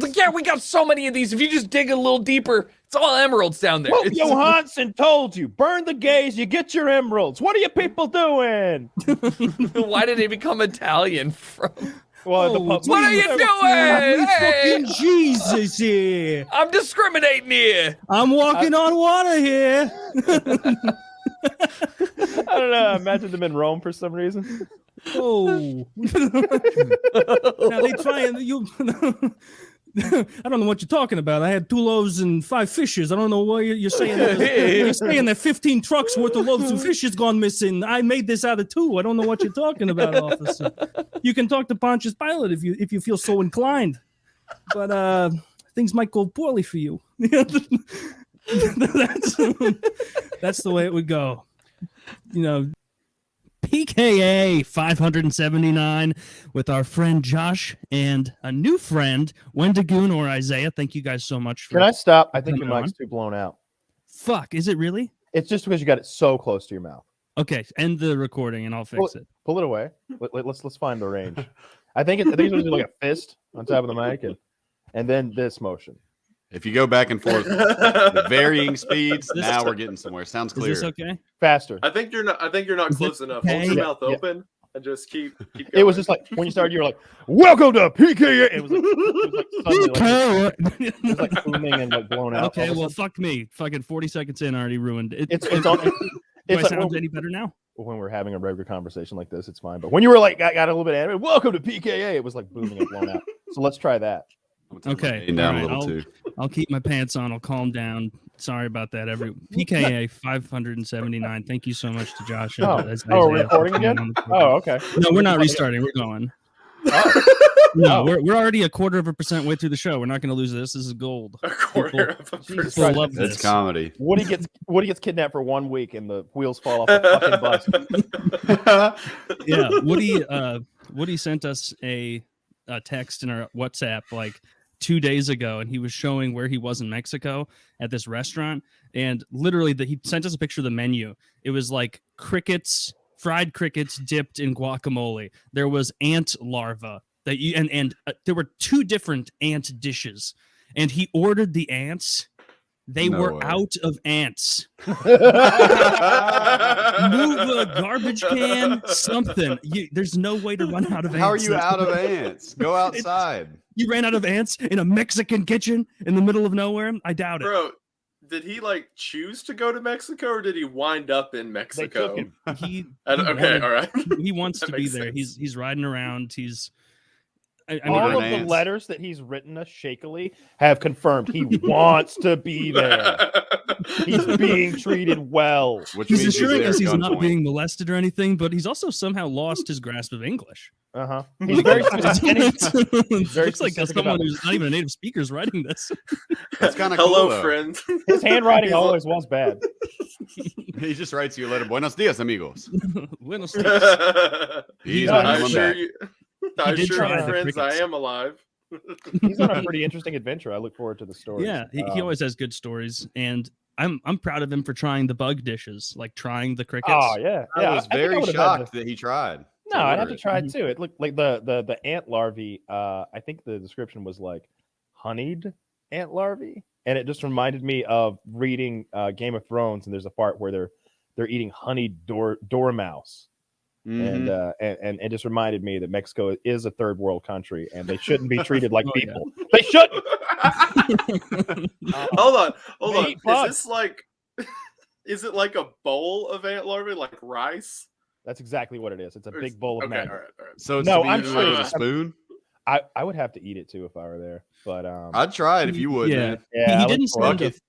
Like, yeah, we got so many of these. If you just dig a little deeper, it's all emeralds down there. Well, Johansson told you, burn the gays, you get your emeralds. What are you people doing? Why did he become Italian from? Well, what are you doing? Hey, fucking Jesus here. I'm discriminating here. I'm walking on water here. I don't know. I imagine them in Rome for some reason. Oh. Now they try and you. I don't know what you're talking about. I had 2 loaves and 5 fishes. I don't know what you're saying. You're saying that 15 trucks worth of loaves and fishes gone missing. I made this out of 2. I don't know what you're talking about, officer. You can talk to Pontius Pilate if you feel so inclined. But things might go poorly for you. That's the way it would go. You know, PKA 579 with our friend Josh and a new friend, Wendigoon or Isaiah. Thank you guys so much. Can I stop? I think your mic's too blown out. Fuck, is it really? It's just because you got it so close to your mouth. Okay, end the recording and I'll fix it. Pull it away. Let's find the range. I think it's like a fist on top of the mic and then this motion. If you go back and forth with varying speeds, now we're getting somewhere. Sounds clear. Is this okay? Faster. I think you're not close enough. Hold your mouth open and just keep going. It was just like when you started, you were like, "Welcome to PKA." It was like booming and like blown out. Okay, well, fuck me. Fucking 40 seconds in, already ruined it. It's Do I sound any better now? When we're having a regular conversation like this, it's fine. But when you were like, got a little bit animated, welcome to PKA, it was like booming and blown out. So let's try that. Okay, down right. a little too. I'll keep my pants on. I'll calm down. Sorry about that. PKA 579. Thank you so much to Josh. We're recording again? Oh, okay. No, we're not restarting. We're going. No, we're already 1/4% way through the show. We're not going to lose this. This is gold. 1/4%. People love this. It's comedy. Woody gets kidnapped for 1 week and the wheels fall off the fucking bus. Yeah, Woody sent us a text in our WhatsApp like 2 days ago, and he was showing where he was in Mexico at this restaurant, and literally he sent us a picture of the menu. It was like fried crickets dipped in guacamole. There was ant larva that there were 2 different ant dishes, and he ordered the ants. They were out of ants. Move a garbage can, something. There's no way to run out of ants. How are you out of ants? Go outside. You ran out of ants in a Mexican kitchen in the middle of nowhere? I doubt it. Bro, did he like choose to go to Mexico or did he wind up in Mexico? He all right. He wants to be there. Sense. He's riding around. All of the letters that he's written us shakily have confirmed he wants to be there. He's being treated well. He's assuring us he's not being molested or anything, but he's also somehow lost his grasp of English. He's very specific. Looks like someone who's not even a native speaker is writing this. That's kind of cool. Hello, friend. His handwriting always was bad. He just writes you a letter. Buenos dias, amigos. Buenos dias. I'm sure, my friends, I am alive. He's on a pretty interesting adventure. I look forward to the story. Yeah, he always has good stories, and I'm proud of him for trying the bug dishes, like trying the crickets. Oh yeah, I was very shocked that he tried. No, I'd have to try it too. It looked like the ant larvae. I think the description was like honeyed ant larvae, and it just reminded me of reading Game of Thrones. And there's a part where they're eating honeyed dormouse. And it just reminded me that Mexico is a third world country and they shouldn't be treated like people. Yeah. They shouldn't. Hold on. Is it like a bowl of ant larvae, like rice? That's exactly what it is. It's a big bowl of maggot. All right. So it's I'm sure with a spoon. I would have to eat it too if I were there, but I'd try it if you would. Yeah, man.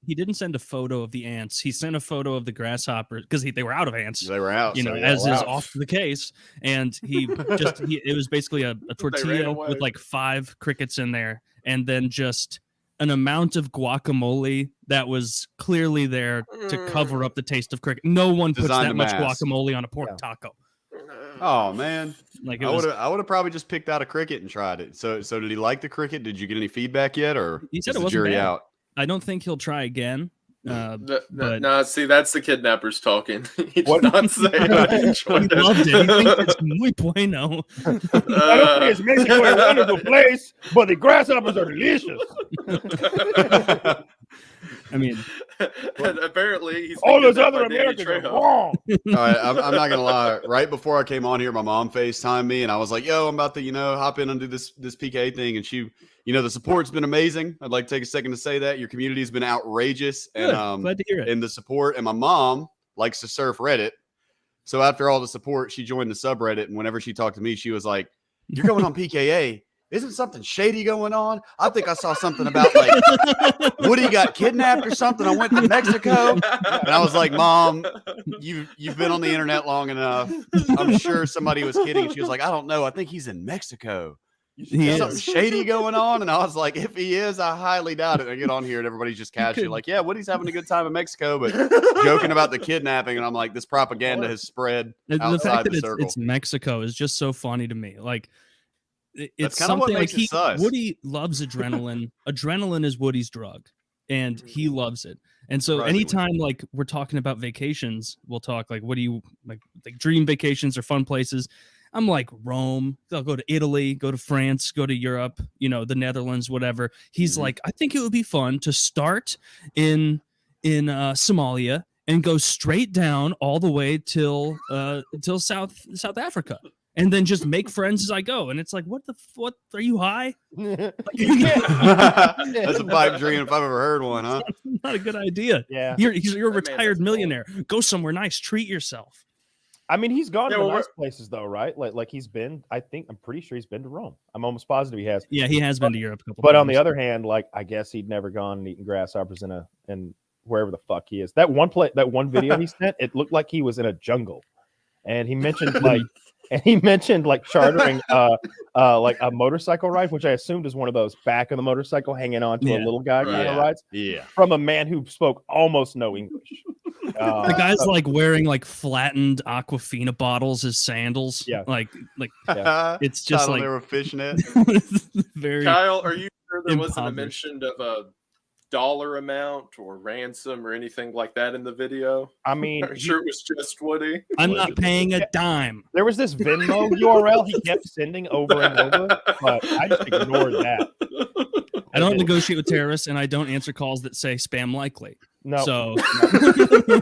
He didn't send a photo of the ants. He sent a photo of the grasshoppers because they were out of ants. They were out, as is often the case. And it was basically a tortilla with like 5 crickets in there, and then just an amount of guacamole that was clearly there to cover up the taste of cricket. No one puts that much guacamole on a pork taco. Oh man! Like I would have probably just picked out a cricket and tried it. So did he like the cricket? Did you get any feedback yet, or he said is it the wasn't jury bad. out? I don't think he'll try again. But No, see, that's the kidnappers talking. He did What? not say that he he enjoyed it. loved it. He thinks it's muy bueno. I don't think it's Mexico a wonderful place, but the grasshoppers are delicious. I mean, And apparently, he's All been those kidnapped other by Danny Americans are Trejo. wrong. All right, I'm not gonna lie. Right before I came on here, my mom FaceTimed me, and I was like, "Yo, I'm about to, hop in and do this PKA thing." And she, the support's been amazing. I'd like to take a second to say that your community's been outrageous, good. and Glad to hear it. in the support. And my mom likes to surf Reddit, so after all the support, she joined the subreddit. And whenever she talked to me, she was like, "You're going on PKA. Isn't something shady going on? I think I saw something about like Woody got kidnapped or something. I went to Mexico." And I was like, "Mom, you've been on the internet long enough. I'm sure somebody was kidding." She was like, "I don't know. I think he's in Mexico. He Is is. something shady going on?" And I was like, "If he is, I highly doubt it." I get on here and everybody's just casually like, "Yeah, Woody's having a good time in Mexico," but joking about the kidnapping. And I'm like, this propaganda has spread The outside fact the that circle. it's Mexico is just so funny to me. Like, it's kinda what something makes like it sus. Woody loves adrenaline. Adrenaline is Woody's drug, and he loves it. And so Surprisingly. anytime like we're talking about vacations, we'll talk like, what do you like dream vacations or fun places? I'm like Rome. I'll go to Italy, go to France, go to Europe, the Netherlands, whatever. He's like, I think it would be fun to start in Somalia and go straight down all the way till South Africa. And then just make friends as I go. And it's like, what are you high? That's a pipe dream if I've ever heard one, huh? Not a good idea. Yeah. You're a That man, retired that's millionaire. Go somewhere nice. Treat yourself. I mean, he's gone Yeah, to well, nice places though, right? Like he's been. I'm pretty sure he's been to Rome. I'm almost positive he has. Yeah, he has been to Europe a couple But times. on the other hand, like I guess he'd never gone and eaten grasshoppers in wherever the fuck he is. That one video he sent, it looked like he was in a jungle, and he mentioned like chartering like a motorcycle ride, which I assumed is one of those back of the motorcycle hanging on to a Yeah. little guy kind of Yeah. rides Yeah. from a man who spoke almost no English. The guy's like wearing like flattened Aquafina bottles as sandals. Yeah. Like Yeah. it's just Title like they were fishnet. very Kyle, are you sure there wasn't a impoverished. mention of a dollar amount or ransom or anything like that in the video? I mean, Are you sure it was just Woody? I'm not paying a dime. there was this Venmo URL he kept sending over and over, but I just ignored that. I don't negotiate with terrorists, and I don't answer calls that say spam likely. No, So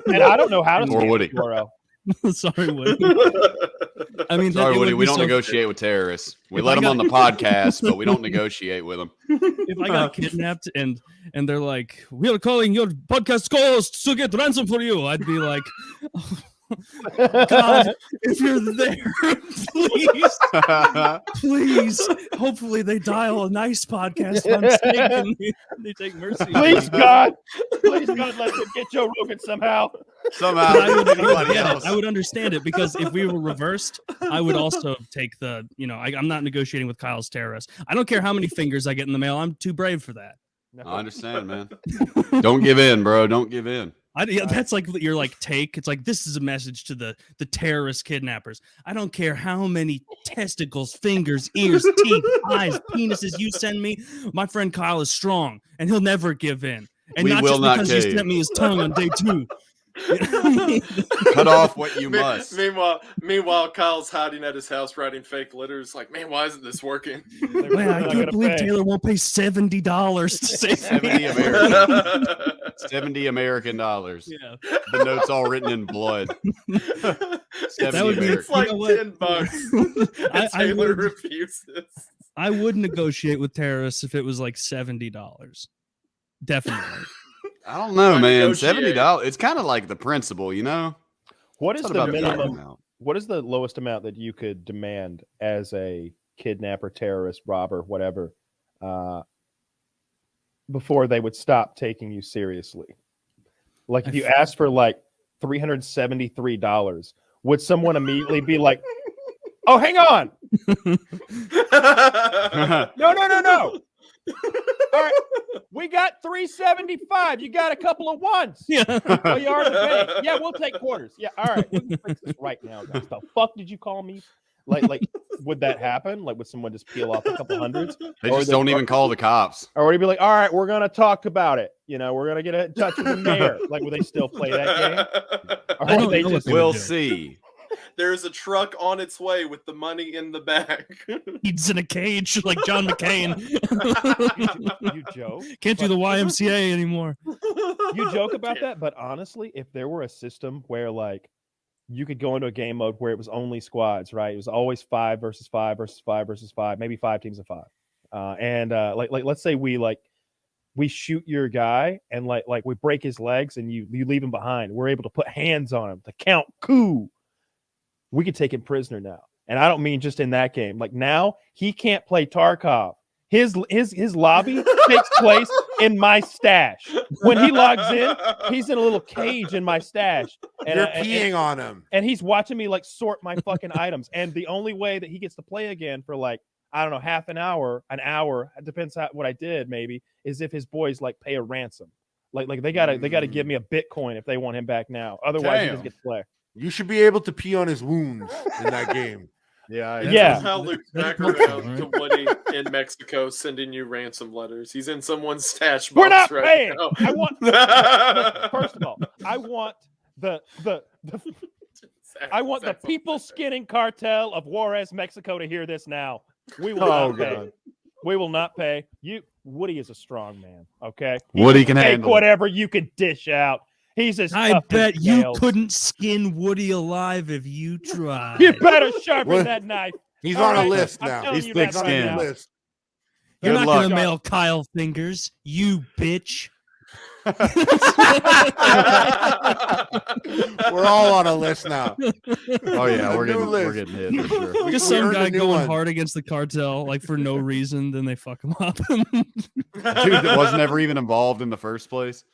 and I don't know how to Or scan Woody. the URL. sorry, Woody. I mean, Sorry, it would Woody. be We don't so- negotiate with terrorists. We If let I them on got- the podcast, but we don't negotiate with them. If I got kidnapped and they're like, "We are calling your podcast host to get ransom for you," I'd be like, oh, "God, if you're there, please, hopefully they dial a nice podcast mistake and they take mercy." Please, God, let them get Joe Rogan somehow. Somehow, But I would anybody get it. else. I would understand it because if we were reversed, I would also take the, I'm not negotiating with Kyle's terrorists. I don't care how many fingers I get in the mail. I'm too brave for that. I understand, man. Don't give in, bro. Don't give in. That's like your take. It's like, this is a message to the terrorist kidnappers. I don't care how many testicles, fingers, ears, teeth, eyes, penises you send me. My friend Kyle is strong and he'll never give in. And We not will just not because he cave. sent me his tongue on day 2. Cut off what you must. Meanwhile, Kyle's hiding at his house writing fake letters. Like, man, why isn't this working? Man, I can't believe Taylor won't pay $70 to save 70 me. American, 70 American dollars. Yeah. The note's all written in blood. 70 That would be- American. It's like You know what? $10. I Taylor would- refuses. I would negotiate with terrorists if it was like $70. Definitely. I don't know, Why man. negotiate? $70. It's kind of like the principle, you know? What is It's the not about the dollar minimum? amount. What is the lowest amount that you could demand as a kidnapper, terrorist, robber, whatever, before they would stop taking you seriously? Like if you asked for like $373, would someone immediately be like, "Oh, hang on, no. All right, we got $375. You got a couple of ones. Yeah. Oh, you already paid. Yeah, we'll take quarters. Yeah, all right. We can fix this right now, guys. The fuck did you call me? Like, would that happen? Like, would someone just peel off a couple hundreds? They Or just they- don't even call the cops. Or would he be like, all right, we're gonna talk about it. You know, we're gonna get in touch with the mayor. Like, would they still play that game? Or I would don't they know what just they would We'll do. see. There's a truck on its way with the money in the back. He's in a cage like John McCain. you joke? Can't do the YMCA anymore. You joke about that, but honestly, if there were a system where like you could go into a game mode where it was only squads, right? It was always 5 versus 5 versus 5 versus 5, maybe 5 teams of 5. Like let's say we shoot your guy and like we break his legs and you leave him behind. We're able to put hands on him to count coup. We could take him prisoner now. And I don't mean just in that game. Like now he can't play Tarkov. His lobby takes place in my stash. When he logs in, he's in a little cage in my stash. And You're peeing on him. And he's watching me like sort my fucking items. And the only way that he gets to play again for like, I don't know, half an hour, it depends what I did maybe, is if his boys like pay a ransom. Like they gotta give me a Bitcoin if they want him back now. Otherwise he doesn't get to play. You should be able to pee on his wounds in that game. Yeah. That's how Luke's back That's around helpful, to Woody in Mexico sending you ransom letters. He's in someone's stash box We're not right paying. now. I want first of all, I want the people skinning cartel of Juarez, Mexico to hear this now. We will not pay. We will not pay. Woody is a strong man, okay? Woody can Take handle it. whatever you can dish out. He's as I tough as bet you nails. couldn't skin Woody alive if you tried. You better sharpen What? that knife. He's All on a right, list I'm now. telling He's you that right thick-skinned. now. List. You're Good not luck. gonna mail Kyle fingers, you bitch. We're all on a list now. Oh yeah, A we're new getting list. hit for sure. Just We some earned a guy new going one. hard against the cartel, like for no reason, then they fuck him up. Dude that wasn't ever even involved in the first place.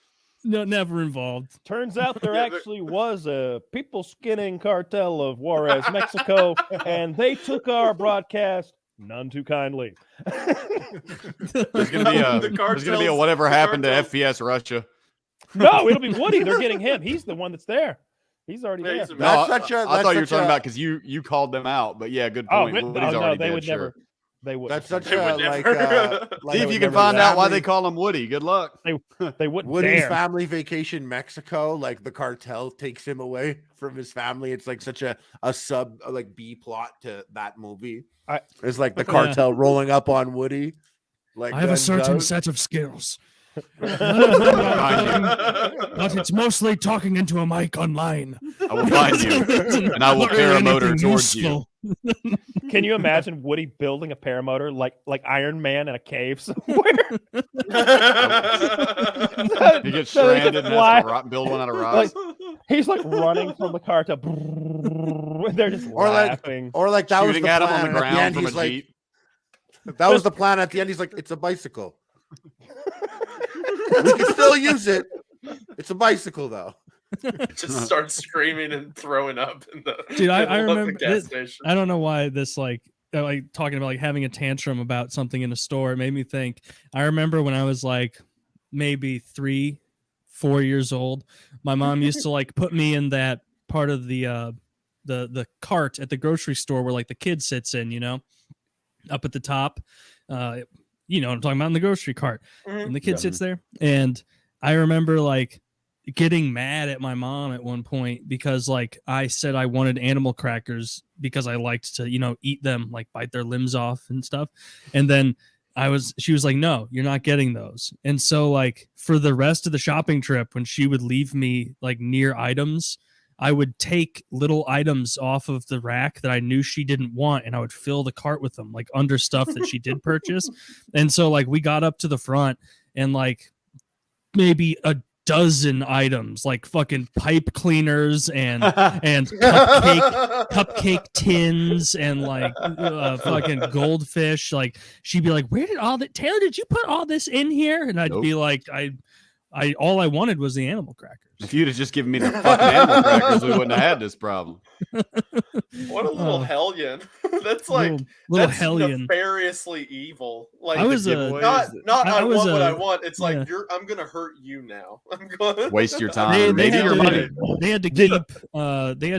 No, never involved. Turns out there actually was a people skinning cartel of Juarez, Mexico, and they took our broadcast none too kindly. There's gonna be a The whatever cartels- happened to cartels- FPS Russia. No, it'll be Woody. They're getting him. He's the one that's there. He's already Yeah, there. he's a- No, That's I such a- I that's thought you were such talking a- about because you called them out. But yeah, good Oh, point. Woody's no, already they dead, would sure. never. They would. That's such They a would like. never. See if they you would can never find out why family- they call him Woody. Good luck. They wouldn't Woody's dare. family vacation Mexico, like the cartel takes him away from his family. It's like such a sub like B plot to that movie. It's like the Yeah. cartel rolling up on Woody. Like I have a guns certain out. set of skills. But it's mostly talking into a mic online. I will find you, and I will Not really paramotor anything towards you. useful. Can you imagine Woody building a paramotor like Iron Man in a cave somewhere? He gets So they stranded can and fly. has to build one out of rocks. He's like running from the cartel. They're just Or like- laughing. Or like that was shooting the at him plan. on the and at ground end, from a he's like, jeep. that was the plan. At the end, he's like, it's a bicycle. We can still use it. It's a bicycle though. Just starts screaming and throwing up in the Dude, I middle of the remember gas this- station. I don't know why this like talking about like having a tantrum about something in a store. It made me think. I remember when I was like maybe 3-4 years old, my mom used to like put me in that part of the cart at the grocery store where like the kid sits in, you know, up at the top. You know what I'm talking about, in the grocery cart. Mhm. And the kid sits there. And I remember like getting mad at my mom at one point because like I said I wanted animal crackers because I liked to, you know, eat them, like bite their limbs off and stuff. And then she was like, no, you're not getting those. And so like for the rest of the shopping trip, when she would leave me like near items, I would take little items off of the rack that I knew she didn't want, and I would fill the cart with them, like under stuff that she did purchase. And so like we got up to the front and like maybe a dozen items, like fucking pipe cleaners and cupcake tins and like fucking goldfish. Like she'd be like, where did all that, Taylor, did you put all this in here? And I'd Nope. be like, all I wanted was the animal crackers. If you'd have just given me the fucking animal crackers, we wouldn't have had this problem. What a little hellion. That's like little that's hellion. nefariously evil. Like I was not I want what I want. It's like I'm gonna hurt you now. I'm gonna waste your time. Maybe your money. They had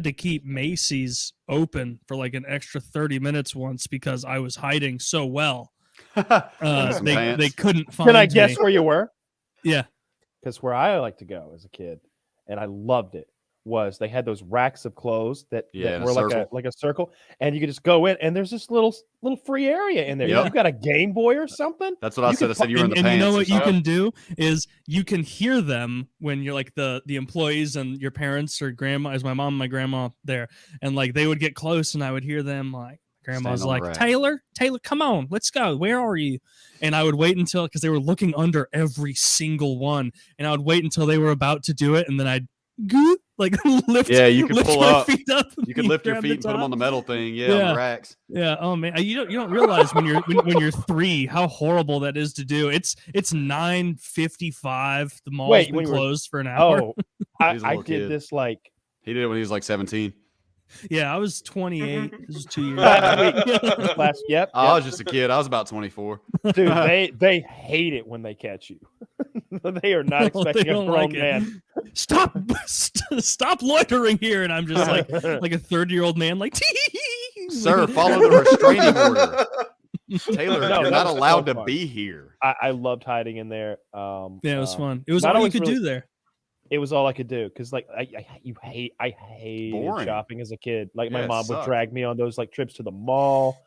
to keep Macy's open for like an extra 30 minutes once because I was hiding so well. They couldn't find. Can I guess me. where you were? Yeah, because where I like to go as a kid, and I loved it, was they had those racks of clothes that were like a circle, and you could just go in, and there's this little free area in there. Yep. You got a Game Boy or something? That's what I said. I said you were in the pants. And you know what you can do is you can hear them when you're like the employees and your parents or grandma, as my mom and my grandma there, and like they would get close, and I would hear them like. Grandma's like, Taylor, come on, let's go. Where are you? And I would wait until, because they were looking under every single one, and I would wait until they were about to do it, and then I'd lift. Yeah, you could pull up. Feet up. You could lift your feet and put them on the metal thing. Yeah, on the racks. Yeah. Oh man, you don't realize when you're 3 how horrible that is to do. It's 9:55. The mall's been closed for an hour. Oh, I did this like. He did it when he was like 17. Yeah, I was 28. This was 2 years ago. Yep. I was just a kid. I was about 24. Dude, they hate it when they catch you. They are not expecting a grown man. Stop loitering here, and I'm just like a 30-year-old man, like. Sir, follow the restraining order. Taylor, you're not allowed to be here. I loved hiding in there. Yeah, it was fun. It was all you could do there. It was all I could do because, like, I hated shopping as a kid. Like, my mom would drag me on those like trips to the mall,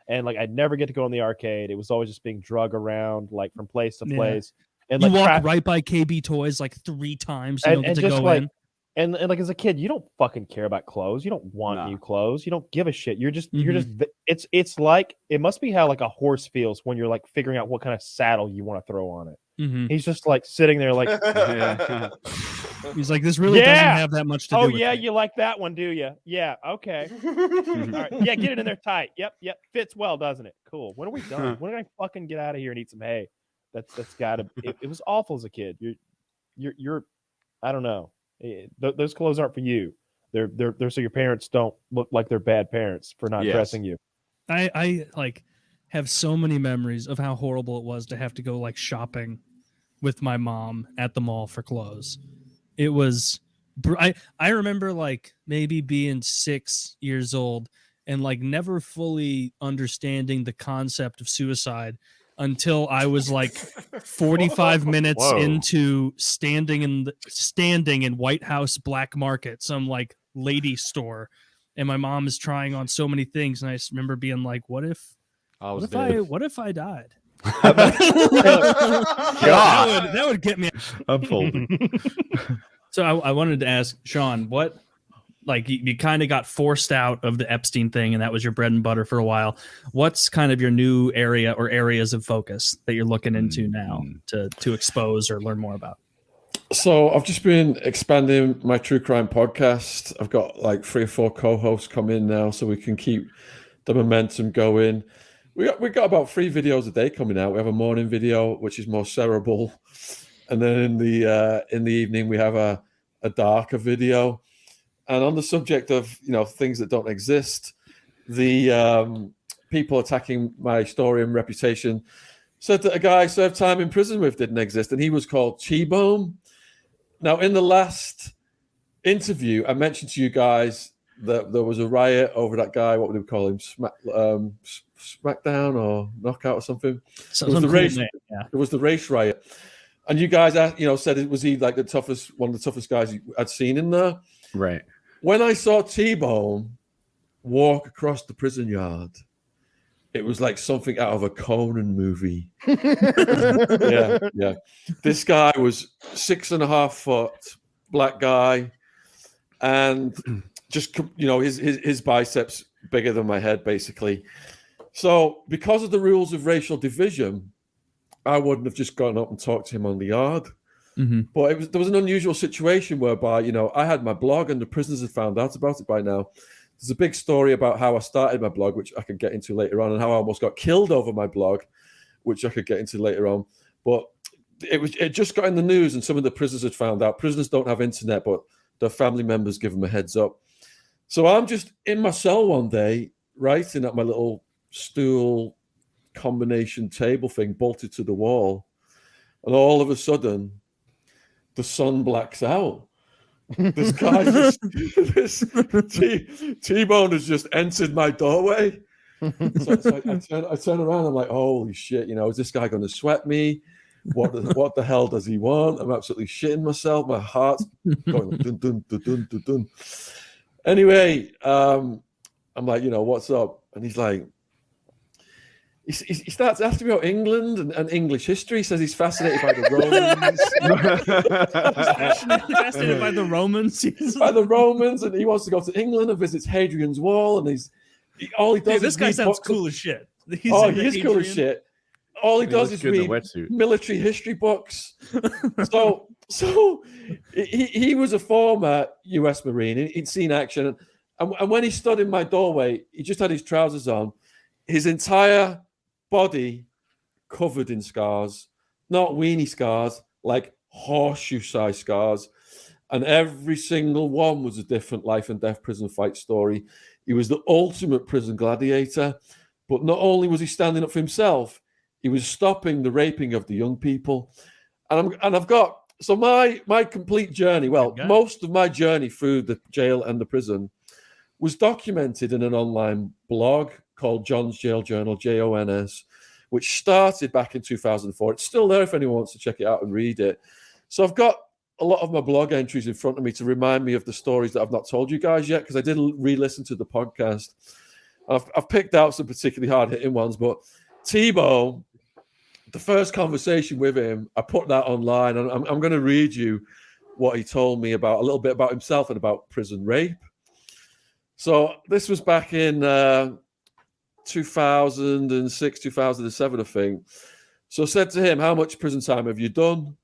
and like I'd never get to go in the arcade. It was always just being drug around like from place to place. And you like walked right by KB Toys like 3 times. You don't get to just go like, in. And like as a kid, you don't fucking care about clothes. You don't want new clothes. You don't give a shit. You're just it's like it must be how like a horse feels when you're like figuring out what kind of saddle you want to throw on it. He's just like sitting there like he's like, this really doesn't have that much to do with it. You like that one, do you? Yeah, okay. All right. Yeah, get it in there tight. Yep. Fits well, doesn't it? Cool. When are we done? When are I fucking get out of here and eat some hay? That's gotta it was awful as a kid. You're I don't know. Those clothes aren't for you. They're so your parents don't look like they're bad parents for not dressing you. I like have so many memories of how horrible it was to have to go like shopping with my mom at the mall for clothes. It was I remember like maybe being 6 years old and like never fully understanding the concept of suicide until I was like 45 minutes into standing in White House Black Market, some like lady store, and my mom is trying on so many things, and I just remember being like, "What if I died?" that would get me. I'm folding. So I wanted to ask Sean, what? Like you kind of got forced out of the Epstein thing, and that was your bread and butter for a while. What's kind of your new area or areas of focus that you're looking into now to expose or learn more about? So I've just been expanding my true crime podcast. I've got like 3 or 4 co-hosts come in now, so we can keep the momentum going. We got about 3 videos a day coming out. We have a morning video, which is more cerebral, and then in the evening we have a darker video. And on the subject of things that don't exist, the people attacking my story and reputation said that a guy I served time in prison with didn't exist, and he was called T-Bone. Now, in the last interview, I mentioned to you guys that there was a riot over that guy. What would we call him? Smackdown or Knockout or something? It was the race. It was the race riot. And you guys, said, was he like one of the toughest guys I'd seen in there? Right. When I saw T-Bone walk across the prison yard, it was like something out of a Conan movie. Yeah. This guy was 6.5 foot, black guy, and just his biceps bigger than my head, basically. So because of the rules of racial division, I wouldn't have just gone up and talked to him on the yard. Mm-hmm. But there was an unusual situation whereby, I had my blog and the prisoners had found out about it by now. There's a big story about how I started my blog, which I could get into later on, and how I almost got killed over my blog, which I could get into later on. But it just got in the news, and some of the prisoners had found out. Prisoners don't have internet, but their family members give them a heads up. So I'm just in my cell one day, writing at my little stool combination table thing bolted to the wall, and all of a sudden, the sun blacks out. This guy, this T-Bone has just entered my doorway. So I turn around. I'm like, holy shit! Is this guy going to sweat me? What the hell does he want? I'm absolutely shitting myself. My heart's going dun dun dun dun dun dun. Anyway, I'm like, what's up? And he's like, he starts asking me about England and English history. He says he's fascinated by the Romans. Fascinated by the Romans. By the Romans, and he wants to go to England and visits Hadrian's Wall. And all he does is this guy sounds cool as shit. He is cool as shit. All he does is read military history books. So he was a former U.S. Marine. He'd seen action, and when he stood in my doorway, he just had his trousers on, his entire body covered in scars, not weenie scars, like horseshoe-sized scars, and every single one was a different life and death prison fight story. He was the ultimate prison gladiator, but not only was he standing up for himself, he was stopping the raping of the young people. And I've got my complete journey. Well, most of my journey through the jail and the prison was documented in an online blog called John's Jail Journal, JONS, which started back in 2004. It's still there if anyone wants to check it out and read it. So I've got a lot of my blog entries in front of me to remind me of the stories that I've not told you guys yet, because I did re-listen to the podcast. I've picked out some particularly hard-hitting ones, but Tebow, the first conversation with him, I put that online, and I'm going to read you what he told me about, a little bit about himself and about prison rape. So this was back in 2006, 2007, I think. So I said to him, how much prison time have you done?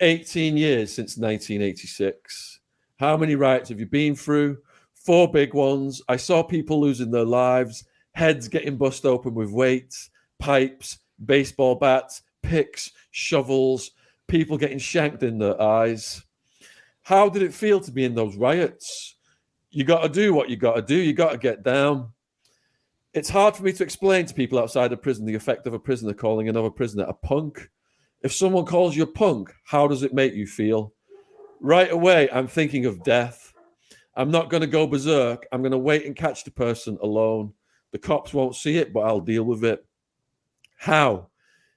18 years since 1986. How many riots have you been through? 4 big ones. I saw people losing their lives, heads getting bust open with weights, pipes, baseball bats, picks, shovels, people getting shanked in their eyes. How did it feel to be in those riots? You got to do what you got to do. You got to get down. It's hard for me to explain to people outside of prison the effect of a prisoner calling another prisoner a punk. If someone calls you a punk, how does it make you feel? Right away, I'm thinking of death. I'm not going to go berserk. I'm going to wait and catch the person alone. The cops won't see it, but I'll deal with it. How?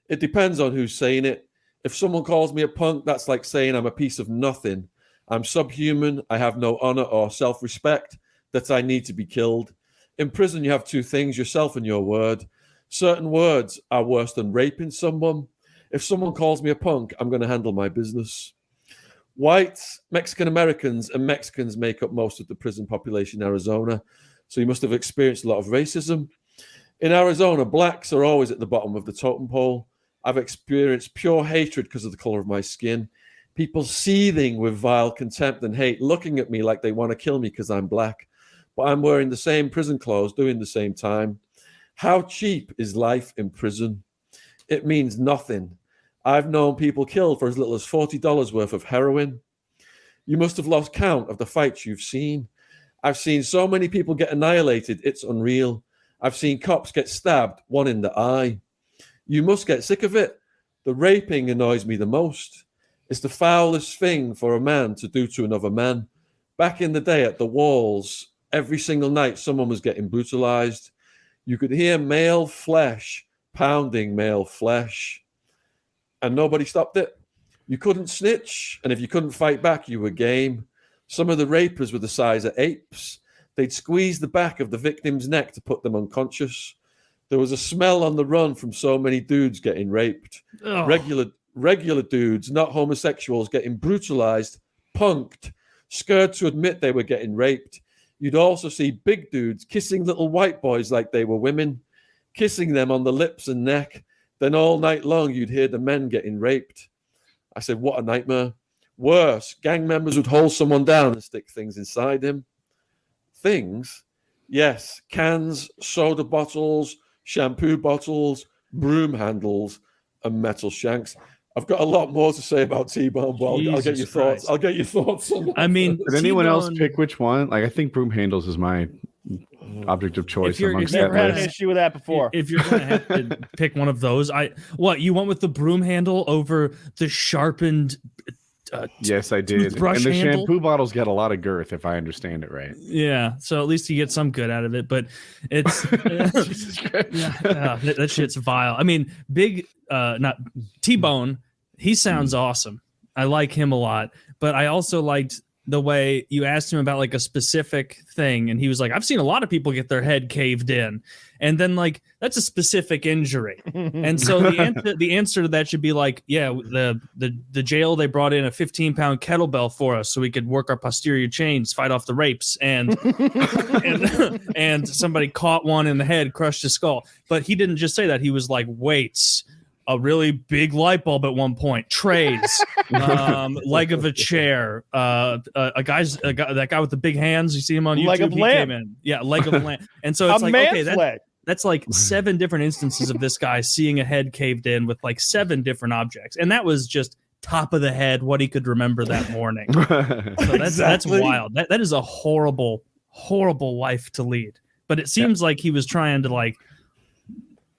It depends on who's saying it. If someone calls me a punk, that's like saying I'm a piece of nothing. I'm subhuman. I have no honor or self-respect, that I need to be killed. In prison, you have 2 things, yourself and your word. Certain words are worse than raping someone. If someone calls me a punk, I'm going to handle my business. Whites, Mexican Americans, and Mexicans make up most of the prison population in Arizona. So you must have experienced a lot of racism. In Arizona, blacks are always at the bottom of the totem pole. I've experienced pure hatred because of the color of my skin. People seething with vile contempt and hate, looking at me like they want to kill me because I'm black. But I'm wearing the same prison clothes, doing the same time. How cheap is life in prison? It means nothing. I've known people killed for as little as $40 worth of heroin. You must have lost count of the fights you've seen. I've seen so many people get annihilated, it's unreal. I've seen cops get stabbed, one in the eye. You must get sick of it. The raping annoys me the most. It's the foulest thing for a man to do to another man. Back in the day at the walls, every single night someone was getting brutalized. You could hear male flesh pounding male flesh, and nobody stopped it. You couldn't snitch, and if you couldn't fight back, you were game. Some of the rapers were the size of apes. They'd squeeze the back of the victim's neck to put them unconscious. There was a smell on the run from so many dudes getting raped. Oh. Regular dudes, not homosexuals, getting brutalized, punked, scared to admit they were getting raped. You'd also see big dudes kissing little white boys like they were women, kissing them on the lips and neck. Then all night long, you'd hear the men getting raped. I said, what a nightmare. Worse, gang members would hold someone down and stick things inside him. Things? Yes, cans, soda bottles, shampoo bottles, broom handles, and metal shanks. I've got a lot more to say about T-Bone, but I'll get your Jesus thoughts. Christ. I'll get your thoughts on that. I mean, Did anyone else T-Bone- pick which one? Like, I think broom handles is my object of choice you're- amongst if that Never had an list. issue with that before. If you're gonna have to pick one of those, you went with the broom handle over the sharpened. Yes, I did. Toothbrush And the handle? shampoo bottles get a lot of girth, if I understand it right. Yeah, so at least you get some good out of it, but it's Jesus Christ. that shit's vile. I mean, not T-Bone. He sounds awesome. I like him a lot, but I also liked the way you asked him about like a specific thing, and he was like, "I've seen a lot of people get their head caved in," and then like that's a specific injury, and so the answer to that should be like, "Yeah, the jail they brought in a 15-pound kettlebell for us so we could work our posterior chains, fight off the rapes, and and somebody caught one in the head, crushed his skull." But he didn't just say that; he was like, "Weights." A really big light bulb at one point, trays, leg of a chair, that guy with the big hands. You see him on YouTube. Leg of he lamb. came in. Yeah, leg of lamb. And so it's A like, man's okay, leg. that's like 7 different instances of this guy seeing a head caved in with like 7 different objects, and that was just top of the head what he could remember that morning. So that's Exactly. wild. That is a horrible life to lead. But it seems like he was trying to like.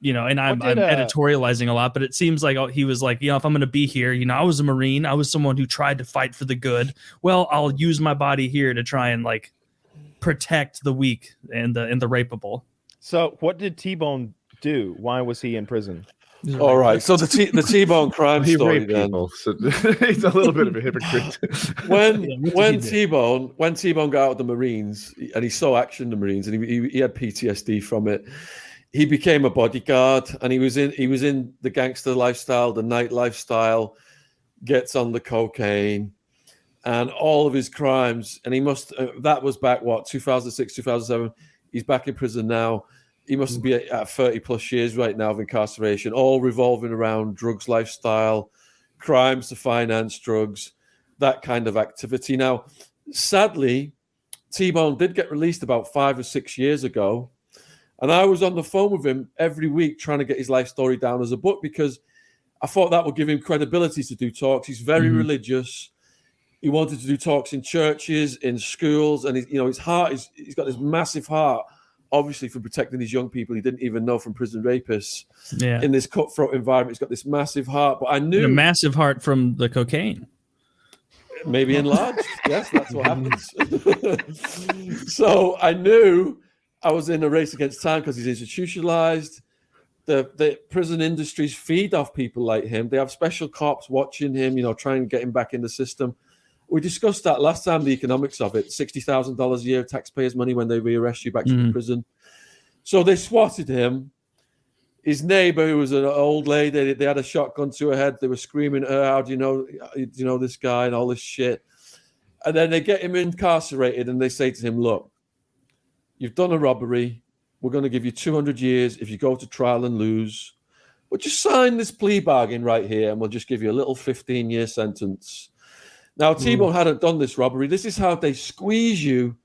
And I'm editorializing a lot, but it seems like he was like, if I'm going to be here, I was a Marine. I was someone who tried to fight for the good. Well, I'll use my body here to try and like protect the weak and the rapeable. So, what did T-Bone do? Why was he in prison? All right, so the T-Bone crime He story raped then. people, so he's a little bit of a hypocrite. When T-Bone got out of the Marines, and he saw action in the Marines, and he had PTSD from it. He became a bodyguard, and he was in the gangster lifestyle, the night lifestyle, gets on the cocaine, and all of his crimes. And he that was back 2006, 2007. He's back in prison now. He must be at 30 plus years right now of incarceration, all revolving around drugs, lifestyle, crimes to finance drugs, that kind of activity. Now, sadly, T-Bone did get released about 5 or 6 years ago. And I was on the phone with him every week trying to get his life story down as a book because I thought that would give him credibility to do talks. He's very religious. He wanted to do talks in churches, in schools, and his heart he's got this massive heart, obviously for protecting these young people he didn't even know from prison rapists. Yeah. In this cutthroat environment, he's got this massive heart. But I knew a massive heart from the cocaine. Maybe enlarged. Yes, that's what happens. So I knew I was in a race against time because he's institutionalized. The prison industries feed off people like him. They have special cops watching him, trying to get him back in the system. We discussed that last time, the economics of it, $60,000 a year of taxpayers' money when they rearrest you back to the prison. So they swatted him. His neighbor, who was an old lady, they had a shotgun to her head. They were screaming at her, "How do you know this guy?" and all this shit. And then they get him incarcerated and they say to him, "Look, you've done a robbery. We're going to give you 200 years if you go to trial and lose. Well, just sign this plea bargain right here and we'll just give you a little 15-year sentence." Now, T-Bone hadn't done this robbery. This is how they squeeze you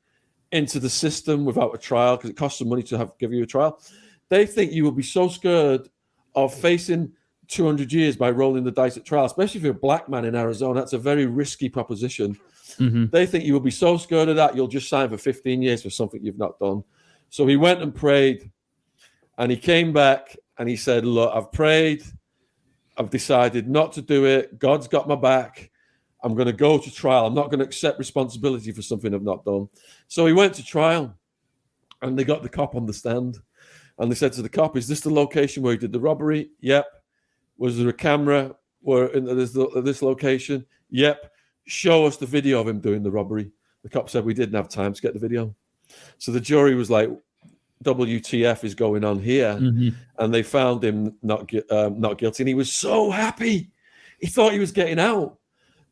into the system without a trial because it costs them money to give you a trial. They think you will be so scared of facing 200 years by rolling the dice at trial, especially if you're a black man in Arizona. That's a very risky proposition. They think you will be so scared of that, you'll just sign for 15 years for something you've not done. So he went and prayed, and he came back, and he said, "Look, I've prayed. I've decided not to do it. God's got my back. I'm going to go to trial. I'm not going to accept responsibility for something I've not done." So he went to trial, and they got the cop on the stand, and they said to the cop, "Is this the location where he did the robbery?" "Yep." "Was there a camera at this location?" "Yep." "Show us the video of him doing the robbery." The cop said, "We didn't have time to get the video." So the jury was like, WTF is going on here? And they found him not guilty. And he was so happy. He thought he was getting out.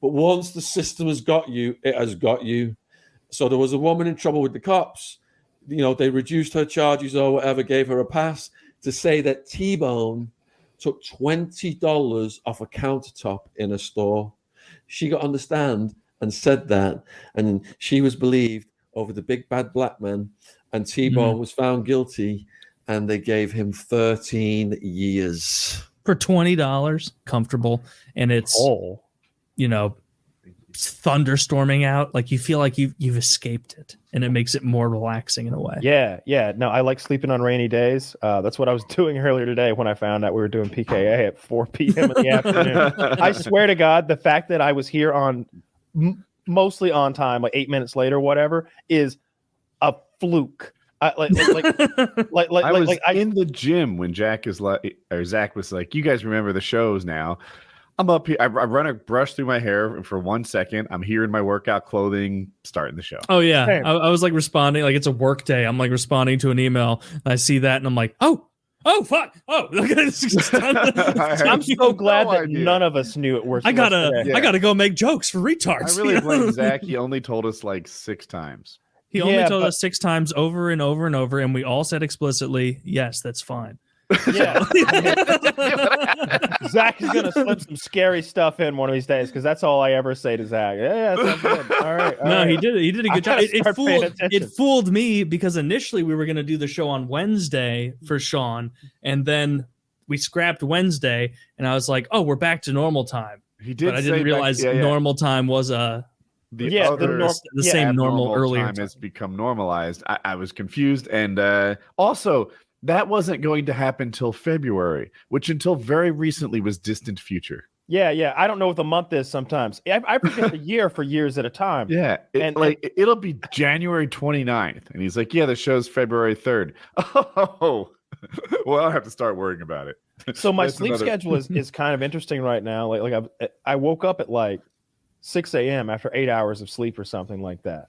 But once the system has got you, it has got you. So there was a woman in trouble with the cops. They reduced her charges or whatever, gave her a pass to say that T-Bone took $20 off a countertop in a store. She got on the stand and said that, and she was believed over the big bad black man, and T-Bone was found guilty, and they gave him 13 years. for $20, comfortable, and it's you know, thunderstorming out. Like you feel like you've escaped it, and it makes it more relaxing in a way. Yeah. No, I like sleeping on rainy days. That's what I was doing earlier today when I found out we were doing PKA at 4 p.m. in the afternoon. I swear to God, the fact that I was here on mostly on time, like 8 minutes later, whatever, is a fluke. I was in the gym when Zach was like, "You guys remember the shows now?" I'm up here. I run a brush through my hair, and for 1 second, I'm here in my workout clothing, starting the show. Oh yeah, I was like responding, like it's a work day. I'm like responding to an email. And I see that, and I'm like, oh fuck, oh. I'm so glad that none of us knew it worse. I gotta go make jokes for retards. I really blame Zach. He only told us like 6 times. He only told us 6 times over and over and over, and we all said explicitly, yes, that's fine. Yeah. Zach is gonna slip some scary stuff in one of these days because that's all I ever say to Zach. Yeah, sounds good. All right. No, right. he did a good job. It fooled me because initially we were gonna do the show on Wednesday for Sean, and then we scrapped Wednesday, and I was like, oh, we're back to normal time. He did, but I didn't realize normal time was the same normal earlier time has become normalized. I was confused, and also that wasn't going to happen till February, which until very recently was distant future. Yeah. I don't know what the month is sometimes. I forget the year for years at a time. Yeah, it'll be January 29th, and he's like, "Yeah, the show's February 3rd." Oh, well, I'll have to start worrying about it. So my sleep schedule is kind of interesting right now. Like I woke up at like 6 a.m. after 8 hours of sleep or something like that.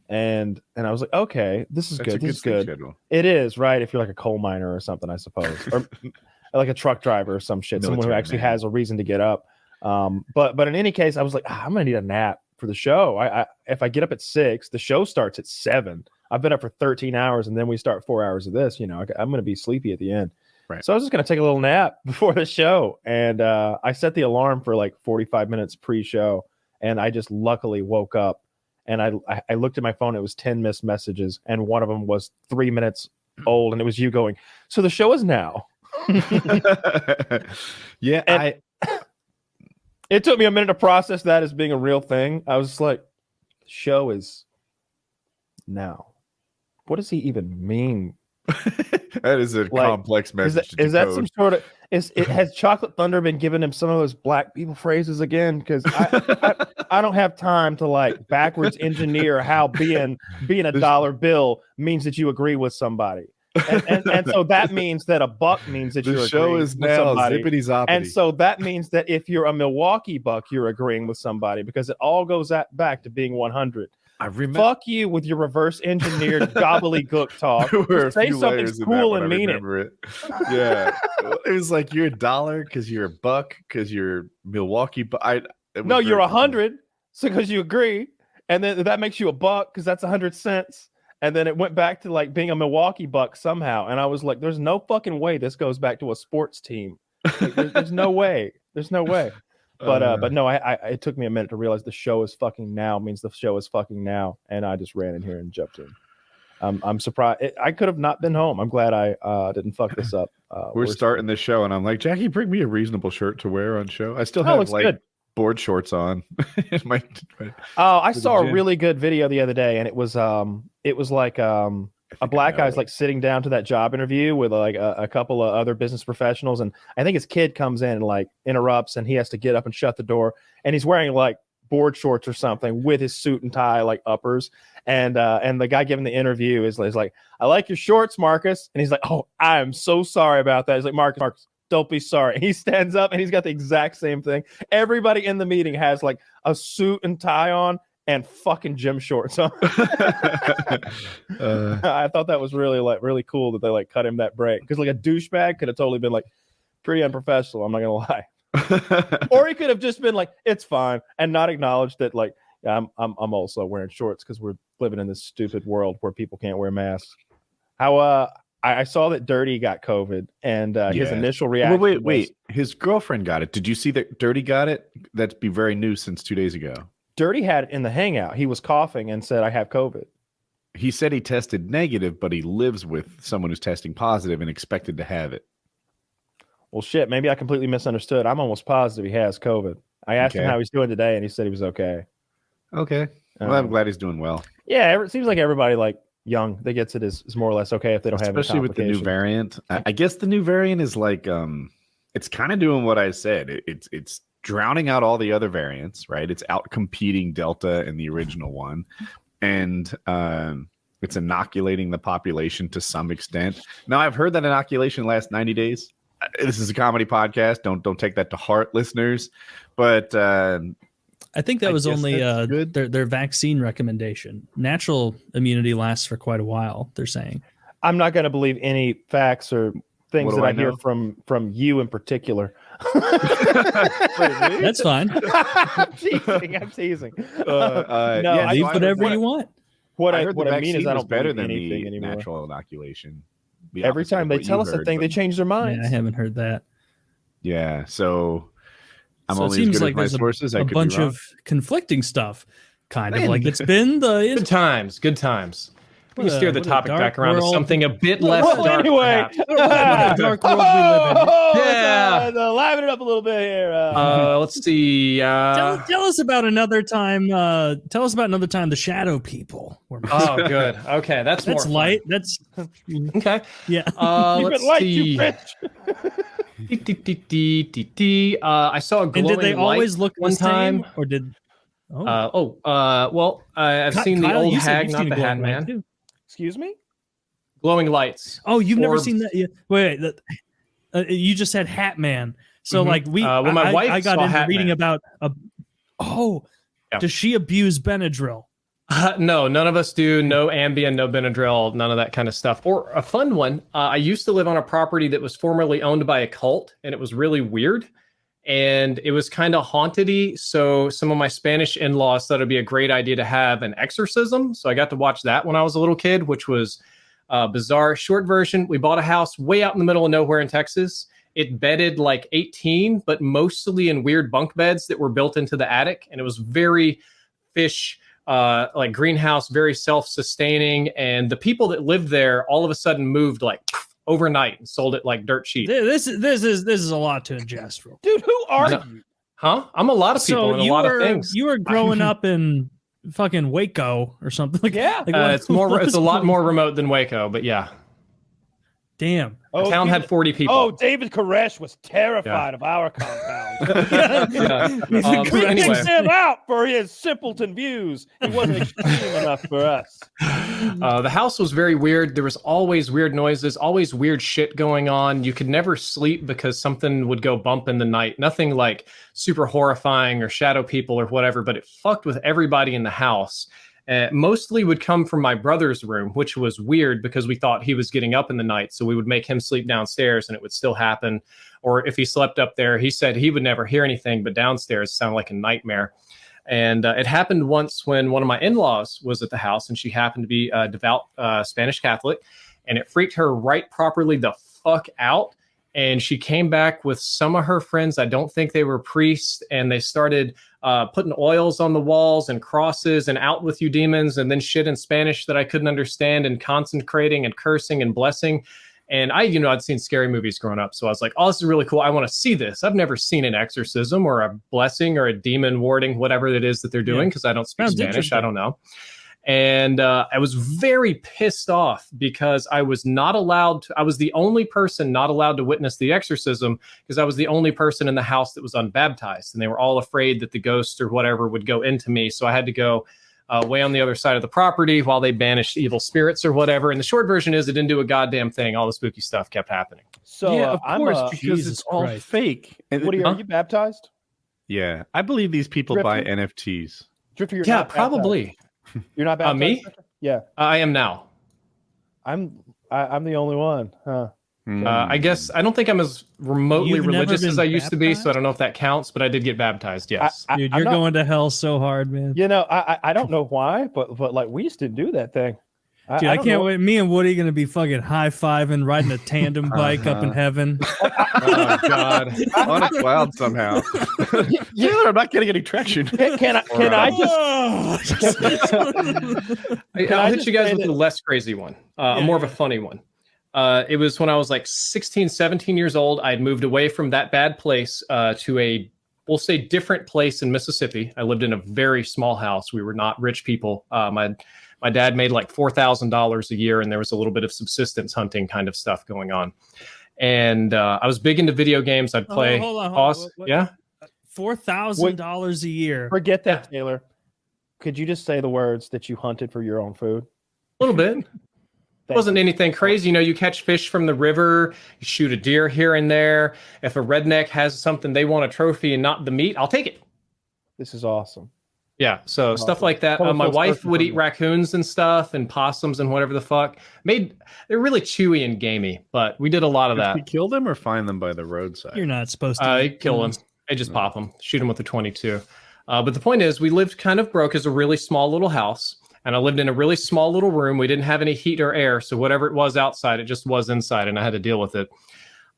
And I was like, okay, this is good. This is good. Schedule. It is, right? If you're like a coal miner or something, I suppose, or like a truck driver or some shit, someone who actually has a reason to get up. But in any case, I was like, I'm gonna need a nap for the show. If I get up at 6, the show starts at 7. I've been up for 13 hours, and then we start 4 hours of this. You know, I'm gonna be sleepy at the end. Right. So I was just gonna take a little nap before the show, and I set the alarm for like 45 minutes pre-show, and I just luckily woke up. And I looked at my phone. It was 10 missed messages, and one of them was 3 minutes old, and it was you going, so the show is now. Yeah, and it took me a minute to process that as being a real thing. I was just like, the show is now. What does he even mean? That is a complex message. Is that some sort of? Has Chocolate Thunder been giving him some of those black people phrases again? Because I don't have time to like backwards engineer how being a dollar bill means that you agree with somebody, and so that means that a buck means that you're agreeing with somebody. Zippity-zoppity. And so that means that if you're a Milwaukee Buck, you're agreeing with somebody because it all goes back to being 100. I remember. Fuck you with your reverse engineered gobbledygook talk. Say something cool and mean it. Yeah, it was like you're a dollar because you're a buck because you're Milwaukee. No, you're 100, so because you agree, and then that makes you a buck because that's 100 cents. And then it went back to like being a Milwaukee Buck somehow, and I was like, "There's no fucking way this goes back to a sports team. Like, there's no way. There's no way." But no, it took me a minute to realize the show is fucking now means the show is fucking now, and I just ran in here and jumped in. I'm surprised. I could have not been home. I'm glad I didn't fuck this up. We're starting the show, and I'm like, Jackie, bring me a reasonable shirt to wear on show. I still have like good. Board shorts on. I saw a really good video the other day, and it was like a black guy's like sitting down to that job interview with like a couple of other business professionals, and I think his kid comes in and like interrupts, and he has to get up and shut the door, and he's wearing like board shorts or something with his suit and tie like uppers, and the guy giving the interview is like, "I like your shorts, Marcus," and he's like, "Oh, I am so sorry about that." He's like, Marcus, don't be sorry. And he stands up and he's got the exact same thing. Everybody in the meeting has like a suit and tie on and fucking gym shorts on. I thought that was really cool that they like cut him that break, because like a douchebag could have totally been like pretty unprofessional. I'm not gonna lie. Or he could have just been like, "It's fine," and not acknowledged that like, yeah, I'm also wearing shorts because we're living in this stupid world where people can't wear masks. How I saw that Dirty got COVID, and his initial reaction. Wait, his girlfriend got it. Did you see that Dirty got it? That'd be very new since 2 days ago. Dirty had it in the hangout. He was coughing and said, "I have COVID." He said he tested negative, but he lives with someone who's testing positive and expected to have it. Well, shit. Maybe I completely misunderstood. I'm almost positive he has COVID. I asked him how he's doing today, and he said he was okay. Okay. Well, I'm glad he's doing well. Yeah, it seems like everybody like young that gets it is more or less okay if they don't have any especially with the new variant. I guess the new variant is like it's kind of doing what I said. It's drowning out all the other variants, right? It's out competing Delta and the original one, and it's inoculating the population to some extent. Now, I've heard that inoculation lasts 90 days. This is a comedy podcast. Don't take that to heart, listeners. But I think that was only their vaccine recommendation. Natural immunity lasts for quite a while, they're saying. I'm not going to believe any facts or things that I hear from you in particular. That's fine. I'm teasing. No, leave whatever you want. What I mean is I don't better believe than anything the anymore. natural inoculation. Every time they tell us a thing, they change their minds. Yeah, I haven't heard that. Yeah, so I'm So it only as seems good like as my there's sources. I a could bunch be wrong. of conflicting stuff, kind of like it's been the Good times. We can steer the what a topic dark back around to world. something a bit less dark. Anyway, perhaps. dark world we live in. Yeah. Liven it up a little bit here. Let's see. Tell us about another time. Tell us about another time the Shadow People were. Oh, good. Okay, that's more fun. light. That's Okay. yeah. Let's light, see. you bitch. I saw a And glowing did they always light look one the same, time? or did? Well, I've seen the Kyle, old you said hag, you've not seen the a glowing Hat light, Man. too. Excuse me? Glowing lights. Oh, you've never Orbs. seen that? Yeah. Wait. You just said Hat Man. So Mhm. like well, my wife I got saw into Hat reading Man. about. Yeah. Does she abuse Benadryl? No, none of us do. No Ambien, no Benadryl, none of that kind of stuff. Or a fun one. I used to live on a property that was formerly owned by a cult, and it was really weird. And it was kind of haunted-y. So some of my Spanish in-laws thought it'd be a great idea to have an exorcism. So I got to watch that when I was a little kid, which was bizarre. Short version, we bought a house way out in the middle of nowhere in Texas. It bedded like 18, but mostly in weird bunk beds that were built into the attic. And it was very fish, like greenhouse, very self-sustaining. And the people that lived there all of a sudden moved like overnight and sold it like dirt cheap. This is a lot to ingest, bro. Dude, who are you? Huh? I'm a lot of people and a lot of things. You were growing up in fucking Waco or something like Yeah. Like, It's a lot more remote than Waco, but yeah. Damn. The town had 40 people. Oh, David Koresh was terrified of our compound. We Anyway. kicked him out for his simpleton views. He wasn't extreme enough for us. The house was very weird. There was always weird noises, always weird shit going on. You could never sleep because something would go bump in the night. Nothing like super horrifying or shadow people or whatever, but it fucked with everybody in the house. Mostly would come from my brother's room, which was weird because we thought he was getting up in the night. So we would make him sleep downstairs and it would still happen. Or if he slept up there, he said he would never hear anything, but downstairs sounded like a nightmare. And it happened once when one of my in-laws was at the house and she happened to be a devout Spanish Catholic, and it freaked her right properly the fuck out. And she came back with some of her friends. I don't think they were priests. And they started putting oils on the walls and crosses and out with you demons, and then shit in Spanish that I couldn't understand, and consecrating and cursing and blessing. And I'd seen scary movies growing up. So I was like, oh, this is really cool. I want to see this. I've never seen an exorcism or a blessing or a demon warding, whatever it is that they're doing, because I don't speak Spanish. I don't know. And I was very pissed off because I was the only person not allowed to witness the exorcism because I was the only person in the house that was unbaptized. And they were all afraid that the ghost or whatever would go into me. So I had to go way on the other side of the property while they banished evil spirits or whatever. And the short version is it didn't do a goddamn thing. All the spooky stuff kept happening. So yeah, of course, because Jesus it's all Christ. fake. Woody, are you baptized? Yeah, I believe these people buy NFTs. Drifter, you're Yeah, not probably. baptized. You're not baptized? Me? Yeah. I am now. I'm the only one, huh? I guess I don't think I'm as remotely You've never religious been as I used to be, so I baptized? don't know if that counts, but I did get baptized, yes. Dude, I'm you're not- going to hell so hard, man. You know, I don't know why, but like we used to do that thing. Dude, I don't can't know. wait. Me and Woody gonna be fucking high-fiving, riding a tandem bike up in heaven. Oh God, on a cloud somehow. Taylor, I'm not getting any traction. Can I just? I'll hit you guys with a less crazy one, more of a funny one. It was when I was like 16, 17 years old. I had moved away from that bad place to a, we'll say, different place in Mississippi. I lived in a very small house. We were not rich people. My dad made like $4,000 a year, and there was a little bit of subsistence hunting kind of stuff going on. And I was big into video games. I'd play. Hold on. Yeah. $4,000 a year. Forget that, Taylor. Could you just say the words that you hunted for your own food? A little bit. It wasn't anything crazy. You know, you catch fish from the river, you shoot a deer here and there. If a redneck has something they want a trophy and not the meat, I'll take it. This is awesome. Yeah, so stuff like that. My wife would eat raccoons and stuff and possums and whatever the fuck. They're really chewy and gamey, but we did a lot of that. You kill them or find them by the roadside? You're not supposed to. Kill them. They just pop them. Shoot them with a 22. But the point is, we lived kind of broke as a really small little house. And I lived in a really small little room. We didn't have any heat or air. So whatever it was outside, it just was inside. And I had to deal with it.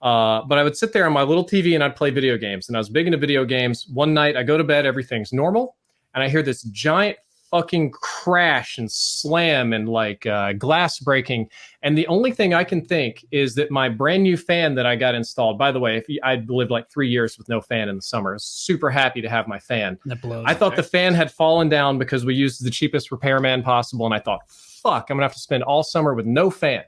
But I would sit there on my little TV and I'd play video games. And I was big into video games. One night I go to bed, everything's normal. And I hear this giant fucking crash and slam and like glass breaking. And the only thing I can think is that my brand new fan that I got installed, by the way, I lived like 3 years with no fan in the summer. I was super happy to have my fan. That blows. I thought the fan had fallen down because we used the cheapest repairman possible. And I thought, fuck, I'm going to have to spend all summer with no fan.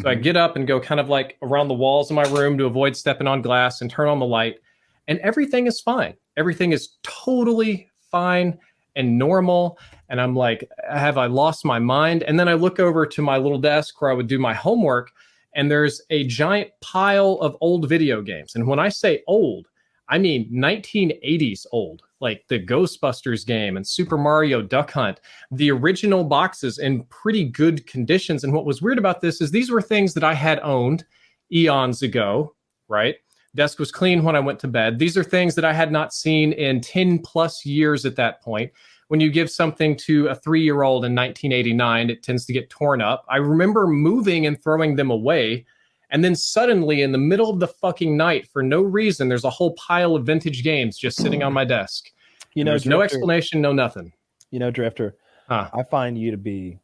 So I get up and go kind of like around the walls of my room to avoid stepping on glass and turn on the light. And everything is fine. Everything is totally fine and normal. And I'm like, have I lost my mind? And then I look over to my little desk where I would do my homework, and there's a giant pile of old video games. And when I say old, I mean 1980s old, like the Ghostbusters game and Super Mario Duck Hunt, the original boxes in pretty good conditions. And what was weird about this is these were things that I had owned eons ago, right? Desk was clean when I went to bed. These are things that I had not seen in 10 plus years at that point. When you give something to a 3-year-old in 1989, it tends to get torn up. I remember moving and throwing them away. And then suddenly in the middle of the fucking night, for no reason, there's a whole pile of vintage games just sitting on my desk. You know, there's no explanation, no nothing. You know, Drifter, I find you to be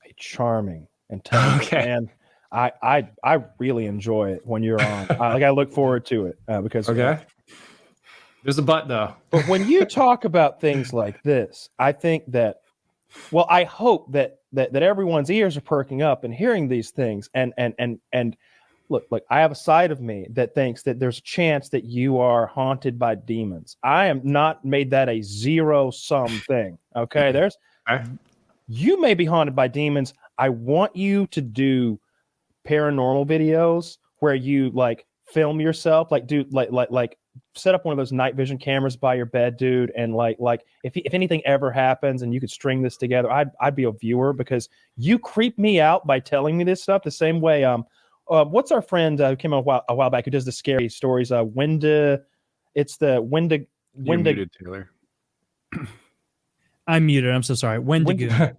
a charming and talented man. I really enjoy it when you're on. I look forward to it because there's a but though. But when you talk about things like this, I think that, well, I hope that everyone's ears are perking up and hearing these things. And look, I have a side of me that thinks that there's a chance that you are haunted by demons. I am not made that a zero-sum thing. Okay, you may be haunted by demons. I want you to do paranormal videos where you like film yourself, like do like set up one of those night vision cameras by your bed, dude, and like if anything ever happens and you could string this together, I'd be a viewer, because you creep me out by telling me this stuff the same way. What's our friend who came out a while back who does the scary stories? You're muted, Taylor. I'm muted. I'm so sorry. Wendigo.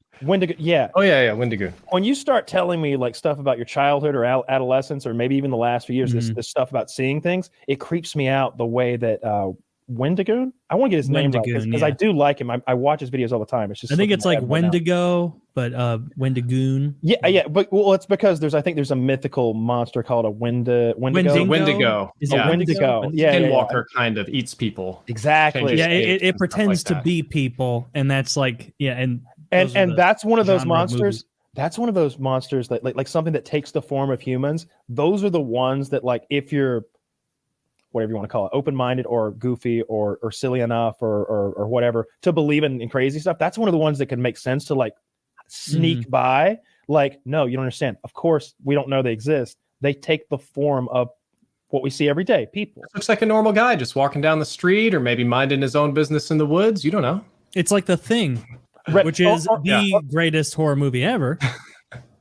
Yeah. Oh yeah, Wendigo. When you start telling me like stuff about your childhood or adolescence, or maybe even the last few years, this stuff about seeing things, it creeps me out the way that Wendigo. I want to get his name right because I do like him. I watch his videos all the time. It's just I think it's like Wendigo, but Wendigoon. Yeah, but it's because I think there's a mythical monster called a Wendigo. Wendigo. Is it Wendigo? Yeah, Skinwalker kind of eats people. Exactly. Yeah, it pretends to be people, and that's like and that's one of those monsters. That's one of those monsters that like something that takes the form of humans. Those are the ones that, like, if you're whatever you want to call it, open-minded or goofy or silly enough or whatever to believe in crazy stuff, that's one of the ones that can make sense to like sneak by. Like, no, you don't understand. Of course, we don't know they exist. They take the form of what we see every day, people. Looks like a normal guy just walking down the street, or maybe minding his own business in the woods. You don't know. It's like The Thing, which is the greatest horror movie ever.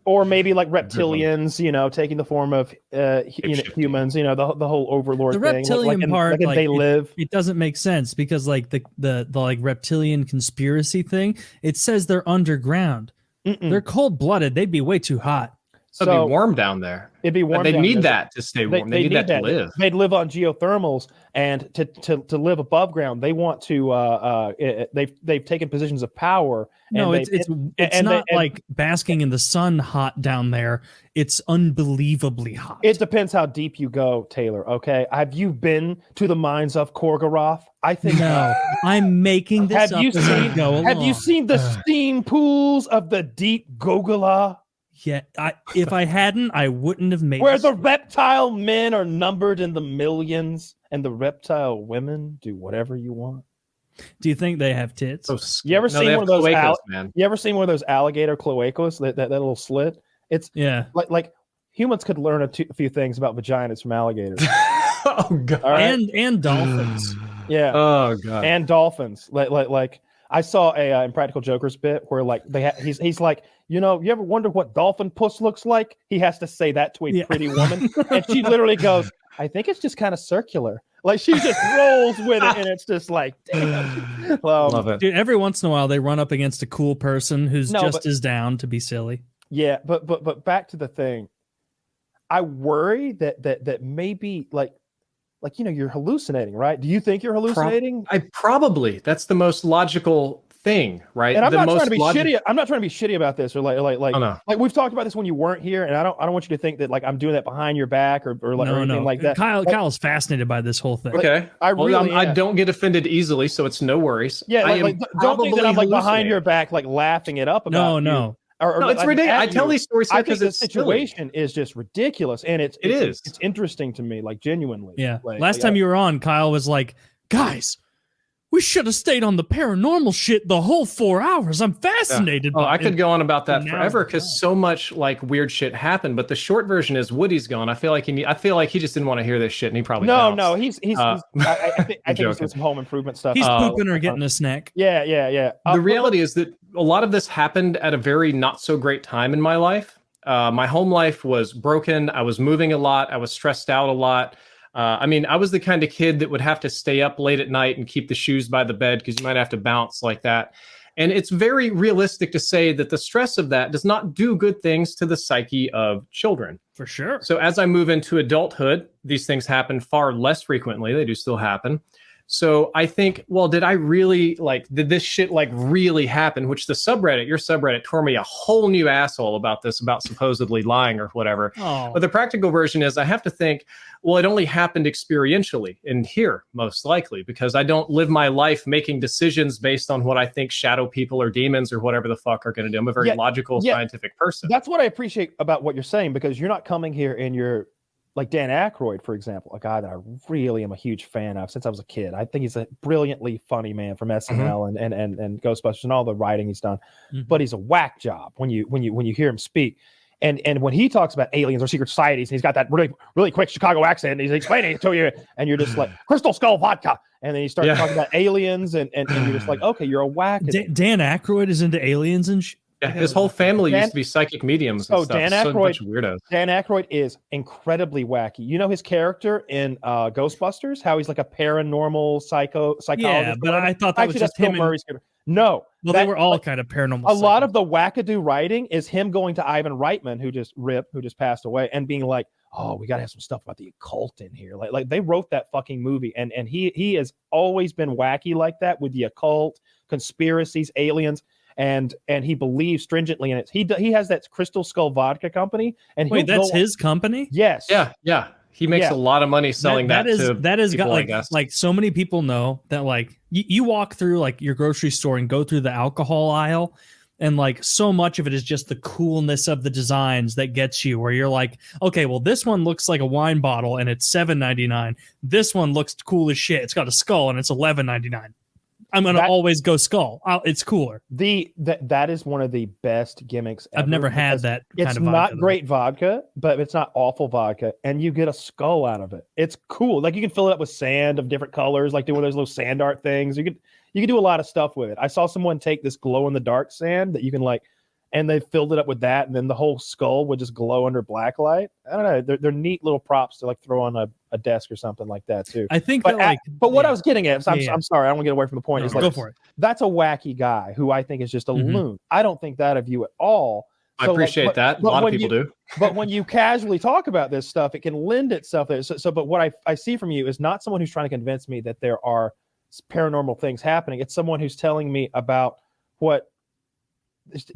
Or maybe like reptilians, taking the form of humans, the whole overlord the thing. Reptilian part, like they live. It doesn't make sense because like the like reptilian conspiracy thing, it says they're underground. They're cold-blooded. They'd be way too hot. It'd be warm down there. It'd be warm. They down need there. that to stay warm. They need that to live. They'd live on geothermals, and to live above ground, they want to. They've taken positions of power. No, and it's not like basking in the sun hot down there. It's unbelievably hot. It depends how deep you go, Taylor. Okay, have you been to the mines of Korgoroth? I think no. I'm making this up as I go along. Have you seen the steam pools of the deep Gogala? Yeah, if I hadn't, I wouldn't have made. Where the reptile men are numbered in the millions, and the reptile women do whatever you want. Do you think they have tits? You ever seen one of those? You ever seen one of those alligator cloacas? That little slit. It's like humans could learn a few things about vaginas from alligators. Oh god. Right? And dolphins. Yeah. Oh god. And dolphins. Like I saw a Impractical Jokers bit where like he's like, you ever wonder what dolphin puss looks like? He has to say that to a pretty woman, and she literally goes, I think it's just kind of circular. Like she just rolls with it, and it's just like, damn. Love it. Dude, every once in a while they run up against a cool person who's as down to be silly. Yeah, but back to the thing. I worry that maybe like you're hallucinating, right? Do you think you're hallucinating? That's the most logical thing, right? And I'm the not most trying to be shitty. I'm not trying to be shitty about this, or like we've talked about this when you weren't here, and I don't want you to think that like I'm doing that behind your back or anything like that. Kyle's fascinated by this whole thing. Okay, I don't get offended easily, so it's no worries. Yeah, don't think that I'm like behind your back, like laughing it up about. No. No, it's ridiculous. I tell these stories here because the situation is just ridiculous, and it's interesting to me, like genuinely. Yeah. Last time you were on, Kyle was like, "Guys, we should have stayed on the paranormal shit the whole 4 hours. I'm fascinated." Yeah. I could go on about that forever because so much like weird shit happened. But the short version is Woody's gone. I feel like he just didn't want to hear this shit, and he probably no. He's I think he's doing some home improvement stuff. He's pooping or getting a snack. Yeah. The reality is that a lot of this happened at a very not so great time in my life. My home life was broken. I was moving a lot. I was stressed out a lot. I was the kind of kid that would have to stay up late at night and keep the shoes by the bed because you might have to bounce like that. And it's very realistic to say that the stress of that does not do good things to the psyche of children. For sure. So as I move into adulthood, these things happen far less frequently. They do still happen. So I think, well, did this shit really happen? Which your subreddit tore me a whole new asshole about this, about supposedly lying or whatever. Oh. But the practical version is I have to think, well, it only happened experientially in here, most likely, because I don't live my life making decisions based on what I think shadow people or demons or whatever the fuck are going to do. I'm a very logical, scientific person. That's what I appreciate about what you're saying, because you're not coming here and you're like Dan Aykroyd, for example, a guy that I really am a huge fan of since I was a kid. I think he's a brilliantly funny man from SNL and Ghostbusters and all the writing he's done. Mm-hmm. But he's a whack job when you hear him speak. And when he talks about aliens or secret societies, and he's got that really, really quick Chicago accent, and he's explaining it to you, and you're just like, Crystal Skull vodka. And then he starts talking about aliens, and you're just like, okay, you're a whack. Dan Aykroyd is into aliens and Yeah, his whole family used to be psychic mediums. And stuff. Dan Aykroyd, weirdos. Dan Aykroyd is incredibly wacky. You know his character in Ghostbusters, how he's like a paranormal psychologist. Yeah, but I thought that was just him. No, they were all kind of paranormal. A lot of the wackadoo writing is him going to Ivan Reitman, who just passed away, and being like, "Oh, we got to have some stuff about the occult in here." Like they wrote that fucking movie, and he has always been wacky like that with the occult, conspiracies, aliens. And he believes stringently in it. He has that Crystal Skull vodka company. And wait, that's his company? Yes. Yeah. He makes a lot of money selling that is, to that is people, like so many people know that like you walk through like your grocery store and go through the alcohol aisle, and like so much of it is just the coolness of the designs that gets you, where you're like, okay, well, this one looks like a wine bottle and it's $7.99. This one looks cool as shit. It's got a skull and it's $11.99. I'm going to always go skull. It's cooler. That is one of the best gimmicks ever. I've never had that kind of vodka. It's not great vodka, but it's not awful vodka, and you get a skull out of it. It's cool. Like you can fill it up with sand of different colors, like doing those little sand art things. You can do a lot of stuff with it. I saw someone take this glow in the dark sand that you can and they filled it up with that, and then the whole skull would just glow under black light. I don't know. They're neat little props to throw on a desk or something like that too. I think, but what I was getting at, I'm sorry, I don't want to get away from the point. No, go for it. That's a wacky guy who I think is just a loon. I don't think that of you at all. I appreciate that. A lot of people do. But when you casually talk about this stuff, it can lend itself there. But what I see from you is not someone who's trying to convince me that there are paranormal things happening. It's someone who's telling me about what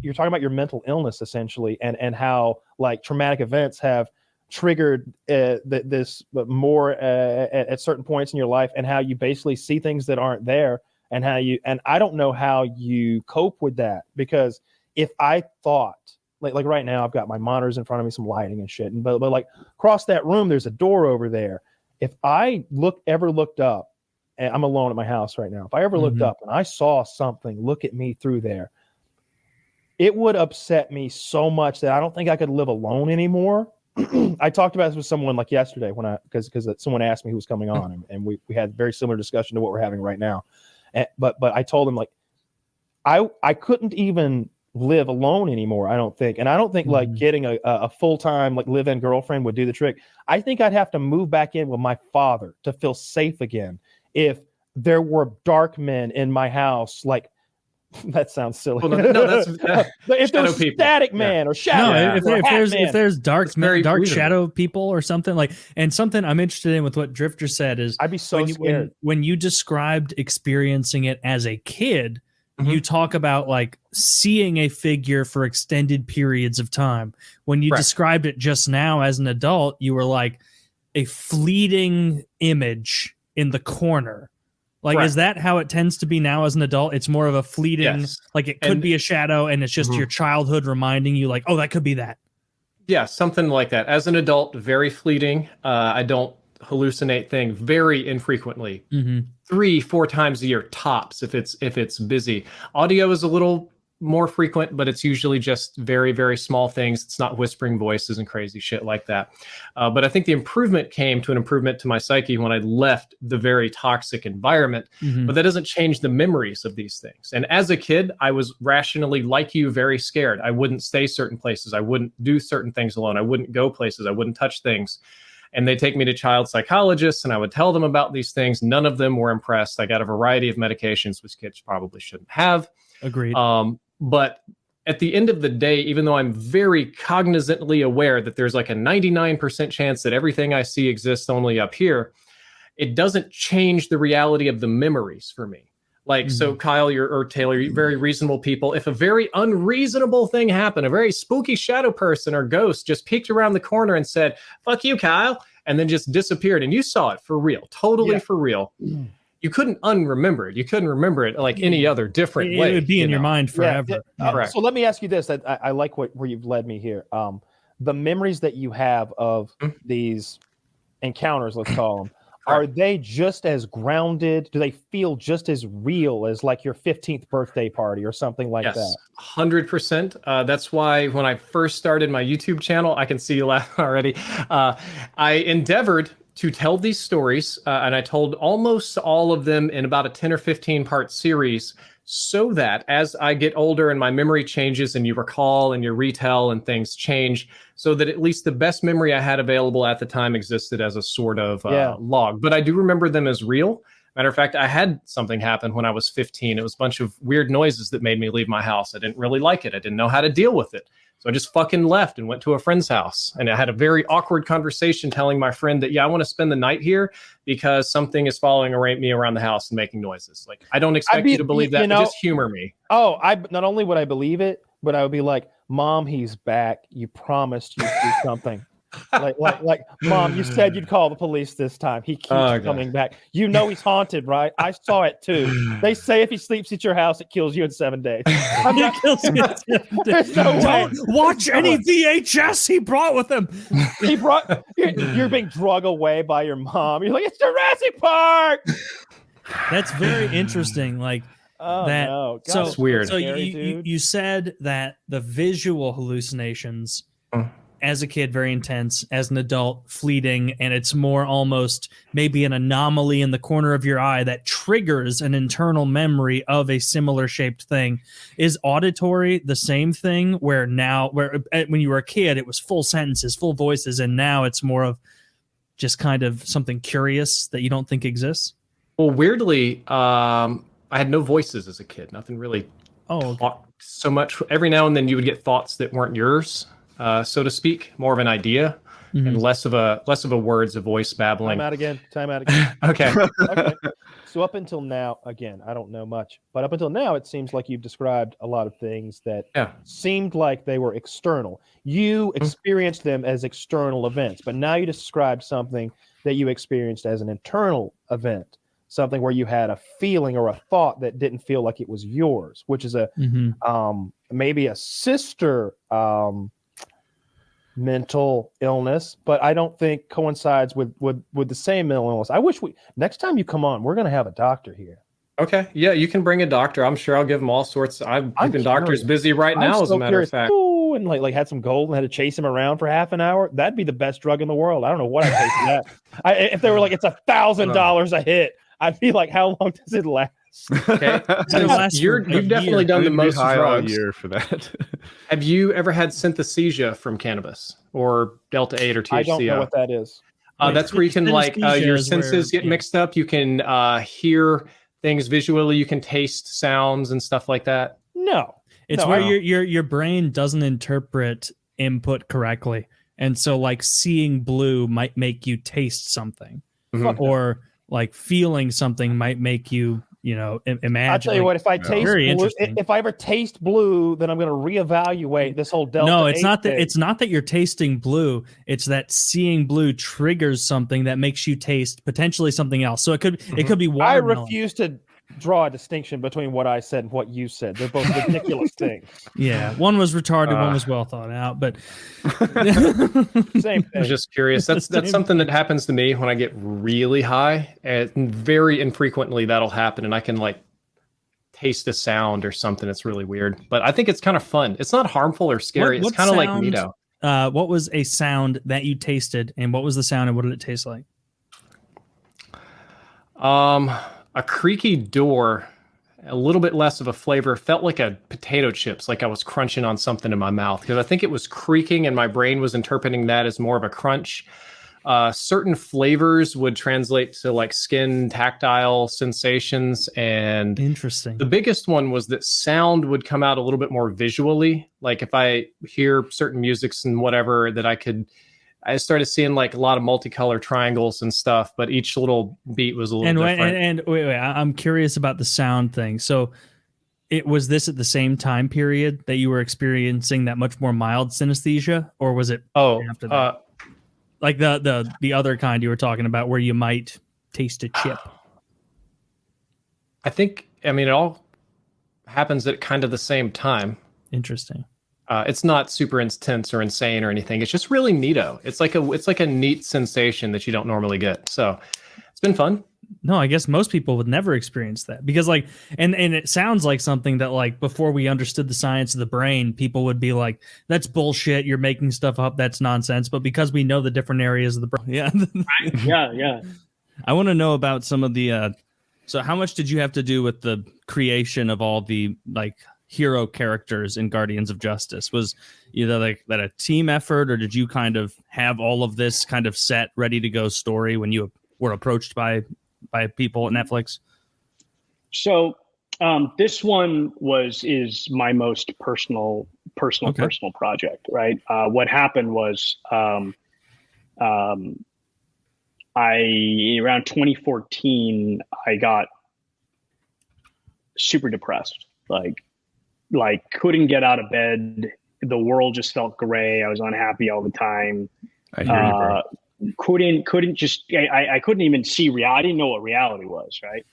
you're talking about, your mental illness essentially, and how like traumatic events have triggered this more at certain points in your life, and how you basically see things that aren't there, and I don't know how you cope with that, because if I thought like right now I've got my monitors in front of me, some lighting and shit, but like across that room there's a door over there. If I ever looked up, and I'm alone at my house right now, if I ever looked up and I saw something look at me through there, it would upset me so much that I don't think I could live alone anymore. I talked about this with someone like yesterday because someone asked me who was coming on, and we had a very similar discussion to what we're having right now. But I told him, like, I couldn't even live alone anymore, I don't think. And I don't think like getting a full-time like live-in girlfriend would do the trick. I think I'd have to move back in with my father to feel safe again. If there were dark men in my house, like, that sounds silly. Well, no, that's if there's static man or shadow, if there's dark reasonable. shadow people or something like, and something I'm interested in with what Drifter said is, I'd be so scared. When you described experiencing it as a kid, you talk about like seeing a figure for extended periods of time. When you described it just now as an adult, you were like a fleeting image in the corner. Like, is that how it tends to be now as an adult? It's more of a fleeting, like it could be a shadow, and it's just your childhood reminding you like, oh, that could be that. Yeah, something like that. As an adult, very fleeting. I don't hallucinate things very infrequently. 3-4 times a year tops if it's busy. Audio is a little more frequent, but it's usually just very, very small things. It's not whispering voices and crazy shit like that. But I think the improvement came to an improvement to my psyche when I left the very toxic environment. But that doesn't change the memories of these things. And as a kid, I was rationally, like you, very scared. I wouldn't stay certain places. I wouldn't do certain things alone. I wouldn't go places. I wouldn't touch things. And they take me to child psychologists, and I would tell them about these things. None of them were impressed. I got a variety of medications, which kids probably shouldn't have. Agreed. But at the end of the day, even though I'm very cognizantly aware that there's like a 99% chance that everything I see exists only up here, it doesn't change the reality of the memories for me. Like, so Kyle, or Taylor, you're very reasonable people. If a very unreasonable thing happened, a very spooky shadow person or ghost just peeked around the corner and said, fuck you, Kyle, and then just disappeared, and you saw it for real, totally for real. You couldn't unremember it. You couldn't remember it like any other different way. It would be in your mind forever. So let me ask you this. I like where you've led me here. The memories that you have of these encounters, let's call them, are they just as grounded? Do they feel just as real as like your 15th birthday party or something like that? 100%. That's why when I first started my YouTube channel, I can see you laugh already. I endeavored to tell these stories, and I told almost all of them in about a 10 or 15 part series, so that as I get older and my memory changes and you recall and you retell and things change, so that at least the best memory I had available at the time existed as a sort of log. But I do remember them as real. Matter of fact, I had something happen when I was 15. It was a bunch of weird noises that made me leave my house. I didn't really like it. I didn't know how to deal with it. So I just fucking left and went to a friend's house. And I had a very awkward conversation telling my friend that, I want to spend the night here because something is following me around the house and making noises. Like, I don't expect you to believe that, but just humor me. Oh, not only would I believe it, but I would be like, Mom, he's back. You promised you'd do something. like, Mom, you said you'd call the police this time. He keeps coming back. You know he's haunted, right? I saw it too. They say if he sleeps at your house, it kills you in 7 days. There's no way. Don't watch any VHS he brought with him. You're being drug away by your mom. You're like, it's Jurassic Park. That's very interesting. Like, no. God, so it's weird. So you said that the visual hallucinations as a kid, very intense, as an adult, fleeting, and it's more almost maybe an anomaly in the corner of your eye that triggers an internal memory of a similar shaped thing. Is auditory the same thing, where when you were a kid, it was full sentences, full voices, and now it's more of just kind of something curious that you don't think exists? Well, weirdly, I had no voices as a kid, nothing really Oh, okay. talk so much. Every now and then you would get thoughts that weren't yours, so to speak, more of an idea and less of a words, a voice babbling. Time out again. Okay. Okay. So up until now, again, I don't know much, but up until now, it seems like you've described a lot of things that seemed like they were external. You experienced them as external events, but now you described something that you experienced as an internal event, something where you had a feeling or a thought that didn't feel like it was yours, which is a maybe a sister mental illness, but I don't think coincides with the same mental illness. I wish next time you come on, we're going to have a doctor here. Okay. Yeah, you can bring a doctor. I'm sure I'll give them all sorts. I'm keeping doctors busy right now, as a matter of fact. Ooh, and like had some gold and had to chase him around for half an hour. That'd be the best drug in the world. I don't know what I'd pay for that. If they were like, it's $1,000 a hit, I'd be like, how long does it last? Okay. You've definitely done the most drugs. Year for that. Have you ever had synesthesia from cannabis or Delta 8 or THCO? I don't know what that is. That's where you can your senses get mixed up. You can hear things visually. You can taste sounds and stuff like that. No, it's where your brain doesn't interpret input correctly, and so like seeing blue might make you taste something, or like feeling something might make you imagine. I'll tell you what, if I taste blue, if I ever taste blue, then I'm going to reevaluate this whole Delta. No, it's not that. thing. It's not that you're tasting blue. It's that seeing blue triggers something that makes you taste potentially something else. So it could be watermelon. I refuse to draw a distinction between what I said and what you said. They're both ridiculous things. Yeah, one was retarded, one was well thought out, but same thing. I was just curious. That's something that happens to me when I get really high, and very infrequently that'll happen, and I can like taste a sound or something. It's really weird, but I think it's kind of fun. It's not harmful or scary. It's kind of like Nito. What was a sound that you tasted, and what was the sound, and what did it taste like? A creaky door, a little bit less of a flavor, felt like a potato chips, like I was crunching on something in my mouth, because I think it was creaking and my brain was interpreting that as more of a crunch. Certain flavors would translate to like skin, tactile sensations, and interesting. The biggest one was that sound would come out a little bit more visually. Like if I hear certain musics and whatever, that I started seeing like a lot of multicolor triangles and stuff, but each little beat was a little different. And wait, I'm curious about the sound thing. So was this at the same time period that you were experiencing that much more mild synesthesia, or was it after that? Like the other kind you were talking about where you might taste a chip? I mean, it all happens at kind of the same time. Interesting. It's not super intense or insane or anything. It's just really neato. It's like a neat sensation that you don't normally get. So it's been fun. No, I guess most people would never experience that, because like, and it sounds like something that like before we understood the science of the brain, people would be like, that's bullshit. You're making stuff up. That's nonsense. But because we know the different areas of the brain. Yeah. Yeah. I want to know about some of the, so how much did you have to do with the creation of all the like hero characters in Guardians of Justice? Was either like that a team effort, or did you kind of have all of this kind of set ready to go story when you were approached by people at Netflix? So this one is my most personal project, right? What happened was around 2014 I got super depressed, like couldn't get out of bed. The world just felt gray. I was unhappy all the time. I hear you, bro. I couldn't even see reality. I didn't know what reality was, right?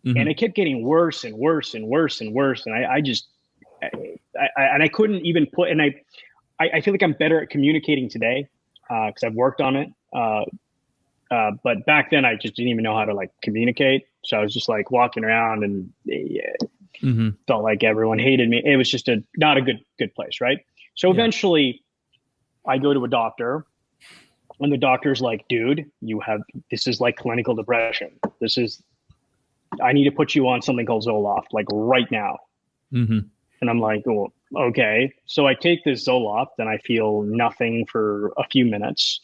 Mm-hmm. And it kept getting worse and worse and worse and worse. And I couldn't even put, and I feel like I'm better at communicating today because I've worked on it. But back then I just didn't even know how to like communicate. So I was just like walking around and felt like everyone hated me. It was just not a good place, right? So eventually I go to a doctor, and the doctor's like, dude, this is like clinical depression. I need to put you on something called Zoloft, like right now. Mm-hmm. And I'm like, well, okay. So I take this Zoloft and I feel nothing for a few minutes.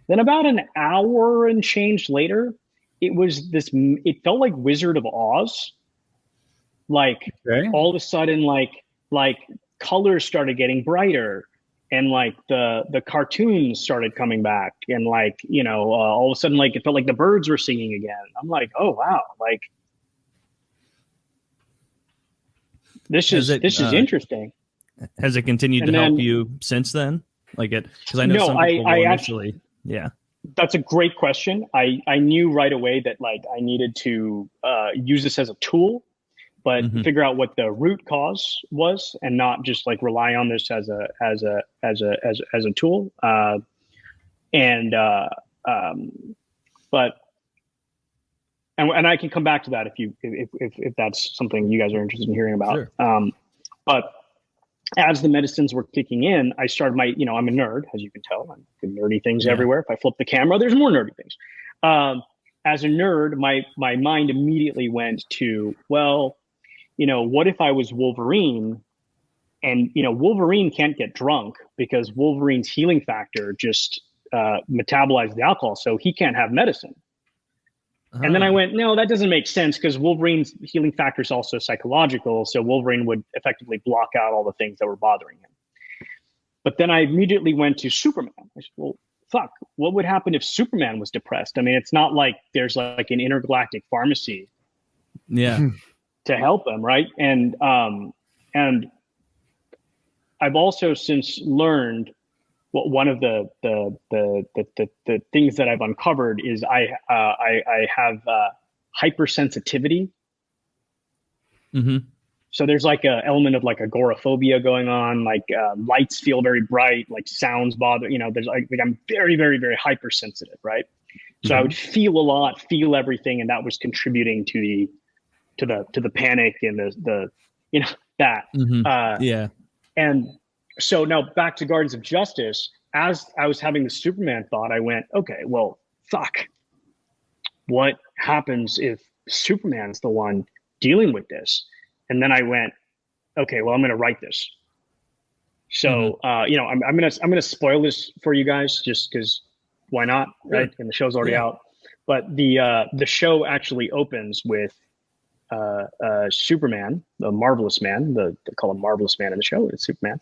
Then about an hour and change later, it felt like Wizard of Oz. like all of a sudden, like colors started getting brighter, and like the cartoons started coming back, and like, you know, all of a sudden, like it felt like the birds were singing again. I'm like, oh wow, like this is interesting. Has it continued And to help then- you since then? Like it, because I know No, some people I will actually- initially, yeah. That's a great question. I knew right away that like I needed to use this as a tool, but figure out what the root cause was, and not just like rely on this as a tool. But I can come back to that if that's something you guys are interested in hearing about. Sure. But as the medicines were kicking in, I started I'm a nerd, as you can tell. I'm doing nerdy things everywhere. If I flip the camera, there's more nerdy things. As a nerd, my mind immediately went to, well, you know, what if I was Wolverine? And, you know, Wolverine can't get drunk because Wolverine's healing factor just metabolized the alcohol, so he can't have medicine. And then I went, no, that doesn't make sense because Wolverine's healing factor is also psychological. So Wolverine would effectively block out all the things that were bothering him. But then I immediately went to Superman. I said, well, fuck, what would happen if Superman was depressed? I mean, it's not like there's like an intergalactic pharmacy to help him, right? And I've also since learned one of the things that I've uncovered is I have hypersensitivity. So there's like a element of like agoraphobia going on, like lights feel very bright, like sounds bother, you know, there's like I'm very, very, very hypersensitive, right? So I would feel a lot, feel everything, and that was contributing to the panic and the you know, that. And so now back to Guardians of Justice, as I was having the Superman thought, I went, okay, well, fuck. What happens if Superman's the one dealing with this? And then I went, okay, well, I'm going to write this. So, you know, I'm going to spoil this for you guys just because why not? Right. And the show's already out, but the show actually opens with Superman, the Marvelous Man, they call him Marvelous Man in the show. It's Superman.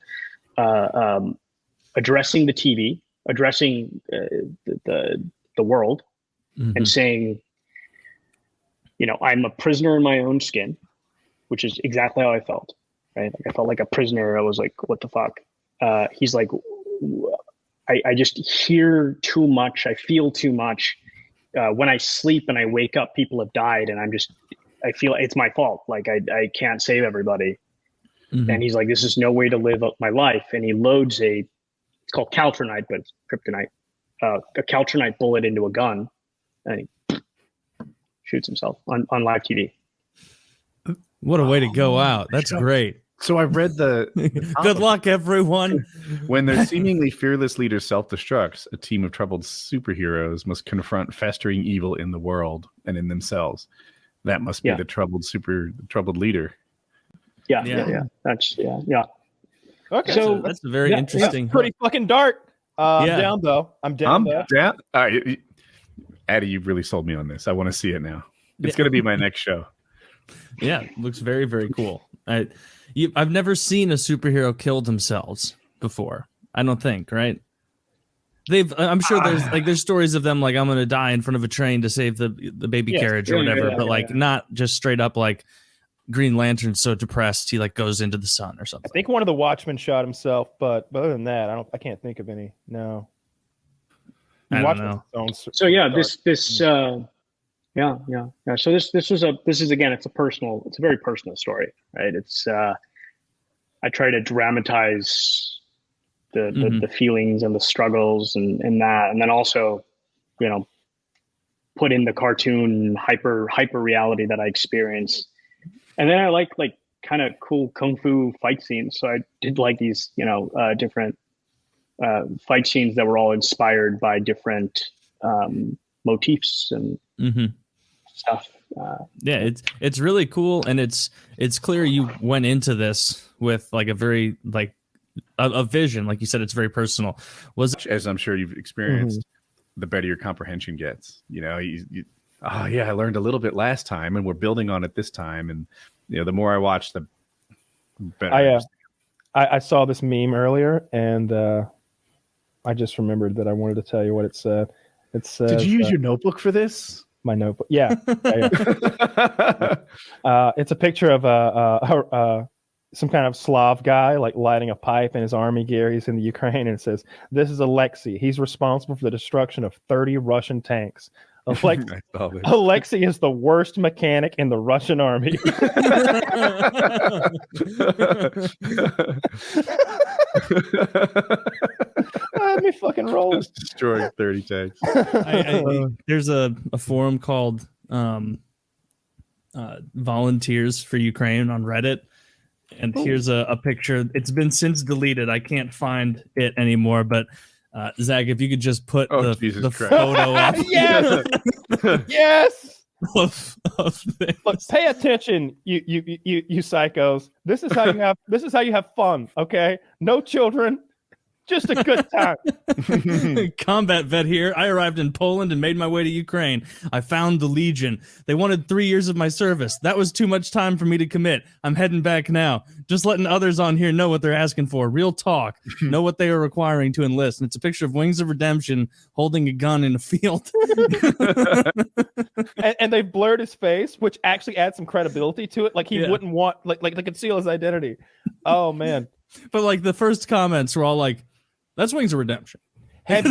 Addressing the TV, addressing the world, and saying, you know, I'm a prisoner in my own skin, which is exactly how I felt. Right, like I felt like a prisoner. I was like, what the fuck? He's like, I just hear too much. I feel too much. When I sleep and I wake up, people have died, and I feel it's my fault. Like I can't save everybody. And he's like, this is no way to live up my life. And he loads it's called Caltronite, but it's kryptonite, a Caltronite bullet into a gun, and he shoots himself on live TV. What a way to go out. That's great. So I read the good luck, everyone. When their seemingly fearless leader self-destructs, a team of troubled superheroes must confront festering evil in the world and in themselves. That must be the troubled leader. Yeah. That's Okay, so that's a very interesting. Pretty fucking dark. I'm down though. I'm down. All right, Addy, you've really sold me on this. I want to see it now. It's going to be my next show. Yeah, looks very, very cool. I've never seen a superhero kill themselves before. I don't think, right? I'm sure there's stories of them like, I'm going to die in front of a train to save the baby carriage or whatever, but not just straight up like Green Lantern's so depressed he like goes into the sun or something. I think one of the Watchmen shot himself, but other than that, I can't think of any. No. I don't know. So yeah, this So this is again, it's a very personal story, right? It's I try to dramatize the feelings and the struggles and that, and then also, you know, put in the cartoon hyper reality that I experience. And then I like kind of cool kung fu fight scenes. So I did like these, you know, different fight scenes that were all inspired by different motifs and stuff. Yeah, it's really cool, and it's clear you went into this with like a very like a vision, like you said. It's very personal. As I'm sure you've experienced, the better your comprehension gets. You know, I learned a little bit last time, and we're building on it this time, and the more I watch, the better. I saw this meme earlier, and I just remembered that I wanted to tell you what it said. It says, did you use your notebook for this? My notebook? Yeah. It's a picture of some kind of Slav guy like lighting a pipe in his army gear. He's in the Ukraine, and it says, "This is Alexei. He's responsible for the destruction of 30 Russian tanks. Alexei is the worst mechanic in the Russian army." Let me fucking roll. Just destroying 30 tanks. There's a forum called Volunteers for Ukraine on Reddit. And here's a picture. It's been since deleted. I can't find it anymore. But Zach, if you could just put the photo up. Yes. Yes. Of Look, pay attention, you psychos. This is how you have fun. Okay, no children. Just a good time. Combat vet here. I arrived in Poland and made my way to Ukraine. I found the Legion. They wanted 3 years of my service. That was too much time for me to commit. I'm heading back now. Just letting others on here know what they're asking for. Real talk. Know what they are requiring to enlist. And it's a picture of Wings of Redemption holding a gun in a field. and they've blurred his face, which actually adds some credibility to it. Like he wouldn't want like to conceal his identity. Oh man. But like the first comments were all like, "That's Wings of Redemption." Have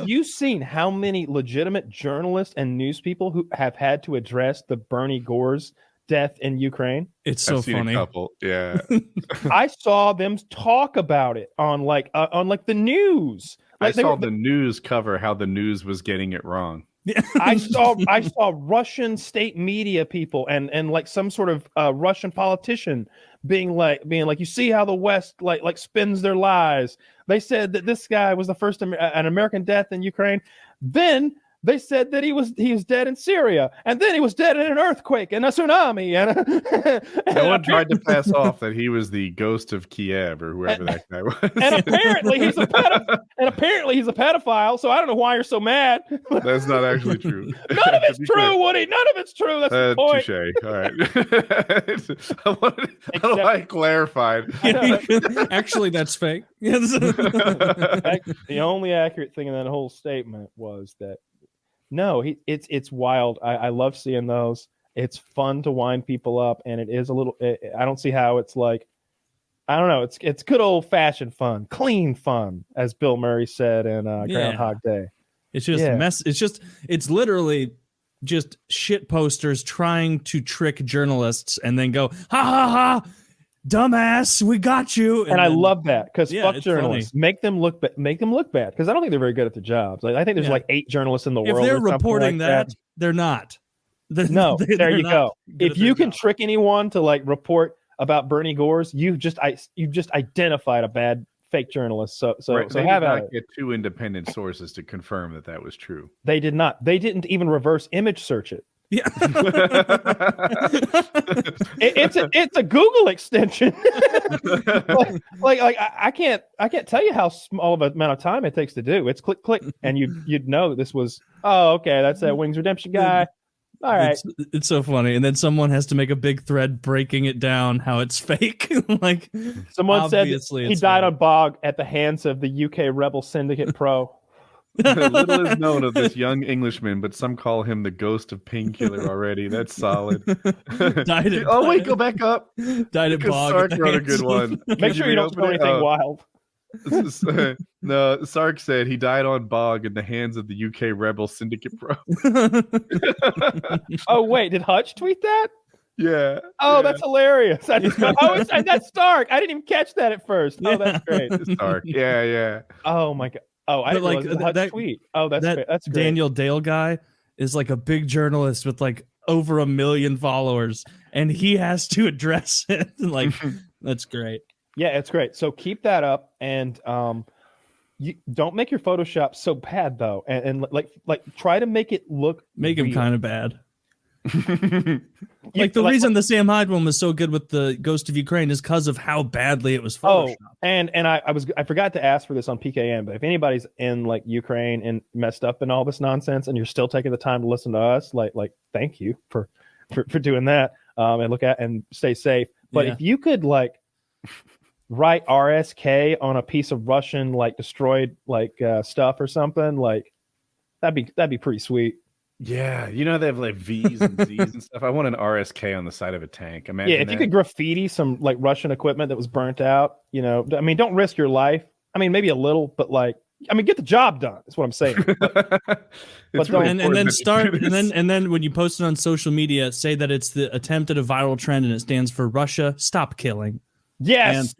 you seen how many legitimate journalists and news people who have had to address the Bernie Gore's death in Ukraine? It's so I've seen funny. A couple. Yeah. I saw them talk about it on the news. I saw the news cover how the news was getting it wrong. I saw Russian state media people and like some sort of Russian politician being like, you see how the West like spins their lies. They said that this guy was the first an American death in Ukraine. Then they said that he was dead in Syria, and then he was dead in an earthquake and a tsunami. And no one tried to pass off that he was the ghost of Kiev or whoever that guy was. And apparently he's a pedophile. So I don't know why you're so mad. That's not actually true. None of it's true, Woody. None of it's true. That's the point. Touche. All right. How do I clarify? Actually, that's fake. The only accurate thing in that whole statement was that no, it's wild. I love seeing those. It's fun to wind people up, and it is a little. I don't see how it's like. I don't know. It's good old fashioned fun, clean fun, as Bill Murray said in Groundhog Day. It's just It's literally just shit posters trying to trick journalists and then go, ha ha ha, dumbass, we got you. And I love that because fuck journalists. Funny. Make them look bad because I don't think they're very good at their jobs. Like I think there's like 8 journalists in the world. If they're reporting that, they're not. No, there you go. If you can trick anyone to like report about Bernie Gore's, you've just identified a bad fake journalist. So They have did at not it. get 2 independent sources to confirm that was true. They did not. They didn't even reverse image search it. Yeah. it's a Google extension. I can't tell you how small of an amount of time it takes to do. It's click and you'd know that this was okay, that's that Wings Redemption guy. All right. It's so funny. And then someone has to make a big thread breaking it down how it's fake. Like someone said he died on Bog at the hands of the UK rebel syndicate pro. Little is known of this young Englishman, but some call him the ghost of Painkiller already. That's solid. Wait, go back up. Died at Bog. Sark wrote a good one. Make sure you don't throw anything wild. No, Sark said he died on Bog in the hands of the UK rebel syndicate pro. Oh wait, did Hutch tweet that? Yeah. Oh, that's hilarious. That's Stark. I didn't even catch that at first. Oh, that's great. Stark. Yeah. Oh my god. Oh, I didn't realize it was Hutch tweet. Oh, that's great. That's great. Daniel Dale guy is like a big journalist with like over 1 million followers, and he has to address it. Like, that's great. Yeah, it's great. So keep that up, and you don't make your Photoshop so bad though, and like try to make it look him kind of bad. Like the reason the Sam Hyde one was so good with the Ghost of Ukraine is because of how badly it was photoshopped. Oh, and I forgot to ask for this on PKM, but if anybody's in like Ukraine and messed up and all this nonsense, and you're still taking the time to listen to us, like thank you for doing that. and look at and stay safe. But Yeah. if you could like write RSK on a piece of Russian like destroyed like stuff or something, like that'd be pretty sweet. Yeah, you know they have like V's and Z's and stuff. I want an RSK on the side of a tank. Imagine Yeah, if you could graffiti some like Russian equipment that was burnt out, you know, I mean, don't risk your life. I mean, maybe a little, but like, I mean, get the job done. That's what I'm saying. It's don't- really and then important that you start do and this. then when you post it on social media, say that it's the attempt at a viral trend and it stands for Russia stop killing. Yes.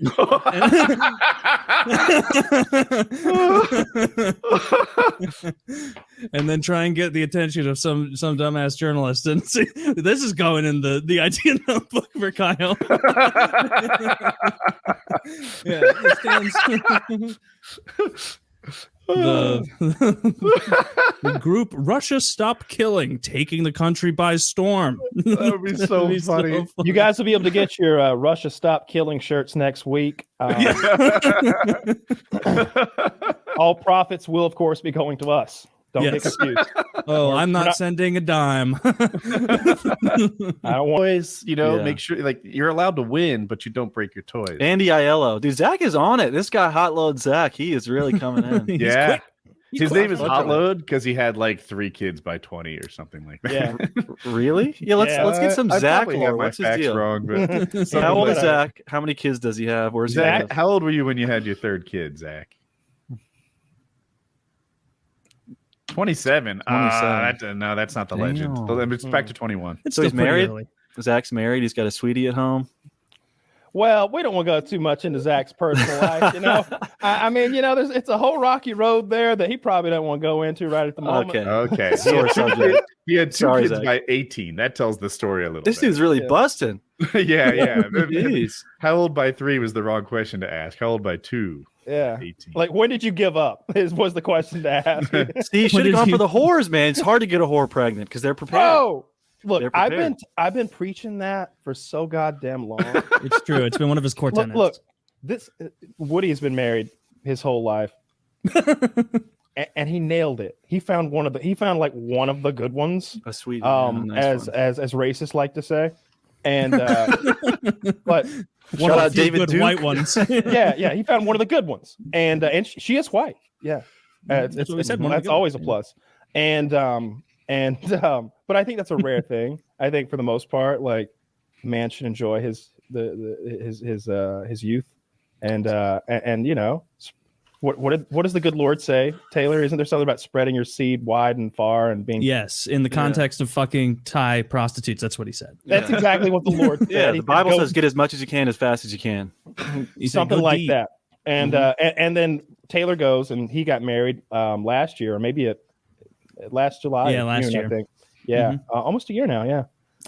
And then try and get the attention of some dumbass journalist and see, this is going in the idea notebook for Kyle. Yeah, it stands the group Russia Stop Killing, taking the country by storm. That would be so That'd be funny. You guys will be able to get your Russia Stop Killing shirts next week. All profits will, of course, be going to us. Don't get Yes. confused. Oh, We're I'm not not- sending a dime. I don't want. Always, you know, Yeah. make sure like you're allowed to win, but you don't break your toys. Andy Aiello. Dude, Zach is on it. This guy, Hot Load Zach, he is really coming in. He's yeah. quick. He's His quick. name is Hot Load because he had like 3 kids by 20 or something like that. Yeah. Really? Yeah, let's get some I Zach probably have lore. my What's his facts deal? wrong, but something How old like is that. Zach? How many kids does he have? Where's he Zach, live? how old were you when you had your 3rd kid, Zach? 27. 27. No, that's not the legend. Damn. It's back to 21. It's So he's still pretty married? early. Zach's married. He's got a sweetie at home. Well, we don't want to go too much into Zach's personal life, you know. I mean, you know, it's a whole rocky road there that he probably don't want to go into right at the moment. Okay. Okay. Sore subject. He had 2 Sorry, kids Zach. by 18. That tells the story a little This bit. dude's really Yeah. busting. yeah. Jeez. How old by 3 was the wrong question to ask. How old by 2? Yeah. 18. Like, when did you give up? Was the question to ask. See, you should did have gone he- for the whores, man. It's hard to get a whore pregnant because they're prepared. Bro, look, They're I've been preaching that for so goddamn long. It's true. It's been one of his core tenets. Look, this Woody has been married his whole life, and he nailed it. He found one of the good ones. A sweetie. As racists like to say, and but One Shout of out the few David good Duke. white ones. yeah, he found one of the good ones, and she is white. Yeah, That's what we said, one of the That's good always a ones, plus. But I think that's a rare thing. I think for the most part, like, man should enjoy his youth, and you know, what does the good Lord say, Taylor? Isn't there something about spreading your seed wide and far and being? Yes, in the context of fucking Thai prostitutes, that's what he said. That's exactly what the Lord said. Yeah, He the Bible said, says get as much as you can as fast as you can. He said, something "Go like deep." that. And and then Taylor goes and he got married last year, or maybe last July. Yeah, or last June, year. I think. Yeah, almost a year now. Yeah.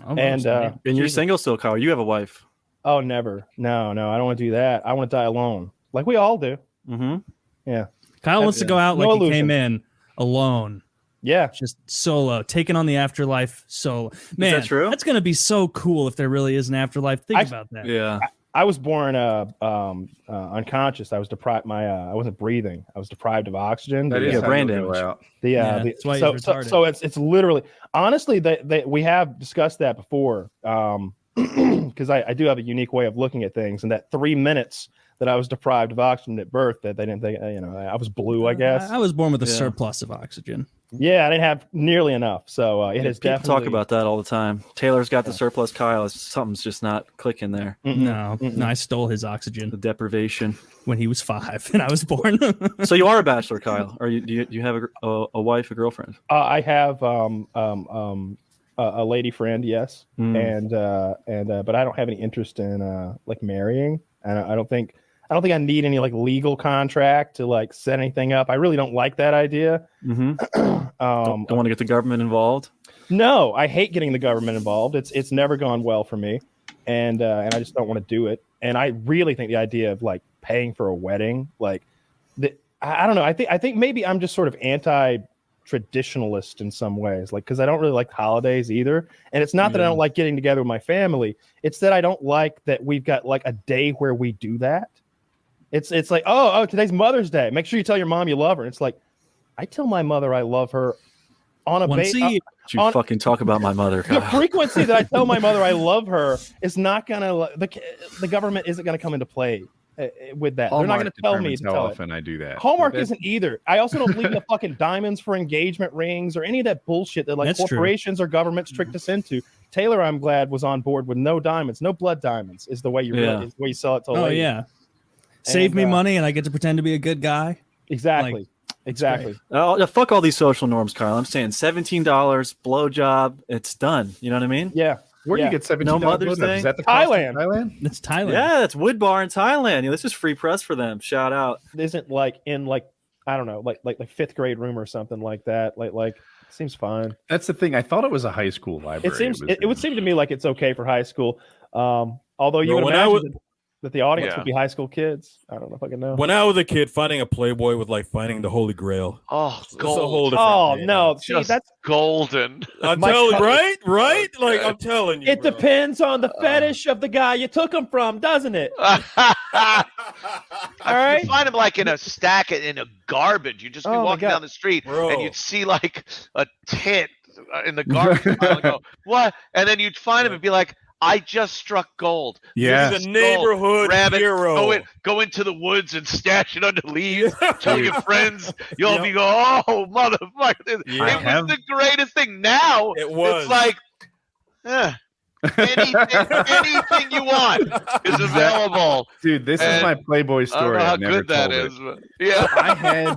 Almost, And yeah. And you're Jesus. single still, Kyle. You have a wife. Oh, never. No, I don't want to do that. I want to die alone, like we all do. Mm-hmm. Yeah. Kyle wants to go out No like he illusion. came in alone, Yeah. just solo, taking on the afterlife solo. Man, that true? that's gonna be so cool if there really is an afterlife. Think about that. Yeah. I was born unconscious. I was deprived. I wasn't breathing. I was deprived of oxygen. That The, is Yeah, how brain you damage. go out. Yeah, the that's why he's so retarded. it's literally honestly that we have discussed that before because I do have a unique way of looking at things, and that 3 minutes that I was deprived of oxygen at birth, that they didn't think, you know, I was blue, I guess. I was born with a Yeah. surplus of oxygen. Yeah, I didn't have nearly enough, so it has People definitely talk about that all the time. Taylor's got the surplus. Kyle, something's just not clicking there. No, I stole his oxygen The deprivation. when he was 5 and I was born. So you are a bachelor, Kyle. Or do you have a wife, a girlfriend? I have a lady friend, yes, Hmm. and but I don't have any interest in like marrying, and I don't think I need any like legal contract to like set anything up. I really don't like that idea. Mm-hmm. Don't want to get the government involved. No, I hate getting the government involved. It's never gone well for me, and I just don't want to do it. And I really think the idea of like paying for a wedding, like I don't know. I think maybe I'm just sort of anti-traditionalist in some ways, like because I don't really like holidays either. And it's not that I don't like getting together with my family. It's that I don't like that we've got like a day where we do that. It's like today's Mother's Day. Make sure you tell your mom you love her. And it's like I tell my mother I love her on a you fucking talk about my mother. The Kyle. frequency that I tell my mother I love her is not gonna. The government isn't gonna come into play with that. Hallmark They're not gonna tell me determines to how tell it. often I do that. Hallmark That's- isn't either. I also don't believe in the fucking diamonds for engagement rings or any of that bullshit that like That's true. corporations or governments tricked us into. Taylor, I'm glad, was on board with no diamonds, no blood diamonds. Is the way you Yeah. is the way you sell it to a Oh lady. yeah. Save me money, and I get to pretend to be a good guy. Exactly. Like, exactly. Fuck all these social norms, Kyle. I'm saying $17 blowjob. It's done. You know what I mean? Yeah. Where do you get 17? No Mother's Day? Is that the cost of Thailand. Thailand? It's Thailand. Yeah, it's Wood Bar in Thailand. This is free press for them. Shout out. It isn't like in like I don't know, like fifth grade room or something like that. Like it seems fine. That's the thing. I thought it was a high school library. It seems was it would seem to me like it's okay for high school. Although you No, would when I imagine was- that the audience Yeah. would be high school kids. I don't know if I can know. When I was a kid, finding a Playboy was like finding the Holy Grail. Oh, It's a whole gold. different Oh thing. no! See, Just that's golden. I'm My telling co- you, right? Like I'm telling you, it bro. depends on the fetish of the guy you took him from, doesn't it? All right. You find them like in a stack in a garbage. You just be Oh, my walking God. down the street Bro. and you'd see like a tit in the garbage pile and go, what? And then you'd find him and be like, I just struck gold. Yeah. This He's a is neighborhood Grab it, hero. go into the woods and stash it under leaves. Tell your friends. You'll be go, oh motherfucker! It was the greatest thing. Now It was. It's like, anything you want is available. Dude, this is And my Playboy I don't story. know how I've never good that told is, it. but yeah.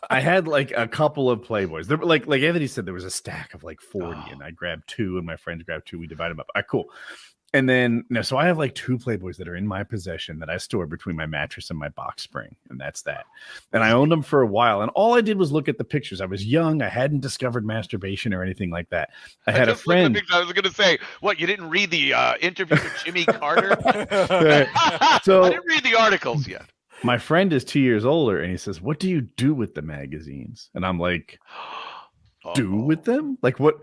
I had like a couple of Playboys. There were like Anthony said, there was a stack of like 40, and I grabbed 2, and my friends grabbed 2. We divided them up. All right, cool. And then so I have like 2 Playboys that are in my possession that I store between my mattress and my box spring, and that's that. And I owned them for a while, and all I did was look at the pictures. I was young, I hadn't discovered masturbation or anything like that. I had a just looked at the friend. pictures. I was going to say, what? You didn't read the interview with Jimmy Carter? So I didn't read the articles yet. my friend is 2 years older, and he says, "What do you do with the magazines?" And I'm like, "Do with them? Like what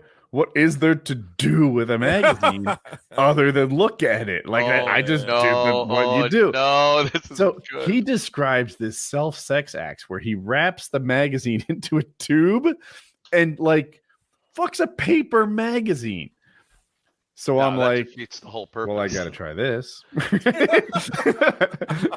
is there to do with a magazine other than look at it? Like I just do what you do." No, this is So good. he describes this self-sex act where he wraps the magazine into a tube and like fucks a paper magazine. So No, I'm that like, defeats the whole purpose. well, I got to try this.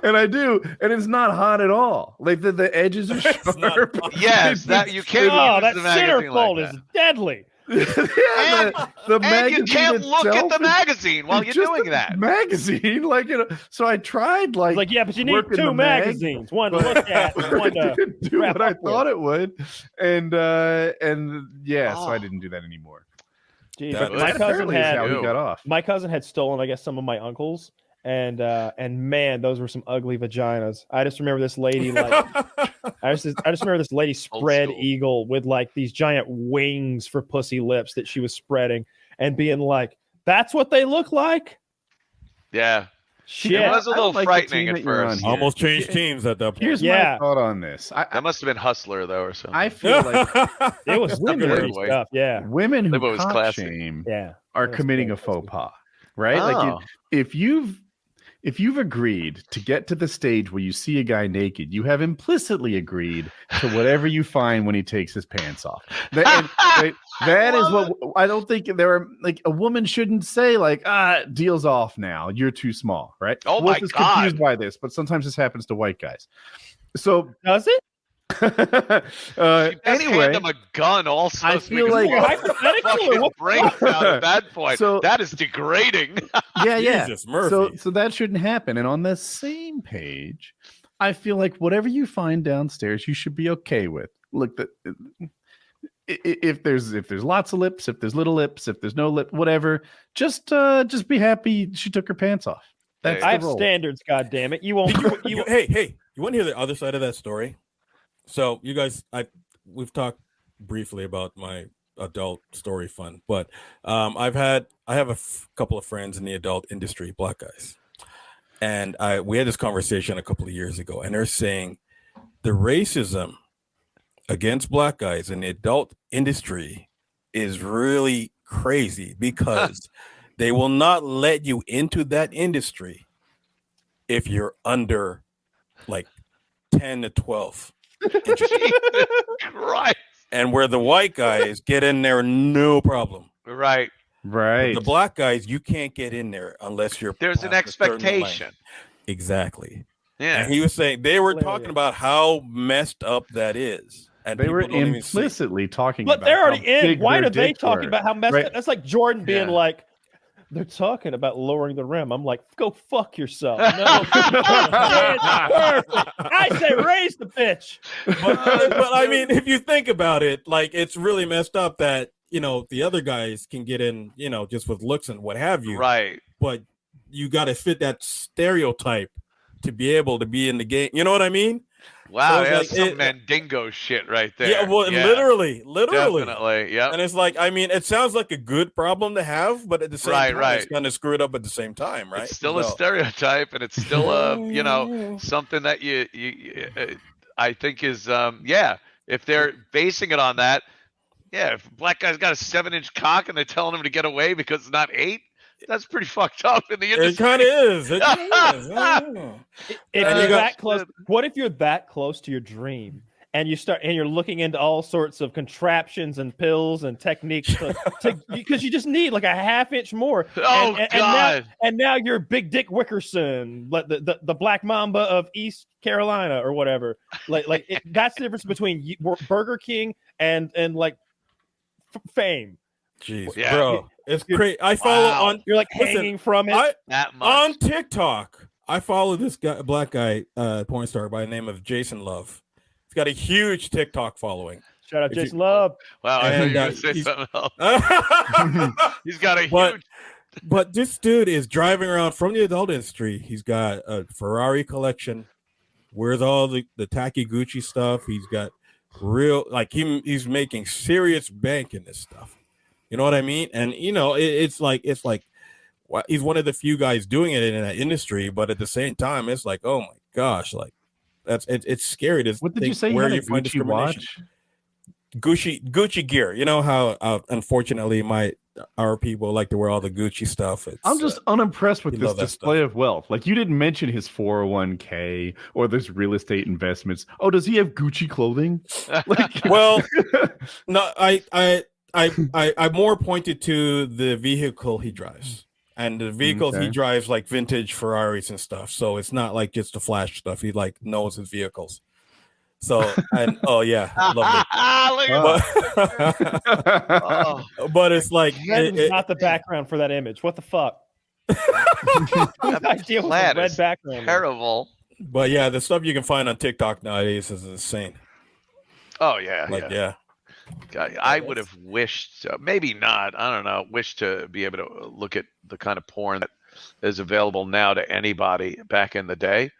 And I do. And it's not hot at all. Like the edges are sharp. Yes, that you can't Oh, use that the magazine centerfold like is deadly. Yeah, the and you magazine can't look at the itself is- magazine while it's you're just doing a that. magazine, like so I tried Like yeah, but you need working 2 the mag, magazines, one to but look at, and one it to didn't do wrap what I up with. thought it would, and yeah, so I didn't do that anymore. Geez, That- my That cousin apparently is had how he got off. my cousin had stolen, I guess, some of my uncles, and man, those were some ugly vaginas. I just remember this lady like I just remember this lady spread school. eagle with like these giant wings for pussy lips that she was spreading and being like, "That's what they look like." Yeah. Shit. It was a I don't little like the frightening team at that you're on first. here. Almost changed teams at that point. Here's Yeah. my thought on this. That must have been Hustler though, or something. I feel like It was Women dirty are- stuff. Yeah, women who That was cock classic. shame yeah. are That's committing good. a faux pas, right? Oh. Like if you've agreed to get to the stage where you see a guy naked, you have implicitly agreed to whatever you find when he takes his pants off. That is what I don't think there are like a woman shouldn't say like, deal's off now. You're too small, right? Oh Wolf my is God. confused by this, but sometimes this happens to white guys. So Does it? anyway, hand him a gun also. I so feel we can like- blow Hypothetically, fucking what- brains out at that point. So- that is degrading. yeah. Jesus, Murphy. So that shouldn't happen. And on the same page, I feel like whatever you find downstairs, you should be okay with. Look, if there's lots of lips, if there's little lips, if there's no lip, whatever, just be happy she took her pants off. That's I the have role. standards. God damn it! You won't. Hey, you want to hear the other side of that story? So you guys, we've talked briefly about my adult story fun, but I have a couple of friends in the adult industry, black guys, and we had this conversation a couple of years ago, and they're saying the racism against black guys in the adult industry is really crazy because they will not let you into that industry if you're under like 10 to 12 inches. Jesus Christ. and where the white guys get in there, no problem. Right. Right. The black guys, you can't get in there unless you're. There's an past a certain line. expectation. Exactly. Yeah. And he was saying they were talking about how messed up that is. And They were people don't even see it. implicitly talking But about they're how already in. big Why their are they dicks talking were. about how messed Right. up? That's like Jordan being Yeah. like, they're talking about lowering the rim. I'm like, go fuck yourself. No, it's perfect. I say raise the bitch. But I mean, if you think about it, like it's really messed up that the other guys can get in, just with looks and what have you. Right. But you got to fit that stereotype to be able to be in the game. You know what I mean? Wow, So that's it's some like Mandingo shit right there. Yeah, well, literally. Definitely, yeah. And it's like, I mean, it sounds like a good problem to have, but at the same time, it's kind of screwed up at the same time, right? It's still a stereotype, and it's still a something that you I think is if they're basing it on that, if a black guy's got a 7-inch cock and they're telling him to get away because it's not 8, that's pretty fucked up in the industry. It kind of is. It kind of is. I don't know. If you're that close, what if you're that close to your dream and you're looking into all sorts of contraptions and pills and techniques because you just need like a half-inch more. Oh, God. And now you're Big Dick Wickerson, like the Black Mamba of East Carolina or whatever. That's the difference between Burger King and like fame. Jeez, Yeah. bro, it's crazy. I follow on. You're like hanging from it. That much. On TikTok, I follow this guy, black guy, porn star by the name of Jason Love. He's got a huge TikTok following. Shout out Jason Love. Wow, I thought you were going to say something else. He's got a huge. But this dude is driving around from the adult industry. He's got a Ferrari collection. Wears all the tacky Gucci stuff. He's got real he's making serious bank in this stuff. You know what I mean? And it's like well, he's one of the few guys doing it in that industry, but at the same time, it's like, oh my gosh, like it's scary to What did you think say? where You you had a find Gucci discrimination. watch? Gucci gear. You know how unfortunately our people like to wear all the Gucci stuff. I'm just unimpressed with we this love that display of wealth. Like, you didn't mention his 401k or this real estate investments. Oh, does he have Gucci clothing? Well, no, I more pointed to the vehicle he drives. And the vehicles he drives like vintage Ferraris and stuff. So it's not like just the flash stuff. He like knows his vehicles. So and but it's like Red is not the background for that image. What the fuck? Whose idea was a red background? Terrible. But yeah, the stuff you can find on TikTok nowadays is insane. Oh yeah, yeah. I would have wished, maybe not. I don't know. Wished to be able to look at the kind of porn that is available now to anybody back in the day,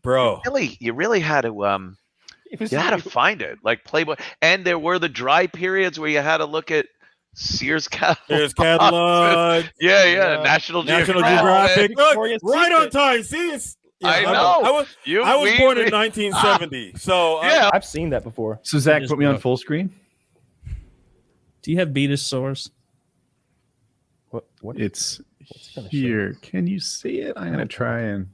bro. You really had to find it, like Playboy, and there were the dry periods where you had to look at Sears catalog. Yeah. National Geographic. Look, right on time. See, I know. I was born in 1970, so yeah, I've seen that before. So Zach, put me on full screen. Do you have Beatus source? What? It's here. Can you see it? I'm gonna try and.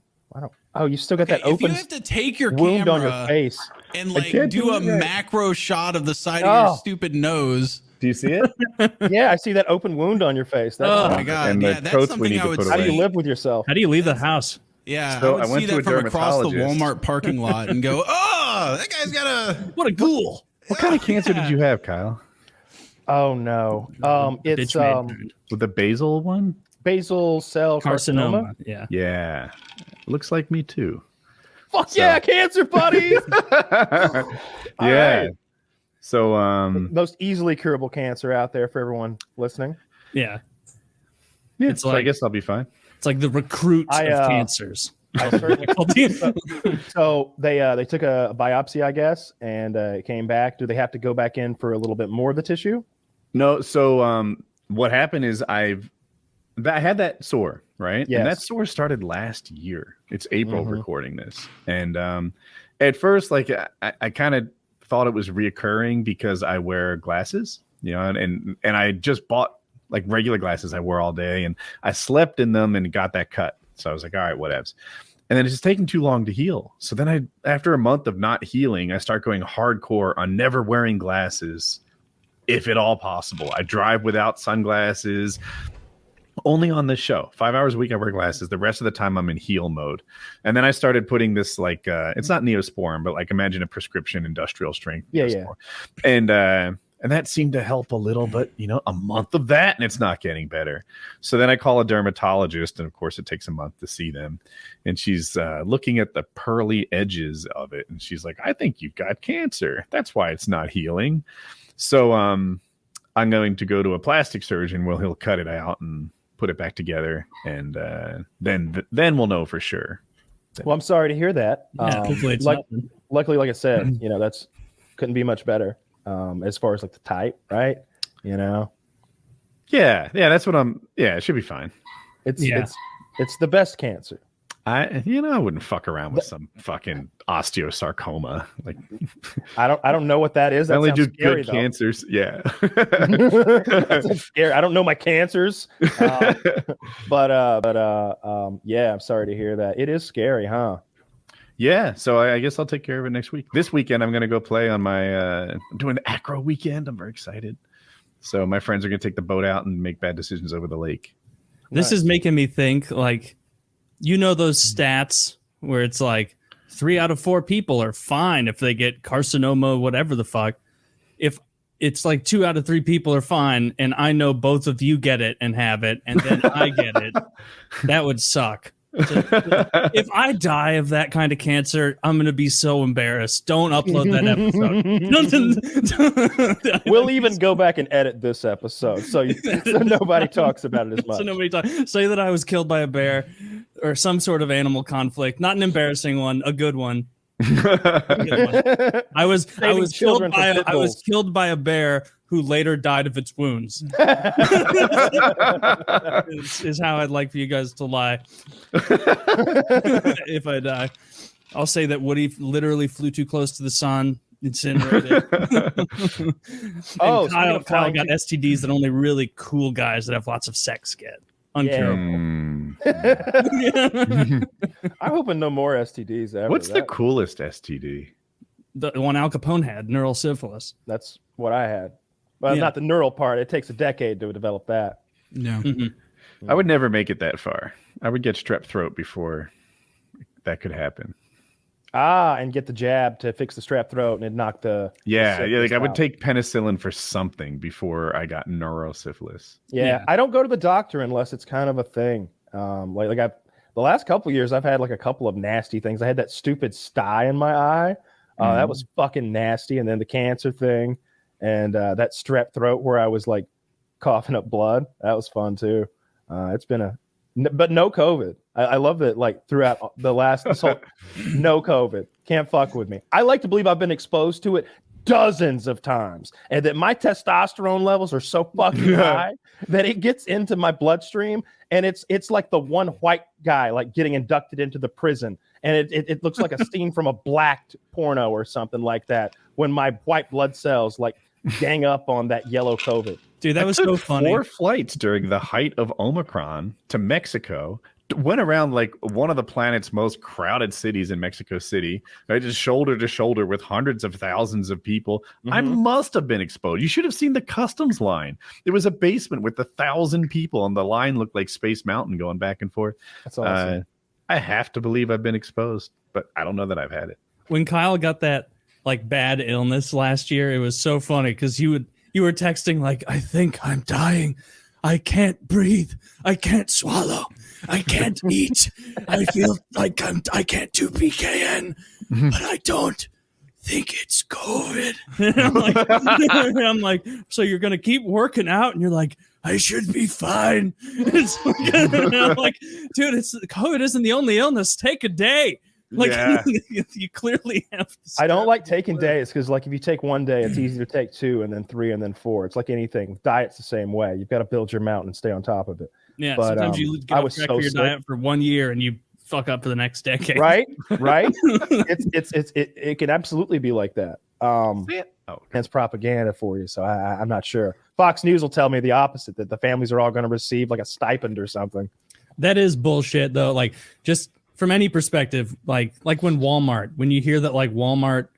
Oh, you still got that open. If you have to take your wound on your camera face and like do a macro shot of the side of your stupid nose. Do you see it? Yeah, I see that open wound on your face. Oh my god! And Yeah, the that's coats we something need I to would put see. How do you live with yourself? How do you leave the house? Yeah, So I I would went see to that a from across the dermatologist. Walmart parking lot and go, "Oh, that guy's got a what a ghoul." What kind of cancer did you have, Kyle? Oh no. It's with the basal one? Basal cell carcinoma. Yeah. Yeah. Looks like me too. Fuck yeah, cancer, buddy. Yeah. Right. So most easily curable cancer out there for everyone listening. Yeah. It's so I guess I'll be fine. It's like the recruit of cancers. I certainly so they took a biopsy, I guess, and it came back. Do they have to go back in for a little bit more of the tissue? No. So what happened is I had that sore, right? Yes. And that sore started last year. It's April recording this. And at first, like I kind of thought it was reoccurring because I wear glasses, and I just bought like regular glasses I wore all day, and I slept in them and got that cut. So I was like, all right, whatevs. And then it's just taking too long to heal. So then after a month of not healing, I start going hardcore on never wearing glasses, if at all possible. I drive without sunglasses. Only on this show, 5 hours a week I wear glasses. The rest of the time I'm in heal mode. And then I started putting this like it's not Neosporin, but like imagine a prescription industrial strength Neosporin. And that seemed to help a little, but a month of that and it's not getting better. So then I call a dermatologist, and of course it takes a month to see them. And she's looking at the pearly edges of it, and she's like, I think you've got cancer. That's why it's not healing. So I'm going to go to a plastic surgeon where he'll cut it out and put it back together, and then we'll know for sure. Well, I'm sorry to hear that. Hopefully it's luckily, like I said, that's couldn't be much better as far as like the type, right? Yeah, that's what it should be fine. It's the best cancer. I wouldn't fuck around with some fucking osteosarcoma. Like, I don't know what that is. That I only do scary, good cancers. Yeah, that's scary. I don't know my cancers, but I'm sorry to hear that. It is scary, huh? Yeah. So I guess I'll take care of it next week. This weekend I'm gonna go play on my I'm doing an acro weekend. I'm very excited. So my friends are gonna take the boat out and make bad decisions over the lake. This is making me think like. Those stats where it's like 3 out of 4 people are fine if they get carcinoma, whatever the fuck. If it's like 2 out of 3 people are fine, and I know both of you get it and have it, and then I get it, that would suck. If I die of that kind of cancer, I'm going to be so embarrassed. Don't upload that episode. We'll even go back and edit this episode so nobody talks about it as much. So nobody say that I was killed by a bear or some sort of animal conflict. Not an embarrassing one, a good one. I was killed by a bear who later died of its wounds. is how I'd like for you guys to lie. If I die, I'll say that Woody literally flew too close to the sun, incinerated. Kyle got STDs that only really cool guys that have lots of sex get. Uncurable. I'm hoping no more STDs ever. What's the coolest STD? The one Al Capone had, neural syphilis. That's what I had. Well, not the neural part. It takes a decade to develop that. No. I would never make it that far. I would get strep throat before that could happen. And get the jab to fix the strep throat, and it'd knock the like I would take penicillin for something before I got neurosyphilis. Yeah, I don't go to the doctor unless it's kind of a thing. The last couple of years, I've had like a couple of nasty things. I had that stupid sty in my eye. That was fucking nasty. And then the cancer thing, and that strep throat where I was like coughing up blood. That was fun too. It's been but no COVID. I love that. Like throughout this whole no COVID. Can't fuck with me. I like to believe I've been exposed to it dozens of times, and that my testosterone levels are so fucking high that it gets into my bloodstream, and it's like the one white guy like getting inducted into the prison, and it looks like a scene from a blacked porno or something like that when my white blood cells like gang up on that yellow COVID. Dude, that was so funny. 4 flights during the height of Omicron to Mexico. Went around like one of the planet's most crowded cities in Mexico City, right? Just shoulder to shoulder with hundreds of thousands of people. I must have been exposed. You should have seen the customs line. There was a basement with 1,000 people, and the line looked like Space Mountain going back and forth. That's awesome. I have to believe I've been exposed, but I don't know that I've had it. When Kyle got that like bad illness last year, it was so funny because you were texting like, "I think I'm dying. I can't breathe. I can't swallow. I can't eat. I feel like I can't do PKN, but I don't think it's COVID." I'm like, so you're gonna keep working out? And you're like, I should be fine. I'm like, dude, COVID isn't the only illness. Take a day. Like you clearly have to. I don't like taking days because like if you take one day, it's easy to take 2 and then 3 and then 4. It's like anything. Diet's the same way. You've got to build your mountain and stay on top of it. Yeah, but, sometimes you get off track for your diet for 1 year and you fuck up for the next decade. Right. It can absolutely be like that. It's propaganda for you, so I'm not sure. Fox News will tell me the opposite, that the families are all going to receive like a stipend or something. That is bullshit, though. Like, just from any perspective, like when Walmart, when you hear that, like Walmart,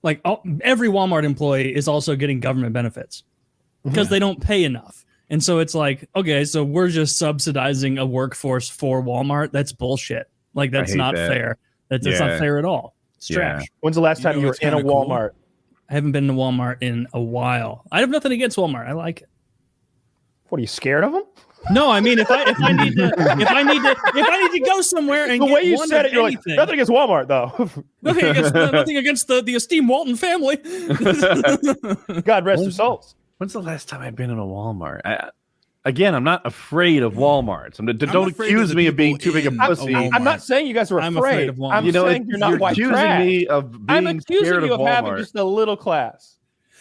like every Walmart employee is also getting government benefits because they don't pay enough. And so it's like, okay, so we're just subsidizing a workforce for Walmart. That's bullshit. Like, that's not fair. That's not fair at all. It's trash. When's the last time you were in a Walmart? I haven't been to Walmart in a while. I have nothing against Walmart. I like it. What, are you scared of them? No, I mean, if I need to go somewhere and the get way you one said of it, you're anything, like, nothing against Walmart though. nothing against the esteemed Walton family. God rest their souls. When's the last time I've been in a Walmart? Again, I'm not afraid of Walmarts. Don't accuse me of being too big a pussy. I'm not saying you guys are I'm afraid. of Walmart. I'm saying you're not white accusing trash. me of being I'm accusing scared you of having Walmart. just a little class.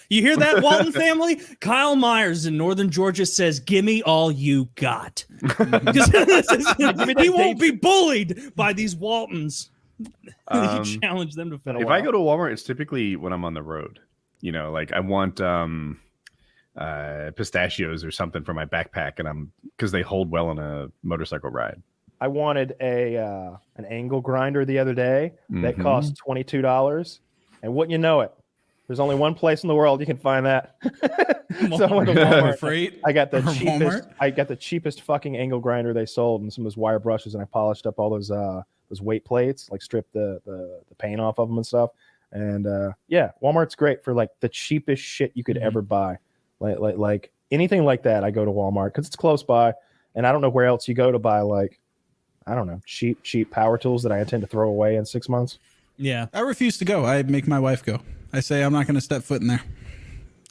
You hear that, Walton family? Kyle Myers in Northern Georgia says, "Gimme all you got." He won't be bullied by these Waltons. You challenge them to fit. If I go to Walmart, it's typically when I'm on the road. You know, like I want pistachios or something for my backpack, and because they hold well on a motorcycle ride. I wanted an angle grinder the other day that cost $22, and wouldn't you know it, there's only one place in the world you can find that. So I went to Walmart. I got the cheapest. I got the cheapest fucking angle grinder they sold, and some of those wire brushes, and I polished up all those weight plates, like stripped the paint off of them and stuff. And yeah, Walmart's great for like the cheapest shit you could ever buy. Like anything like that, I go to Walmart because it's close by, and I don't know where else you go to buy like, I don't know, cheap power tools that I intend to throw away in 6 months. Yeah, I refuse to go. I make my wife go. I say I'm not going to step foot in there.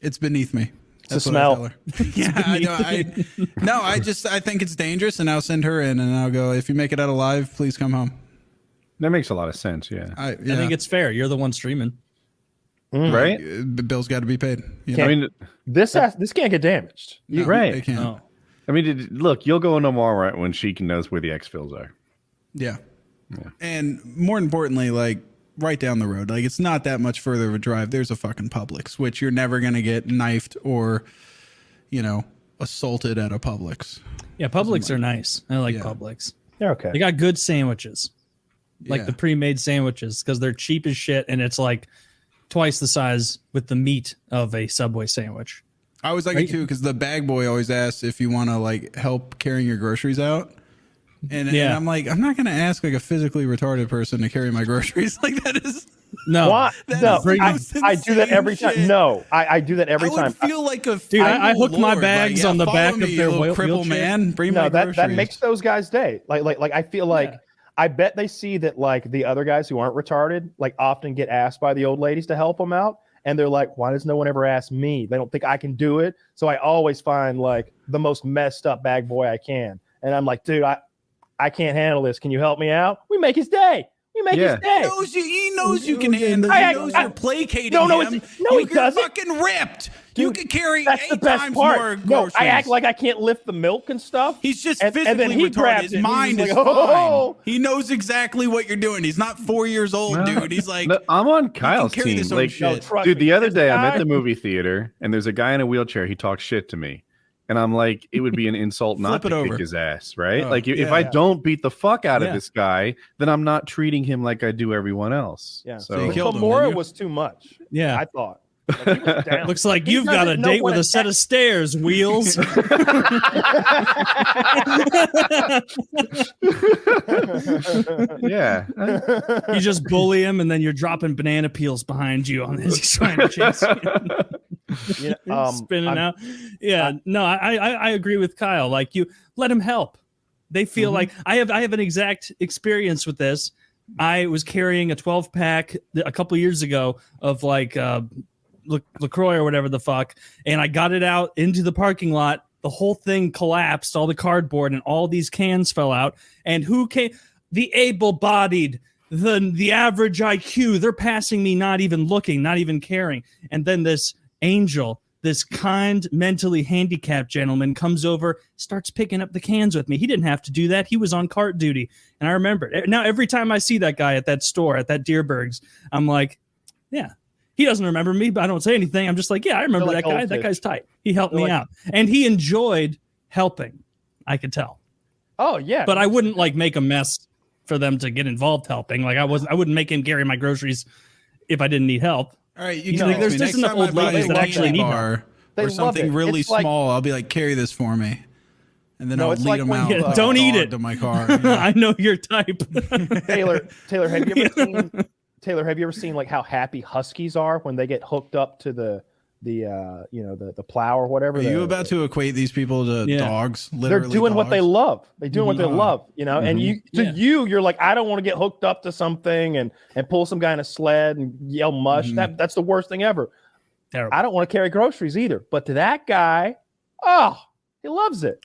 It's beneath me. That's what I tell her. Yeah, I think it's dangerous, and I'll send her in, and I'll go, if you make it out alive, please come home. That makes a lot of sense. Yeah, I think it's fair. You're the one streaming, right? The bill's got to be paid. I mean, this can't get damaged. They can't. No. I mean, look, you'll go into Walmart when she knows where the exfils are. Yeah, and more importantly, like right down the road, like it's not that much further of a drive. There's a fucking Publix, which you're never gonna get knifed or, assaulted at a Publix. Yeah, Publix are nice. I like Publix. They're okay. They got good sandwiches, like the pre-made sandwiches, because they're cheap as shit, and it's like twice the size with the meat of a Subway sandwich. I always like it too, because the bag boy always asks if you want to like help carrying your groceries out. And I'm like, I'm not going to ask like a physically retarded person to carry my groceries. Like that is no. Why? No, I do that every time. No, I do that every time. I feel like a dude. I hook my bags on the back of their cripple man. Bring my groceries. That makes those guys' day. Like I feel like I bet they see that like the other guys who aren't retarded like often get asked by the old ladies to help them out. And they're like, why does no one ever ask me? They don't think I can do it. So I always find like the most messed up bag boy I can. And I'm like, dude, I can't handle this. Can you help me out? We make his day. We make his day. He knows you can handle it. He knows you're placating him. He doesn't. Fucking ripped. You can carry that's 8 the best times part. more groceries. No, I act like I can't lift the milk and stuff. He's just physically physically and then he retarded. grabs His it. mind He's is like, fine. He knows exactly what you're doing. He's not 4 years old, dude. He's like, I'm on Kyle's carry team. this own Like, shit. dude, the other day I'm at the movie theater and there's a guy in a wheelchair. He talks shit to me. And I'm like, it would be an insult not to kick his ass, right? Like, if I don't beat the fuck out of this guy, then I'm not treating him like I do everyone else. Yeah. So Kimura was too much. Yeah. I thought. Like, he was down. Looks like you've got a date with a set of stairs, Wheels. Yeah. You just bully him, and then you're dropping banana peels behind you on his trying to chase you. Spinning out. Yeah. No, I agree with Kyle. Like, you let him help. They feel like I have an exact experience with this. I was carrying a 12-pack a couple years ago of like LaCroix or whatever the fuck, and I got it out into the parking lot. The whole thing collapsed, all the cardboard, and all these cans fell out. And who came? The able-bodied, the average IQ. They're passing me, not even looking, not even caring. And then this angel, this kind, mentally handicapped gentleman comes over, starts picking up the cans with me. He didn't have to do that. He was on cart duty. And I remember it. Now, every time I see that guy at that store, at that Deerberg's, I'm like, yeah. He doesn't remember me, but I don't say anything. I'm just like, yeah, I remember that guy. That guy's tight. He helped me out. And he enjoyed helping. I could tell. Oh yeah, but I wouldn't like make a mess for them to get involved helping. Like I wouldn't make him carry my groceries if I didn't need help. All right, you can there's just enough old ladies that actually need help. or something really small. I'll be like, carry this for me, and then I'll lead them out. Yeah, don't eat it to my car. I know your type. Taylor, have you ever seen like how happy huskies are when they get hooked up to the plow or whatever? Are you about to equate these people to dogs? They're doing what they love. They're doing what they love, and Mm-hmm. you're like, I don't want to get hooked up to something and pull some guy in a sled and yell mush. Mm-hmm. That's the worst thing ever. Terrible. I don't want to carry groceries either. But to that guy, he loves it.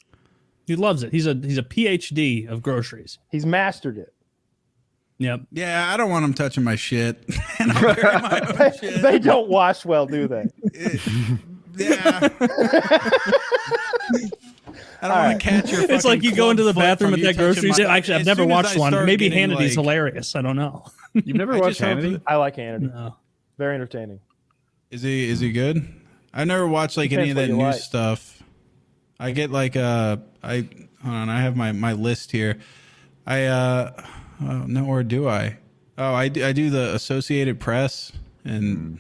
He loves it. He's a PhD of groceries. He's mastered it. Yep. Yeah, I don't want them touching my shit. And I'll carry my own shit. They don't wash well, do they? Yeah. I don't want to catch your. It's like you go into the club foot bathroom from at you that grocery touching store. my- Actually, I've as never soon as watched I one. start Maybe getting, Hannity's like- hilarious. I don't know. You've never I watched just hope Hannity? I like Hannity. No. Very entertaining. Is he good? I never watched like any of that Depends what you news like. stuff. I get like hold on, I have my list here. No, or do I? Oh, I do the Associated Press and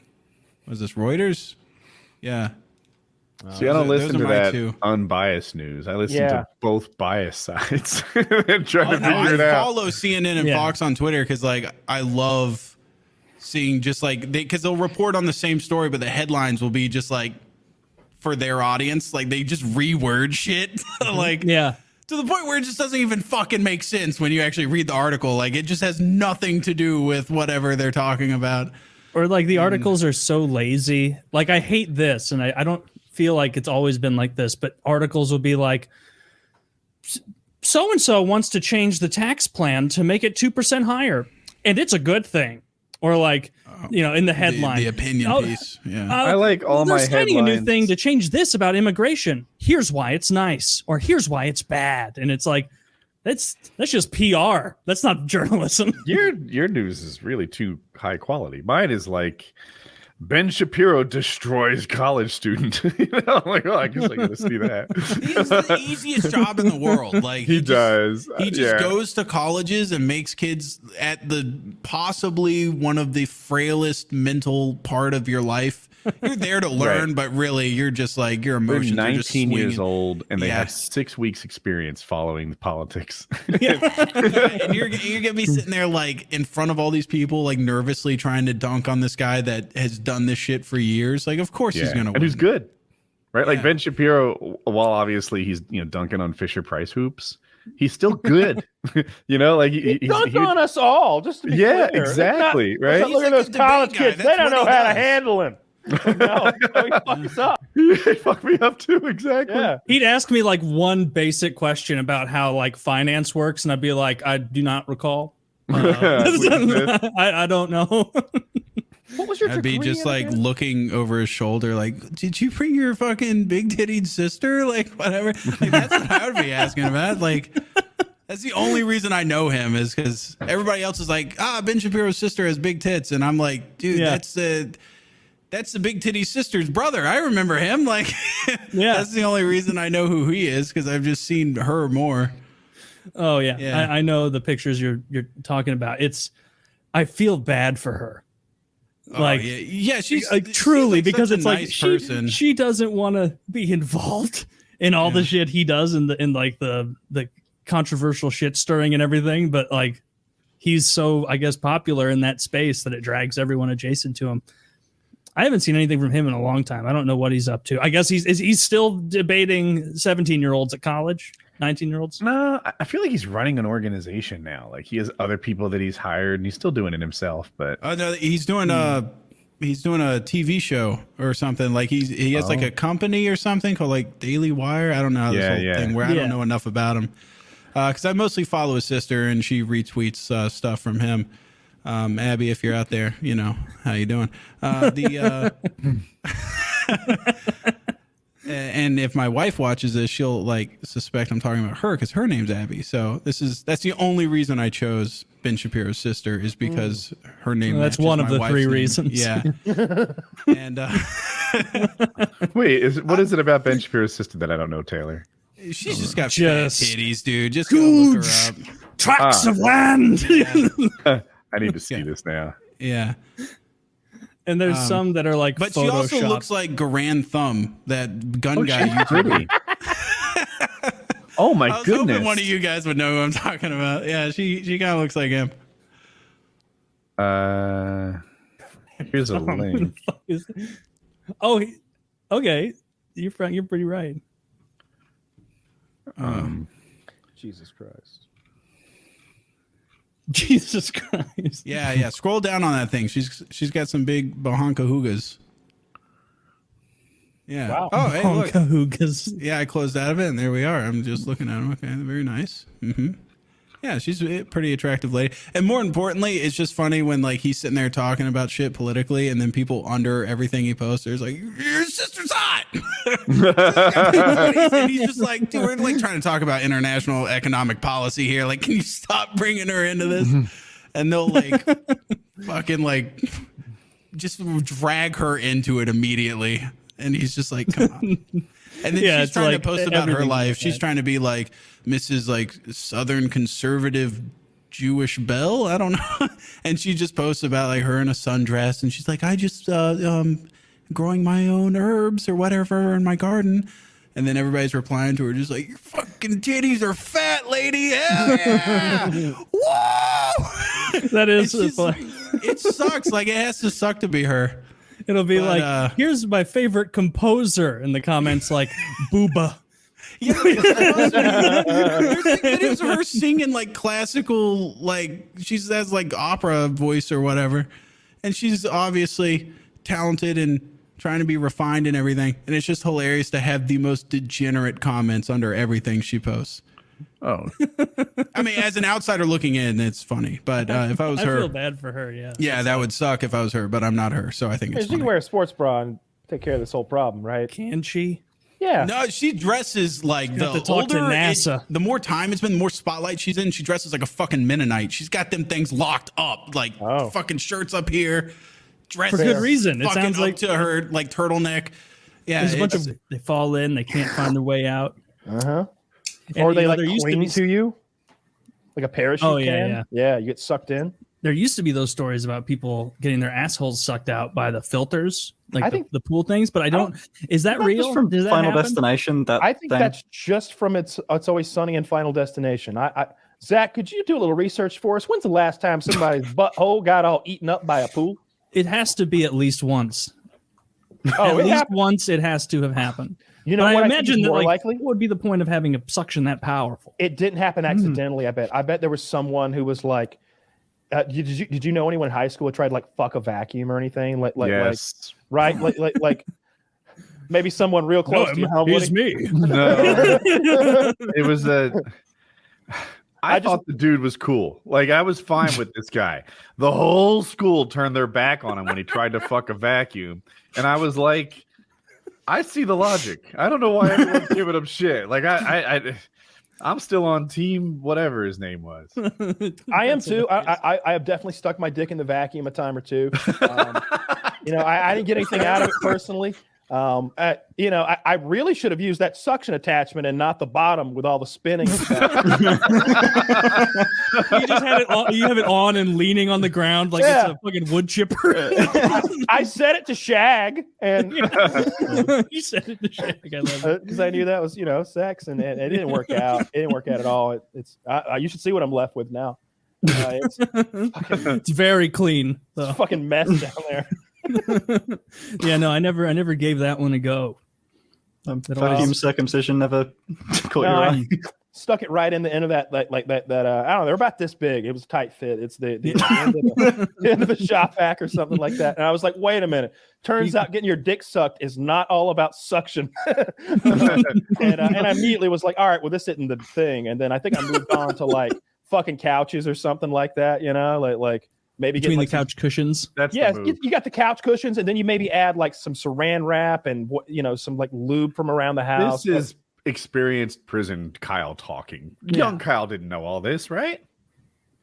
was this Reuters? Yeah. See, I don't Those listen are to my that two. unbiased news. I listen Yeah. to both biased sides and try to Oh, no, figure it I out. follow CNN and Yeah. Fox on Twitter because like I love seeing just like because they'll report on the same story, but the headlines will be just like for their audience, like they just reword shit, like Yeah. to the point where it just doesn't even fucking make sense when you actually read the article. Like it just has nothing to do with whatever they're talking about. Or like the articles are so lazy. Like I hate this, and I don't feel like it's always been like this, but articles will be like, so and so wants to change the tax plan to make it 2% higher, and it's a good thing. Or like, in the headline, the opinion piece. Yeah. I like all they're my citing a new headlines. thing to change this about immigration. Here's why it's nice, or here's why it's bad, and it's like, that's just PR. That's not journalism. Your news is really too high quality. Mine is like Ben Shapiro destroys college student. I'm like, I guess I gotta see that. He has the easiest job in the world. Like he does. He just goes to colleges and makes kids at the possibly one of the frailest mental part of your life. You're there to learn, Right. but really you're just like your They're emotions are just 19 years swinging. old and they Yeah. have 6 weeks experience following the politics. And you're gonna be sitting there like in front of all these people, like nervously trying to dunk on this guy that has done this shit for years. Like, of course he's gonna win. And who's good. Right? Like Yeah. Ben Shapiro, while obviously he's dunking on Fisher Price hoops, he's still good. Like He dunked on us all, just to be clear. It's exactly. not- right? Look at those college kids. They don't know how to handle him. No, he fucks up. He fucked me up too. Exactly. Yeah. He'd ask me like one basic question about how like finance works, and I'd be like, I do not recall. I don't know. What was your I'd be degree just in like again? looking over his shoulder, like, did you bring your fucking big tittied sister? Like, whatever. Like, that's what I would be asking about. Like, that's the only reason I know him is because everybody else is like, Ben Shapiro's sister has big tits. And I'm like, dude, Yeah. that's the big titty sister's brother. I remember him. Like, Yeah. that's the only reason I know who he is because I've just seen her more. Oh yeah, Yeah. I know the pictures you're talking about. I feel bad for her. Like, oh, yeah, she's like truly, seems because such a it's like nice person. she doesn't want to be involved in all the shit he does in the controversial shit stirring and everything, but like he's so, I guess, popular in that space that it drags everyone adjacent to him. I haven't seen anything from him in a long time. I don't know what he's up to. I guess he's still debating 17-year-olds at college, 19-year-olds. No, I feel like he's running an organization now. Like he has other people that he's hired and he's still doing it himself. But Oh no, he's doing a TV show or something. Like he has like a company or something called like Daily Wire. I don't know how this whole thing where I don't know enough about him because I mostly follow his sister and she retweets stuff from him. Abby, if you're out there, you know how you doing. And if my wife watches this, she'll like suspect I'm talking about her because her name's Abby. So that's the only reason I chose Ben Shapiro's sister is because her name. Well, that's matches one of my the wife's three name. reasons. Yeah. And wait, what is it about Ben Shapiro's sister that I don't know, Taylor? She's just got fat titties, dude. Just go huge look her up. tracts of land. I need to see this now. Yeah. And there's some that are like, but she also looks like Garand Thumb, that gun guy. She's pretty. Oh my I was goodness! hoping one of you guys would know who I'm talking about. Yeah, she kind of looks like him. Here's a link. Okay. You're pretty right. Jesus Christ. Jesus Christ. Yeah. Scroll down on that thing. She's got some big Bohanka Hoogas. Yeah. Wow. Oh, hey, look. Hoogas. Yeah, I closed out of it, and there we are. I'm just looking at them. Okay, very nice. Mm-hmm. Yeah, she's a pretty attractive lady. And more importantly, it's just funny when like he's sitting there talking about shit politically, and then people under everything he posts, there's like, your sister's hot. And he's just like, dude, we're like trying to talk about international economic policy here. Like, can you stop bringing her into this? And they'll like fucking like just drag her into it immediately. And he's just like, come on. And then she's trying to post about her life. She's trying to be like Mrs. like Southern conservative Jewish belle. I don't know. And she just posts about like her in a sundress. And she's like, I just growing my own herbs or whatever in my garden. And then everybody's replying to her just like, your fucking titties are fat, lady. Hell yeah. Whoa. That is it sucks. Like it has to suck to be her. It'll be like, here's my favorite composer in the comments, like Booba. Yeah, there's like videos of her singing like classical, like she has like opera voice or whatever, and she's obviously talented and trying to be refined and everything. And it's just hilarious to have the most degenerate comments under everything she posts. Oh, I mean, as an outsider looking in, it's funny. But if I was her, I feel bad for her. Yeah. Yeah, that would suck if I was her. But I'm not her, so I think it's She funny. can wear a sports bra and take care of this whole problem, right? Can she? Yeah. No, she dresses like You have the to talk to older NASA. the more time it's been, the more spotlight she's in. She dresses like a fucking Mennonite. She's got them things locked up, like fucking shirts up here, dresses For good reason. It fucking sounds up like to her like turtleneck. Yeah, there's a bunch of they fall in, they can't find their way out. Or they you know, like there used to cling be- to you, like a parachute. Oh, yeah, can. yeah. Yeah, you get sucked in. There used to be those stories about people getting their assholes sucked out by the filters, like I think- the pool things. But I don't. Is that Not real? just from Does that Final happen? Destination. That I think thing? that's just from It's Always Sunny in Final Destination. Zach, could you do a little research for us? When's the last time somebody's butthole got all eaten up by a pool? It has to be at least once. Oh, At it least happened. once it has to have happened. You know But what I I think is imagine that more like, likely? what would be the point of having a suction that powerful? It didn't happen accidentally. I bet. I bet there was someone who was like, did you know anyone in high school who tried to, like fuck a vacuum or anything? Like Yes. right? Like maybe someone real close to you. How Here's would me. No, it was a. I thought the dude was cool. Like I was fine with this guy. The whole school turned their back on him when he tried to fuck a vacuum, and I was like, I see the logic. I don't know why everyone's giving him shit. Like I'm still on team whatever his name was. I am too. I have definitely stuck my dick in the vacuum a time or two. You know, I didn't get anything out of it personally. You know, I really should have used that suction attachment and not the bottom with all the spinning. You just had it on, you have it on and leaning on the ground like it's a fucking wood chipper. I set it to shag, and you said it to shag. I love it. because I knew that was sex, and it didn't work out. It didn't work out at all. You should see what I'm left with now. It's very clean. It's So. a fucking mess down there. Yeah, no, I never gave that one a go. Vacuum circumcision never caught No, your I eye. stuck it right in the end of that, like that. I don't know. They're about this big. It was a tight fit. It's the end of the shop vac or something like that. And I was like, wait a minute. Turns out getting your dick sucked is not all about suction. and I immediately was like, all right, well, this isn't the thing. And then I think I moved on to like fucking couches or something like that. Like maybe between get, the couch cushions. That's yeah, the move. you got the couch cushions, and then you maybe add like some saran wrap and some like lube from around the house. This is experienced prison Kyle talking. Young Kyle didn't know all this, right?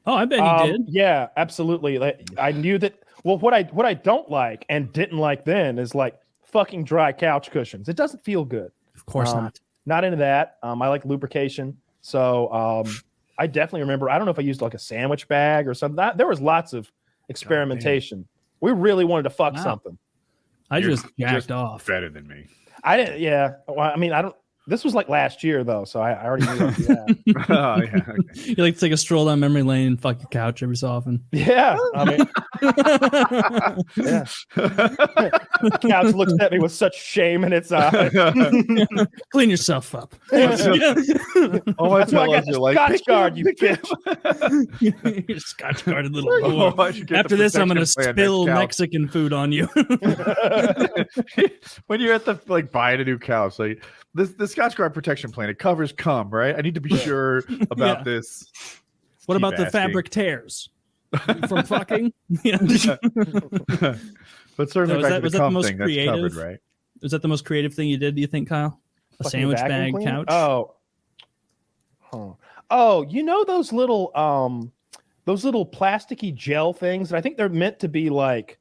Oh, I bet he did. Yeah, absolutely. Like, I knew that. Well, what I don't like and didn't like then is like fucking dry couch cushions. It doesn't feel good. Of course not. Not into that. I like lubrication. So I definitely remember. I don't know if I used like a sandwich bag or something. There was lots of experimentation. We really wanted to fuck something. I just jacked off. Better than me. I didn't. Yeah. Well, I mean, I don't. This was like last year though, so I already knew to do that. Oh yeah. Okay. You like to take a stroll down memory lane and fuck the couch every so often. Yeah. I mean, yeah. Couch looks at me with such shame in its eyes. Clean yourself up. Oh, That's why I got the Scotch guard, you bitch. You're Scotch guarded little boy. After this, I'm gonna spill Mexican food on you. When you're at the like buying a new couch, like the Scotch Guard protection plan, it covers cum, right? I need to be sure about this. What Keep about the asking. fabric tears from fucking? Yeah. But certainly back to was the that the cum most thing, that's creative? covered, right? Was that the most creative thing you did? Do you think, Kyle? A Fucking sandwich vacuum bag cleaner? couch? Oh, you know those little plasticky gel things? And I think they're meant to be like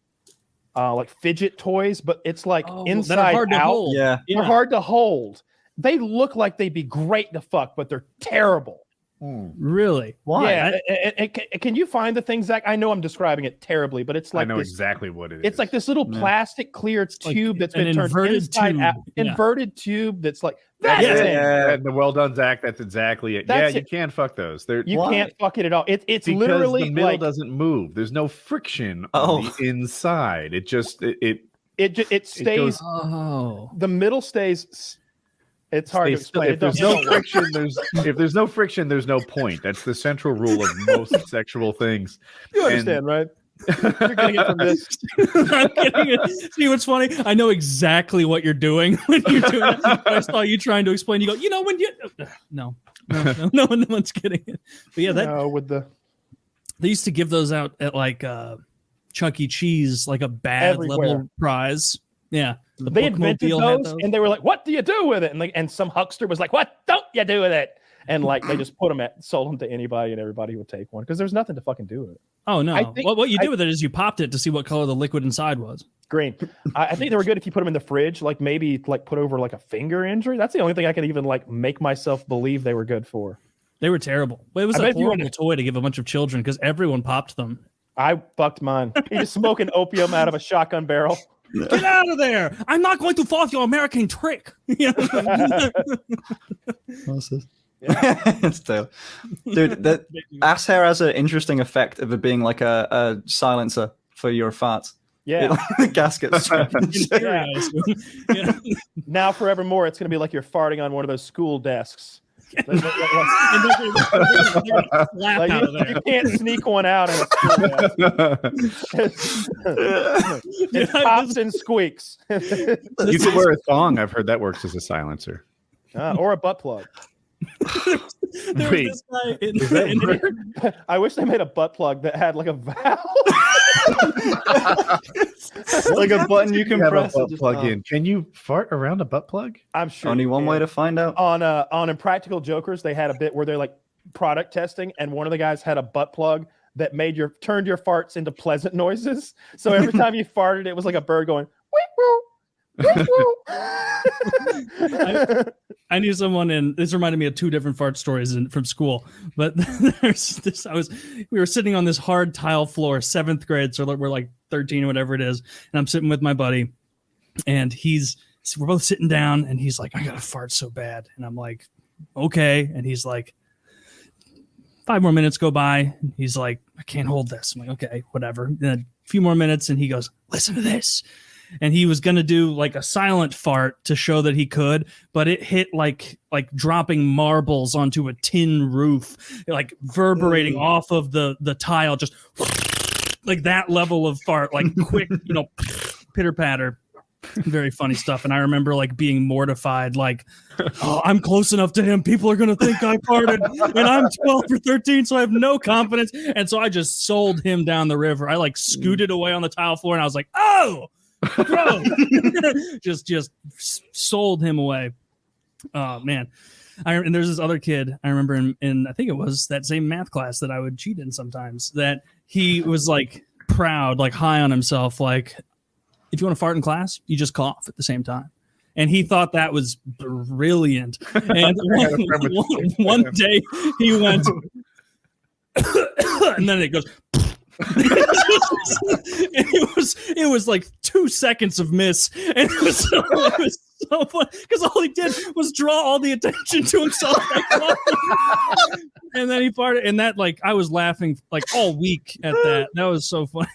fidget toys, but it's like that are inside hard to out. hold. Yeah. They're hard to hold. They look like they'd be great to fuck, but they're terrible. Really? Why? Yeah. Can you find the things, Zach? I know I'm describing it terribly, but it's like I know this, exactly what it is. it's like this little plastic clear tube that's an been turned inverted inside tube. out. Yeah. Inverted tube that's like That's that's it. it. And the well done, Zach. That's exactly it. That's yeah, it. you can fuck those. They're You can't fuck it at all. It's because literally the middle like doesn't move. There's no friction on the inside. It just it stays. goes- The middle stays. It's hard to stays still. explain. If there's no friction, there's no friction, there's no point. That's the central rule of most sexual things. You understand, right? You're getting it from this. I'm getting it. See what's funny? I know exactly what you're doing when you're doing it. I saw you trying to explain. You go, when you no one's getting it. But yeah, that with the they used to give those out at like Chuck E. Cheese, like a bad Everywhere. level prize. Yeah, they invented Bookmobile had those, and they were like, "What do you do with it?" And some huckster was like, "What don't you do with it?" And like they just sold them to anybody, and everybody would take one because there's nothing to fucking do with it. Oh no! I think- What you do with it is you popped it to see what color the liquid inside was. Green. I think they were good if you put them in the fridge, like maybe like put over like a finger injury. That's the only thing I could even like make myself believe they were good for. They were terrible. Well, it was I a bet if you were horrible toy to give a bunch of children because everyone popped them. I fucked mine. He just smoking opium out of a shotgun barrel. Get out of there! I'm not going to fall for your American trick. What's this? It's Taylor. Dude, that ass hair has an interesting effect of it being like a silencer for your farts. Yeah. The gaskets. Yeah. Now forevermore, it's gonna be like you're farting on one of those school desks. Like, you can't sneak one out in a school desk. It pops and squeaks. You can wear a thong. I've heard that works as a silencer. Or a butt plug. Wait, I wish they made a butt plug that had like a valve. Like a button you can have a press. butt plug in. Can you fart around a butt plug? I'm sure. Only you one can. way to find out. On Impractical Jokers, they had a bit where they're like product testing, and one of the guys had a butt plug that turned your farts into pleasant noises. So every time you farted, it was like a bird going. I knew someone, and this reminded me of two different fart stories from school. But there's this: we were sitting on this hard tile floor, 7th grade, so we're like 13 or whatever it is, and I'm sitting with my buddy, and we're both sitting down, and he's like, "I gotta fart so bad," and I'm like, "Okay," and he's like, 5 more minutes go by, and he's like, "I can't hold this." I'm like, "Okay, whatever." Then a few more minutes, and he goes, "Listen to this." And he was going to do like a silent fart to show that he could, but it hit like dropping marbles onto a tin roof, like reverberating off of the tile, just like that level of fart, like quick, pitter patter. Very funny stuff. And I remember like being mortified, like, oh, I'm close enough to him. People are going to think I farted, and I'm 12 or 13, so I have no confidence. And so I just sold him down the river. I like scooted away on the tile floor, and I was like, oh, bro, just sold him away. Oh man. And there's this other kid I remember in I think it was that same math class that I would cheat in sometimes, that he was like proud, like high on himself, like if you want to fart in class, you just cough at the same time. and he thought that was brilliant. And one day he went, and then it goes. it was like 2 seconds of miss, and it was so fun because all he did was draw all the attention to himself. And then he farted, and that, like, I was laughing like all week at that. That was so funny.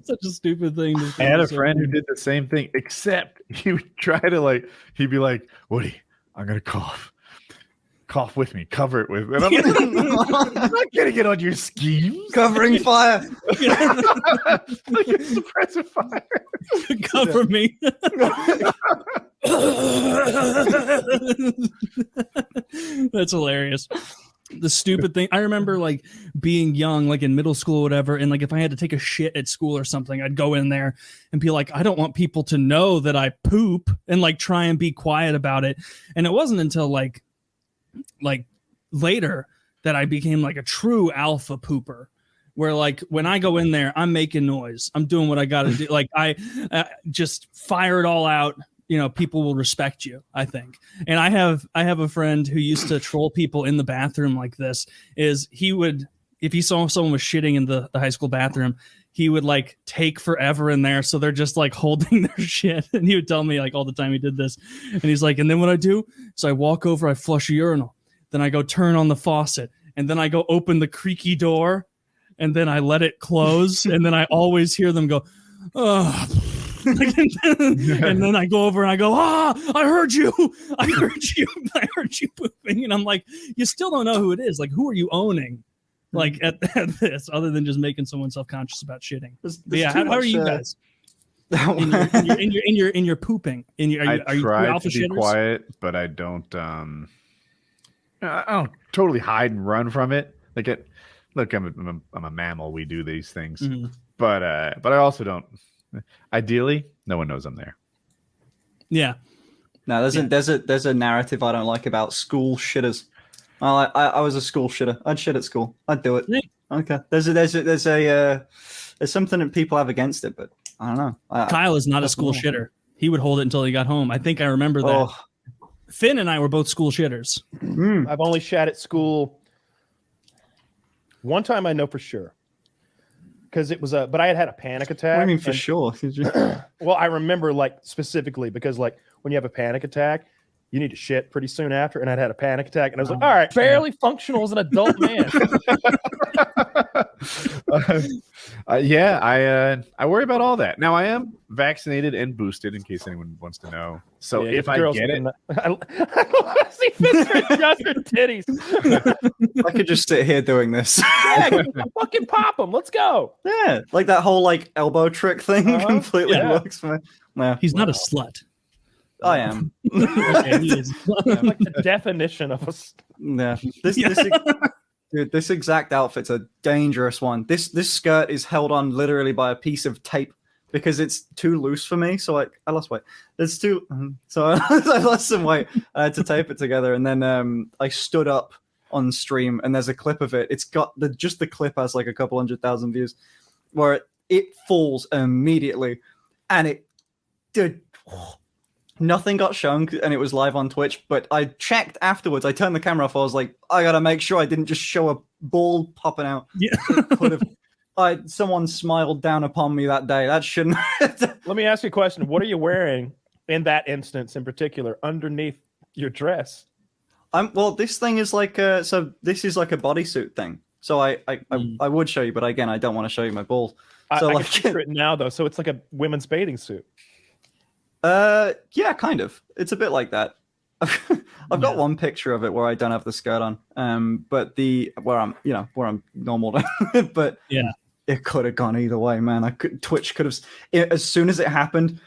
Such a stupid thing to I had a friend who did the same thing, except he would try to he'd be like, Woody, I'm gonna cough with me, cover it with, and I'm like, I'm not gonna get on your scheme. Covering fire. Like a suppressive fire. Cover me. That's hilarious. The stupid thing, I remember, like, being young, like in middle school or whatever, and like if I had to take a shit at school or something, I'd go in there and be like, I don't want people to know that I poop, and like try and be quiet about it. And it wasn't until like later that I became like a true alpha pooper, where like when I go in there, I'm making noise, I'm doing what I gotta do, like I just fire it all out. You know, people will respect you, I think. And I have a friend who used to troll people in the bathroom like this. Is he would, if he saw someone was shitting in the high school bathroom, he would like take forever in there, so they're just like holding their shit. And he would tell me like all the time he did this. And he's like, and then what I do is I walk over, I flush a urinal, then I go turn on the faucet, and then I go open the creaky door, and then I let it close, and then I always hear them go, oh. And then I go over and I go, I heard you pooping. And I'm like, you still don't know who it is. Like, who are you owning? Like at this, other than just making someone self-conscious about shitting. Yeah, how are you guys? in your pooping? I try to be quiet, but I don't. I don't totally hide and run from it. Look, I'm a mammal. We do these things, but I also don't. Ideally, no one knows I'm there. Yeah. No, there's a narrative I don't like about school shitters. I was a school shitter. I'd shit at school. I'd do it. Okay. There's something that people have against it, but I don't know. Kyle is not a school shitter. He would hold it until he got home. I think I remember that. Finn and I were both school shitters. I've only shat at school one time, I know for sure. Because it was but I had a panic attack. What do you mean for sure? Well, I remember like specifically because like when you have a panic attack, you need to shit pretty soon after, and I'd had a panic attack, and I was like, all right, barely functional as an adult man. I worry about all that. Now I am vaccinated and boosted, in case anyone wants to know. So if I get it, I want to see Fisker adjust her titties. I could just sit here doing this. Yeah, fucking pop them. Let's go. Yeah, like that whole like elbow trick thing completely works for me. Yeah. He's not a slut. I am. Okay, he is. I'm like the definition of a. Yeah. Dude, this exact outfit's a dangerous one. This skirt is held on literally by a piece of tape because it's too loose for me. So I lost weight. It's too. So I lost some weight. I had to tape it together, and then I stood up on stream, and there's a clip of it. It's got just the clip has like a couple 100,000 views, where it falls immediately, and it did. Nothing got shown, and it was live on Twitch, but I checked afterwards. I turned the camera off. I was like, I gotta make sure I didn't just show a ball popping out. Yeah. Someone smiled down upon me that day. That shouldn't. Let me ask you a question. What are you wearing in that instance in particular underneath your dress? Well, this thing is like this is like a bodysuit thing. So I would show you, but again, I don't want to show you my balls. So I can picture it now though. So it's like a women's bathing suit. Yeah, kind of. It's a bit like that. I've got one picture of it where I don't have the skirt on. But where I'm normal. But yeah, it could have gone either way, man. Twitch could have. As soon as it happened,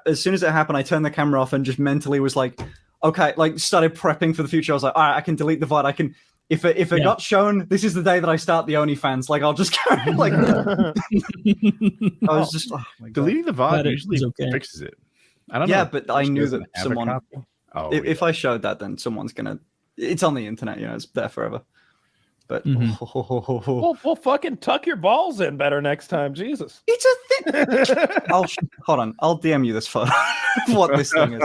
as soon as it happened, I turned the camera off and just mentally was like, okay, like started prepping for the future. I was like, all right, I can delete the VOD. I can. If it got shown, this is the day that I start the OnlyFans. Like I'll just carry like. I was just deleting the VOD usually fixes it. I don't know. Yeah, but I knew that someone. If I showed that, then someone's gonna. It's on the internet, it's there forever. But Well, fucking tuck your balls in better next time, Jesus. It's a thing. Hold on. I'll DM you this photo of what this thing is.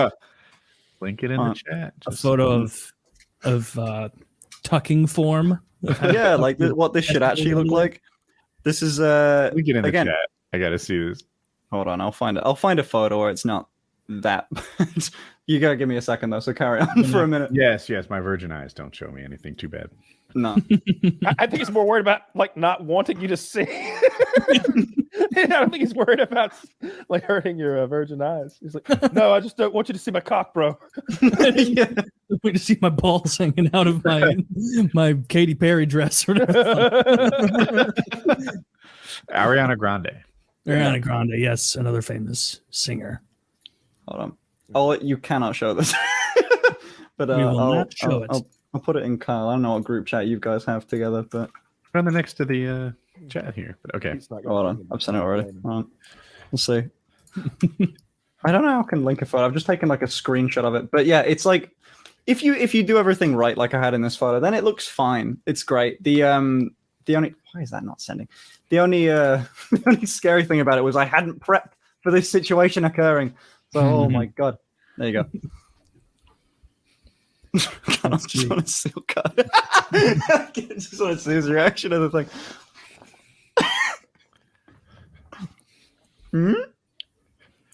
Link it in the chat. A photo of tucking form. Yeah, like what this should actually look like. This is we get in the chat. I gotta see this. Hold on, I'll find it. I'll find a photo where it's not that. You gotta give me a second though, so carry on for a minute. Yes, my virgin eyes don't show me anything too bad. No. I think he's more worried about like not wanting you to see. I don't think he's worried about like hurting your virgin eyes. He's like, no, I just don't want you to see my cock, bro. Yeah. I want to see my balls hanging out of my Katy Perry dress. Or Ariana Grande. Ariana Grande, yes, another famous singer. Hold on. You cannot show this. But we will not show it. I'll put it in Kyle. I don't know what group chat you guys have together, but run the next to the chat here. But okay. Hold on. I've sent it already. We'll see. I don't know how I can link a photo. I've just taken like a screenshot of it. But yeah, it's like if you do everything right, like I had in this photo, then it looks fine. It's great. The only why is that not sending? The only scary thing about it was I hadn't prepped for this situation occurring. So oh my god. There you go. I just want to see I just want to see his reaction to the thing.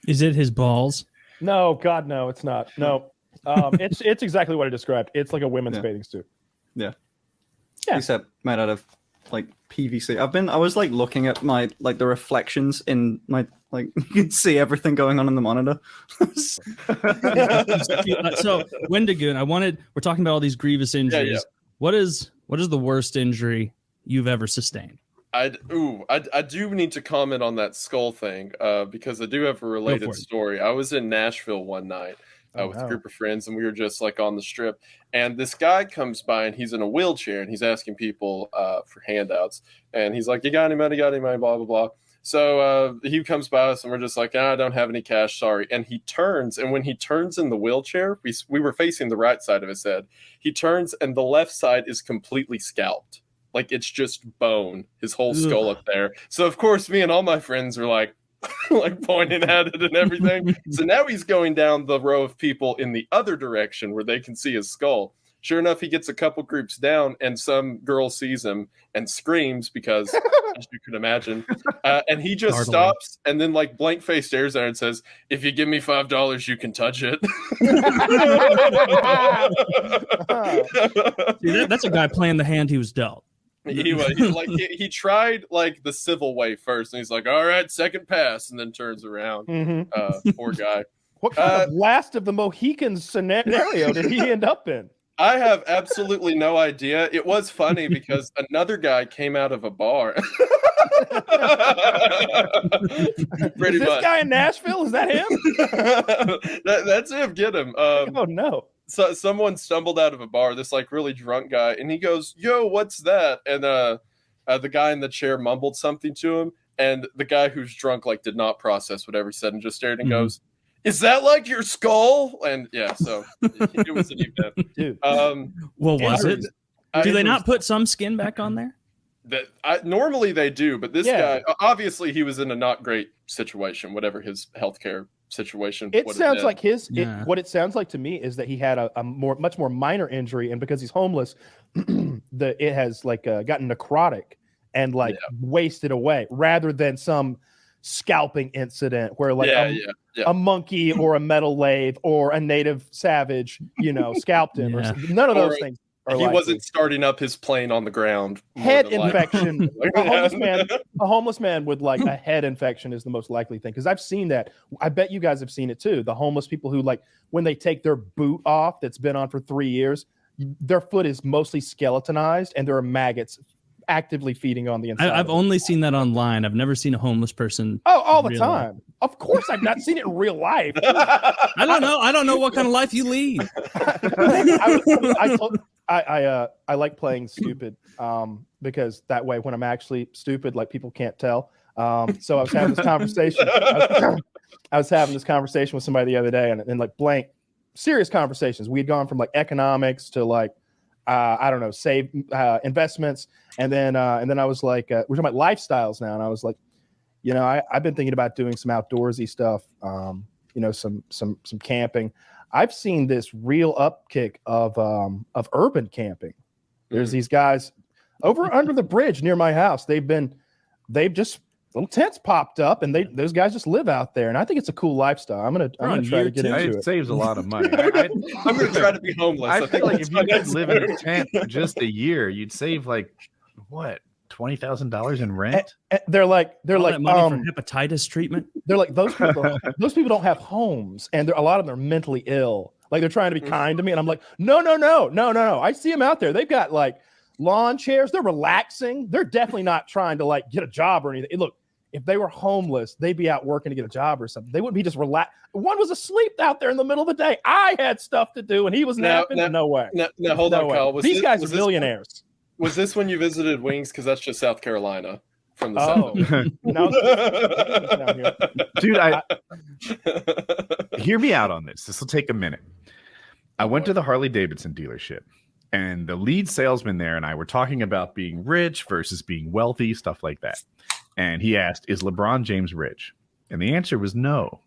Is it his balls? No, God, no, it's not. No, it's exactly what I described. It's like a women's bathing suit. Yeah. Except made out of like PVC. I was like looking at my like the reflections in my like you can see everything going on in the monitor. So Wendigoon, we're talking about all these grievous injuries. Yeah. What is the worst injury you've ever sustained? I do need to comment on that skull thing because I do have a related story. I was in Nashville one night with a group of friends, and we were just like on the strip, and this guy comes by, and he's in a wheelchair, and he's asking people for handouts, and he's like, you got any money, blah blah blah. So he comes by us, and we're just like, I don't have any cash, sorry. And he turns, and when he turns in the wheelchair, we were facing the right side of his head. He turns, and the left side is completely scalped. Like, it's just bone, his whole skull up there. So, of course, me and all my friends are like, like pointing at it and everything. So now he's going down the row of people in the other direction where they can see his skull. Sure enough, he gets a couple groups down, and some girl sees him and screams because, as you can imagine, and he just stops and then, like, blank face stares at her and says, "If you give me $5, you can touch it." See, that's a guy playing the hand he was dealt. He tried like the civil way first, and he's like, "All right, second pass," and then turns around. Poor guy. What kind of Last of the Mohicans scenario did he end up in? I have absolutely no idea. It was funny because another guy came out of a bar. Is this guy in Nashville? Is that him? That's him. Get him. Oh no. So someone stumbled out of a bar, this like really drunk guy, and he goes, "Yo, what's that?" And the guy in the chair mumbled something to him, and the guy who's drunk like did not process whatever he said and just stared and goes, "Is that like your skull?" And yeah, so it was an event. Dude. Well, was it? Do they not put some skin back on there? Normally they do, but this guy, obviously he was in a not great situation, whatever his healthcare situation. It sounds like what it sounds like to me is that he had a much more minor injury, and because he's homeless, it has like gotten necrotic and like wasted away, rather than some scalping incident where like a monkey or a metal lathe or a native savage, scalped him. Or none of those things. He wasn't starting up his plane on the ground. Head infection. A homeless man with like a head infection is the most likely thing, because I've seen that. I bet you guys have seen it too. The homeless people who, like, when they take their boot off that's been on for 3 years, their foot is mostly skeletonized and there are maggots actively feeding on the inside. I've only seen that online. I've never seen a homeless person. Oh, all the time. Of course, I've not seen it in real life. I don't know. I don't know what kind of life you lead. I like playing stupid because that way when I'm actually stupid, like, people can't tell. So I was having this conversation. I was having this conversation with somebody the other day, and like blank serious conversations. We had gone from like economics to like I don't know, save investments. And then I was like, we're talking about lifestyles now. And I was like, you know, I've been thinking about doing some outdoorsy stuff, you know, some camping. I've seen this real upkick of urban camping. There's these guys over under the bridge near my house. They've just little tents popped up, and those guys just live out there. And I think it's a cool lifestyle. I'm gonna try to get into it. It saves a lot of money. I'm gonna try to be homeless. I feel like if you guys live in a tent for just a year, you'd save like what, $20,000 in rent. They're like money for hepatitis treatment. They're like those people don't have homes, and a lot of them are mentally ill. Like they're trying to be kind to me, and I'm like, no. I see them out there. They've got like lawn chairs. They're relaxing. They're definitely not trying to like get a job or anything. Look, if they were homeless, they'd be out working to get a job or something. They wouldn't be just relaxed. One was asleep out there in the middle of the day. I had stuff to do, and he was napping. No way. Now hold on, Kyle. These guys are millionaires. Was this when you visited Wings? Because that's just South Carolina from the south. Dude, hear me out on this. This will take a minute. I went to the Harley Davidson dealership, and the lead salesman there and I were talking about being rich versus being wealthy, stuff like that. And he asked, is LeBron James rich? And the answer was no.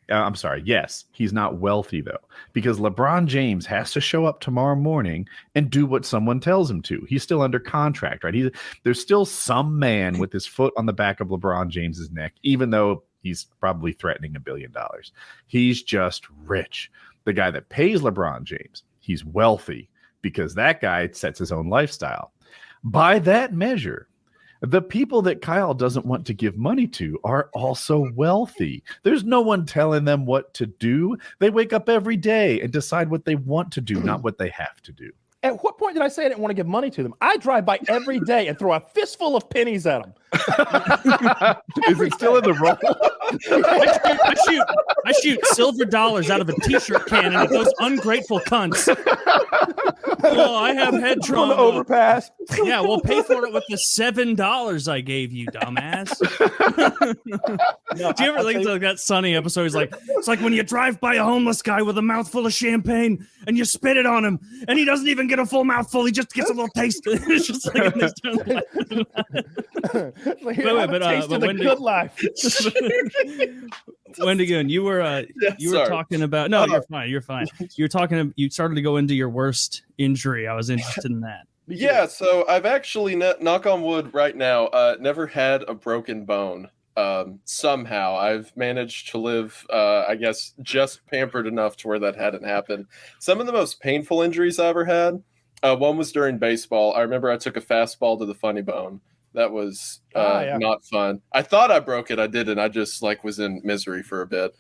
I'm sorry. Yes, he's not wealthy, though, because LeBron James has to show up tomorrow morning and do what someone tells him to. He's still under contract, right? There's still some man with his foot on the back of LeBron James's neck, even though he's probably threatening $1 billion. He's just rich. The guy that pays LeBron James, he's wealthy because that guy sets his own lifestyle. By that measure, the people that Kyle doesn't want to give money to are also wealthy. There's no one telling them what to do. They wake up every day and decide what they want to do, not what they have to do. At what point did I say I didn't want to give money to them? I drive by every day and throw a fistful of pennies at them. Is it still in the roll? I shoot silver dollars out of a t-shirt cannon at those ungrateful cunts. Oh, I have head trauma. On the overpass. Yeah, we'll pay for it with the $7 I gave you, dumbass. Do you ever think like that Sunny episode? It's like when you drive by a homeless guy with a mouthful of champagne and you spit it on him, and he doesn't even get a full mouthful; he just gets a little taste. It's just like but Wendy, good life. Wendigoon, you were talking about. No, you're fine. You started to go into your worst injury. I was interested in that. Yeah, so I've actually, knock on wood right now, never had a broken bone. Somehow I've managed to live, I guess, just pampered enough to where that hadn't happened. Some of the most painful injuries I ever had, one was during baseball. I remember I took a fastball to the funny bone. That was not fun. I thought I broke it. I didn't. I just was in misery for a bit.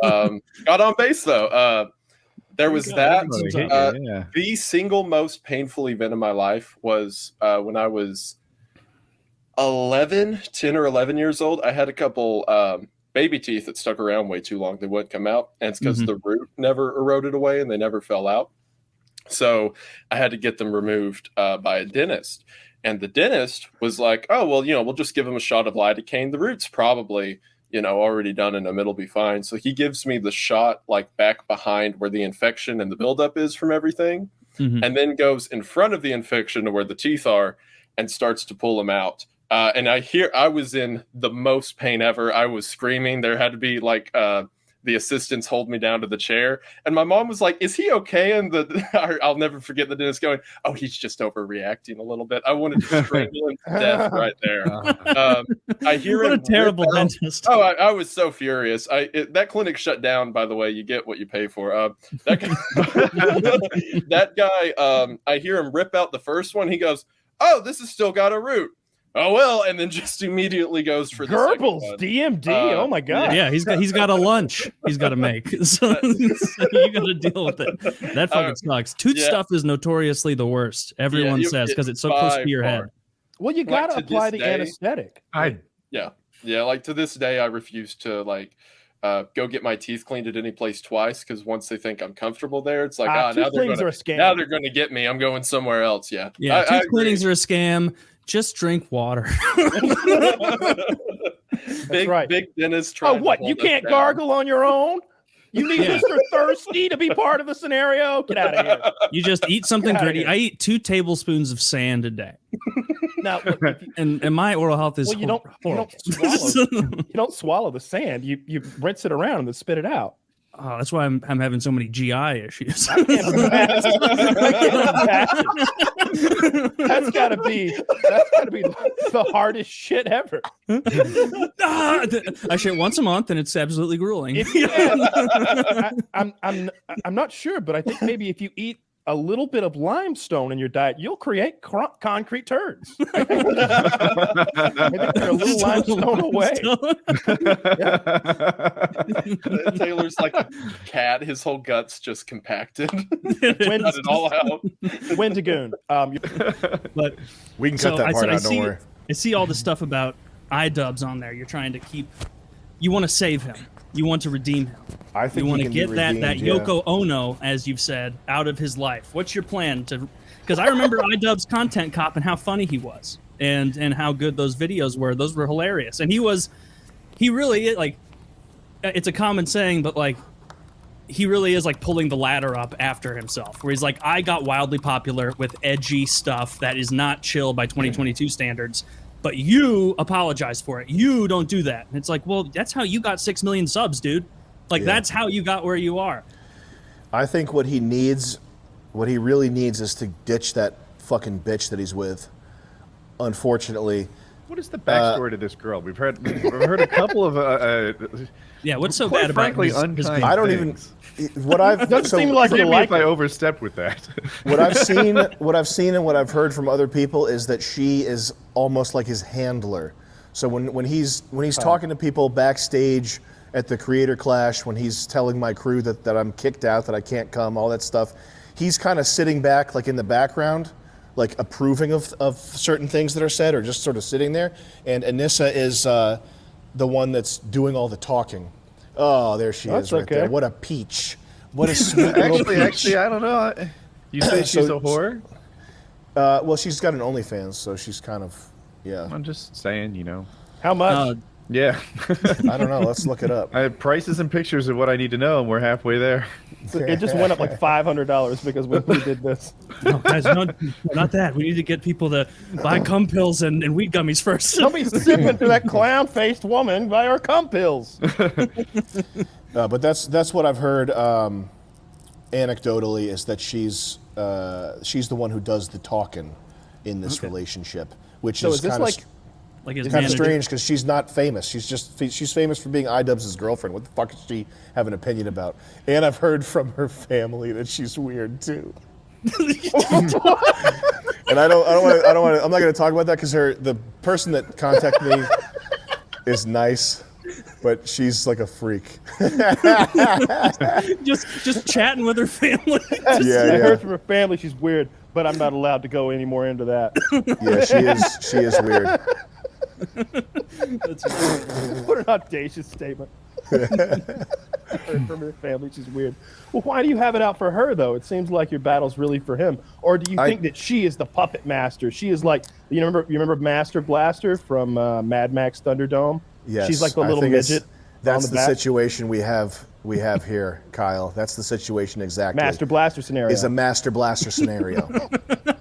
Got on base though. There was that. The single most painful event of my life was when I was 10 or 11 years old. I had a couple baby teeth that stuck around way too long. They wouldn't come out. And it's because the root never eroded away and they never fell out. So I had to get them removed by a dentist. And the dentist was like, oh, well, we'll just give him a shot of lidocaine. The root's probably, already done and it'll be fine. So he gives me the shot back behind where the infection and the buildup is from everything. And then goes in front of the infection to where the teeth are and starts to pull them out. And I was in the most pain ever. I was screaming. There had to be the assistants hold me down to the chair. And my mom was like, is he okay? And I'll never forget the dentist going, oh, he's just overreacting a little bit. I wanted to strangle him to death right there. I hear what a terrible dentist. Oh, I was so furious. That clinic shut down, by the way. You get what you pay for. That guy, I hear him rip out the first one. He goes, oh, this has still got a root. Oh well, and then just immediately goes for the Goebbels DMD. Oh my god! Yeah, he's got a lunch he's got to make, so you got to deal with it. That fucking sucks. Tooth stuff is notoriously the worst. Everyone says because it's so close to your head. Well, you got to apply the anesthetic. To this day, I refuse to go get my teeth cleaned at any place twice because once they think I'm comfortable there, it's like now they're going to get me. I'm going somewhere else. Yeah, tooth cleanings are a scam. Just drink water. Big dentist. Oh, what? You can't gargle on your own? You need Mr. Thirsty to be part of the scenario. Get out of here. You just eat something gritty. I eat 2 tablespoons of sand a day. Now, look, and my oral health is well, you don't swallow the sand. You rinse it around and then spit it out. Oh, that's why I'm having so many GI issues. That's gotta be the hardest shit ever. I shit once a month, and it's absolutely grueling. I'm not sure, but I think maybe if you eat a little bit of limestone in your diet, you'll create concrete turds. I think they're a little limestone away. Taylor's like a cat; his whole guts just compacted. Cut it all out. Wendigoon. But we can cut that part out. Don't worry. I see all the stuff about iDubbbz on there. You're trying to keep. You want to save him. You want to redeem him. I think you want to get that yeah. Yoko Ono, as you've said, out of his life. What's your plan to? Because I remember iDubbbz Content Cop and how funny he was, and how good those videos were. Those were hilarious, and he really like. It's a common saying, but like, he really is like pulling the ladder up after himself. Where he's like, I got wildly popular with edgy stuff that is not chill by 2022 standards. But you apologize for it. You don't do that. And it's like, well, that's how you got 6 million subs, dude. Like, that's how you got where you are. I think what he really needs is to ditch that fucking bitch that he's with. Unfortunately. What is the backstory to this girl? We've heard a couple of yeah. What's so quite bad about frankly his unkind I don't things. even. What I've doesn't seem like forgive you me like if I it. overstepped with that. What I've seen and what I've heard from other people is that she is almost like his handler. So when he's talking to people backstage at the Creator Clash, when he's telling my crew that I'm kicked out, that I can't come, all that stuff, he's kind of sitting back like in the background, like approving of certain things that are said, or just sort of sitting there. And Anissa is the one that's doing all the talking. Oh, there she is right there. What a peach. What a sweet little peach. Actually, I don't know. You say she's a whore? Well, she's got an OnlyFans, so she's kind of, yeah. I'm just saying, you know. How much? Yeah. I don't know. Let's look it up. I have prices and pictures of what I need to know, and we're halfway there. It just went up like $500 because we did this. No, guys, not that. We need to get people to buy cum pills and weed gummies first. Don't be sipping to that clown-faced woman by our cum pills. But that's what I've heard anecdotally, is that she's the one who does the talking in this relationship, which is kind of strange because she's not famous. She's famous for being iDubbbz's girlfriend. What the fuck does she have an opinion about? And I've heard from her family that she's weird too. And I'm not going to talk about that because the person that contacted me is nice, but she's like a freak. just chatting with her family. I heard from her family she's weird, but I'm not allowed to go any more into that. Yeah, she is weird. What an audacious statement. From her family, she's weird. Well, why do you have it out for her though? It seems like your battle's really for him. Or do you think that she is the puppet master? She is like, you remember Master Blaster from Mad Max Thunderdome? Yes, she's like the little midget. That's the situation we have here, Kyle. That's the situation exactly. Master Blaster scenario. Is a Master Blaster scenario.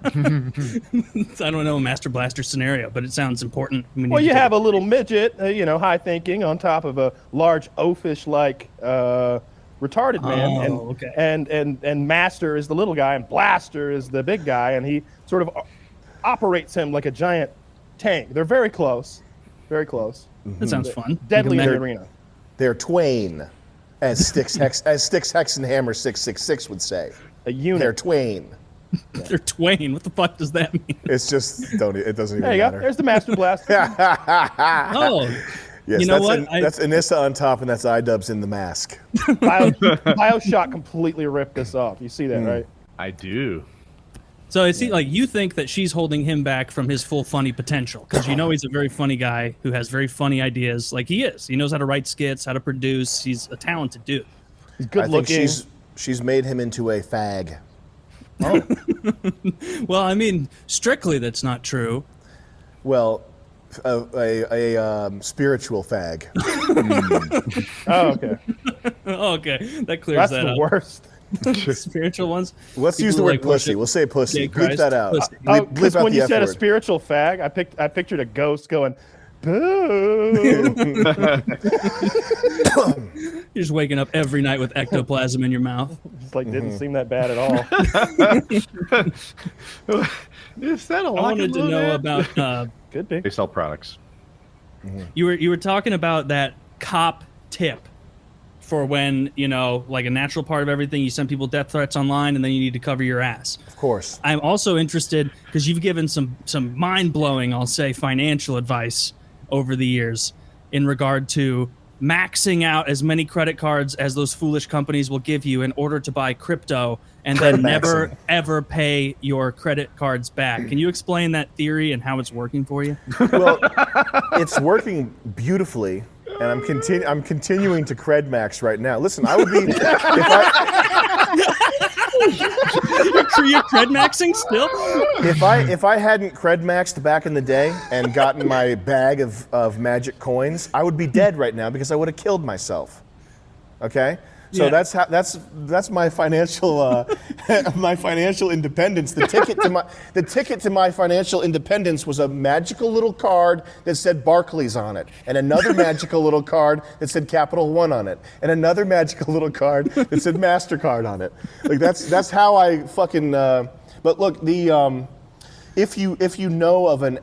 I don't know a Master Blaster scenario, but it sounds important. Well, you have a little midget, high thinking, on top of a large oafish-like retarded man, and Master is the little guy, and Blaster is the big guy, and he sort of operates him like a giant tank. They're very close, very close. That sounds fun. Deadly in the arena. They're twain, as Styx Hex and Hammer 666 would say. A unit. They're twain. They're twain. What the fuck does that mean? It's just it doesn't even there you matter. Go. There's the Master Blaster. Oh, yes, you know that's Anissa on top, and that's iDubbbz in the mask. BioShock completely ripped this off. You see that, right? I do. So it seems like you think that she's holding him back from his full funny potential because he's a very funny guy who has very funny ideas. Like he is. He knows how to write skits, how to produce. He's a talented dude. He's good looking. She's made him into a fag. Oh. Well, I mean, strictly that's not true. Well, a spiritual fag. Oh, okay. Okay, that clears That's that the up. worst. Spiritual ones. Let's use the People word like pussy. worship We'll say pussy. gay Bleep Christ. that out. Pussy. Oh, Bleep because out when the you F said a word. spiritual fag, I pictured a ghost going, boo. You're just waking up every night with ectoplasm in your mouth. Just like didn't seem that bad at all. Is that a I lock wanted and to load know ad? about. Could be. They sell products. You were talking about that cop tip for when, you know, like a natural part of everything, you send people death threats online and then you need to cover your ass. Of course. I'm also interested because you've given some mind-blowing, I'll say, financial advice over the years in regard to maxing out as many credit cards as those foolish companies will give you in order to buy crypto and then never ever pay your credit cards back. Can you explain that theory and how it's working for you? Well, it's working beautifully, and I'm continuing to cred max right now. Listen, I would be You're cred maxing still? if I hadn't cred maxed back in the day and gotten my bag of magic coins, I would be dead right now because I would have killed myself. Okay? So Yeah. that's my financial my financial independence. The ticket to my financial independence was a magical little card that said Barclays on it, and another magical little card that said Capital One on it, and another magical little card that said MasterCard on it. Like that's how I fucking. But look, the if you know of an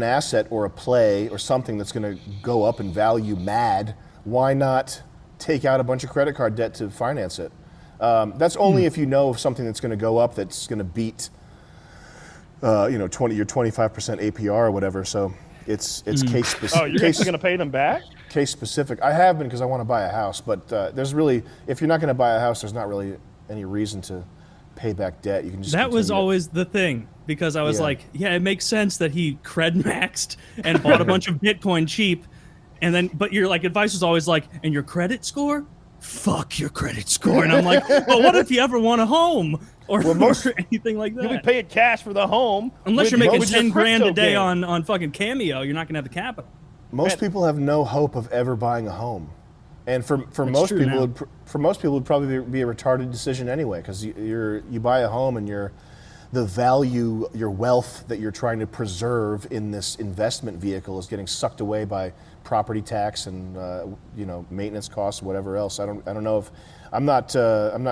asset or a play or something that's going to go up in value mad, why not take out a bunch of credit card debt to finance it? That's only if you know of something that's going to go up that's going to beat, your 25% APR or whatever. So it's case specific. Oh, you're going to pay them back? Case specific. I have been because I want to buy a house, but there's really, if you're not going to buy a house, there's not really any reason to pay back debt. You can just. That was continue to- always the thing because I was Yeah. like, yeah, it makes sense that he cred maxed and bought a bunch of Bitcoin cheap. And then, but your like advice was always like, and your credit score? Fuck your credit score. And I'm like, well, what if you ever want a home or, or anything like that? You'll be paying cash for the home. Unless you're making with your 10 grand a crypto day game. on fucking Cameo, you're not gonna have the capital. Most people have no hope of ever buying a home, and for That's most true people, now. for most people, it would probably be a retarded decision anyway, because you buy a home and the value, your wealth that you're trying to preserve in this investment vehicle is getting sucked away by property tax and maintenance costs, whatever else. I don't know if I'm not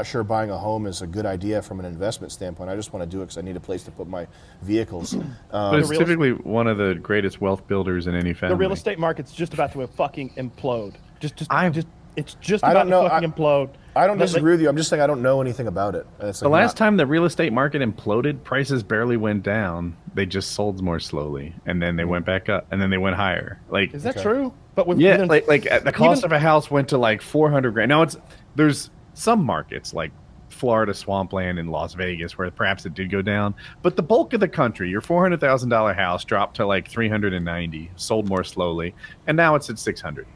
sure buying a home is a good idea from an investment standpoint. I just want to do it because I need a place to put my vehicles. But it's typically one of the greatest wealth builders in any family. The real estate market's just about to fucking implode. It's just I about don't know. to fucking implode. I don't But, disagree with you. I'm just saying I don't know anything about it. It's The like last time the real estate market imploded, prices barely went down. They just sold more slowly, and then they went back up, and then they went higher. Like, Is that true? But with yeah, like the cost of a house went to like 400 grand. Now there's some markets like Florida swampland in Las Vegas where perhaps it did go down, but the bulk of the country, your $400,000 house dropped to like 390, sold more slowly, and now it's at 600.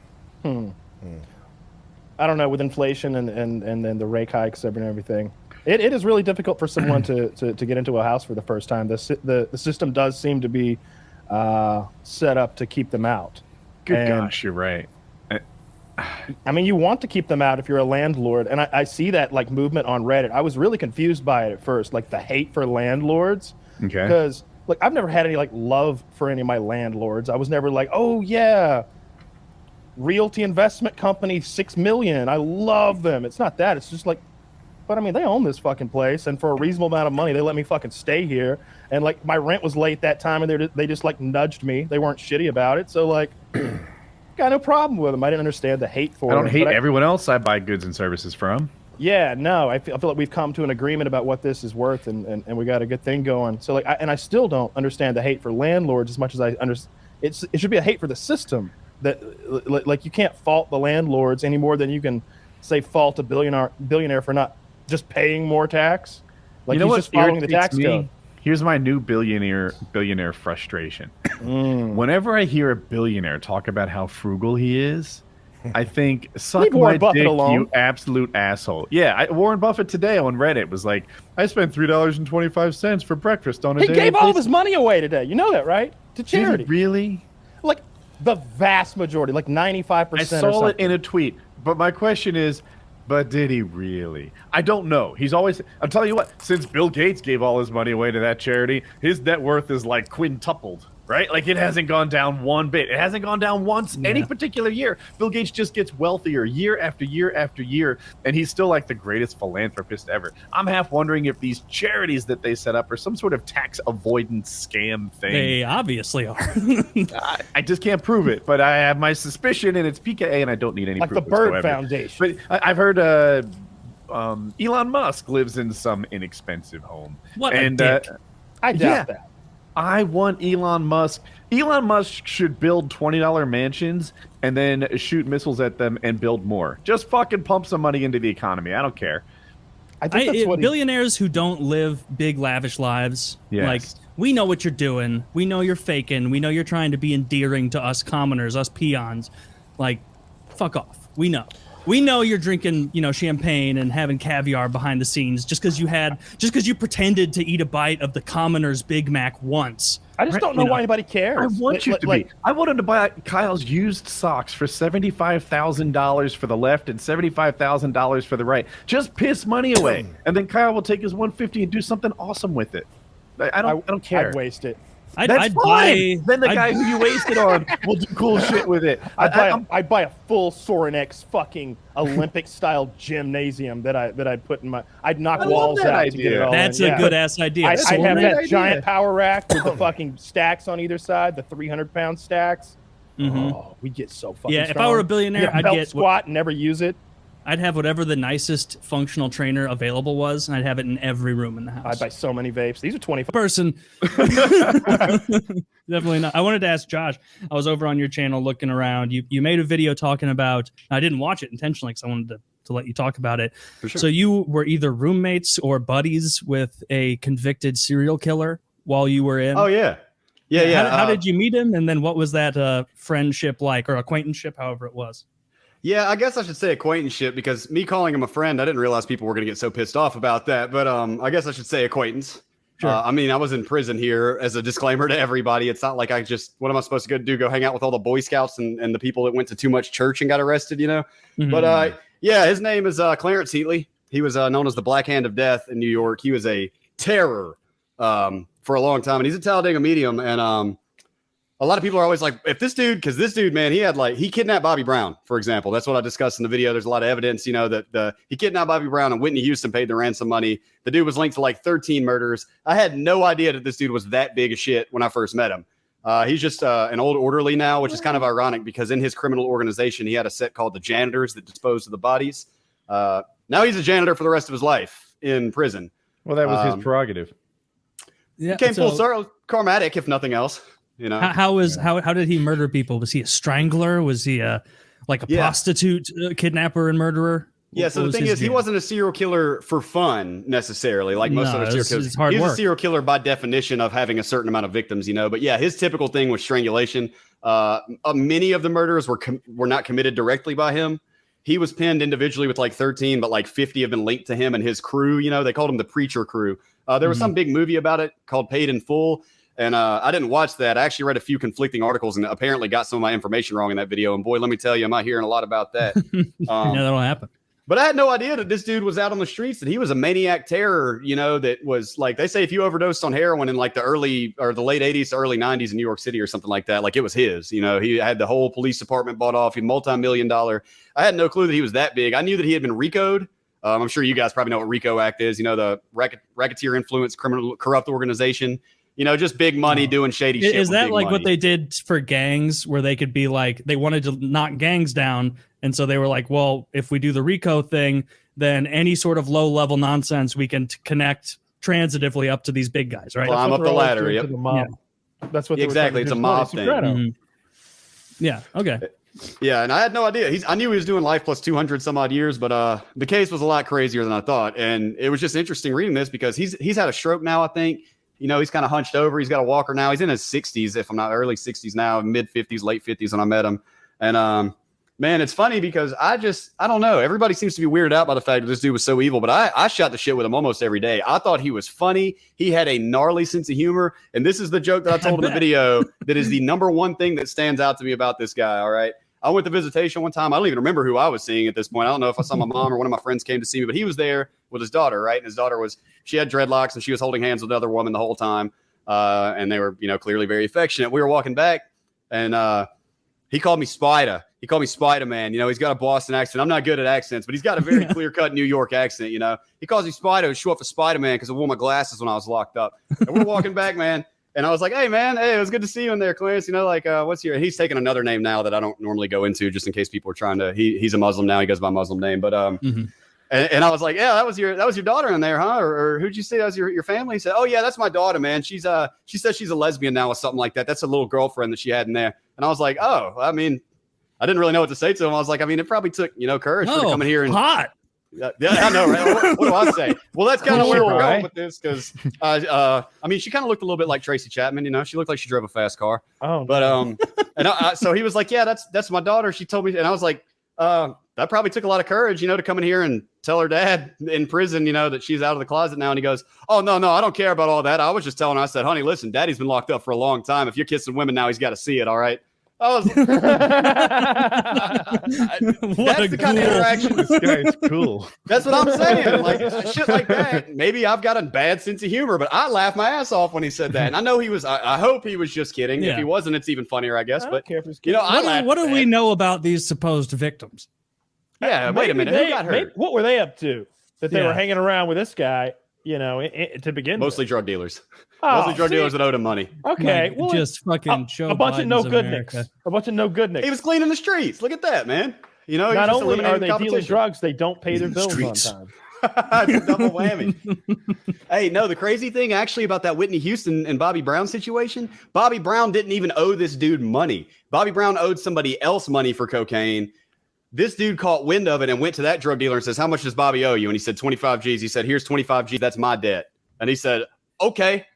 I don't know, with inflation and then the rate hikes and everything, it is really difficult for someone to get into a house for the first time. The system does seem to be set up to keep them out. Good gosh, you're right. I mean, you want to keep them out if you're a landlord, and I see that like movement on Reddit. I was really confused by it at first, like the hate for landlords. Okay. Because like I've never had any like love for any of my landlords. I was never like, oh yeah, realty investment company, 6 million. I love them. It's not that. It's just like, but I mean, they own this fucking place, and for a reasonable amount of money, they let me fucking stay here. And like my rent was late that time, and they just like nudged me. They weren't shitty about it. So like, got no problem with them. I didn't understand the hate for I don't them, hate but everyone else I buy goods and services from. Yeah, no, I feel like we've come to an agreement about what this is worth, and we got a good thing going. So like, I still don't understand the hate for landlords as much as I understand. It should be a hate for the system. That like you can't fault the landlords any more than you can say fault a billionaire for not just paying more tax. Like You know he's what just following the irritates tax me? code. Here's my new billionaire frustration. Whenever I hear a billionaire talk about how frugal he is, I think, suck Leave my Warren Buffett dick, alone. you absolute asshole. Yeah, Warren Buffett today on Reddit was like, I spent $3.25 for breakfast on a He day. gave all of his money away today. You know that, right? To Did he charity. really? Like the vast majority, like 95%. I saw it in a tweet. But my question is, But did he really? I don't know. He's always. I'll tell you what. Since Bill Gates gave all his money away to that charity, his net worth is like quintupled. Right? Like it hasn't gone down one bit. It hasn't gone down once any particular year. Bill Gates just gets wealthier year after year after year, and he's still like the greatest philanthropist ever. I'm half wondering if these charities that they set up are some sort of tax avoidance scam thing. They obviously are. I just can't prove it, but I have my suspicion, and it's PKA, and I don't need any Like proof the Bird whatsoever. Foundation. But I've heard Elon Musk lives in some inexpensive home. What and, a dick. I doubt that. I want Elon Musk. Elon Musk should build $20 mansions and then shoot missiles at them and build more. Just fucking pump some money into the economy. I don't care. I think that's what billionaires who don't live big, lavish lives. Yes. Like, we know what you're doing. We know you're faking. We know you're trying to be endearing to us commoners, us peons. Like, fuck off. We know. We know you're drinking, champagne and having caviar behind the scenes just because you pretended to eat a bite of the commoner's Big Mac once. I just don't know why anybody cares. I want you to be. I wanted to buy Kyle's used socks for $75,000 for the left and $75,000 for the right. Just piss money away, and then Kyle will take his $150 and do something awesome with it. I don't care. I'd waste it. I'd fine. Then the guy who you wasted on will do cool shit with it. I'd buy a full Sorinex fucking Olympic style gymnasium that I'd put in my. I'd knock walls out to get it all. That's in. a good ass idea. I'd have Great that idea. giant power rack with the fucking stacks on either side, the 300-pound stacks. Mhm. Oh, we'd get so fucking. Yeah, if I strong. were a billionaire, You'd I'd belt get squat and never use it. I'd have whatever the nicest functional trainer available was, and I'd have it in every room in the house. I'd buy so many vapes. These are 25. Person. Definitely not. I wanted to ask Josh. I was over on your channel looking around. You made a video talking about. I didn't watch it intentionally because I wanted to let you talk about it. For sure. So you were either roommates or buddies with a convicted serial killer while you were in. Oh yeah, yeah. How did you meet him? And then what was that friendship like, or acquaintanceship, however it was? Yeah, I guess I should say acquaintanceship because me calling him a friend, I didn't realize people were going to get so pissed off about that. But I guess I should say acquaintance. Sure. I mean, I was in prison here as a disclaimer to everybody. It's not like what am I supposed to go do? Go hang out with all the Boy Scouts and the people that went to too much church and got arrested, Mm-hmm. But yeah, his name is Clarence Heatley. He was known as the Black Hand of Death in New York. He was a terror for a long time. And he's a Talladega medium. And a lot of people are always like, because this dude, man, he kidnapped Bobby Brown, for example. That's what I discussed in the video. There's a lot of evidence, that he kidnapped Bobby Brown and Whitney Houston paid the ransom money. The dude was linked to like 13 murders. I had no idea that this dude was that big of shit when I first met him. He's just an old orderly now, which is kind of ironic because in his criminal organization, he had a set called the Janitors that disposed of the bodies. Now he's a janitor for the rest of his life in prison. Well, that was his prerogative. Yeah, He came full circle, karmatic, if nothing else. How did he murder people? Was he a strangler? Was he a prostitute kidnapper and murderer? Yeah, so the thing is, he wasn't a serial killer for fun necessarily, like most other serial killers. It's hard He's work. a serial killer by definition of having a certain amount of victims, But yeah, his typical thing was strangulation. Many of the murders were not committed directly by him. He was pinned individually with like 13, but like 50 have been linked to him and his crew. They called him the Preacher Crew. There was some big movie about it called Paid in Full. And I didn't watch that. I actually read a few conflicting articles and apparently got some of my information wrong in that video. And boy, let me tell you, I'm not hearing a lot about that. Yeah, that'll happen. But I had no idea that this dude was out on the streets, that he was a maniac terror, that was like, they say if you overdosed on heroin in like the early or the late 80s to early 90s in New York City or something like that, like it was his. He had the whole police department bought off, he multi-million-dollar. I had no clue that he was that big. I knew that he had been RICO'd. I'm sure you guys probably know what RICO Act is, the racketeer influence criminal corrupt organization. Just big money doing shady shit. Is with that big like money. what they did for gangs, where they could be like, they wanted to knock gangs down, and so they were like, well, if we do the RICO thing, then any sort of low level nonsense we can connect transitively up to these big guys, right? Climb up the ladder. Yep. Yeah. That's what Exactly. It's a mob thing. Mhm. Yeah. Okay. Yeah, and I had no idea. I knew he was doing life plus 200 some odd years, but the case was a lot crazier than I thought, and it was just interesting reading this because he's had a stroke now. I think he's kind of hunched over. He's got a walker now. He's in his 60s, if I'm not early 60s now, mid 50s, late 50s when I met him. And man, it's funny because I don't know. Everybody seems to be weirded out by the fact that this dude was so evil, but I shot the shit with him almost every day. I thought he was funny. He had a gnarly sense of humor, and this is the joke that I told in the video that is the number one thing that stands out to me about this guy. All right. I went to visitation one time. I don't even remember who I was seeing at this point. I don't know if I saw my mom or one of my friends came to see me, but he was there with his daughter, right? And his daughter she had dreadlocks and she was holding hands with another woman the whole time. And they were, clearly very affectionate. We were walking back and he called me Spider. He called me Spider-Man. He's got a Boston accent. I'm not good at accents, but he's got a very clear-cut New York accent, He calls me Spider, short for Spider-Man, because I wore my glasses when I was locked up. And we're walking back, man. And I was like, hey, man, it was good to see you in there, Clarence. What's your... He's taking another name now that I don't normally go into just in case people are trying to... He's a Muslim now. He goes by Muslim name. But and I was like, yeah, that was your daughter in there, huh? Or who'd you say that was your family? He said, oh, yeah, that's my daughter, man. She says she's a lesbian now or something like that. That's a little girlfriend that she had in there. And I was like, oh, I mean... I didn't really know what to say to him. I was like, it probably took, courage to come in here and hot. Yeah, I know, right? What do I say? Well, that's kind of where we're going with this because, she kind of looked a little bit like Tracy Chapman. She looked like she drove a fast car. Oh, but so he was like, yeah, that's my daughter. She told me, and I was like, that probably took a lot of courage, to come in here and tell her dad in prison, that she's out of the closet now. And he goes, oh, no, I don't care about all that. I was just telling her, I said, honey, listen, daddy's been locked up for a long time. If you're kissing women now, he's got to see it. All right. That's the kind of interaction. This guy's cool. That's what I'm saying. Like shit like that. Maybe I've got a bad sense of humor, but I laughed my ass off when he said that. And I know he was. I hope he was just kidding. Yeah. If he wasn't, it's even funnier, I guess. But what do we know about these supposed victims? Yeah, wait a minute. Who got hurt? What were they up to that they were hanging around with this guy? To begin mostly drug dealers. Mostly drug dealers that owed him money. Okay, well, just fucking show a bunch of no good America. nicks. A bunch of no good nicks. He was cleaning the streets. Look at that, man. Not only are they dealing drugs, they don't pay their bills on time. It's a double whammy. Hey, no, the crazy thing actually about that Whitney Houston and Bobby Brown situation, Bobby Brown didn't even owe this dude money. Bobby Brown owed somebody else money for cocaine. This dude caught wind of it and went to that drug dealer and says, how much does Bobby owe you? And he said, 25 G's. He said, here's 25 G's. That's my debt. And he said, okay,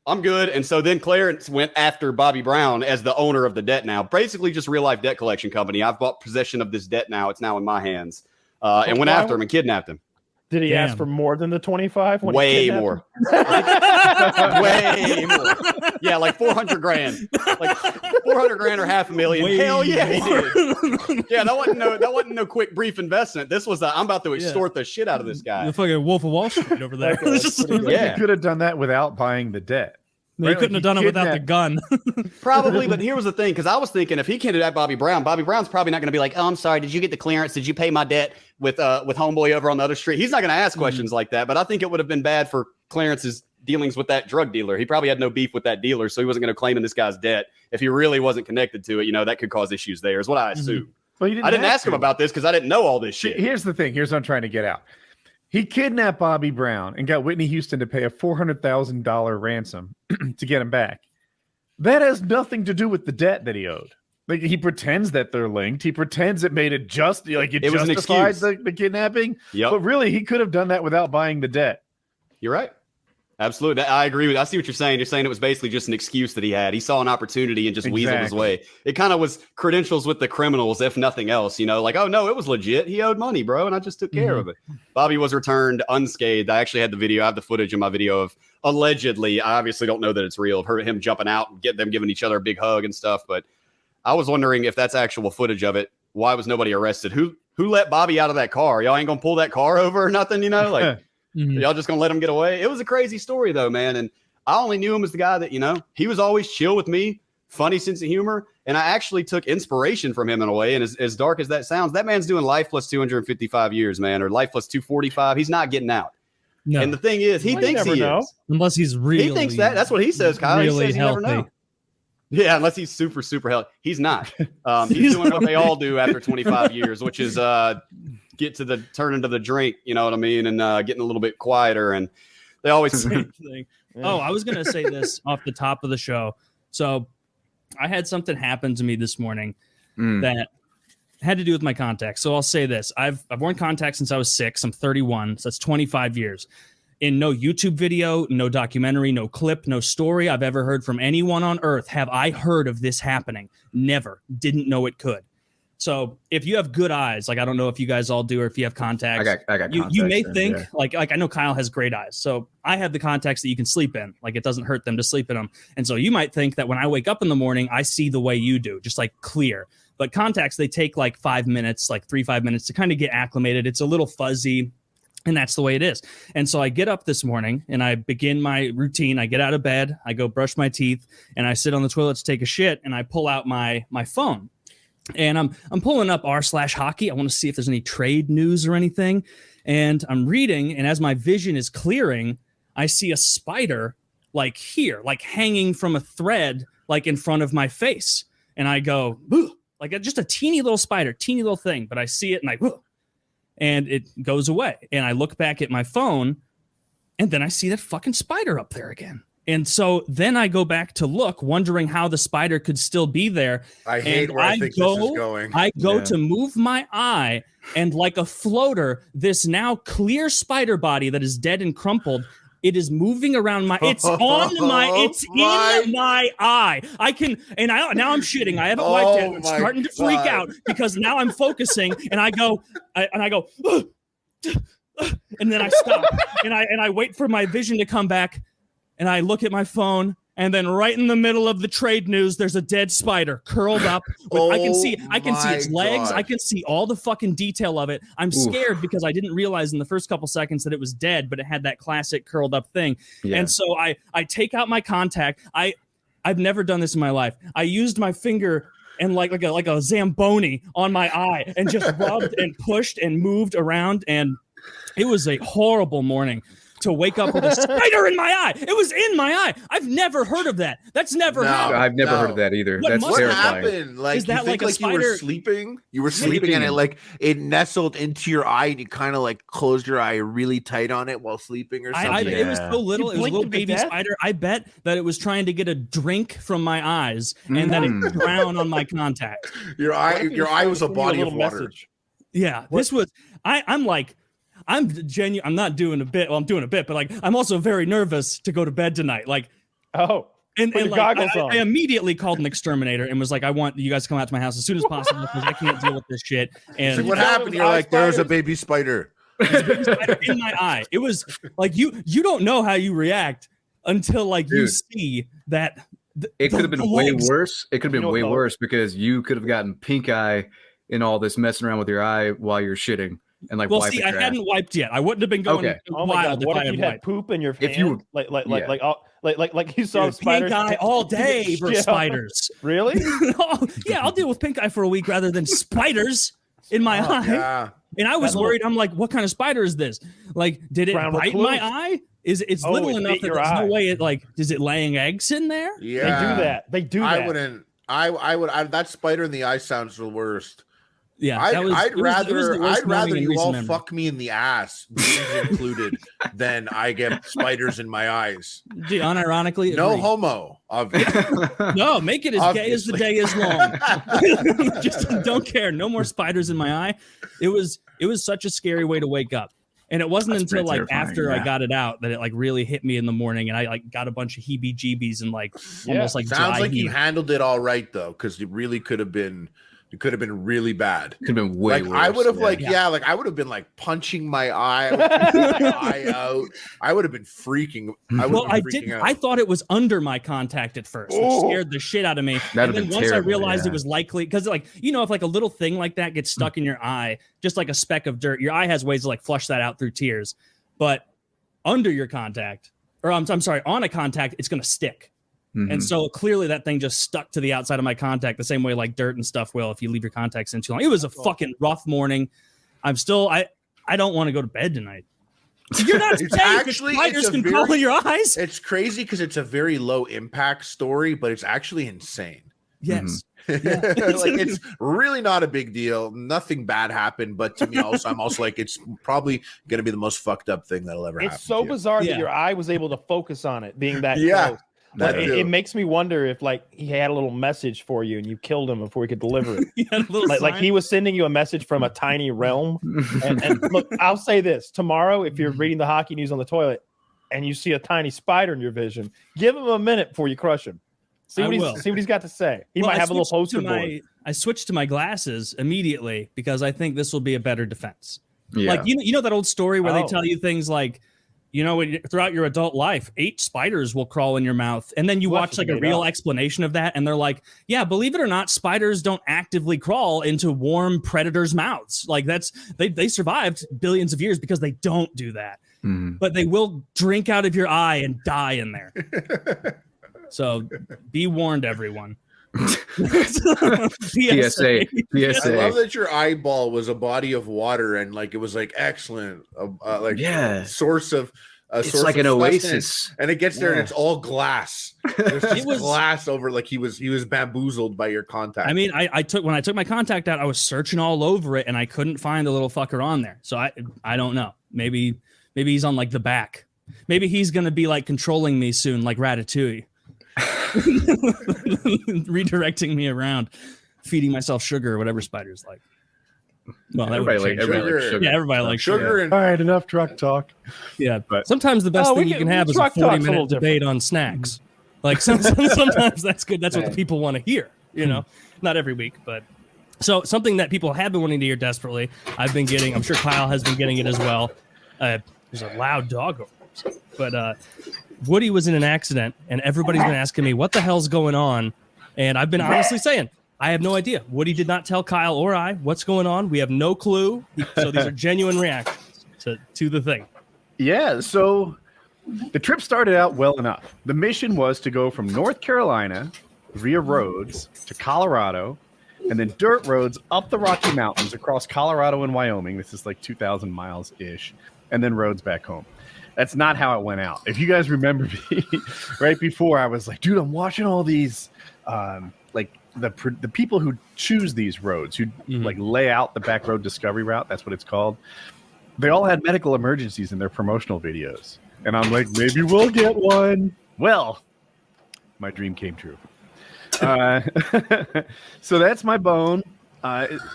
I'm good. And so then Clarence went after Bobby Brown as the owner of the debt now. Basically just real life debt collection company. I've bought possession of this debt now. It's now in my hands. And went after him and kidnapped him. Did he ask for more than the 25? Way more. Way more. Yeah, like 400 grand. Like 400 grand or $500,000. Way Hell yeah, he more. did. Yeah, that wasn't no quick brief investment. This was I'm about to extort the shit out of this guy. The fucking Wolf of Wall Street over there. He could have done that without buying the debt. No, he couldn't have done it without the gun. Probably, but here was the thing, because I was thinking if he kidnapped Bobby Brown's probably not going to be like, oh, I'm sorry, did you get the clearance? Did you pay my debt with homeboy over on the other street? He's not going to ask questions like that, but I think it would have been bad for Clarence's dealings with that drug dealer. He probably had no beef with that dealer, so he wasn't going to claim in this guy's debt. If he really wasn't connected to it, that could cause issues there, is what I assume. Well, I didn't ask him about this because I didn't know all this shit. Here's the thing. Here's what I'm trying to get out. He kidnapped Bobby Brown and got Whitney Houston to pay a $400,000 ransom to get him back. That has nothing to do with the debt that he owed. Like, he pretends that they're linked. He pretends it made it just like it was justified the kidnapping. Yep. But really, he could have done that without buying the debt. You're right. Absolutely. I agree with. I see what you're saying. You're saying it was basically just an excuse that he had. He saw an opportunity and just weaseled his way. It kind of was credentials with the criminals, if nothing else. Like, oh no, it was legit. He owed money, bro, and I just took care of it. Bobby was returned unscathed. I actually had the video. I have the footage in my video of allegedly. I obviously don't know that it's real. I've heard him jumping out and them giving each other a big hug and stuff. But I was wondering if that's actual footage of it. Why was nobody arrested? Who let Bobby out of that car? Y'all ain't gonna pull that car over or nothing, Like. Y'all just gonna let him get away? It was a crazy story though, man. And I only knew him as the guy that, he was always chill with me, funny sense of humor. And I actually took inspiration from him in a way. And as dark as that sounds, that man's doing life plus 255 years, man, or life plus 245. He's not getting out. No. And the thing is, he thinks he is. Unless he's really. He thinks that. That's what he says, Kyle. Really he says healthy. You never know. Yeah, unless he's super, super healthy. He's not. He's doing what they all do after 25 years, which is turn into the drink, you know what I mean, and getting a little bit quieter. And they always same thing. Oh, I was gonna say this off the top of the show. So I had something happen to me this morning that had to do with my contacts. So I'll say this: I've worn contacts since I was 6. I'm 31, so that's 25 years. In no YouTube video, no documentary, no clip, no story I've ever heard from anyone on earth have I heard of this happening. Never. Didn't know it could. So if you have good eyes, like I don't know if you guys all do or if you have contacts. I got you may contacts think yeah. like I know Kyle has great eyes. So I have the contacts that you can sleep in. Like it doesn't hurt them to sleep in them. And so you might think that when I wake up in the morning, I see the way you do, just like clear. But contacts, they take like 5 minutes, like 3-5 minutes to kind of get acclimated. It's a little fuzzy. And that's the way it is. And so I get up this morning and I begin my routine. I get out of bed, I go brush my teeth, and I sit on the toilet to take a shit, and I pull out my phone. And I'm pulling up r/hockey. I want to see if there's any trade news or anything. And I'm reading, and as my vision is clearing, I see a spider like here, like hanging from a thread, like in front of my face. And I go, "Ugh," like just a teeny little spider, teeny little thing, but I see it and I, "Ugh," and it goes away. And I look back at my phone, and then I see that fucking spider up there again. And so then I go back to look, wondering how the spider could still be there. I hate where I think this is going. I go to move my eye, and like a floater, this now clear spider body that is dead and crumpled, it is moving around my. It's on my. It's in my eye. I can, and now I'm shitting. I haven't wiped it. I'm starting to freak out because now I'm focusing, and I go, "Ugh, and then I stop, and I wait for my vision to come back, and I look at my phone. And then right in the middle of the trade news, there's a dead spider curled up. I can see its legs. I can see all the fucking detail of it. I'm scared because I didn't realize in the first couple seconds that it was dead, but it had that classic curled up thing. Yeah. And so I take out my contact. I've never done this in my life. I used my finger and like a Zamboni on my eye and just rubbed and pushed and moved around. And it was a horrible morning to wake up with a spider in my eye. It was in my eye. I've never heard of that. That's never happened. I've never heard of that either. That's terrifying. Happened? Like, is that you think like a spider? You were sleeping? You were sleeping and it nestled into your eye and you kind of like closed your eye really tight on it while sleeping or something. It was so little. It was a little baby spider. I bet that it was trying to get a drink from my eyes and that it drowned on my contact. Your eye was a body of water. Message. Yeah, this was. I'm genuine. I'm not doing a bit. Well, I'm doing a bit, but like I'm also very nervous to go to bed tonight. Like, and like, I immediately called an exterminator and was like, I want you guys to come out to my house as soon as possible because I can't deal with this shit. And so what happened? You're like, there's a baby spider. There's a baby spider in my eye. It was like you don't know how you react until like you see that. It could have been way worse. It could have been way worse because you could have gotten pink eye in all this messing around with your eye while you're shitting. And like, well, see, I hadn't wiped yet. I wouldn't have been going wild. What if you had poop in your hand? If you like you saw spiders. Pink eye all day for spiders. Really? Yeah, I'll deal with pink eye for a week rather than spiders in my eye. Yeah. And I was worried. I'm like, what kind of spider is this? Like, did it bite my eye? It's little enough that there's no way it like. Is it laying eggs in there? Yeah, They do that. I wouldn't. I would. That spider in the eye sounds the worst. Yeah, I'd rather you all fuck me in the ass, beans included, than I get spiders in my eyes. Unironically, no homo. No, make it as gay as the day is long. Just don't care. No more spiders in my eye. It was such a scary way to wake up. And it wasn't until like after I got it out that it like really hit me in the morning, and I like got a bunch of heebie-jeebies and like almost like sounds like heat. you handled it all right though, because it really could have been. It could have been really bad. Could have been way worse. I would have I would have been like punching my eye, out. I would have been freaking. I thought it was under my contact at first, which scared the shit out of me. And then once I realized it was likely, because like if like a little thing like that gets stuck in your eye, just like a speck of dirt, your eye has ways to like flush that out through tears. But under your contact, or I'm sorry, on a contact, it's gonna stick. Mm-hmm. And so clearly that thing just stuck to the outside of my contact the same way like dirt and stuff will if you leave your contacts in too long. It was a fucking rough morning. I don't want to go to bed tonight. You're not saying spiders can crawl in your eyes. It's crazy because it's a very low impact story, but it's actually insane. Yes. Mm-hmm. Yeah. Like it's really not a big deal. Nothing bad happened, but to me also, I'm also like, it's probably going to be the most fucked up thing that'll ever happen. It's so bizarre that your eye was able to focus on it being that close. It makes me wonder if like he had a little message for you and you killed him before he could deliver it. like he was sending you a message from a tiny realm. And look, I'll say this tomorrow, if you're reading the hockey news on the toilet and you see a tiny spider in your vision, give him a minute before you crush him. See I what will. he's got to say. He Well, might I have a little switched poster to board. I switched to my glasses immediately because I think this will be a better defense. Yeah. Like you know that old story where they Oh. tell you things like, you know, throughout your adult life, 8 spiders will crawl in your mouth, and then you Well, watch that's like a made real up. explanation of that, and they're like, yeah, believe it or not, spiders don't actively crawl into warm predators' mouths. Like they survived billions of years because they don't do that. But they will drink out of your eye and die in there. So be warned, everyone. PSA. I love that your eyeball was a body of water and like it was like excellent, source of. It's source like of an sustenance. oasis. And it gets there and it's all glass. There's just It was- glass over, like he was bamboozled by your contact. I mean, when I took my contact out, I was searching all over it and I couldn't find the little fucker on there. So I don't know. Maybe he's on like the back. Maybe he's gonna be like controlling me soon, like Ratatouille. Redirecting me around, feeding myself sugar or whatever spiders like. Well, that Everybody would like sugar. Yeah, everybody likes sugar. and all right, enough truck talk. Yeah, but sometimes the best Oh, we thing you can- can have is a truck talk's a 40-minute little debate on snacks. Like sometimes that's good. That's what the people want to hear. You know, not every week, but so something that people have been wanting to hear desperately. I've been getting. I'm sure Kyle has been getting it as well. There's a loud dog over there. But Woody was in an accident, and everybody's been asking me what the hell's going on, and I've been honestly saying I have no idea. Woody did not tell Kyle or I what's going on. We have no clue. So these are genuine reactions to the thing. Yeah, so the trip started out well enough. The mission was to go from North Carolina via roads to Colorado, and then dirt roads up the Rocky Mountains across Colorado and Wyoming. This is like 2,000 miles-ish, and then roads back home. That's not how it went out. If you guys remember me, right before, I was like, dude, I'm watching all these, the people who choose these roads, who like lay out the back road discovery route. That's what it's called. They all had medical emergencies in their promotional videos. And I'm like, maybe we'll get one. Well, my dream came true. So that's my bone.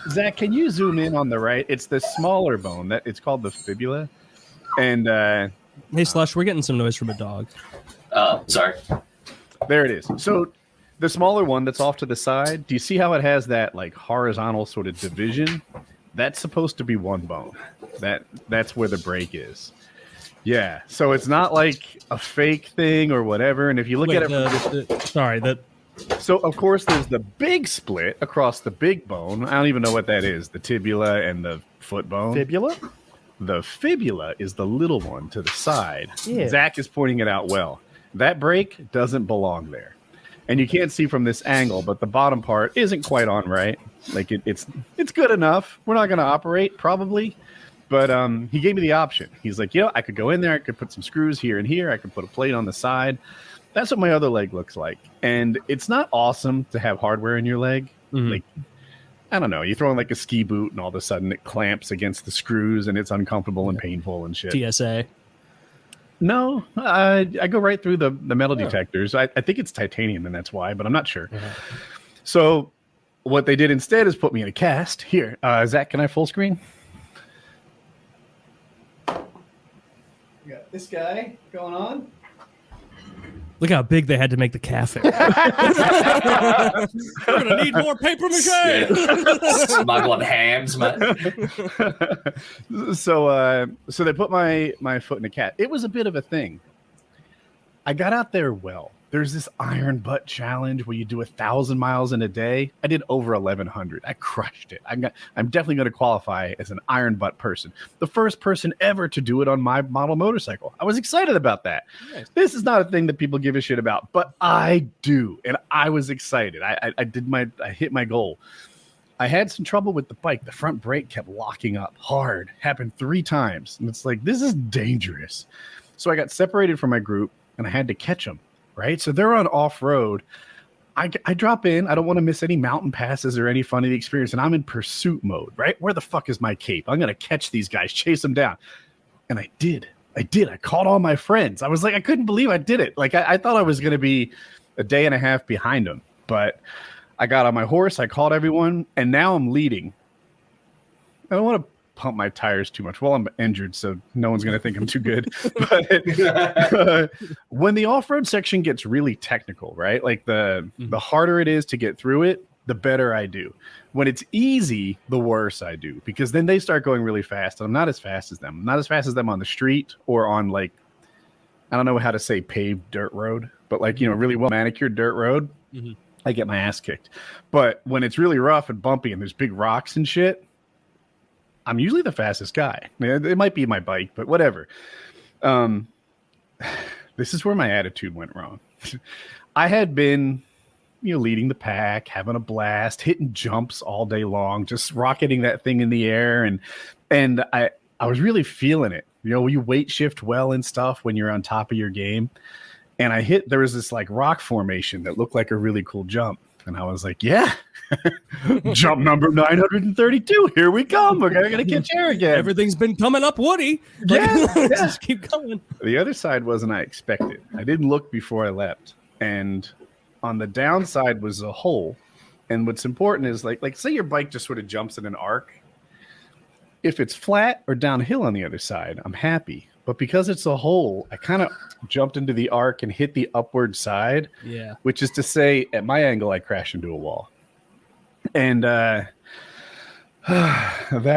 Zach, can you zoom in on the right? It's the smaller bone. It's called the fibula. And hey, Slush, we're getting some noise from a dog. Sorry. There it is. So the smaller one that's off to the side, do you see how it has that like horizontal sort of division? That's supposed to be one bone. That's where the break is. Yeah. So it's not like a fake thing or whatever. And if you look at it, so of course there's the big split across the big bone. I don't even know what that is. The tibula and the foot bone. Fibula? The fibula is the little one to the side. Yeah. Zach is pointing it out well. That break doesn't belong there. And you can't see from this angle, but the bottom part isn't quite on right. Like it's good enough. We're not going to operate probably, but he gave me the option. He's like, I could go in there. I could put some screws here and here. I could put a plate on the side. That's what my other leg looks like. And it's not awesome to have hardware in your leg. Like, I don't know. You throw in like a ski boot and all of a sudden it clamps against the screws and it's uncomfortable and painful and shit. TSA. No, I go right through the metal detectors. I think it's titanium and that's why, but I'm not sure. So what they did instead is put me in a cast. Here, Zach, can I full screen? We got this guy going on. Look how big they had to make the cafe. We're gonna need more paper mache. Smuggling hams, man. So they put my foot in a cat. It was a bit of a thing. I got out there well. There's this iron butt challenge where you do 1,000 miles in a day. I did over 1,100. I crushed it. I'm definitely going to qualify as an iron butt person. The first person ever to do it on my model motorcycle. I was excited about that. Nice. This is not a thing that people give a shit about, but I do, and I was excited. I hit my goal. I had some trouble with the bike. The front brake kept locking up hard. Happened 3 times, and it's like, this is dangerous. So I got separated from my group, and I had to catch them. Right, so they're on off-road. I drop in. I don't want to miss any mountain passes or any fun of the experience, and I'm in pursuit mode. Right, where the fuck is my cape? I'm gonna catch these guys, chase them down, and I did. I caught all my friends. I was like, I couldn't believe I did it. Like I thought I was gonna be a day and a half behind them, but I got on my horse. I caught everyone, and now I'm leading. I don't want to pump my tires too much. Well, I'm injured, so no one's going to think I'm too good. But when the off-road section gets really technical, right? Like the harder it is to get through it, the better I do. When it's easy, the worse I do, because then they start going really fast, and I'm not as fast as them. I'm not as fast as them on the street or on, like, I don't know how to say paved dirt road, but like, you know, really well manicured dirt road. I get my ass kicked. But when it's really rough and bumpy and there's big rocks and shit, I'm usually the fastest guy. It might be my bike, but whatever. This is where my attitude went wrong. I had been, you know, leading the pack, having a blast, hitting jumps all day long, just rocketing that thing in the air, and I was really feeling it. You know, you weight shift well and stuff when you're on top of your game. And there was this like rock formation that looked like a really cool jump. And I was like, yeah, jump number 932. Here we come. We're going to catch air again. Everything's been coming up, Woody. Yeah, Just keep going. The other side wasn't I expected. I didn't look before I leapt. And on the downside was a hole. And what's important is like say your bike just sort of jumps in an arc. If it's flat or downhill on the other side, I'm happy. But because it's a hole, I kind of jumped into the arc and hit the upward side. Yeah. Which is to say, at my angle, I crashed into a wall. And that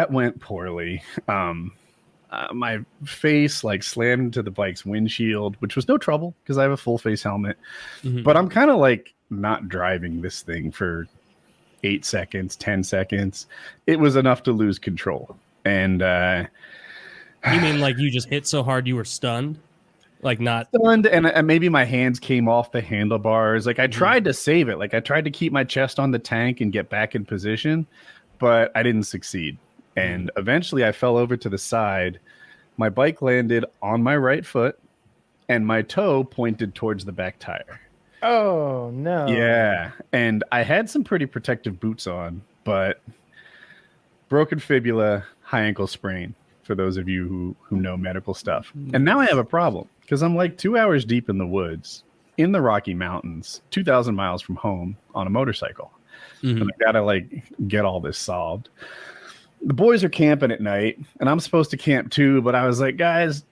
went poorly. My face like slammed into the bike's windshield, which was no trouble because I have a full face helmet. But I'm kind of like not driving this thing for 8 seconds, 10 seconds. It was enough to lose control. And you mean like you just hit so hard you were stunned? Like not stunned, and maybe my hands came off the handlebars. Like I tried to save it. Like I tried to keep my chest on the tank and get back in position, but I didn't succeed. And eventually I fell over to the side. My bike landed on my right foot, and my toe pointed towards the back tire. Oh, no. Yeah. And I had some pretty protective boots on, but broken fibula, high ankle sprain, for those of you who know medical stuff. And now I have a problem because I'm like 2 hours deep in the woods in the Rocky Mountains, 2,000 miles from home on a motorcycle. And I got to like get all this solved. The boys are camping at night and I'm supposed to camp too, but I was like, guys,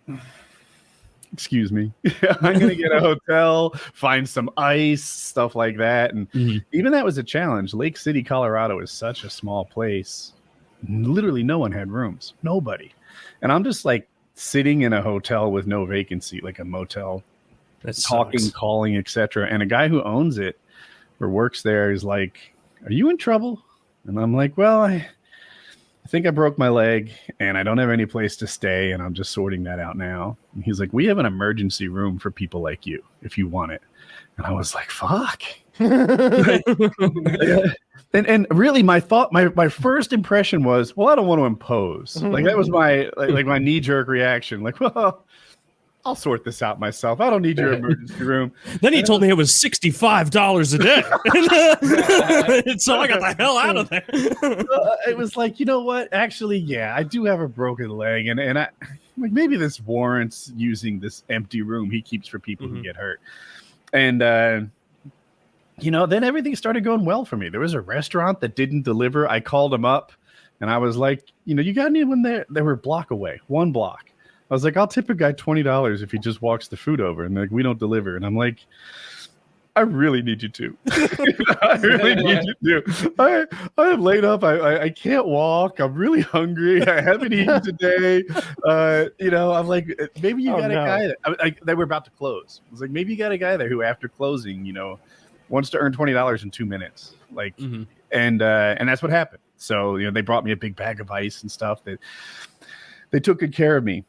excuse me. I'm going to get a hotel, find some ice, stuff like that. And even that was a challenge. Lake City, Colorado is such a small place. Literally no one had rooms. Nobody. And I'm just like sitting in a hotel with no vacancy, like a motel, talking, calling, etc. And a guy who owns it or works there is like, are you in trouble? And I'm like, well, I think I broke my leg and I don't have any place to stay. And I'm just sorting that out now. And he's like, we have an emergency room for people like you if you want it. And I was like, fuck. And really my thought, my first impression was, well, I don't want to impose. Like that was my like my knee-jerk reaction. Like, well, I'll sort this out myself. I don't need your emergency room. Then he told me it was $65 a day. So I got the hell out of there. It was like, you know what? Actually, yeah, I do have a broken leg, and I like maybe this warrants using this empty room he keeps for people who get hurt. And you know, then everything started going well for me. There was a restaurant that didn't deliver. I called them up and I was like, you know, you got anyone there? They were a block away, 1 block. I was like, I'll tip a guy $20 if he just walks the food over. And they're like, we don't deliver. And I'm like, I really need you to. I really need you to. I am laid up. I can't walk. I'm really hungry. I haven't eaten today. You know, I'm like, maybe you got a guy that they were about to close. I was like, maybe you got a guy there who after closing, you know, wants to earn $20 in 2 minutes. Like, and that's what happened. So, you know, they brought me a big bag of ice and stuff. They took good care of me.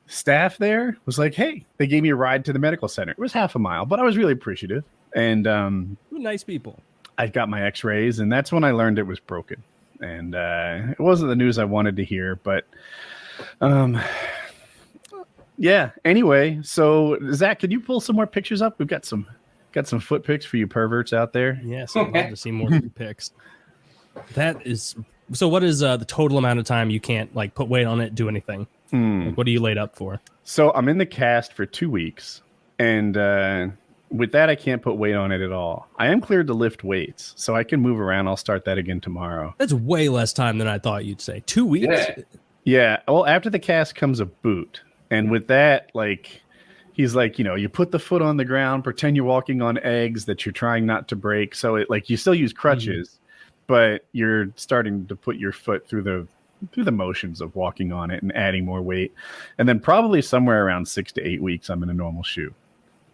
Staff there was like, hey, they gave me a ride to the medical center. It was half a mile, but I was really appreciative. And nice people. I got my x-rays, and that's when I learned it was broken. And it wasn't the news I wanted to hear, but yeah. Anyway, so Zach, can you pull some more pictures up? We've got some foot pics for you perverts out there. Yes, I'd love to see more foot pics. That is so. What is the total amount of time you can't like put weight on it, do anything? Like, what are you laid up for? So I'm in the cast for 2 weeks, and with that, I can't put weight on it at all. I am cleared to lift weights, so I can move around. I'll start that again tomorrow. That's way less time than I thought you'd say. 2 weeks. Yeah. Well, after the cast comes a boot. And with that, like, he's like, you put the foot on the ground, pretend you're walking on eggs that you're trying not to break. So it like you still use crutches, but you're starting to put your foot through the motions of walking on it and adding more weight. And then probably somewhere around 6 to 8 weeks, I'm in a normal shoe.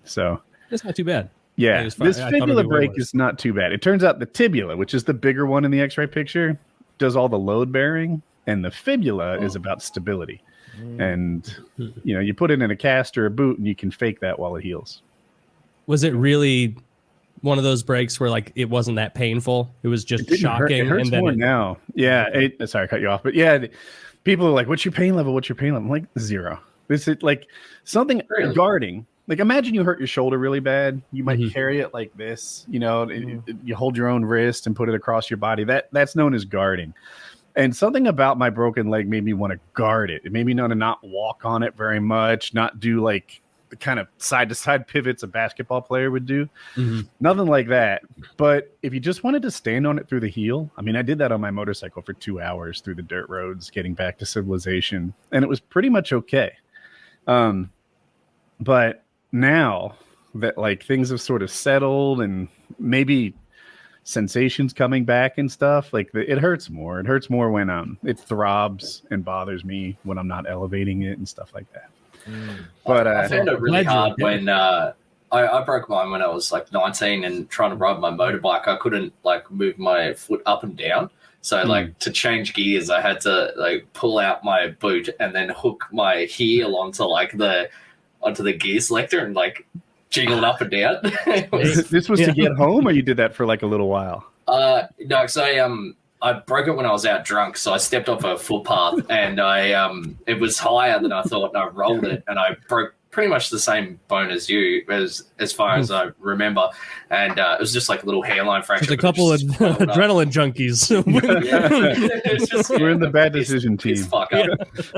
So That's not too bad. yeah, this fibula break is not too bad. It turns out the tibula, which is the bigger one in the X-ray picture, does all the load bearing, and the fibula is about stability. And you put it in a cast or a boot, and you can fake that while it heals. Was it really one of those breaks where like it wasn't that painful? It was just shocking. It hurts and then more now. Yeah. Sorry, I cut you off, but yeah, people are like, "What's your pain level? What's your pain level?" I'm like 0. This is like something guarding. Like imagine you hurt your shoulder really bad. You might carry it like this. You hold your own wrist and put it across your body. That's known as guarding. And something about my broken leg made me want to guard it. It made me want to not walk on it very much, not do like the kind of side-to-side pivots a basketball player would do. Nothing like that. But if you just wanted to stand on it through the heel, I mean, I did that on my motorcycle for 2 hours through the dirt roads, getting back to civilization, and it was pretty much okay. But now that like things have sort of settled and maybe sensations coming back and stuff, like it hurts more. It hurts more when it throbs and bothers me when I'm not elevating it and stuff like that. But I found it really hard when I broke mine when I was like 19 and trying to ride my motorbike. I couldn't like move my foot up and down. So like to change gears, I had to like pull out my boot and then hook my heel onto the gear selector and like jiggle it up and down. This was to get home, or you did that for like a little while? No, so I broke it when I was out drunk, so I stepped off a footpath and it was higher than I thought, and I rolled it and I broke pretty much the same bone as you, as far as I remember, and it was just like a little hairline fracture. There's a couple of adrenaline junkies. We're in the bad decision team. Fuck up.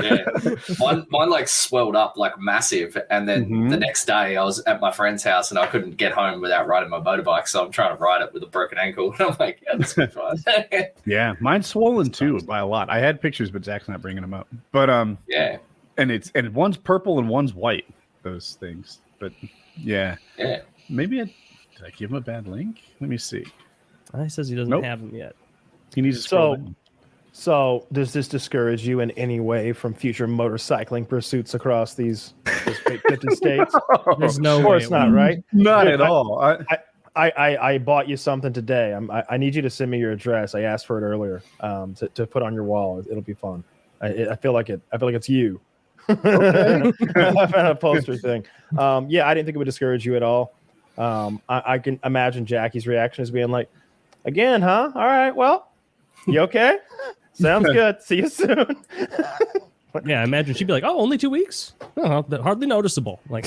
Yeah. Mine like swelled up like massive, and then the next day I was at my friend's house and I couldn't get home without riding my motorbike, so I'm trying to ride it with a broken ankle, and I'm like, yeah, that's good fun. Yeah, mine's swollen too by a lot. I had pictures, but Zach's not bringing them up. But yeah, and one's purple and one's white. Those things, but yeah, maybe did I give him a bad link? Let me see. He says he doesn't have them yet. He needs to scroll down. So does this discourage you in any way from future motorcycling pursuits across these 50 states? There's no of course way. not, right? Not at all. I bought you something today. I need you to send me your address. I asked for it earlier to put on your wall. It'll be fun. I feel like it's you. Okay. A poster thing. Yeah, I didn't think it would discourage you at all. I can imagine Jackie's reaction as being like, again, huh? All right, well, you okay? Sounds good. See you soon. Yeah, I imagine she'd be like, "Oh, only 2 weeks? Oh, hardly noticeable." Like,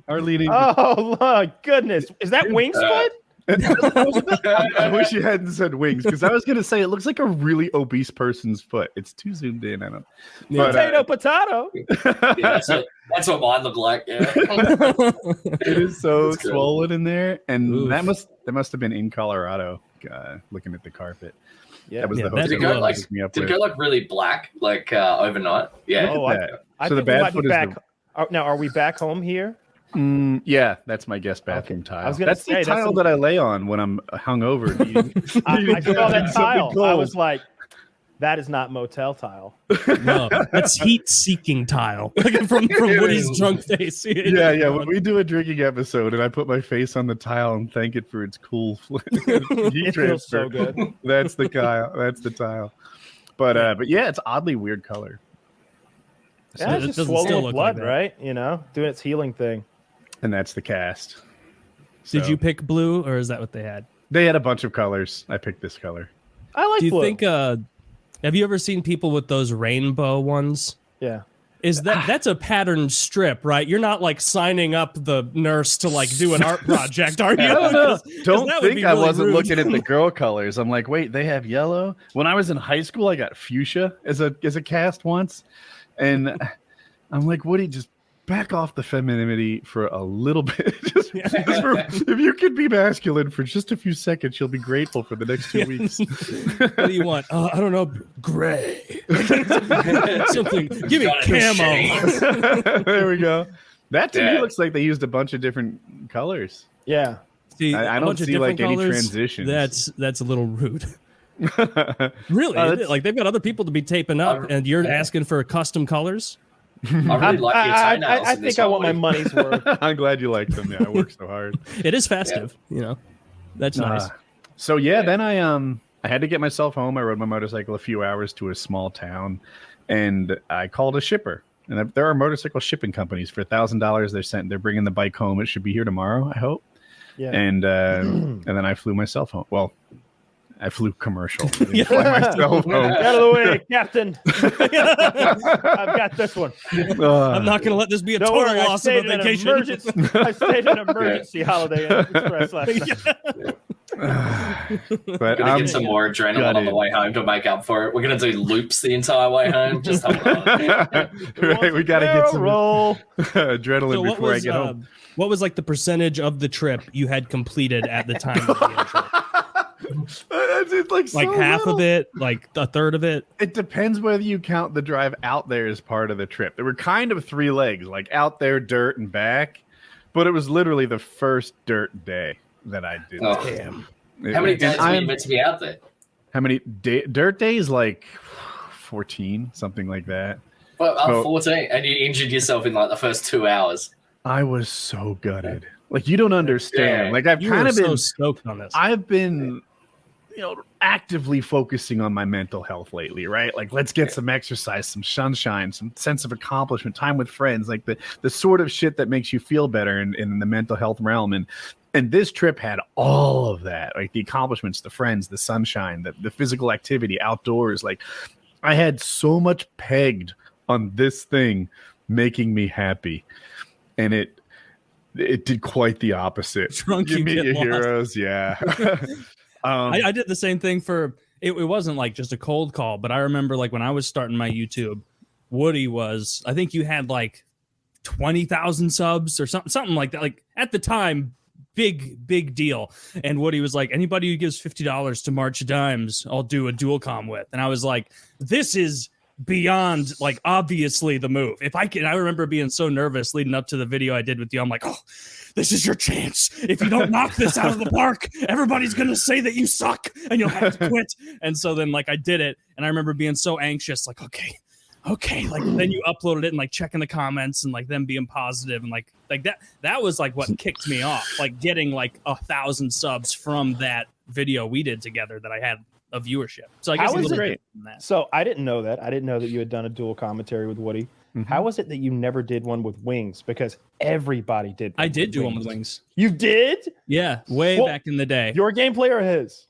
hardly. Oh, look, goodness, is that wing foot? I wish you hadn't said wings, because I was going to say it looks like a really obese person's foot. It's too zoomed in. I don't. Potato. Yeah, that's what mine looked like. Yeah. It is so swollen in there, and that must have been in Colorado. Looking at the carpet. Yeah, that was the hotel. Did it go like really black, like overnight? Yeah. Oh, I so the think we might bad be foot back. Now, are we back home here? Yeah, that's my guest bathroom tile. I was gonna say, the tile that I lay on when I'm hungover. I saw that tile. I was like, that is not motel tile. No, that's heat-seeking tile. Like from Woody's drunk face. Yeah. When we do a drinking episode and I put my face on the tile and thank it for its cool heat transfer, feels so good. That's the tile. That's the tile. But yeah, it's oddly weird color. Yeah, it's just swollen with blood, right? Doing its healing thing. And that's the cast. Did you pick blue, or is that what they had? They had a bunch of colors. I picked this color. I like blue. Do you blue. think? Have you ever seen people with those rainbow ones? Yeah. That's a patterned strip, right? You're not like signing up the nurse to like do an art project, are you? Don't think I wasn't looking at the girl colors. I'm like, wait, they have yellow. When I was in high school, I got fuchsia as a cast once, and I'm like, Woody, just back off the femininity for a little bit. Just If you could be masculine for just a few seconds, you'll be grateful for the next 2 weeks. What do you want? I don't know, gray. Something. Give me camo. There we go. That to me Yeah. looks like they used a bunch of different colors. Yeah. See, I a don't bunch of see like different any colors, transitions. That's a little rude. Really, that's- like they've got other people to be taping up, and you're asking for custom colors. I really like your toenails. I in this think I one, want my Woody. money's worth. I'm glad you like them. Yeah, I work so hard. It is festive, you know. That's nice. So yeah, then I had to get myself home. I rode my motorcycle a few hours to a small town, and I called a shipper. And there are motorcycle shipping companies for $1,000. They're bringing the bike home. It should be here tomorrow, I hope. Yeah. And then I flew myself home. Well, I flew commercial. I didn't fly myself home. Out of the way, Captain. I've got this one. I'm not going to let this be a Don't total worry, loss of a vacation. I stayed in an emergency Holiday Inn Express last night. But Gonna get some more adrenaline on the way home to make up for it. We're gonna do loops the entire way home. Just hold on. Right, we got to get some roll. adrenaline So before I get home. what was like the percentage of the trip you had completed at the time of the intro? It's like so half little. of it, like a third of it. It depends whether you count the drive out there as part of the trip. There were kind of 3 legs, like out there, dirt, and back. But it was literally the first dirt day that I did. Oh. Damn. How many days were you meant to be out there? How many dirt days? Like 14, something like that. Well, I'm So- 14, and you injured yourself in like the first 2 hours. I was so gutted. Like you don't understand. Yeah. Like I've You kind were of been so stoked on this. I've been, actively focusing on my mental health lately, right? Like, let's get some exercise, some sunshine, some sense of accomplishment, time with friends, like the sort of shit that makes you feel better in the mental health realm. And this trip had all of that, like the accomplishments, the friends, the sunshine, the physical activity, outdoors. Like, I had so much pegged on this thing making me happy, and it did quite the opposite. Drunk Give you me get your lost. heroes, yeah. I did the same thing for it wasn't like just a cold call, but I remember like when I was starting my YouTube, Woody was, I think you had like 20,000 subs or something like that. Like at the time, big deal. And Woody was like, anybody who gives $50 to March Dimes, I'll do a dual com with. And I was like, this is beyond like obviously the move. If I can, I remember being so nervous leading up to the video I did with you. I'm like, oh, this is your chance. If you don't knock this out of the park, everybody's gonna say that you suck and you'll have to quit. And so then like I did it, and I remember being so anxious, like, okay, like then you uploaded it and like checking the comments and like them being positive and like that was like what kicked me off, like getting like 1,000 subs from that video we did together that I had a viewership. So I guess How it's is a little it? bit from that. So I didn't know that. I didn't know that you had done a dual commentary with Woody. Mm-hmm. How was it that you never did one with Wings? Because everybody did. I did do one with Wings. You did? Yeah, way Well, back in the day. Your gameplay or his?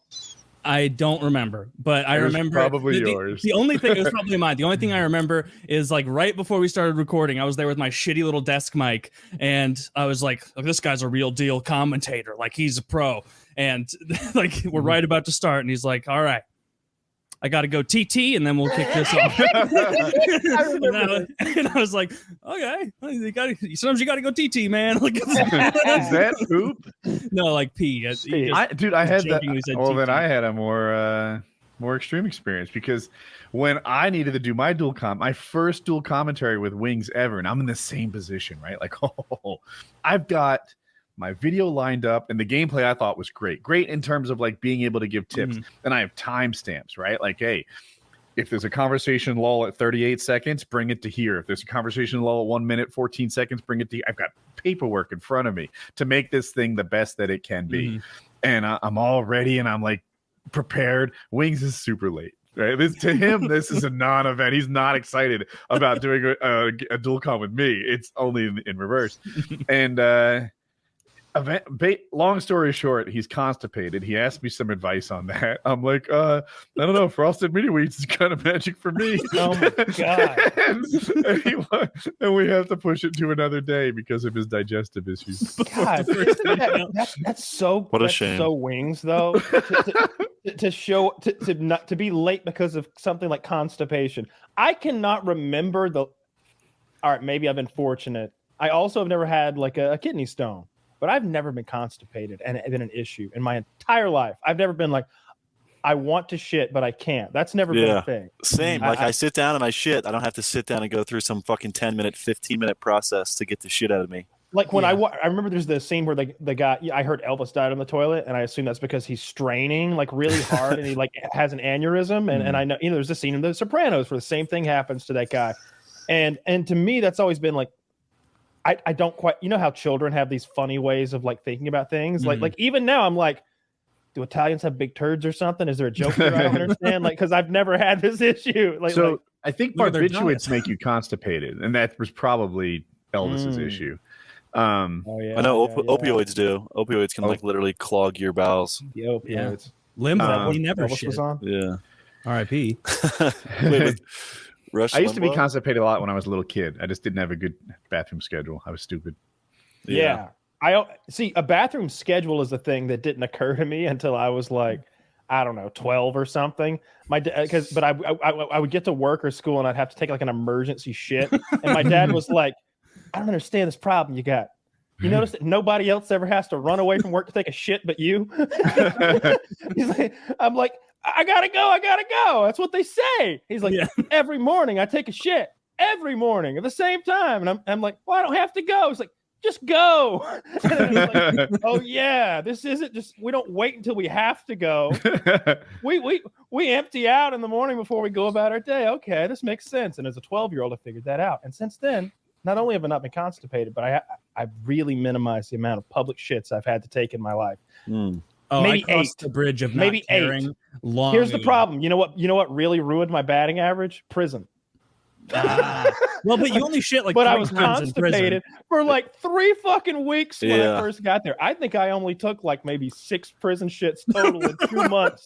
I don't remember, but I It was remember probably the- yours. The only thing, it was probably mine. The only thing I remember is like right before we started recording, I was there with my shitty little desk mic, and I was like, oh, "This guy's a real deal commentator. Like he's a pro." And like we're right about to start, and he's like, "All right, I got to go TT, and then we'll kick this off." I remember. And I was like, "Okay, sometimes you got to go TT, man." Like, Is that poop? no, like P. I had that. jokingly said Well, TT. then I had a more extreme experience, because when I needed to do my my first dual commentary with Wings ever, and I'm in the same position, right? Like, I've got my video lined up, and the gameplay I thought was great in terms of like being able to give tips, and I have timestamps, right? Like, hey, if there's a conversation lull at 38 seconds, bring it to here. If there's a conversation lull at 1 minute, 14 seconds, bring it to here. I've got paperwork in front of me to make this thing the best that it can be. And I'm all ready, and I'm like prepared. Wings is super late. Right? To him, this is a non-event. He's not excited about doing a dual com with me. It's only in reverse. And long story short, he's constipated. He asked me some advice on that. I'm like, I don't know. Frosted mini wheats is kind of magic for me. Oh my god! and we have to push it to another day because of his digestive issues. God, that's so. What a that's shame. So Wings though to be late because of something like constipation. I cannot remember the. All right, maybe I've been fortunate. I also have never had like a kidney stone. but I've never been constipated and it been an issue in my entire life. I've never been like, I want to shit, but I can't. That's never been a thing. Same. Like I sit down and I shit. I don't have to sit down and go through some fucking 10-minute, 15-minute process to get the shit out of me. Like when I remember there's the scene where the guy, I heard Elvis died on the toilet, and I assume that's because he's straining like really hard and he like has an aneurysm. And I know, there's a scene in The Sopranos where the same thing happens to that guy. And to me, that's always been like, I don't quite, how children have these funny ways of like thinking about things. Like even now I'm like, do Italians have big turds or something? Is there a joke there I don't understand? Like, because I've never had this issue. I think barbiturates make you constipated, and that was probably Elvis's issue. I know opioids do. Opioids can like literally clog your bowels. The opioids. Limbo, he never Elvis shit. was on? Yeah. R.I.P. I used to be constipated a lot when I was a little kid. I just didn't have a good bathroom schedule. I was stupid. Yeah. I see a bathroom schedule is a thing that didn't occur to me until I was like, I don't know, 12 or something. But I would get to work or school and I'd have to take like an emergency shit. And my dad was like, I don't understand this problem you got. You notice that nobody else ever has to run away from work to take a shit but you? He's like, I'm like, I gotta go. That's what they say. He's like, every morning I take a shit. Every morning at the same time. And I'm like, well, I don't have to go. He's like, just go. And then I'm like, oh yeah, this isn't just, we don't wait until we have to go. We empty out in the morning before we go about our day. Okay, this makes sense. And as a 12-year-old, I figured that out. And since then, not only have I not been constipated, but I've really minimized the amount of public shits I've had to take in my life. Oh, Maybe I crossed the bridge of maybe not caring long Here's the ago. problem. You know what really ruined my batting average? Prison. Well, but you only shit like but I 3 was times in prison. constipated for like 3 fucking weeks when I Yeah. first got there. I think I only took like maybe 6 prison shits total in 2 months.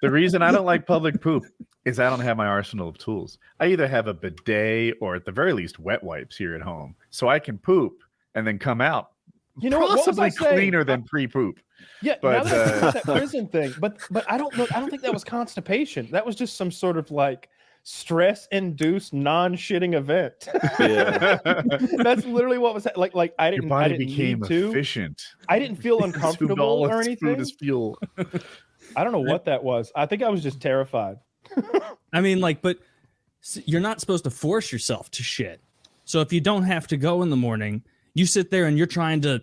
The reason I don't like public poop is I don't have my arsenal of tools. I either have a bidet or at the very least wet wipes here at home, so I can poop and then come out. You know what was possibly I saying? cleaner than pre-poop. Yeah, But, now that I think about that prison thing, but I don't know. I don't think that was constipation. That was just some sort of like stress-induced non-shitting event. Yeah. That's literally what was like. I didn't. Your body I didn't became need to. efficient. I didn't feel Consumed uncomfortable all or its anything. food as fuel. I don't know what that was. I think I was just terrified. I mean, like, but you're not supposed to force yourself to shit. So if you don't have to go in the morning, you sit there and you're trying to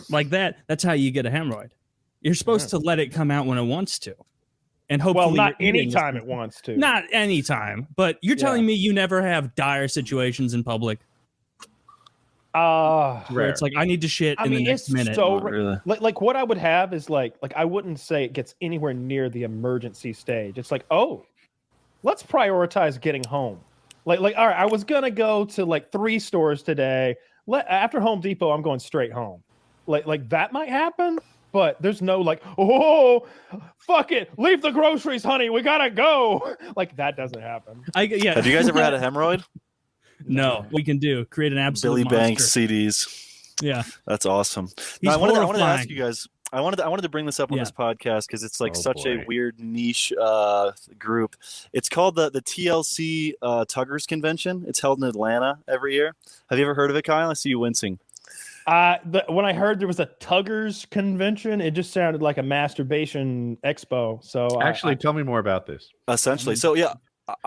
like that. That's how you get a hemorrhoid. You're supposed to let it come out when it wants to, and hopefully, Well, not your eating is- anytime it wants to. Not anytime, but you're telling me you never have dire situations in public. Where it's like I need to shit in the next minute. So like what I would have is like I wouldn't say it gets anywhere near the emergency stage. It's like, oh, let's prioritize getting home. Like all right, I was gonna go to like 3 stores today. After Home Depot, I'm going straight home. Like that might happen, but there's no like, oh, fuck it, leave the groceries, honey, we gotta go. Like that doesn't happen. Have you guys ever had a hemorrhoid? No, we can create an absolute Billy monster. Banks CDs. Yeah, that's awesome. He's I wanted to ask horrifying. you guys. I wanted to bring this up on this podcast because it's like such a boy. weird niche group. It's called the TLC Tuggers Convention. It's held in Atlanta every year. Have you ever heard of it, Kyle? I see you wincing. When I heard there was a Tuggers convention, it just sounded like a masturbation expo. So Actually, tell me more about this. Essentially, so yeah.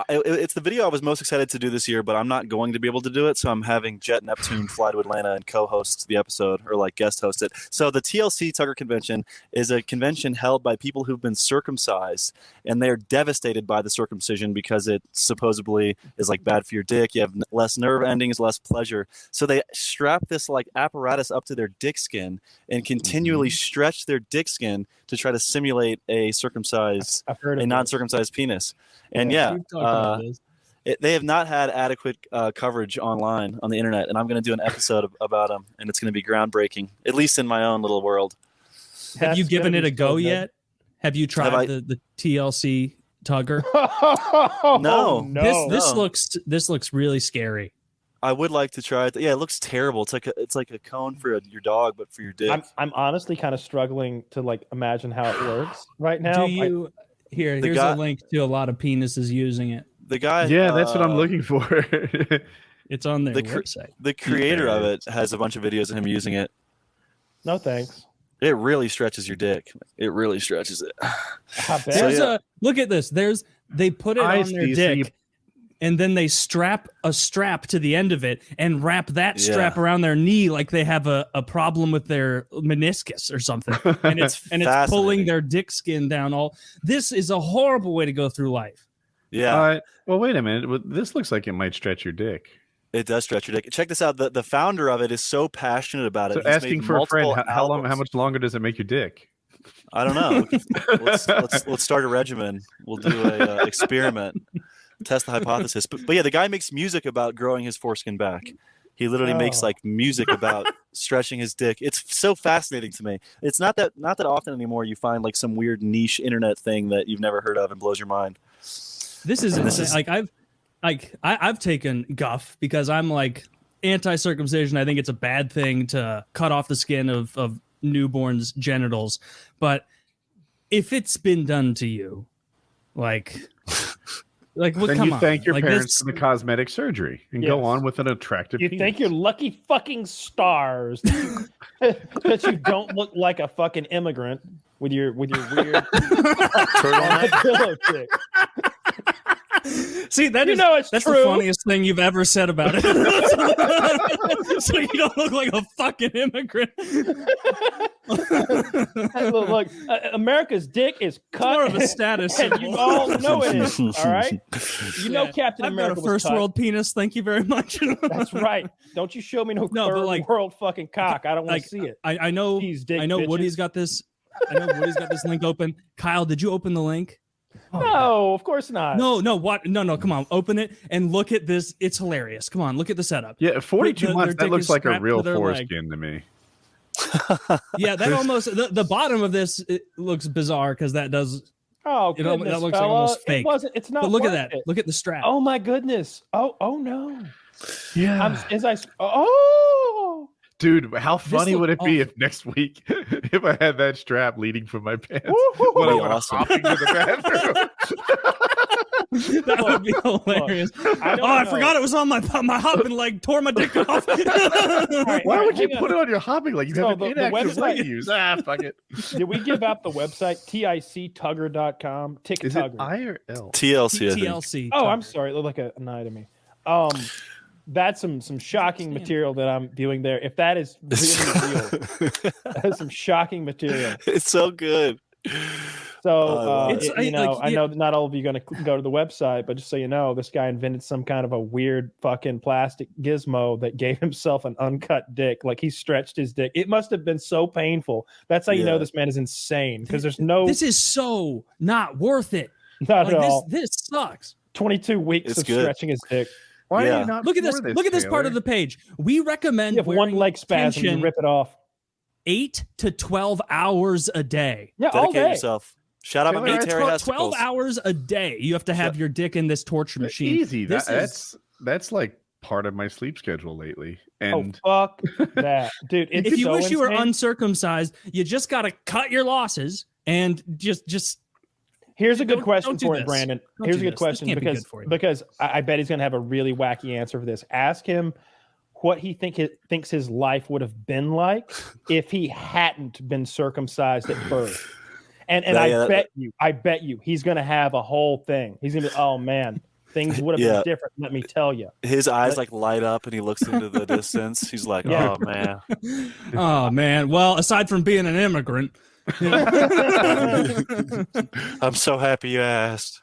It's the video I was most excited to do this year, but I'm not going to be able to do it. So I'm having Jet Neptune fly to Atlanta and co-host the episode, or like guest host it. So the TLC Tugger Convention is a convention held by people who've been circumcised, and they're devastated by the circumcision because it supposedly is like bad for your dick. You have less nerve endings, less pleasure. So they strap this like apparatus up to their dick skin and continually stretch their dick skin to try to simulate a circumcised, a non-circumcised penis. And they have not had adequate coverage online on the internet, and I'm going to do an episode about them, and it's going to be groundbreaking, at least in my own little world. Have you given it a go yet? Have you tried the TLC Tugger? No. This looks really scary. I would like to try it. Yeah, it looks terrible. It's like a cone for your dog, but for your dick. I'm honestly kind of struggling to like imagine how it works right now. Do you? Here's a link to a lot of penises using it. The guy. Yeah, that's what I'm looking for. It's on their The website. The creator of it has a bunch of videos of him using it. No thanks. It really stretches your dick. It really stretches it. There's look at this. They put it on their dick, and then they strap a strap to the end of it and wrap that strap around their knee like they have a problem with their meniscus or something. And it's pulling their dick skin down. This is a horrible way to go through life. Yeah. Well, wait a minute. This looks like it might stretch your dick. It does stretch your dick. Check this out. The founder of it is so passionate about it. So He's asking made for a friend, multiple how albums. much longer does it make your dick? I don't know. Let's start a regimen. We'll do a experiment, test the hypothesis. But yeah, the guy makes music about growing his foreskin back. He literally makes like music about stretching his dick. It's so fascinating to me. It's not that often anymore you find like some weird niche internet thing that you've never heard of and blows your mind. This is insane. I've taken guff because I'm like anti-circumcision. I think it's a bad thing to cut off the skin of newborns' genitals. But if it's been done to you, like then come you on. thank your Like, parents for the cosmetic surgery and go on with an attractive You penis. thank your lucky fucking stars that you don't look like a fucking immigrant with your weird pillow chick. See, that's true. the funniest thing you've ever said about it. So you don't look like a fucking immigrant. Hey, look, America's dick is cut. More of a status and symbol. you all know it is. All right, you know Captain I've America got a was first cut. world penis. Thank you very much. That's right. Don't you show me no but third world fucking cock. I don't want to see it. I know. Dick I know. bitches. Woody's got this. I know Woody's got this link open. Kyle, did you open the link? No, of course not. No, what? No, come on, open it and look at this. It's hilarious. Come on, look at the setup. Yeah, 42 Their months. That dick looks is like a strapped real to their leg. foreskin to me. Yeah, that almost the bottom of this it looks bizarre because that does. Oh, that goodness, looks like fella. almost fake. It's not. But look at worth that. it. Look at the strap. Oh my goodness. Oh no. Yeah. Oh. Dude, how funny would it be if next week if I had that strap leading from my pants when I went hopping to the bathroom? That would be hilarious. I forgot it was on my hopping leg. Tore my dick off. Why would you put it on your hopping leg? You So have an the inactive leg to website- use. Fuck it. Did we give out the website tictugger.com? Tick Is it Tugger. I or L? TLC. I think. TLC. Oh, I'm sorry. It looked like an I to me. That's some shocking material that I'm viewing there. If that is really real, that is some shocking material. It's so good. So, It's- I know like, that not all of you are going to go to the website, but just so you know, this guy invented some kind of a weird fucking plastic gizmo that gave himself an uncut dick. Like he stretched his dick. It must have been so painful. That's how you know this man is insane because there's no. This is so not worth it. Not at all. This sucks. 22 weeks It's of good. stretching his dick. Why Yeah. are you not Look at for this. Look at this part of the page. We recommend You have one wearing leg spasm, you tension rip it off. 8 to 12 hours a day. Yeah, all Dedicate day. yourself. Shout out my Taylor, military 12 testicles. hours a day. You have to have your dick in this torture machine. Easy. This is- That's like part of my sleep schedule lately. Oh, And fuck that. Dude, it's if you so wish you were insane. uncircumcised, you just got to cut your losses and just Here's a good Don't- question don't do for it, this. Brandon. Don't Here's a do good this. This question can't be good for you. because I bet he's going to have a really wacky answer for this. Ask him what he thinks his life would have been like if he hadn't been circumcised at birth. And I bet you he's going to have a whole thing. He's going to be, oh man, things would have Yeah. been different. Let me tell you. His eyes like light up and he looks into the distance. He's like, Yeah. oh man. oh man. Well, aside from being an immigrant, I'm so happy you asked.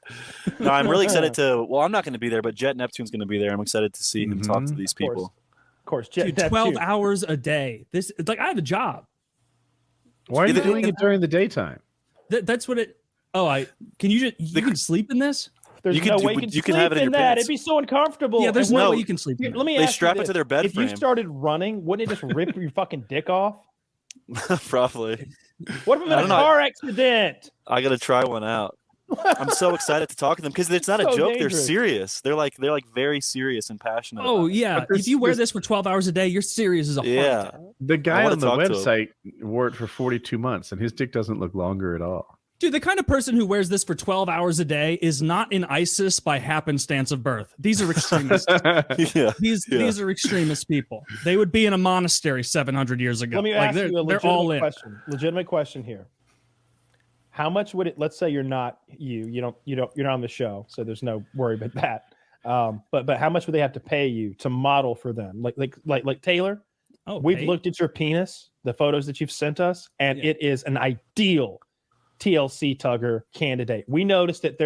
No, I'm really excited to. Well, I'm not going to be there, but Jet Neptune's going to be there. I'm excited to see him talk to these people. Of course, dude, 12 hours a day. This it's like I have a job. why are you doing it during the daytime? That's what it. Oh, can you can sleep in this? There's You can no do- way you you can can have sleep it in in your that. pants. It'd be so uncomfortable. Yeah, there's And no what- way you can sleep in Let me They ask strap you it to this. their bed If you frame. started running, wouldn't it just rip your fucking dick off? Probably. What if I'm I in a don't know. car accident? I got to try one out. I'm so excited to talk to them because it's not a So joke. dangerous. They're serious. They're like very serious and passionate. Oh about it. yeah. If you wear this for 12 hours a day, you're serious as a heart Yeah. attack. The I guy wanna on the talk to him. website wore it for 42 months, and his dick doesn't look longer at all. Dude, the kind of person who wears this for 12 hours a day is not in ISIS by happenstance of birth. These are extremists. These are extremist people. They would be in a monastery 700 years ago. Let me like ask you a they're all in. legitimate question here. How much would it? Let's say you're not you're not on the show, so there's no worry about that. But how much would they have to pay you to model for them? Like Taylor, we've looked at your penis, the photos that you've sent us, and it is an ideal TLC Tugger candidate. We noticed that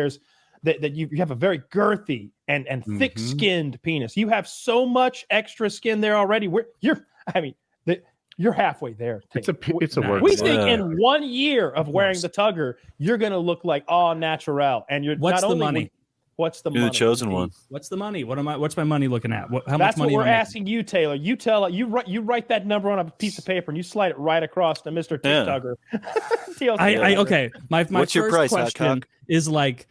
that you have a very girthy and thick-skinned penis. You have so much extra skin there already. You're halfway there. It's a word. We think in 1 year of wearing the Tugger, you're going to look like all natural. And you're What's not the only money? What's the You're money? the chosen one. What's the money? What's my money looking at? How That's much money what we're am I making? asking you, Taylor. You write that number on a piece of paper and you slide it right across to Mr. Tugger. TLC. Okay. My What's your first price, question is like,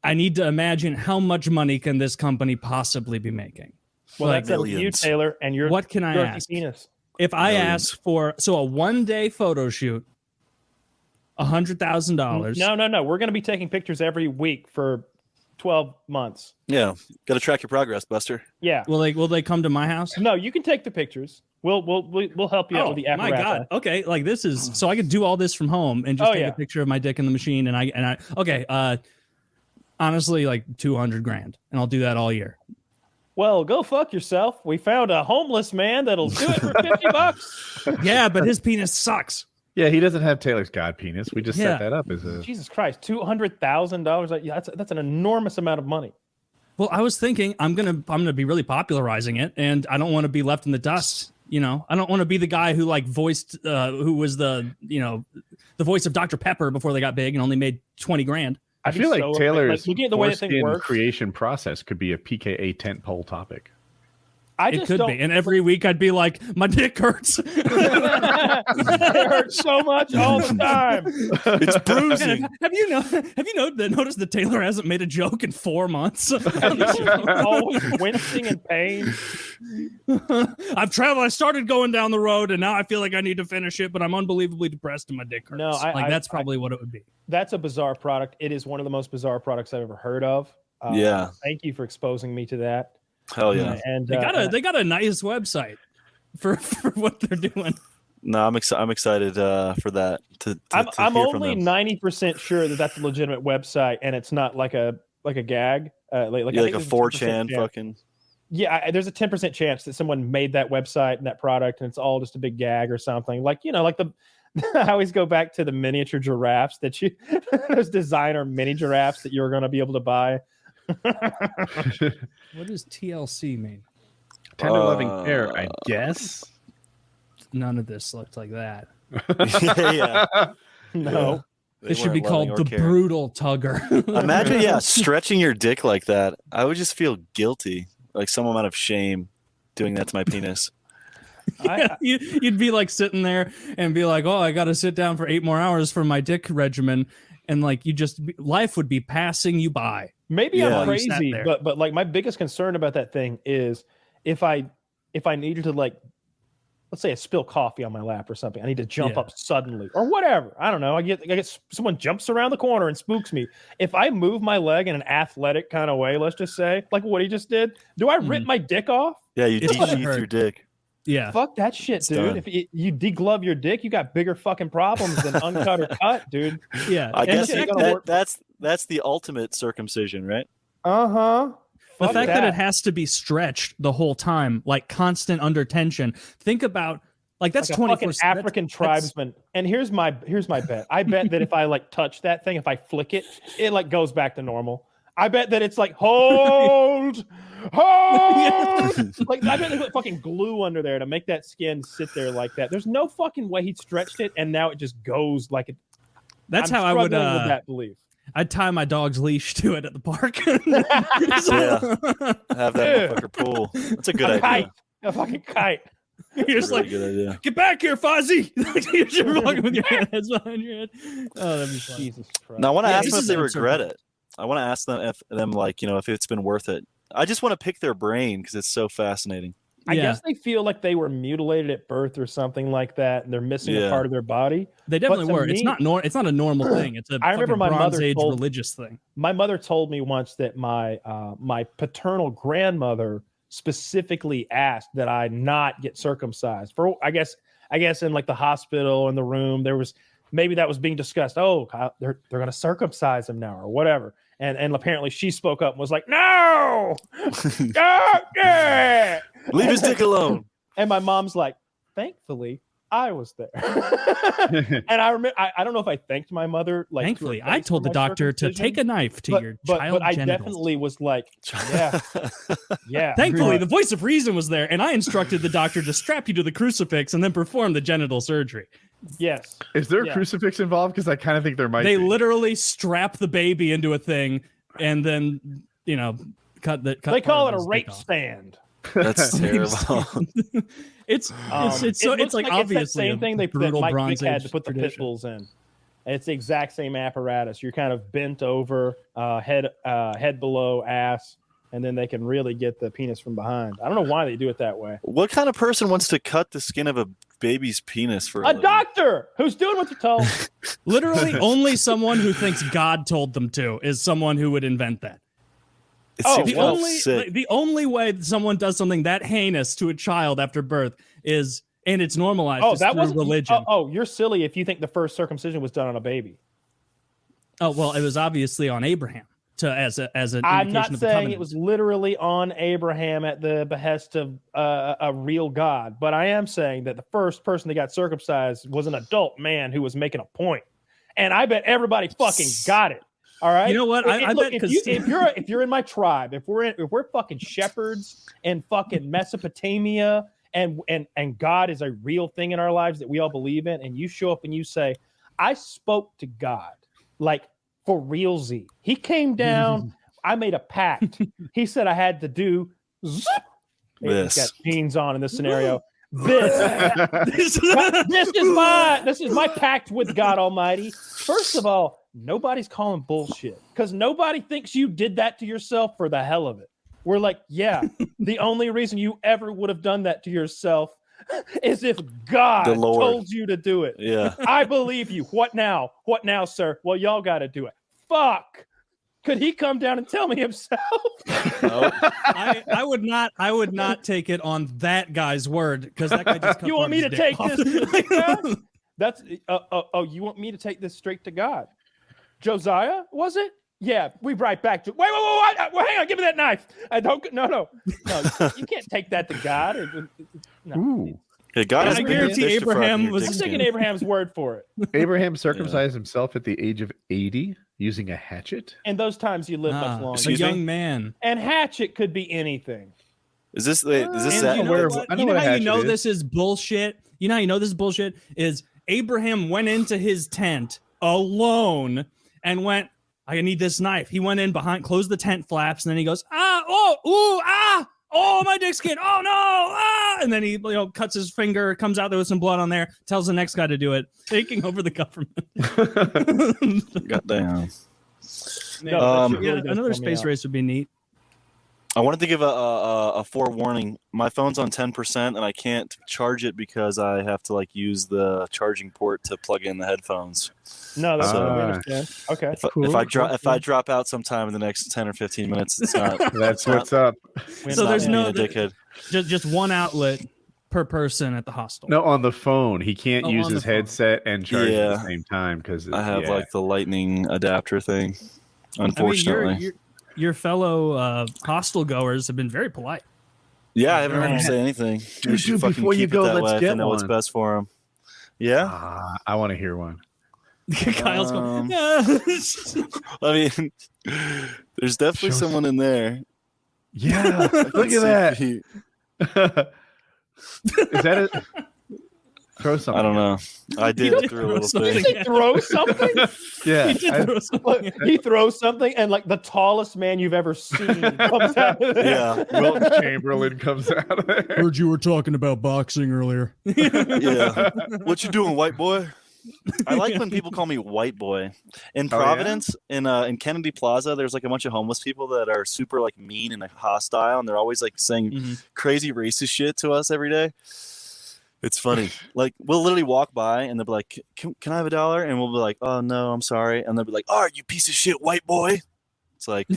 I need to imagine how much money can this company possibly be making? Well, that's up to you, Taylor, and your what can I girthy ask? penis. If I ask for a 1 day photo shoot, $100,000. No. We're going to be taking pictures every week for 12 months. Yeah, got to track your progress, Buster. Yeah. Will they come to my house? No, you can take the pictures. We'll help you out with the apparatus. My God. Okay, like this is so I could do all this from home and just take a picture of my dick in the machine and I okay. Honestly, like $200,000, and I'll do that all year. Well, go fuck yourself. We found a homeless man that'll do it for $50. Yeah, but his penis sucks. Yeah, he doesn't have Taylor's god penis. We just set that up as a Jesus Christ, $200,000. Yeah, that's an enormous amount of money. Well, I was thinking I'm gonna be really popularizing it, and I don't want to be left in the dust. You know, I don't want to be the guy who like voiced, who was the voice of Dr. Pepper before they got big and only made $20,000. I feel like Taylor's looking at the way that thing foreskin works. creation process could be a PKA tentpole topic. It could be, and every week I'd be like, my dick hurts. It hurts so much all the time. It's bruising. Have you noticed that Taylor hasn't made a joke in 4 months? Always wincing in pain. I started going down the road, and now I feel like I need to finish it, but I'm unbelievably depressed and my dick hurts. No, that's probably what it would be. That's a bizarre product. It is one of the most bizarre products I've ever heard of. Yeah. Thank you for exposing me to that. Hell yeah. And they got a nice website for what they're doing. No, I'm excited for that. I'm only 90% sure that that's a legitimate website and it's not like a gag. Like a 4chan fucking. Yeah, there's a 10% chance that someone made that website and that product and it's all just a big gag or something. Like like the. I always go back to the miniature giraffes that those designer mini giraffes that you're going to be able to buy. What does TLC mean? Tender loving care, I guess. None of this looks like that. Yeah. No. It should be called the brutal Tugger. Imagine, stretching your dick like that. I would just feel guilty, like some amount of shame doing that to my penis. You'd be like sitting there and be like, oh, I got to sit down for 8 more hours for my dick regimen. And like life would be passing you by. Maybe I'm crazy, but like my biggest concern about that thing is if I needed to, like, let's say I spill coffee on my lap or something, I need to jump up suddenly or whatever. I don't know. I get someone jumps around the corner and spooks me. If I move my leg in an athletic kind of way, let's just say, like what he just did, do I rip my dick off? Yeah, you de-sheath your dick. Yeah. Fuck that shit, dude. If you deglove your dick, you got bigger fucking problems than uncut or cut, dude. Yeah. I guess that's the ultimate circumcision, right? Uh-huh. The fact that it has to be stretched the whole time, like constant under tension. Think about like that's like a 24 fucking African tribesman. And here's my bet. I bet that if I like touch that thing, if I flick it, it like goes back to normal. I bet that it's like hold. Like I bet they put fucking glue under there to make that skin sit there like that. There's no fucking way he stretched it and now it just goes like it. That's how I would with that belief. I'd tie my dog's leash to it at the park. Have that motherfucker pull. That's a good idea. Kite. A fucking kite. You're just really like, good idea. Get back here, Fozzie! You're just walking with your hands behind your head. Oh, that'd be fun. Jesus Christ. Now I want to ask them if they regret it. I want to ask them if it's been worth it. I just want to pick their brain because it's so fascinating. I guess they feel like they were mutilated at birth or something like that, and they're missing a part of their body. They definitely were. It's not a normal thing. It's a I remember my Bronze mother Age told, religious thing. My mother told me once that my my paternal grandmother specifically asked that I not get circumcised. For I guess in like the hospital in the room there was maybe that was being discussed. Oh, they're going to circumcise him now or whatever. And apparently she spoke up and was like, no, leave his dick alone. And my mom's like, thankfully, I was there. And I remember, I don't know if I thanked my mother. Like, thankfully, I told the doctor to take a knife to your child but I genitals. definitely was like, yeah, yeah. Thankfully, the voice of reason was there, and I instructed the doctor to strap you to the crucifix and then perform the genital surgery. Yes. Is there a crucifix involved? Because I kind of think there might They be. literally strap the baby into a thing and then, cut the. They call it a rape stand. That's terrible. It's like obviously it's the same thing that Mike Bronze Vick had Age to put the tradition. pit bulls in. It's the exact same apparatus. You're kind of bent over, head below, ass, and then they can really get the penis from behind. I don't know why they do it that way. What kind of person wants to cut the skin of a baby's penis for A doctor who's doing what you're told. Literally, only someone who thinks God told them to is someone who would invent that. The only way that someone does something that heinous to a child after birth is, and it's normalized through religion. You're silly if you think the first circumcision was done on a baby. Oh, well, it was obviously on Abraham as an I'm indication not of the saying covenant. it was literally on Abraham at the behest of a real God, but I am saying that the first person that got circumcised was an adult man who was making a point, and I bet everybody fucking got it. All right, You know what? I Look, bet if you're in my tribe, if we're fucking shepherds in fucking Mesopotamia, and God is a real thing in our lives that we all believe in, and you show up and you say, I spoke to God, like for realsy. He came down. I made a pact. He said I had to do zip. This. He's got jeans on in this scenario. This is my pact with God Almighty. First of all, nobody's calling bullshit because nobody thinks you did that to yourself for the hell of it. We're like, yeah, the only reason you ever would have done that to yourself is if God The Lord. told you to do it. Yeah. I believe you. What now? What now, sir? Well, y'all got to do it. Fuck. Could he come down and tell me himself? I would not take it on that guy's word because that guy just cut You want me to part of his take dick this? off. To God? That's you want me to take this straight to God? Josiah, was it? Yeah, we right back to wait, hang on, give me that knife. I don't no, you can't take that to God. No. Yeah, God I guarantee Abraham was I'm taking Abraham's word for it. Abraham circumcised himself at the age of 80 using a hatchet. And those times you live much longer. A young man. And hatchet could be anything. Is this And that? you know what? You know how you know this is bullshit? You know how you know this is bullshit? Is Abraham went into his tent alone and went, I need this knife. He went in behind, closed the tent flaps, and then he goes, oh, my dick skin. Oh, no. And then he cuts his finger, comes out there with some blood on there, tells the next guy to do it, taking over the government. Goddamn. Another space race would be neat. I wanted to give a forewarning. My phone's on 10% and I can't charge it because I have to use the charging port to plug in the headphones. No, that's what I understand. Okay. If I drop out sometime in the next 10 or 15 minutes, it's not. That's what's up. So there's no dickhead. Just one outlet per person at the hostel. No, on the phone. He can't use on his the phone. headset and charge at the same time because I have the lightning adapter thing. Unfortunately. I mean, your fellow hostel goers have been very polite. Yeah, I haven't heard him say anything. Dude, before you go, let's get I know what's one. best for him. Yeah, I want to hear one. Kyle's going. I mean, there's definitely someone in there. Yeah, look at that. Is that it? Throw something. I don't know. I did throw a little thing. Did he throw something? Yeah. He throws something, and the tallest man you've ever seen comes out of there. Yeah. Wilt Chamberlain comes out of there. Heard you were talking about boxing earlier. Yeah. What you doing, white boy? I like when people call me white boy. In Providence, in Kennedy Plaza, there's like a bunch of homeless people that are super like mean and like hostile, and they're always like saying crazy racist shit to us every day. It's funny. Like we'll literally walk by and they'll be like, "Can I have $1?" And we'll be like, "Oh no, I'm sorry." And they'll be like, "Oh, you piece of shit, white boy." It's like,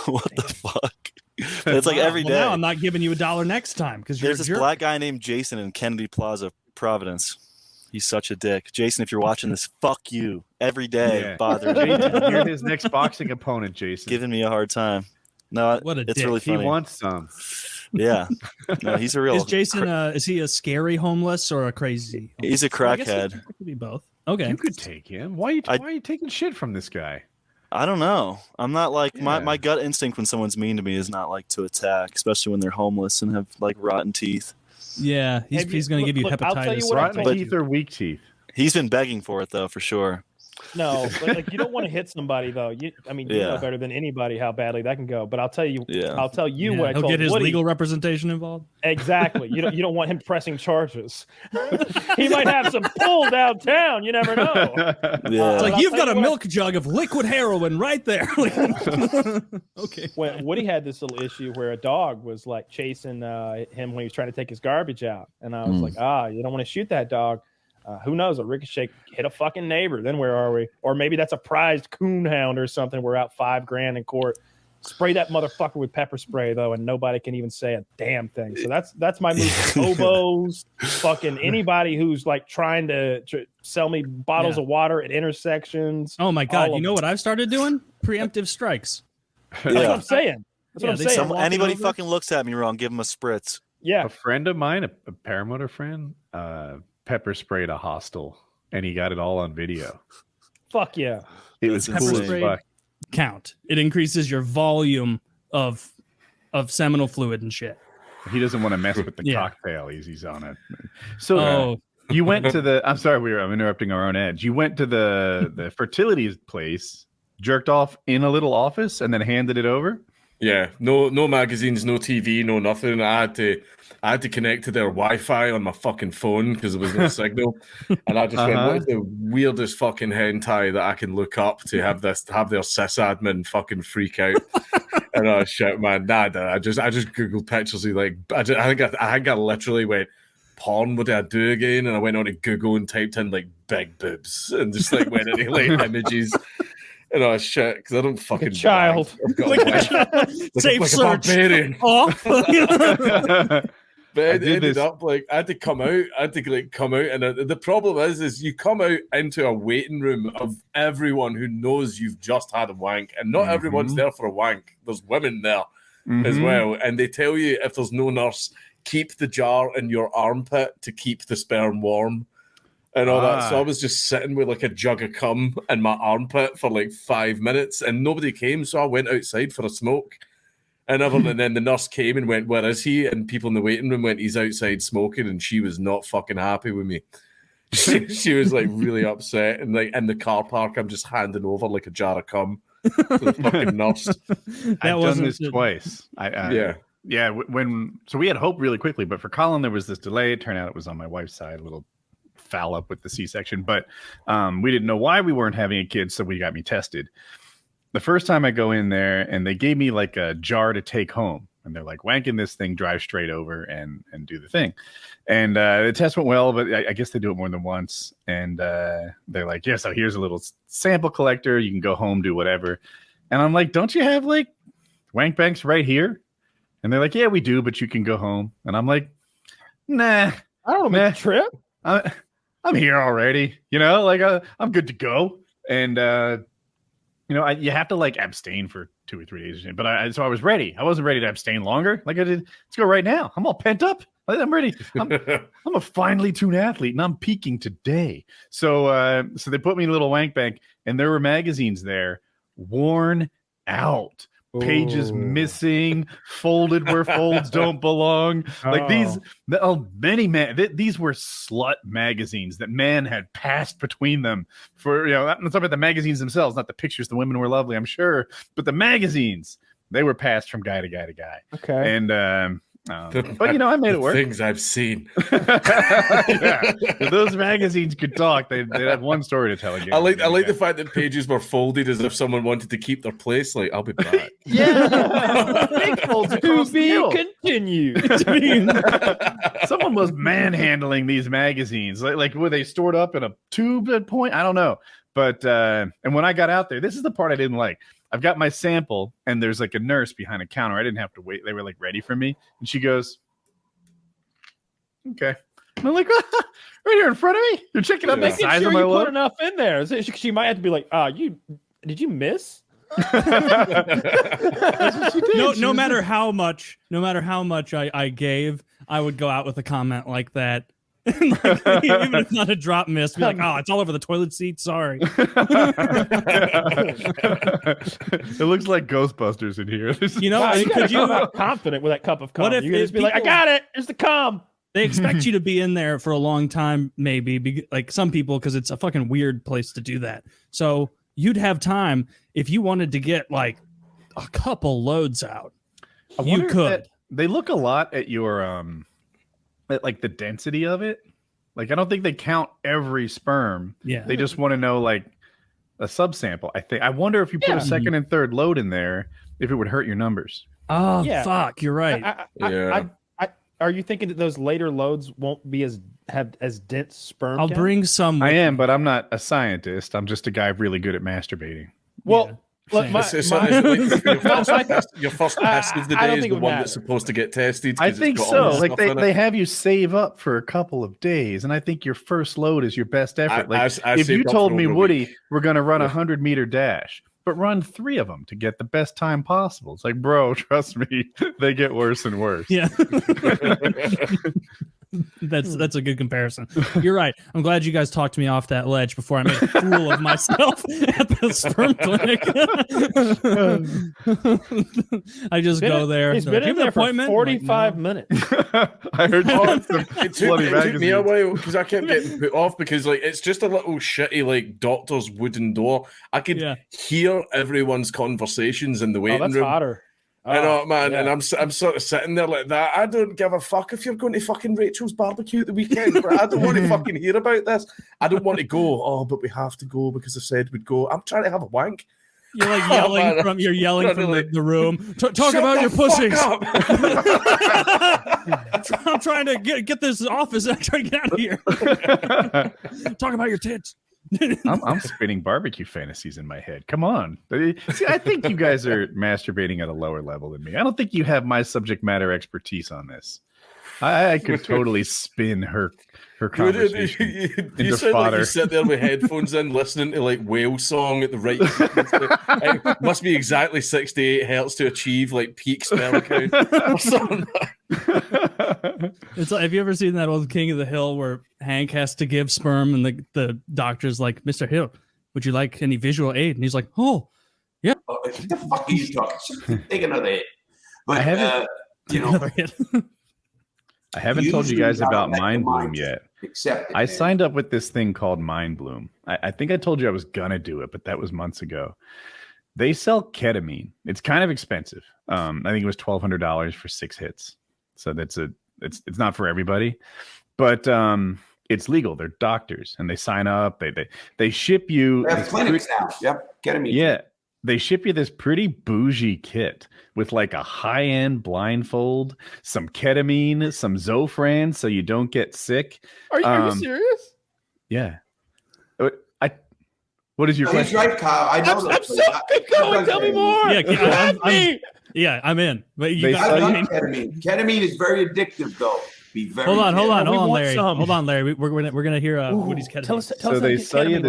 what the fuck? But it's like every day. Now I'm not giving you $1 next time because There's this black guy named Jason in Kennedy Plaza, Providence. He's such a dick. Jason, if you're watching this, fuck you. Every day, bothering me. You're his next boxing opponent, Jason. Giving me a hard time. No, what a it's dick. really funny. He wants some. Yeah. No, he's a real. Is Jason? Is he a scary homeless or a crazy? Homeless? He's a crackhead. It could be both. Okay. You could take him. Why are you taking shit from this guy? I don't know. I'm not like my gut instinct when someone's mean to me is not like to attack, especially when they're homeless and have like rotten teeth. Yeah, he's going to give you hepatitis. I'll tell you what rotten teeth or weak teeth. He's been begging for it though, for sure. No, but like you don't want to hit somebody though. You know better than anybody how badly that can go. But I'll tell you, what I he'll told get his Woody. legal representation involved. Exactly. You don't want him pressing charges. He might have some pull downtown. You never know. It's like you've got a milk jug of liquid heroin right there. Okay. When Woody had this little issue where a dog was like chasing him when he was trying to take his garbage out, and I was like, you don't want to shoot that dog. Who knows? A ricochet hit a fucking neighbor. Then where are we? Or maybe that's a prized coon hound or something. We're out $5,000 in court. Spray that motherfucker with pepper spray though, and nobody can even say a damn thing. So that's my move. Hobos, fucking anybody who's like trying to sell me bottles of water at intersections. Oh my god! You know what I've started doing? Preemptive strikes. That's what I'm saying. That's what I'm saying. Anybody fucking looks at me wrong, give him a spritz. Yeah. A friend of mine, a paramotor friend, pepper sprayed a hostel, and he got it all on video. Fuck yeah! It was cool as fuck. Count. It increases your volume of seminal fluid and shit. He doesn't want to mess with the cocktail. He's on it. So you went to the. I'm sorry, I'm interrupting our own edge. You went to the fertility place, jerked off in a little office, and then handed it over. Yeah, no magazines, no TV, no nothing. I had to connect to their Wi-Fi on my fucking phone because there was no signal, and I just went, "What is the weirdest fucking hentai that I can look up to have their sysadmin fucking freak out?" And I shit, man, I just googled pictures of like I think I literally went, "Porn, what do I do again?" And I went on to Google and typed in like big boobs and just like went into like images. And I shit because I don't fucking child. Safe search. Off. But it ended up like I had to come out. And the problem is you come out into a waiting room of everyone who knows you've just had a wank, and not everyone's there for a wank. There's women there as well, and they tell you if there's no nurse, keep the jar in your armpit to keep the sperm warm. And all that. So I was just sitting with like a jug of cum in my armpit for like 5 minutes and nobody came. So I went outside for a smoke. And then the nurse came and went, "Where is he?" And people in the waiting room went, "He's outside smoking." And she was not fucking happy with me. She was like really upset. And like in the car park, I'm just handing over like a jar of cum to the fucking nurse. I've done this twice. So we had hope really quickly, but for Colin, there was this delay. It turned out it was on my wife's side, a little foul up with the C-section, but we didn't know why we weren't having a kid, so we got me tested. The first time I go in there, and they gave me like a jar to take home, and they're like, "Wank in this thing, drive straight over and do the thing." And the test went well, but I guess they do it more than once. And they're like, "Yeah, so here's a little sample collector. You can go home, do whatever." And I'm like, "Don't you have like wank banks right here?" And they're like, "Yeah, we do, but you can go home." And I'm like, "Nah, I don't know, make a trip. I'm here already, like I'm good to go." And you have to like abstain for 2 or 3 days. But so I was ready. I wasn't ready to abstain longer. Like I did. Let's go right now. I'm all pent up. I'm ready. I'm a finely tuned athlete, and I'm peaking today. So they put me in a little wank bank, and there were magazines there, worn out. Pages missing, folded where folds don't belong. Like these were slut magazines that man had passed between them for, I'm talking about the magazines themselves, not the pictures. The women were lovely, I'm sure, but the magazines, they were passed from guy to guy to guy. Okay. And But you know, I made it work. Things I've seen. Yeah. If those magazines could talk, they'd have one story to tell again. I like the fact that pages were folded as if someone wanted to keep their place. Like, I'll be back. Yeah, big folds across the hill. Continued. Someone was manhandling these magazines. Like were they stored up in a tube at point? I don't know. But and when I got out there, this is the part I didn't like. I've got my sample, and there's like a nurse behind a counter. I didn't have to wait. They were like ready for me. And she goes, okay. And I'm like, right here in front of me? You're checking out the Making size sure of my you load? put enough in there. So she might have to be like, did you miss? No matter how much I gave, I would go out with a comment like that. Like, even if it's not a drop miss, be like, oh, it's all over the toilet seat. Sorry. It looks like Ghostbusters in here. You know, Wow, you could you come out confident with that cup of cum? What if you just be like, I people- got it. It's the cum. They expect you to be in there for a long time, maybe, like some people, because it's a fucking weird place to do that. So you'd have time if you wanted to get like a couple loads out. You could. They look a lot at your at like the density of it. Like I don't think they count every sperm. Yeah. They just want to know like a subsample. I wonder if you put a second and third load in there, if it would hurt your numbers. Oh Yeah. fuck, you're right. Are you thinking that those later loads won't be as dense sperm? I'll count? bring some. I am, but I'm not a scientist. I'm just a guy really good at masturbating. Well, look, Your first piss of the day is the one that's supposed to get tested. I 'cause think it's got all so. the Like stuff in they it. have you save up for a couple of days, and I think your first load is your best effort. Like I if you saved up told for me, over a Woody, week. we're going to run a 100-meter dash, but run 3 of them to get the best time possible. It's like, bro, trust me, they get worse and worse. Yeah. That's a good comparison. You're right. I'm glad you guys talked me off that ledge before I made a fool of myself at the sperm clinic. I just go there. He's So, been "Do you in have an there for appointment?" 45 minutes. I heard It took me a while because I kept getting put off because like it's just a little shitty like doctor's wooden door. I could hear everyone's conversations in the waiting that's room. hotter. I know, man, yeah. and I'm sort of sitting there like that. I don't give a fuck if you're going to fucking Rachel's barbecue at the weekend. But I don't want to fucking hear about this. I don't want to go. Oh, but we have to go because I said we'd go. I'm trying to have a wank. You're like yelling from the room. Talk about your pussies. I'm trying to get this office. I'm trying to get out of here. Talk about your tits. I'm spinning barbecue fantasies in my head. Come on. See, I think you guys are masturbating at a lower level than me. I don't think you have my subject matter expertise on this. I could totally spin her conversation You into sound fodder. like you sit there with headphones in, listening to like whale song at the right. It must be exactly 68 hertz to achieve like peak spell count or something. It's like, have you ever seen that old King of the Hill where Hank has to give sperm and the doctor's like, Mr. Hill, would you like any visual aid? And he's like, oh, yeah. What the fuck are you talking? Take another hit. But I haven't- you know, I haven't told you guys Usually, about let the Mind Bloom mind yet. accept it, I man. signed up with this thing called Mind Bloom. I think I told you I was gonna do it, but that was months ago. They sell ketamine. It's kind of expensive. I think it was $1,200 for 6 hits. So it's not for everybody, but it's legal. They're doctors and they sign up. They ship you. They have clinics now. Yep, ketamine. Yeah. They ship you this pretty bougie kit with like a high-end blindfold, some ketamine, some Zofran so you don't get sick. Are you serious? Yeah. What is your No, he's question? right, Kyle. I know. I'm so keep going. Tell me more. Yeah, I'm in. But you got I've done ketamine. Ketamine is very addictive, though. Be very. Hold on, careful. Larry. Hold on, Larry. We're gonna hear Woody's ketamine. So they sell you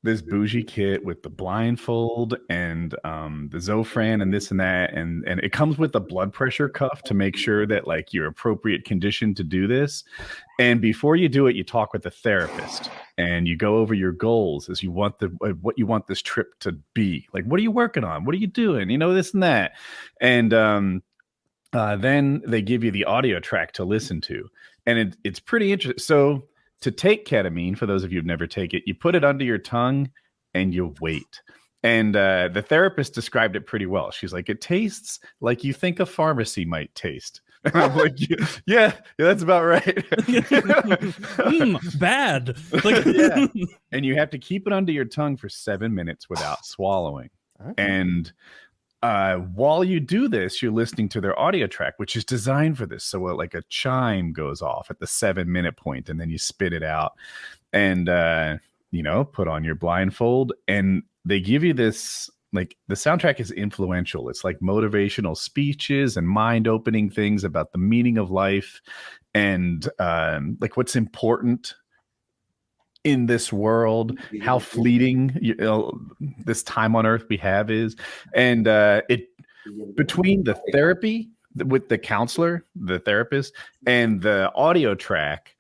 this bougie kit with the blindfold and the Zofran and this and that, and it comes with a blood pressure cuff to make sure that like you're appropriate condition to do this. And before you do it, you talk with a therapist and you go over your goals as you want what you want this trip to be. Like, what are you working on? What are you doing? You know, this and that. And then they give you the audio track to listen to, and it's pretty interesting. So to take ketamine, for those of you who've never taken it, you put it under your tongue and you wait. And the therapist described it pretty well. She's like, it tastes like you think a pharmacy might taste. And I'm like, yeah, that's about right. Bad. Yeah. And you have to keep it under your tongue for 7 minutes without swallowing. Okay. And while you do this, you're listening to their audio track, which is designed for this. So like a chime goes off at the 7-minute point, and then you spit it out and, put on your blindfold. And they give you this, like, the soundtrack is influential. It's like motivational speeches and mind-opening things about the meaning of life and like what's important in this world, how fleeting this time on earth we have is. And it between the therapy with the counselor, the therapist, and the audio track,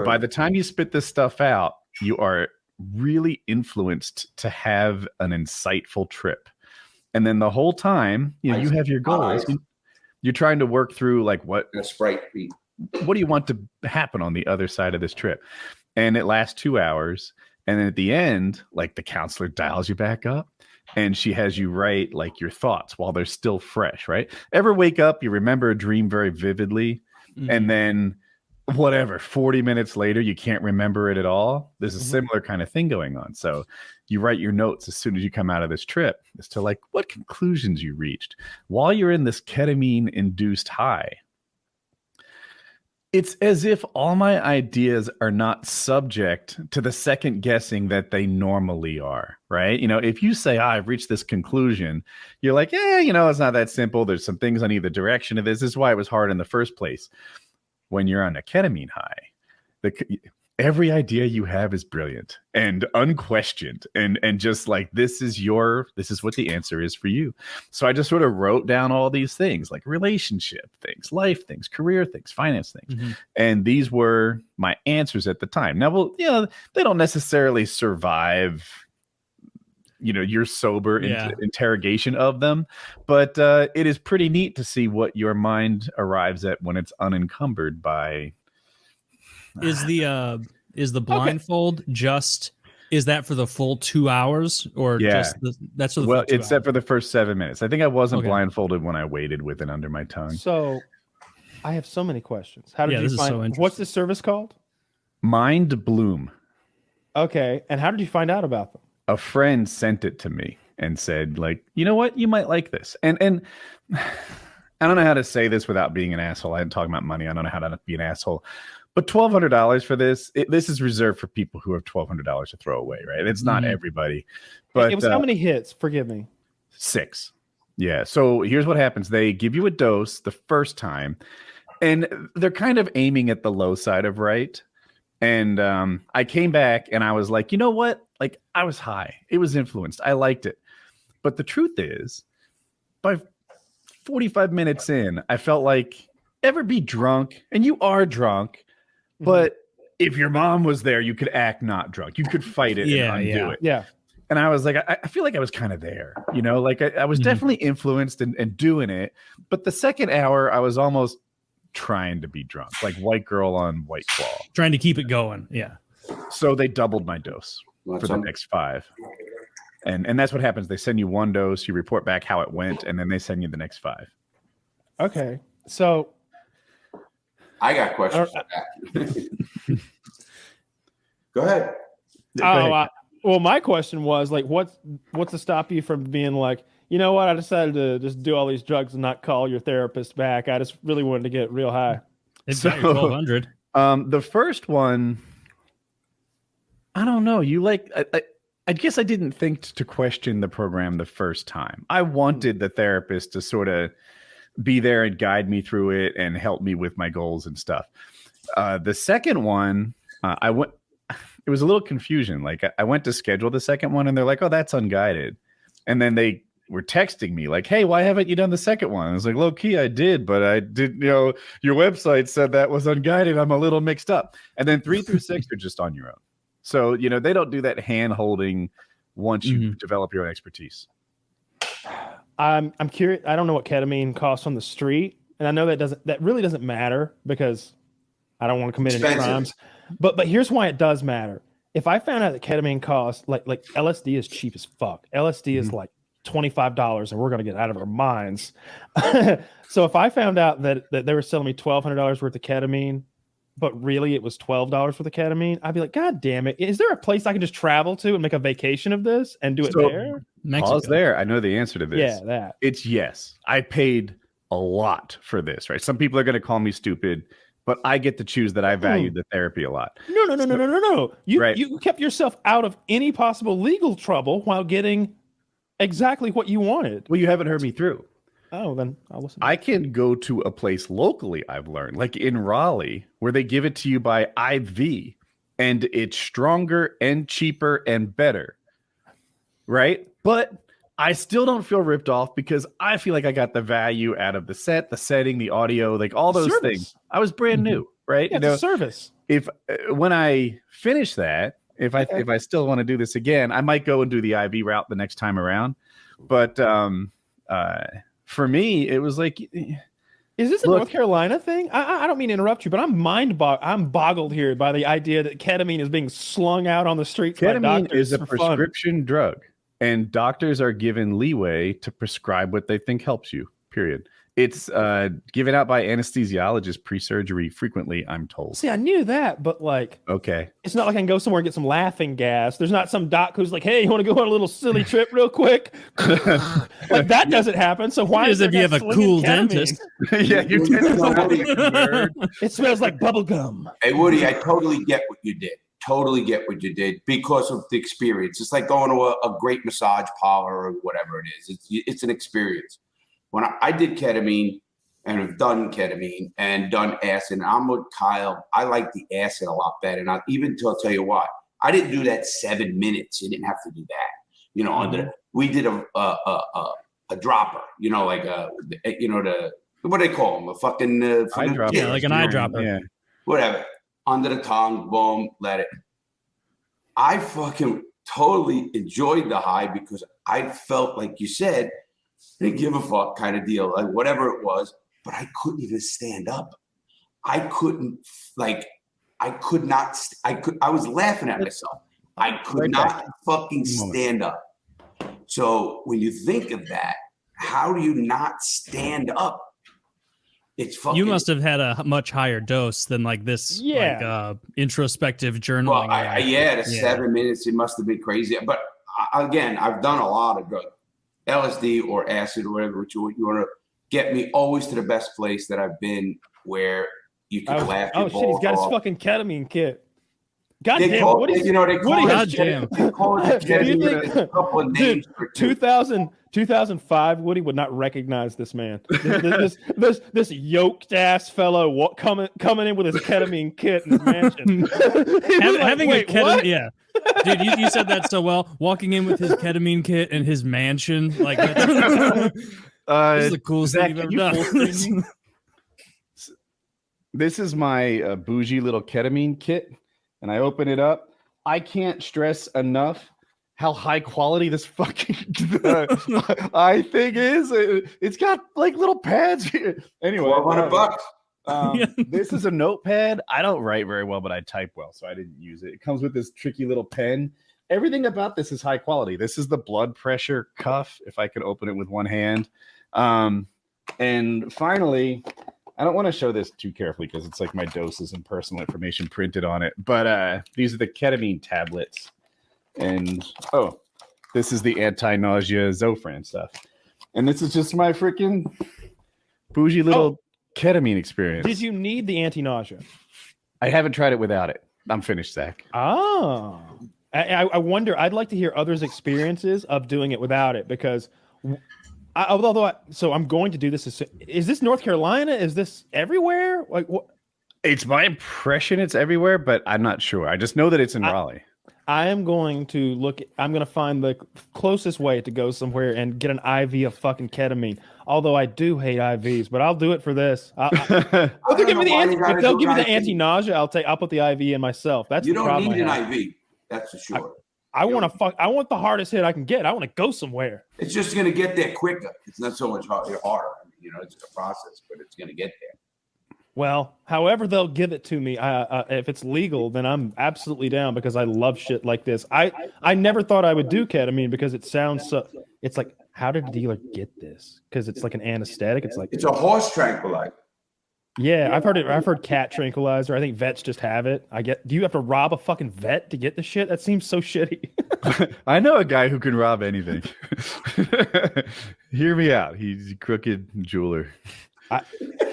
by the time you spit this stuff out, you are really influenced to have an insightful trip. And then the whole time, you have your goals. You're trying to work through like what do you want to happen on the other side of this trip? And it lasts 2 hours. And then at the end, like the counselor dials you back up and she has you write like your thoughts while they're still fresh, right? Ever wake up, you remember a dream very vividly, and then 40 minutes later, you can't remember it at all. There's a similar kind of thing going on. So you write your notes as soon as you come out of this trip as to like what conclusions you reached while you're in this ketamine induced high. It's as if all my ideas are not subject to the second guessing that they normally are, right? If you say, I've reached this conclusion, you're like, it's not that simple. There's some things on either direction of this. This is why it was hard in the first place. When you're on a ketamine high, every idea you have is brilliant and unquestioned, and just like this is what the answer is for you. So I just sort of wrote down all these things, like relationship things, life things, career things, finance things, and these were my answers at the time. Now, they don't necessarily survive your sober interrogation of them, but it is pretty neat to see what your mind arrives at when it's unencumbered by. Is the blindfold is that for the full 2 hours or just that's for the full 2 it's set for the first 7 minutes. I think I wasn't blindfolded when I waited with it under my tongue. So I have so many questions. How did you find what's this service called? Mind Bloom. Okay. And how did you find out about them? A friend sent it to me and said, like, you know what, you might like this. And I don't know how to say this without being an asshole. I didn't talk about money. I don't know how to be an asshole. But $1,200 for this, this is reserved for people who have $1,200 to throw away, right? It's not everybody. But it was how many hits? Forgive me. 6. Yeah. So here's what happens. They give you a dose the first time, and they're kind of aiming at the low side of right. And I came back and I was like, you know what? Like, I was high. It was influenced. I liked it. But the truth is, by 45 minutes in, I felt like, ever be drunk? And you are drunk. But if your mom was there, you could act not drunk. You could fight it and undo it. Yeah. And I was like, I feel like I was kind of there, like I was definitely influenced and doing it. But the second hour, I was almost trying to be drunk, like white girl on White Claw. Trying to keep it going. Yeah. So they doubled my dose for the next 5. And that's what happens. They send you 1 dose, you report back how it went, and then they send you the next 5. Okay. So I got questions for that. Go ahead. Well, my question was like, what's to stop you from being like, you know what? I decided to just do all these drugs and not call your therapist back. I just really wanted to get real high. It's got your 1,200. The first one, I don't know. I guess I didn't think to question the program the first time. I wanted the therapist to sort of be there and guide me through it and help me with my goals and stuff. The second one, it was a little confusion. Like I went to schedule the second one and they're like, oh, that's unguided. And then they were texting me like, hey, why haven't you done the second one? I was like, low key, I did, but I did, your website said that was unguided. I'm a little mixed up. And then 3 through 6 are just on your own. So, they don't do that hand holding once you develop your own expertise. I'm curious. I don't know what ketamine costs on the street, and I know that really doesn't matter because I don't want to commit any crimes. But here's why it does matter. If I found out that ketamine costs like LSD is cheap as fuck. LSD is like $25 and we're going to get out of our minds. So if I found out that they were selling me $1,200 worth of ketamine, but really it was $12 worth of ketamine, I'd be like, God damn it. Is there a place I can just travel to and make a vacation of this and do it there? Pause there. I know the answer to this. Yeah, that. It's yes. I paid a lot for this, right? Some people are going to call me stupid, but I get to choose that I valued the therapy a lot. No. You kept yourself out of any possible legal trouble while getting exactly what you wanted. Well, you haven't heard me through. Oh, then I'll listen. I can go to a place locally, I've learned, like in Raleigh, where they give it to you by IV, and it's stronger and cheaper and better, right? But I still don't feel ripped off because I feel like I got the value out of the set, the setting, the audio, like all those things. I was brand new, right? Yeah, it's a service. If when I finish that, if I still want to do this again, I might go and do the IV route the next time around. But for me, it was like, is this a North Carolina thing? I don't mean to interrupt you, but I'm boggled here by the idea that ketamine is being slung out on the streets. Ketamine by doctors is a prescription drug, and doctors are given leeway to prescribe what they think helps you. Period. It's given out by anesthesiologists pre-surgery frequently, I'm told. See, I knew that, but like, okay, it's not like I can go somewhere and get some laughing gas. There's not some doc who's like, "Hey, you want to go on a little silly trip real quick?" Like that doesn't happen. So why is if you have a cool dentist? Yeah, you It smells like bubble gum. Hey, Woody, I totally get what you did. Totally get what you did because of the experience. It's like going to a great massage parlor or whatever it is. It's an experience. When I did ketamine and have done ketamine and done acid, I'm with Kyle. I like the acid a lot better. And I'll tell you what, I didn't do that 7 minutes. You didn't have to do that. You know, we did a dropper, you know, like what do they call them? A fucking eyedropper. Yeah, like an eyedropper. Yeah. Whatever. Under the tongue, boom, let it. I fucking totally enjoyed the high because I felt like you said, I didn't give a fuck kind of deal, like whatever it was, but I couldn't even stand up. I was laughing at myself. I could not fucking stand up. So when you think of that, how do you not stand up? It's fucking. You must have had a much higher dose than like this, like introspective journaling. Well, the 7 minutes, it must have been crazy. But again, I've done a lot of drugs. LSD or acid or whatever you want to get me always to the best place that I've been where you can laugh. Oh shit, he's got his fucking ketamine kit. God damn, what is, they call it ketamine. A couple of names. Dude, 2005, Woody would not recognize this man. This yoked ass fellow coming in with his ketamine kit in his mansion. Having a ketamine, yeah. Dude, you said that so well. Walking in with his ketamine kit and his mansion, like this is the coolest thing you've ever done. This is my bougie little ketamine kit, and I open it up. I can't stress enough how high quality this fucking eye thing is. It's got like little pads here. Anyway, $400. This is a notepad. I don't write very well, but I type well, so I didn't use it. It comes with this tricky little pen. Everything about this is high quality. This is the blood pressure cuff, if I could open it with one hand. And finally, I don't want to show this too carefully because it's like my doses and personal information printed on it. But these are the ketamine tablets. And this is the anti-nausea Zofran stuff. And this is just my freaking bougie little ketamine experience. Did you need the anti-nausea? I haven't tried it without it. I'm finished, Zach. Oh, I wonder. I'd like to hear others' experiences of doing it without it because, so I'm going to do this. Is this North Carolina? Is this everywhere? Like what? It's my impression it's everywhere, but I'm not sure. I just know that it's in Raleigh. I am going to I'm going to find the closest way to go somewhere and get an IV of fucking ketamine. Although I do hate IVs, but I'll do it for this. If they'll give me the anti-nausea, I'll put the IV in myself. That's you the don't problem need an IV. That's for sure. I want the hardest hit I can get. I want to go somewhere. It's just going to get there quicker. It's not so much harder. You know, it's a process, but it's going to get there. Well, however they'll give it to me, if it's legal, then I'm absolutely down because I love shit like this. I never thought I would do ketamine because it sounds so. It's like, how did the dealer get this? Because it's like an anesthetic. It's like it's a horse tranquilizer. Yeah, I've heard it. I've heard cat tranquilizer. I think vets just have it. Do you have to rob a fucking vet to get the shit? That seems so shitty. I know a guy who can rob anything. Hear me out. He's a crooked jeweler. I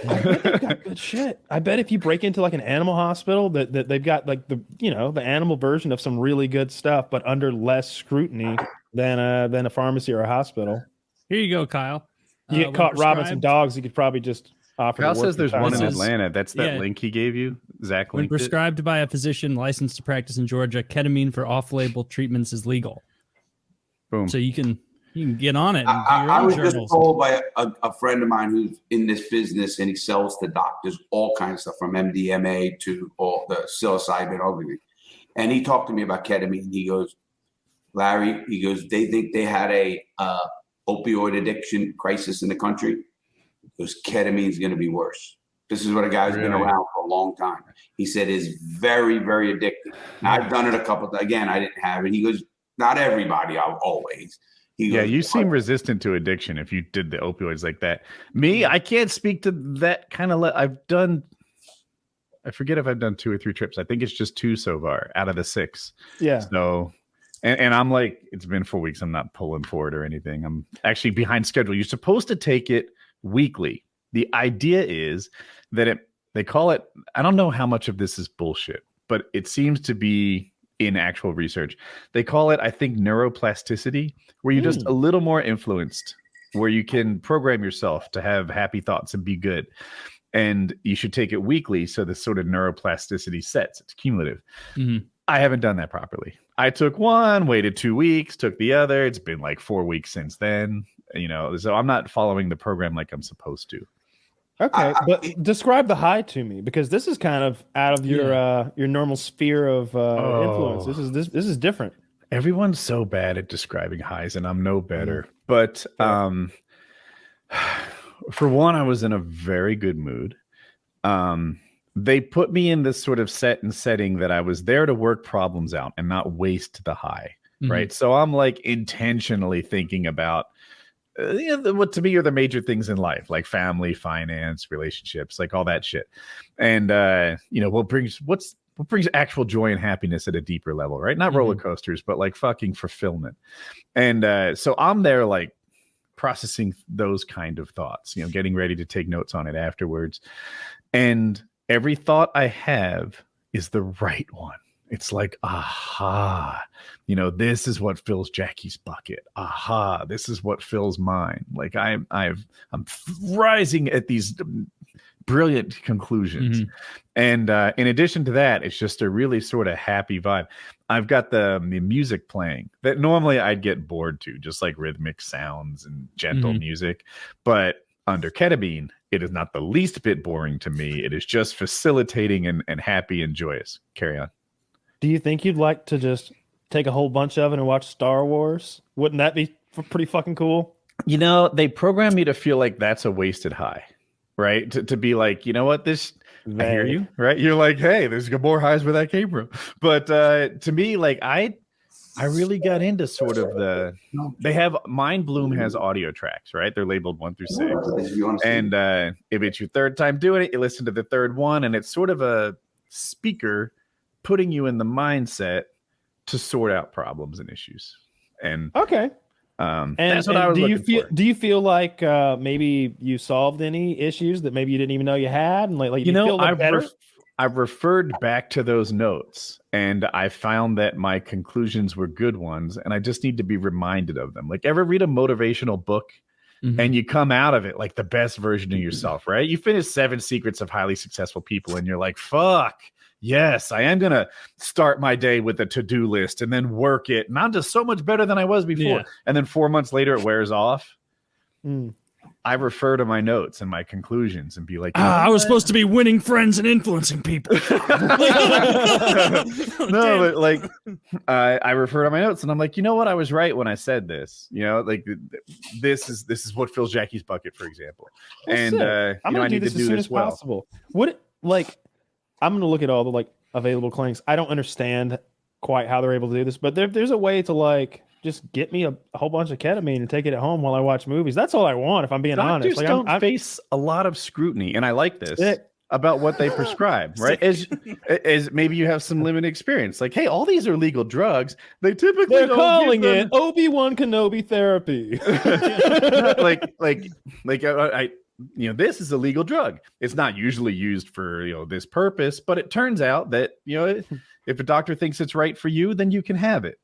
bet they've got good shit. I bet if you break into like an animal hospital, that they've got like the animal version of some really good stuff, but under less scrutiny than a pharmacy or a hospital. Here you go, Kyle. You get caught robbing some dogs, you could probably just offer. Kyle to work says there's your one time. in Atlanta. That's that link he gave you. Zach When linked it. prescribed by a physician licensed to practice in Georgia, ketamine for off-label treatments is legal. Boom. So you can get on it. And do your I own was just journals. told by a friend of mine who's in this business, and he sells to doctors all kinds of stuff from MDMA to all the psilocybin, everything. And he talked to me about ketamine. He goes, Larry, he goes, they think they had a opioid addiction crisis in the country. He goes, ketamine is going to be worse. This is what a guy who's been around for a long time. He said is very, very addictive. Now, I've done it a couple of times. Again, I didn't have it. He goes, not everybody, always. Yeah, you seem resistant to addiction if you did the opioids like that. Me, I can't speak to that kind of. I've done. I forget if I've done 2 or 3 trips. I think it's just 2 so far out of the 6. Yeah. So, and I'm like, it's been 4 weeks. I'm not pulling for it or anything. I'm actually behind schedule. You're supposed to take it weekly. The idea is that they call it. I don't know how much of this is bullshit, but it seems to be in actual research. They call it, I think, neuroplasticity, where you're just a little more influenced, where you can program yourself to have happy thoughts and be good. And you should take it weekly so the sort of neuroplasticity sets. It's cumulative. Mm-hmm. I haven't done that properly. I took one, waited 2 weeks, took the other. It's been like 4 weeks since then. So I'm not following the program like I'm supposed to. Okay, but describe the high to me, because this is kind of out of your normal sphere of influence. This is different. Everyone's so bad at describing highs, and I'm no better. But for one, I was in a very good mood. They put me in this sort of setting that I was there to work problems out and not waste the high, right? So I'm like intentionally thinking about what to me are the major things in life, like family, finance, relationships, like all that shit. And what brings actual joy and happiness at a deeper level, right? Not roller coasters, but like fucking fulfillment. And so I'm there like processing those kind of thoughts, getting ready to take notes on it afterwards. And every thought I have is the right one. It's like, aha, this is what fills Jackie's bucket. Aha, this is what fills mine. Like I'm rising at these brilliant conclusions. And in addition to that, it's just a really sort of happy vibe. I've got the music playing that normally I'd get bored to, just like rhythmic sounds and gentle music. But under ketamine, it is not the least bit boring to me. It is just facilitating and happy and joyous. Carry on. Do you think you'd like to just take a whole bunch of it and watch Star Wars? Wouldn't that be pretty fucking cool? They program me to feel like that's a wasted high, right? To be like, you know what, I hear you, right? You're like, hey, there's more highs where that came from. But to me, like I really got into sort of they have Mind Bloom has audio tracks, right? They're labeled 1 through 6. And if it's your third time doing it, you listen to the third one, and it's sort of a speaker putting you in the mindset to sort out problems and issues. And okay. And that's what I was looking for. Do you feel like maybe you solved any issues that maybe you didn't even know you had? And like you feel better? I've referred back to those notes, and I found that my conclusions were good ones, and I just need to be reminded of them. Like, ever read a motivational book and you come out of it like the best version of yourself, right? You finish 7 Secrets of Highly Successful People, and you're like, fuck, yes, I am going to start my day with a to-do list and then work it. And I'm just so much better than I was before. And then 4 months later, it wears off. I refer to my notes and my conclusions and be like, I was supposed to be winning friends and influencing people. No, but like I refer to my notes and I'm like, you know what? I was right when I said this. You know, like this is what fills Jackie's bucket, for example. Well, and sick. I'm gonna do this as soon as well. possible. I'm gonna look at all the like available clinks. I don't understand quite how they're able to do this, but there's a way to like just get me a whole bunch of ketamine and take it at home while I watch movies. That's all I want, if I'm being honest. Doctors don't face a lot of scrutiny, and I like this about what they prescribe, right? As maybe you have some limited experience. Like, hey, all these are legal drugs. They're calling it Obi-Wan Kenobi therapy. I you know, this is a legal drug. It's not usually used for, you know, this purpose, but it turns out that, you know, if a doctor thinks it's right for you, then you can have it.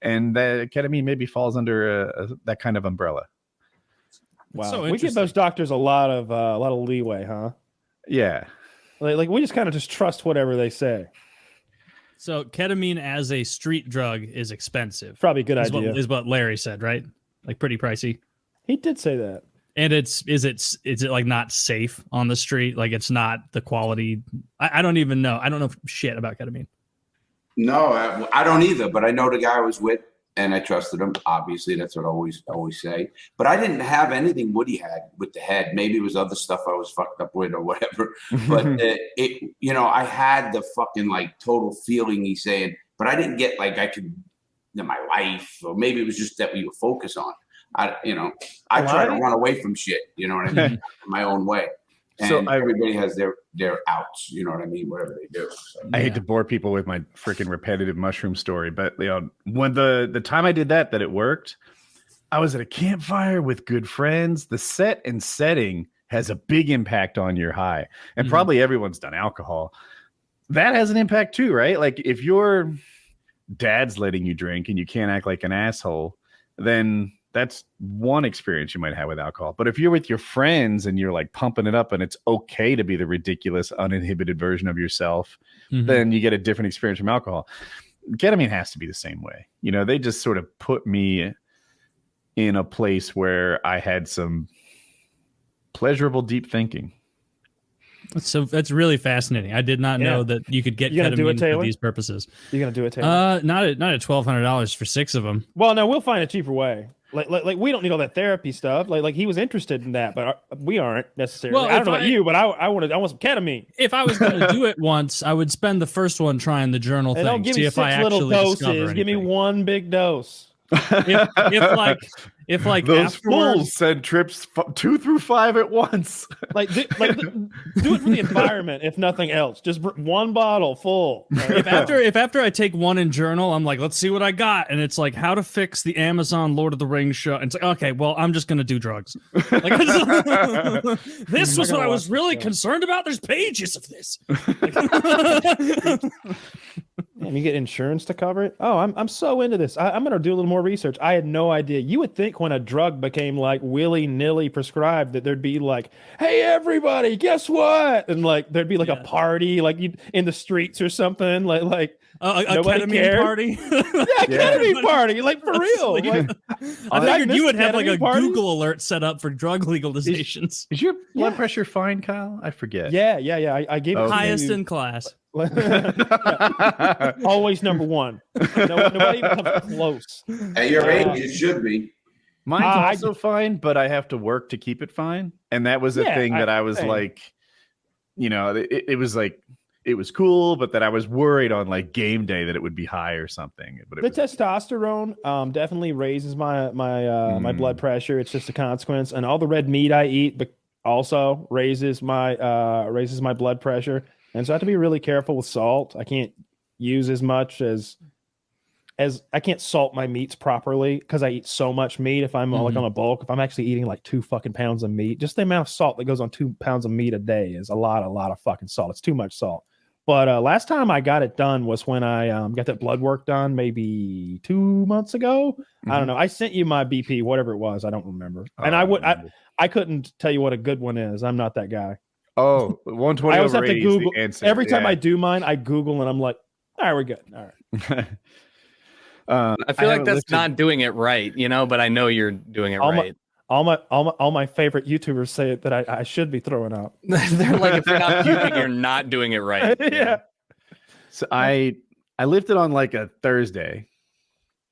And that ketamine maybe falls under that kind of umbrella. Wow, so we give those doctors a lot of leeway, huh? Yeah, like we just kind of just trust whatever they say. So ketamine as a street drug is expensive. Probably a good idea. Is what Larry said, right? Like pretty pricey. He did say that. And is it like not safe on the street? Like it's not the quality. I don't even know. I don't know shit about ketamine. No, I don't either. But I know the guy I was with, and I trusted him. Obviously, that's what I always say. But I didn't have anything Woody had with the head. Maybe it was other stuff I was fucked up with or whatever. But I had the fucking like total feeling he's saying. But I didn't get like I could my life, or maybe it was just that we were focused on. I try to run away from shit. You know what I mean? My own way. And everybody has their outs, you know what I mean? Whatever they do. So, I hate to bore people with my freaking repetitive mushroom story, but you know, when the time I did that it worked, I was at a campfire with good friends. The set and setting has a big impact on your high. And probably everyone's done alcohol. That has an impact too, right? Like if your dad's letting you drink and you can't act like an asshole, then that's one experience you might have with alcohol. But if you're with your friends and you're like pumping it up and it's okay to be the ridiculous, uninhibited version of yourself, then you get a different experience from alcohol. Ketamine has to be the same way. You know, they just sort of put me in a place where I had some pleasurable, deep thinking. So that's really fascinating. I did not know that you could get ketamine for these purposes. You gonna do it, Taylor? Not at $1,200 for 6 of them. Well, no, we'll find a cheaper way. Like we don't need all that therapy stuff. Like he was interested in that, but we aren't necessarily. Well, I don't know about you, but I want some ketamine. If I was going to do it once, I would spend the first one trying the journal thing. Don't give see me if 6 I little actually doses. Give me one big dose. If those fools said trips 2 through 5 at once. Do it for the environment, if nothing else. Just one bottle full. If after I take one in journal, I'm like, let's see what I got, and it's like how to fix the Amazon Lord of the Rings show. And it's like, okay, well, I'm just gonna do drugs. Like, this was what I was really concerned about. There's pages of this. And you get insurance to cover it. Oh, I'm so into this. I'm gonna do a little more research. I had no idea. You would think when a drug became like willy-nilly prescribed that there'd be like, hey everybody, guess what? And like there'd be like a party like in the streets or something. Like a ketamine cared. Party. Ketamine party. Like for real. Like, I figured you would have like a Google alert set up for drug legalizations. Is your blood pressure fine, Kyle? I forget. Yeah. I gave it highest in class. Always number one. Nobody even comes close. At your age, it should be. Mine's also fine, but I have to work to keep it fine. And that was a thing that I was like, you know, it was like, it was cool, but that I was worried on like game day that it would be high or something. But the testosterone definitely raises my blood pressure. It's just a consequence. And all the red meat I eat also raises my blood pressure. And so I have to be really careful with salt. I can't use as much as I can't salt my meats properly because I eat so much meat. If I'm like on a bulk, if I'm actually eating like 2 fucking pounds of meat, just the amount of salt that goes on 2 pounds of meat a day is a lot of fucking salt. It's too much salt. But last time I got it done was when I got that blood work done maybe 2 months ago. I don't know. I sent you my BP, whatever it was. I don't remember. And I couldn't tell you what a good one is. I'm not that guy. Oh, 120 I always have to Google. Every time I I do mine, I Google and I'm like, all right, we're good. All right. I feel like that's not doing it right, you know, but I know you're doing it right. all my favorite YouTubers say that I should be throwing up. They're like, if you're not puking, you're not doing it right. Yeah. So I lifted on like a Thursday,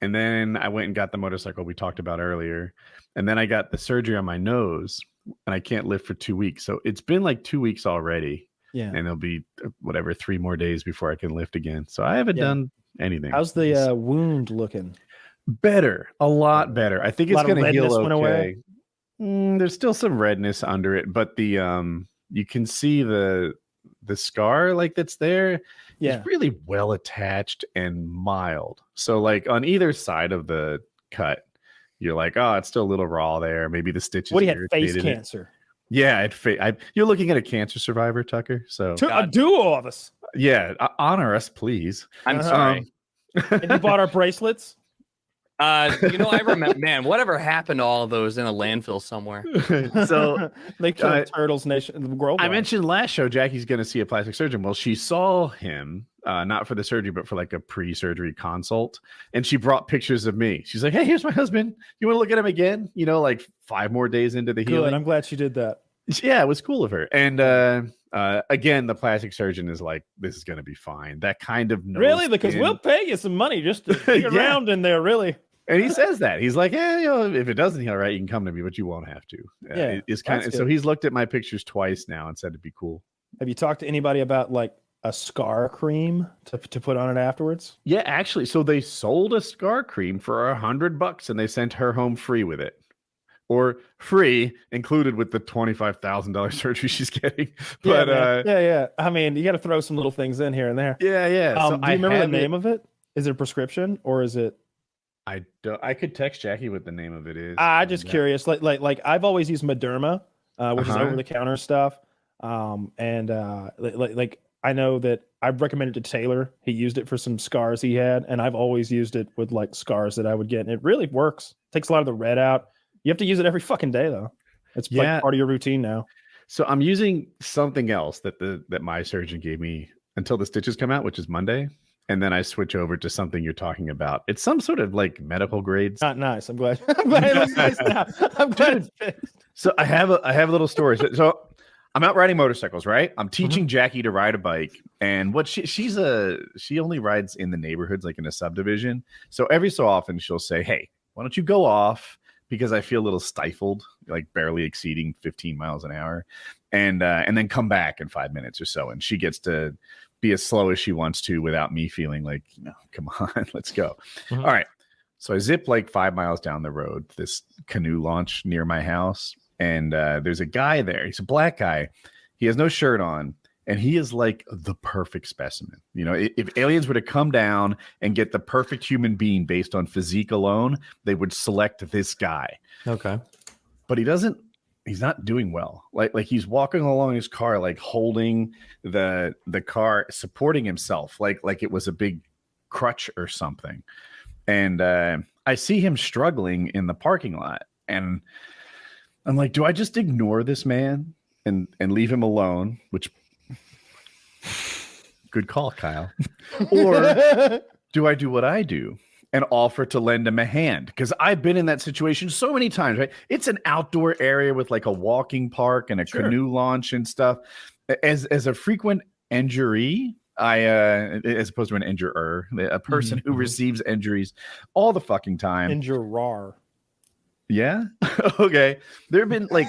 and then I went and got the motorcycle we talked about earlier, and then I got the surgery on my nose, and I can't lift for 2 weeks. So it's been like 2 weeks already. Yeah. And it'll be 3 more days before I can lift again. So I haven't done anything. How's the wound looking? Better, a lot better. I think it's going to heal okay. Went away? There's still some redness under it, but the you can see the scar like that's there. Yeah, it's really well attached and mild. So like on either side of the cut, you're like, oh, it's still a little raw there. Maybe the stitches. What do you have? Face irritated it. cancer. Yeah, you're looking at a cancer survivor, Tucker. So a duo of us. Yeah, honor us, please. I'm sorry. And you bought our bracelets? I remember, man, whatever happened to all of those in a landfill somewhere? So they killed turtles worldwide. I mentioned last show Jackie's going to see a plastic surgeon. Well, she saw him not for the surgery, but for like a pre-surgery consult, and she brought pictures of me. She's like, "Hey, here's my husband. You want to look at him again?" Like 5 more days into the healing. Good. I'm glad she did that. Yeah, it was cool of her. And again, the plastic surgeon is like, "This is going to be fine." That kind of really, because we'll pay you some money just to be around in there, really. And he says that he's like, "Yeah, if it doesn't heal right, you can come to me, but you won't have to." It's kind of so he's looked at my pictures twice now and said it'd be cool. Have you talked to anybody about like a scar cream to put on it afterwards? Yeah, actually, so they sold a scar cream for $100, and they sent her home free with it, or free included with the $25,000 surgery she's getting. But yeah. I mean, you got to throw some little things in here and there. Yeah. Do you remember the name of it? Is it a prescription or is it? I could text Jackie what the name of it is. I'm just curious. Like I've always used Mederma, which is over the counter stuff. Like I know that I've recommended it to Taylor. He used it for some scars he had, and I've always used it with like scars that I would get, and it really works. Takes a lot of the red out. You have to use it every fucking day though. It's like part of your routine now. So I'm using something else that my surgeon gave me until the stitches come out, which is Monday. And then I switch over to something you're talking about. It's some sort of like medical grades. Not nice. I'm glad. I'm glad it looks nice now. I'm glad it's fixed. So I have a little story. So I'm out riding motorcycles, right? I'm teaching Jackie to ride a bike, and what she only rides in the neighborhoods, like in a subdivision. So every so often she'll say, "Hey, why don't you go off?" Because I feel a little stifled, like barely exceeding 15 miles an hour, and then come back in 5 minutes or so, and she gets to be as slow as she wants to without me feeling like, come on, let's go. All right. So I zip like 5 miles down the road, this canoe launch near my house. And there's a guy there. He's a black guy. He has no shirt on. And he is like the perfect specimen. If aliens were to come down and get the perfect human being based on physique alone, they would select this guy. Okay. But he's not doing well. Like he's walking along his car, like holding the car, supporting himself, like it was a big crutch or something. And I see him struggling in the parking lot, and I'm like, do I just ignore this man and leave him alone? Which good call, Kyle. Or do I do what I do and offer to lend him a hand? Because I've been in that situation so many times, right? It's an outdoor area with like a walking park and a canoe launch and stuff. As a frequent injury, as opposed to an injurer, a person who receives injuries all the fucking time. Injurar. Yeah. Okay. There have been like,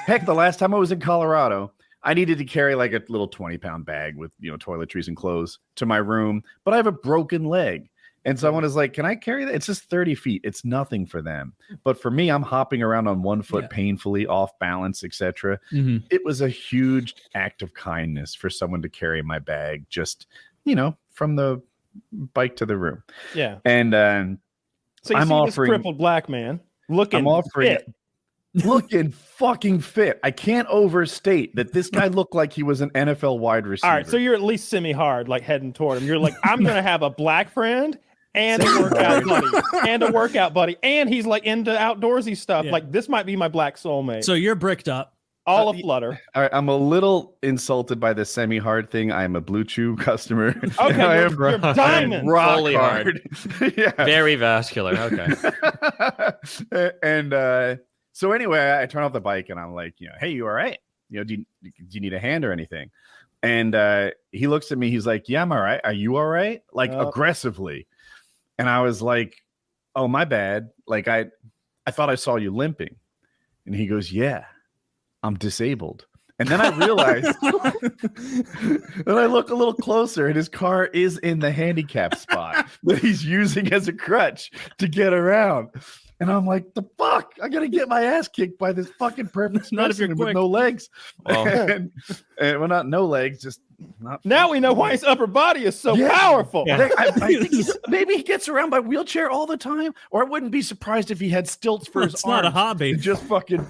heck, the last time I was in Colorado, I needed to carry like a little 20-pound bag with, toiletries and clothes to my room, but I have a broken leg. And someone is like, can I carry that? It's just 30 feet. It's nothing for them. But for me, I'm hopping around on one foot painfully, off balance, etc. It was a huge act of kindness for someone to carry my bag just, from the bike to the room. Yeah. And so you see this crippled black man looking fit. Looking fucking fit. I can't overstate that this guy looked like he was an NFL wide receiver. All right, so you're at least semi-hard, like heading toward him. You're like, I'm going to have a black friend and a workout buddy, and he's like into outdoorsy stuff. Yeah. Like this might be my black soulmate. So you're bricked up. All aflutter. All right, I'm a little insulted by the semi-hard thing. I am a Blue Chew customer. Okay, you're diamond. Rock fully hard. Yeah. Very vascular. Okay. And So anyway, I turn off the bike and I'm like, hey, you all right? Do you need a hand or anything? And he looks at me. He's like, yeah, I'm all right. Are you all right? Like aggressively. And I was like, oh, my bad. Like I thought I saw you limping. And he goes, yeah, I'm disabled. And then I realized, and I look a little closer, and his car is in the handicap spot that he's using as a crutch to get around. And I'm like, the fuck? I gotta get my ass kicked by this fucking perfect Not if you're specimen with quick. no legs. Well. and well, not no legs, just not. Now we know why his upper body is so Yeah. powerful. I think maybe he gets around by wheelchair all the time, or I wouldn't be surprised if he had stilts for his It's arms. not a hobby. and just fucking,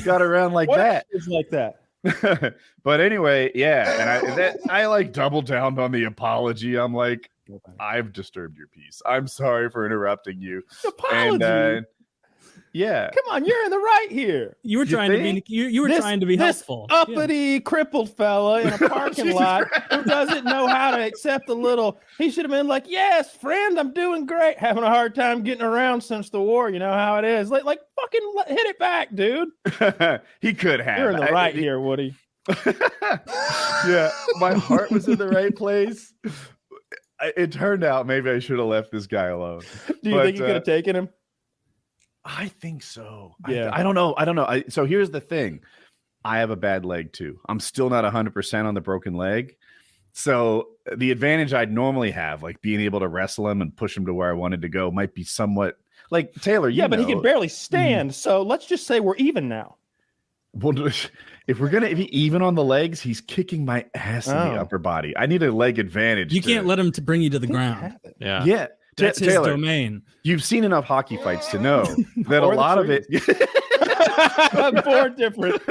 got around like What that. is like that? But anyway, yeah, and I like doubled down on the apology. I'm like, I've disturbed your peace. I'm sorry for interrupting you. Apology. And yeah, Come on, you're in the right here. You were trying to be you were trying to be helpful. This uppity, crippled fella in a parking lot who doesn't know how to accept a little. He should have been like, "Yes, friend, I'm doing great. Having a hard time getting around since the war. You know how it is. Like fucking hit it back, dude. he could have. You're in the right here, Woody. Yeah, my heart was in the right place. It turned out maybe I should have left this guy alone. Do you think you could have taken him? I think so. Yeah. I don't know. So here's the thing. I have a bad leg too. I'm still not 100% on the broken leg. So the advantage I'd normally have, like being able to wrestle him and push him to where I wanted to go, might be somewhat like Taylor. Yeah, but he know. can barely stand. So let's just say we're even now. Well, if we're gonna be even on the legs, he's kicking my ass in the upper body. I need a leg advantage. You can't let him to bring you to the ground. Yeah. That's his Taylor, domain. You've seen enough hockey fights to know that a Or the lot of it. Four different.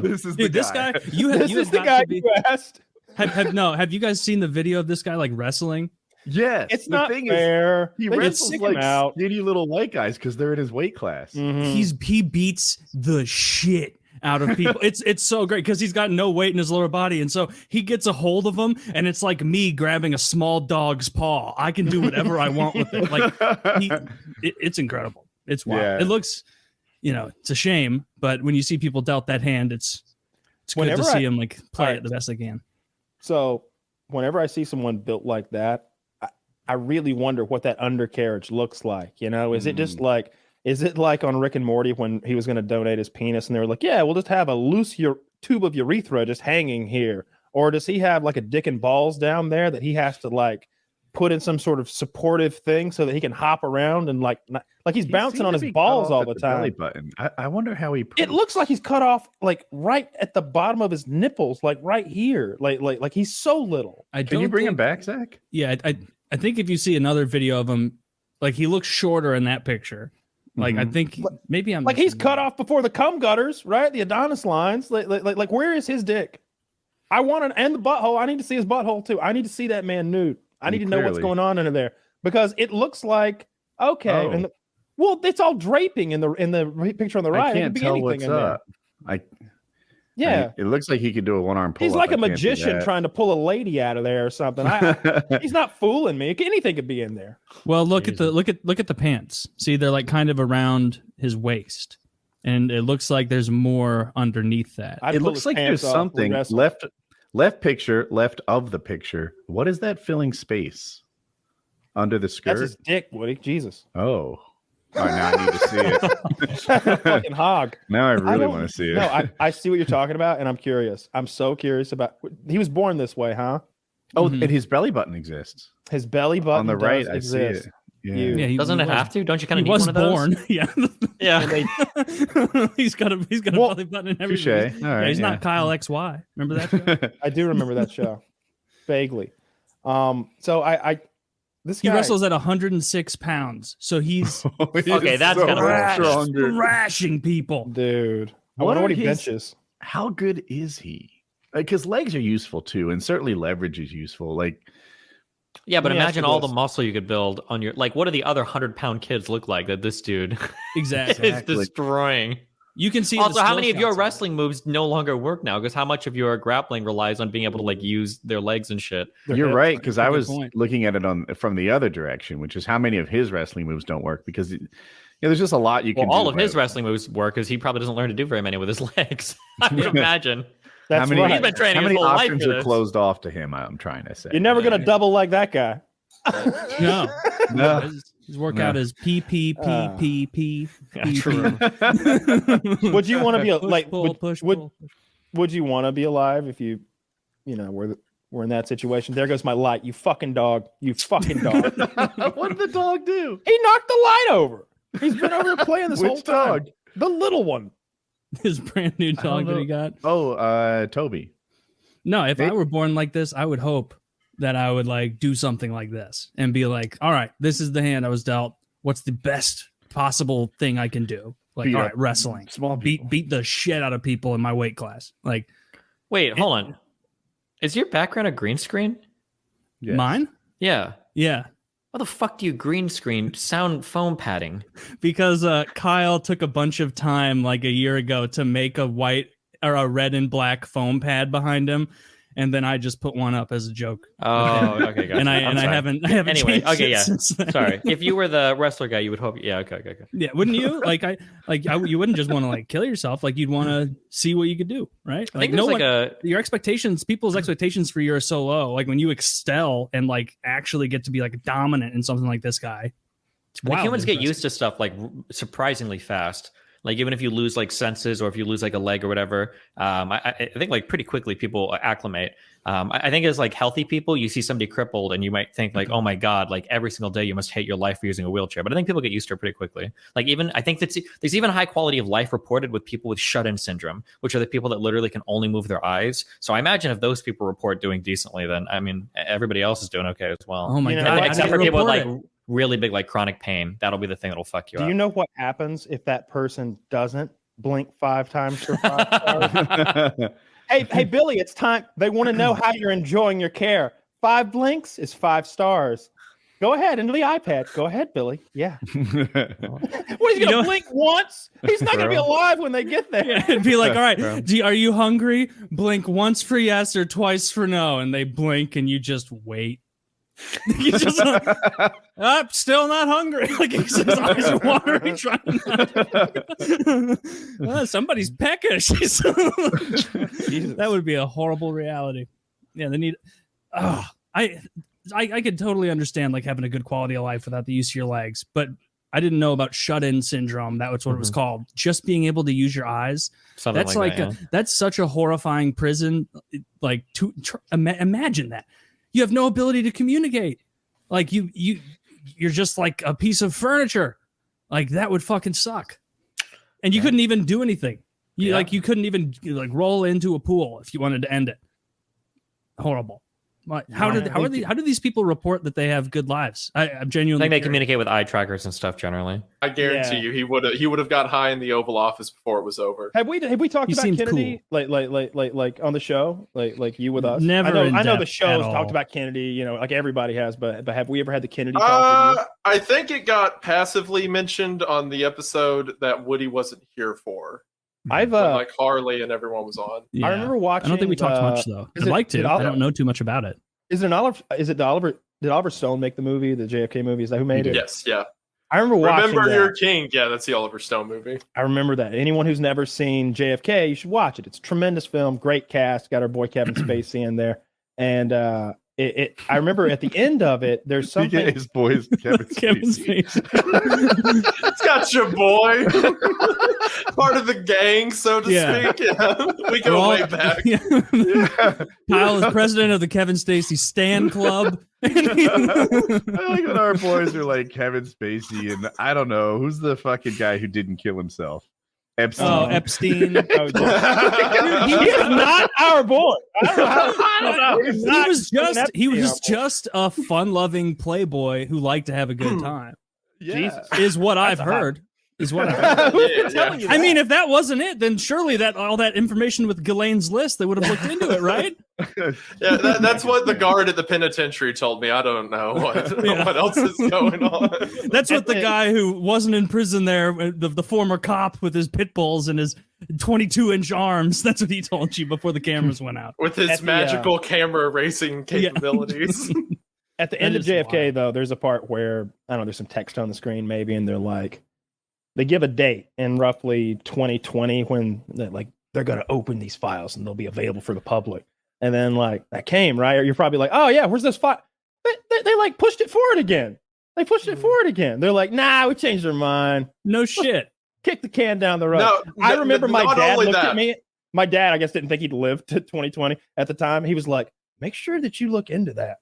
This is Dude, the this guy. guy. This You is have the got guy to be. you asked. Have you guys seen the video of this guy like wrestling? Yes, It's the not thing fair. He They just wrestles stick like him out. skinny little white guys because they're in his weight class. He beats the shit out of people. It's so great because he's got no weight in his lower body, and so he gets a hold of them, and it's like me grabbing a small dog's paw. I can do whatever I want with it. Like it's incredible. It's wild. Yeah. It looks, it's a shame, but when you see people dealt that hand, it's good Whenever to see I- him like play Alright. it the best they can. So whenever I see someone built like that, I really wonder what that undercarriage looks like. Is it just like, is it like on Rick and Morty when he was going to donate his penis and they were like, yeah, we'll just have a loose tube of urethra just hanging here? Or does he have like a dick and balls down there that he has to like put in some sort of supportive thing so that he can hop around and like he's bouncing on his balls all the Belly time? button. I wonder how he. It looks like he's cut off like right at the bottom of his nipples, like right here. Like he's so little. Can you bring him back, Zach? Yeah, I think if you see another video of him, like he looks shorter in that picture. Like I think maybe I'm Like he's cut off before the cum gutters, right? The Adonis lines. Like where is his dick? I want and the butthole. I need to see his butthole too. I need to see that man nude. I need to know what's Clearly. going on under there because it looks like okay. Oh. And well, it's all draping in the picture on the right. I It can't could be tell anything what's in there. up. Yeah. It looks like he could do a one-arm pull. He's like a magician trying to pull a lady out of there or something. He's not fooling me. Anything could be in there. Well, look at the pants. See, they're like kind of around his waist, and it looks like there's more underneath that. I'd It pull looks his like there's pants off, something wrestle. left picture, left of the picture. What is that filling space under the skirt? That's his dick, Woody. Jesus. Oh. All right, now I need to see it. That's a fucking hog. Now I really don't- want to see it. No, I see what you're talking about, and I'm curious. I'm so curious about. He was born this way, huh? Oh, and his belly button exists. His belly button On the right, does I see exist. it. Yeah. Doesn't it have to? Don't you kind of He need was one of those? born. Yeah. Yeah. he's got a belly button and everything. touche. All right, he's yeah. not Kyle XY. Remember that show? I do remember that show, vaguely. So I this He guy wrestles at 106 pounds, so he's Okay, that's kind of thrashing people. dude. I wonder what he his- benches. How good is he? Because legs are useful too, and certainly leverage is useful. Like, Yeah, but Let me ask imagine you all this. the muscle you could build on your what do the other 100-pound kids look like that this dude Exactly. is destroying? You can see the Also, how still many of your shots. wrestling moves no longer work now? Because how much of your grappling relies on being able to like use their legs and shit? you're right, because I Good was point. looking at it from the other direction, which is how many of his wrestling moves don't work because Yeah, there's just a lot you Well, can. all do of his wrestling moves work because he probably doesn't learn to do very many with his legs. I would imagine. That's how many, right. He's been training how many his whole life options for are this. closed off to him? I'm trying to say. You're never gonna double like that guy. No. No. His workout is PPPPP. Would you want to be like? pull, push, pull. Would you want to be alive if you know, we're in that situation? There goes my light. You fucking dog. You fucking dog. What did the dog do? He knocked the light over. He's been over here playing this Which whole time. dog? The little one. His brand new dog that he got. Oh, Toby. No, if I were born like this, I would hope that I would like do something like this and be like, all right, this is the hand I was dealt. What's the best possible thing I can do? Like, Beat all up right, wrestling. small beat the shit out of people in my weight class. Like, Wait, hold on. Is your background a green screen? Yes. Mine? Yeah. Yeah. How the fuck do you green screen sound foam padding? Because Kyle took a bunch of time like a year ago to make a white or a red and black foam pad behind him, and then I just put one up as a joke. Oh, okay, gotcha. And I I'm sorry. haven't Anyway, changed okay, it yeah. since then. Sorry. If you were the wrestler guy, you would hope. Yeah, okay. Yeah, wouldn't you? You wouldn't just want to like kill yourself. Like you'd want to see what you could do, right? I think no there's one, your expectations, people's expectations for you are so low. Like when you excel and like actually get to be like dominant in something like this guy. Like humans get used to stuff like surprisingly fast. Like even if you lose like senses or if you lose like a leg or whatever, I think like pretty quickly people acclimate. I think as like healthy people, you see somebody crippled and you might think like, oh my God, like every single day you must hate your life for using a wheelchair. But I think people get used to it pretty quickly. Like even I think there's even high quality of life reported with people with shut-in syndrome, which are the people that literally can only move their eyes. So I imagine if those people report doing decently, then I mean everybody else is doing okay as well. Oh my God, except for people with like really big like chronic pain. That'll be the thing that'll fuck you up. Do you know what happens if that person doesn't blink 5 times for 5 stars? Hey, Billy, it's time. They want to know how you're enjoying your care. 5 blinks is 5 stars. Go ahead into the iPad. Go ahead, Billy. Yeah. What, he's going to blink once? He's not going to be alive when they get there. Yeah, it'd be like, all right, are you hungry? Blink once for yes or twice for no. And they blink and you just wait. You just still not hungry. Like his eyes are watering, trying somebody's peckish. That would be a horrible reality. Yeah, they need. I could totally understand like having a good quality of life without the use of your legs, but I didn't know about shut-in syndrome. That was what it was called. Just being able to use your eyes. Something that's like that, that's such a horrifying prison. Like imagine that. You have no ability to communicate. Like you're just like a piece of furniture. Like that would fucking suck. And you couldn't even do anything. You couldn't even like roll into a pool if you wanted to end it. Horrible. How do these people report that they have good lives? I'm genuinely. I think they communicate with eye trackers and stuff generally. I guarantee you, he would have got high in the Oval Office before it was over. Have we talked He about seems Kennedy like on the show like you with us? Never I know the in-depth show's at talked all. about Kennedy, you know, like everybody has, but have we ever had the Kennedy talk with you? I think it got passively mentioned on the episode that Woody wasn't here for. I've when, like Harley and everyone was on. I remember watching. I don't think we talked much though. I'd like to. I don't know too much about it. Is it an Oliver? Is it Oliver? Did Oliver Stone make the movie, the JFK movie? Is that who made it? Yes, yeah. I remember watching. Remember that. Your King? Yeah, that's the Oliver Stone movie. I remember that. Anyone who's never seen JFK, you should watch it. It's a tremendous film, great cast. Got our boy Kevin Spacey in there, and I remember at the end of it, there's something. His boys, Kevin Spacey. It's got your boy, part of the gang, so to speak. Yeah. We go way back. Kyle is president of the Kevin Spacey Stan Club. I like when our boys are like Kevin Spacey, and I don't know who's the fucking guy who didn't kill himself. Epstein. Oh, Epstein. Dude, he is not our boy. I don't know. He was just a fun-loving playboy who liked to have a good time. Jesus. Is what I've heard. Is what I've heard. I mean, if that wasn't it, then surely all that information with Ghislaine's list, they would have looked into it, right? Yeah, that's what the guard at the penitentiary told me. I don't know what else is going on. That's what the guy who wasn't in prison there, the former cop with his pit bulls and his 22-inch arms, that's what he told you before the cameras went out. With his magical camera racing capabilities. At the end of JFK, though, there's a part where, I don't know, there's some text on the screen maybe, and they're like, they give a date in roughly 2020 when they're going to open these files and they'll be available for the public. And then like that came, right? You're probably like, oh yeah, where's this file? They like pushed it forward again. They pushed it forward again. They're like, nah, we changed our mind. No shit. Kick the can down the road. No, I remember my not dad only looked that. at me. My dad, I guess, didn't think he'd live to 2020 at the time. He was like, make sure that you look into that.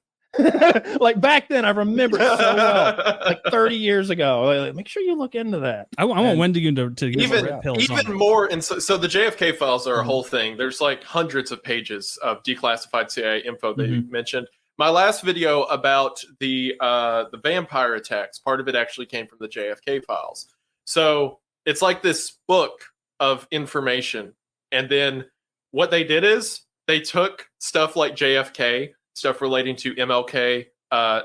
Like back then, I remember it so well. Like 30 years ago. Like, make sure you look into that. I want Wendy to give even red pills on even it. more. And so the JFK files are a whole thing. There's like hundreds of pages of declassified CIA info that you mentioned. My last video about the vampire attacks, part of it actually came from the JFK files. So it's like this book of information. And then what they did is they took stuff like JFK, stuff relating to MLK,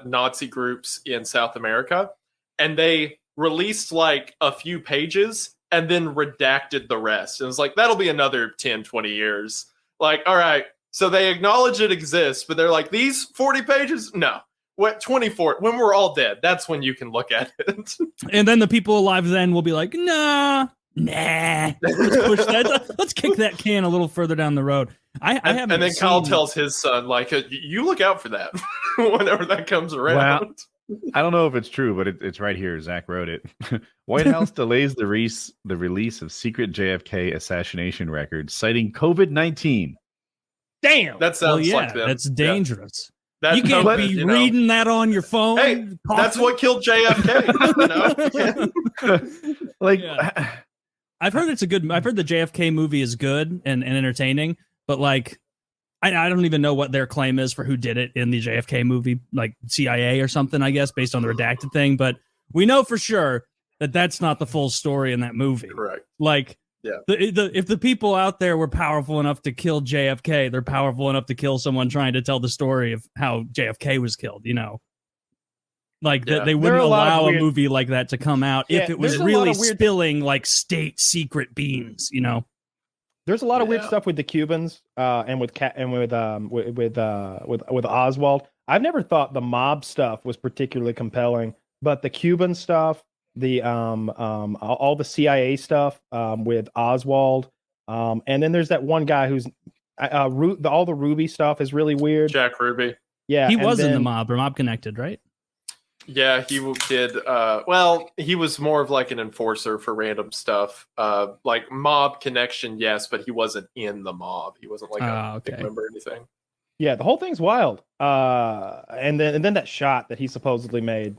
Nazi groups in South America, and they released like a few pages and then redacted the rest. And it's like, that'll be another 10, 20 years. Like, all right. So they acknowledge it exists, but they're like, these 40 pages? No. What 24? When we're all dead, that's when you can look at it. And then the people alive then will be like, nah. Let's push that. Let's kick that can a little further down the road. I haven't. And then Kyle tells his son, like, you look out for that whenever that comes around. Well, I don't know if it's true, but it's right here. Zach wrote it. White House delays the release of secret JFK assassination records, citing COVID-19. Damn, that sounds like them. That's dangerous. That you can't be reading that on your phone. Hey, that's what killed JFK. Like, I've heard it's a good. I've heard the JFK movie is good and entertaining, but like, I don't even know what their claim is for who did it in the JFK movie, like CIA or something, I guess, based on the redacted thing. But we know for sure that that's not the full story in that movie. Correct. Like, yeah, if the people out there were powerful enough to kill JFK, they're powerful enough to kill someone trying to tell the story of how JFK was killed. You know, like they wouldn't allow a movie like that to come out if it was really spilling like state secret beans. You know, there's a lot of weird stuff with the Cubans and with Oswald. I've never thought the mob stuff was particularly compelling, but the Cuban stuff, the all the CIA stuff with Oswald, and then there's that one guy who's all the Ruby stuff is really weird. Jack Ruby. Yeah, he was in the mob or mob connected, right? Yeah, he did. Well, he was more of like an enforcer for random stuff, like mob connection, yes, but he wasn't in the mob. He wasn't like a big member or anything. Yeah, the whole thing's wild. And then that shot that he supposedly made.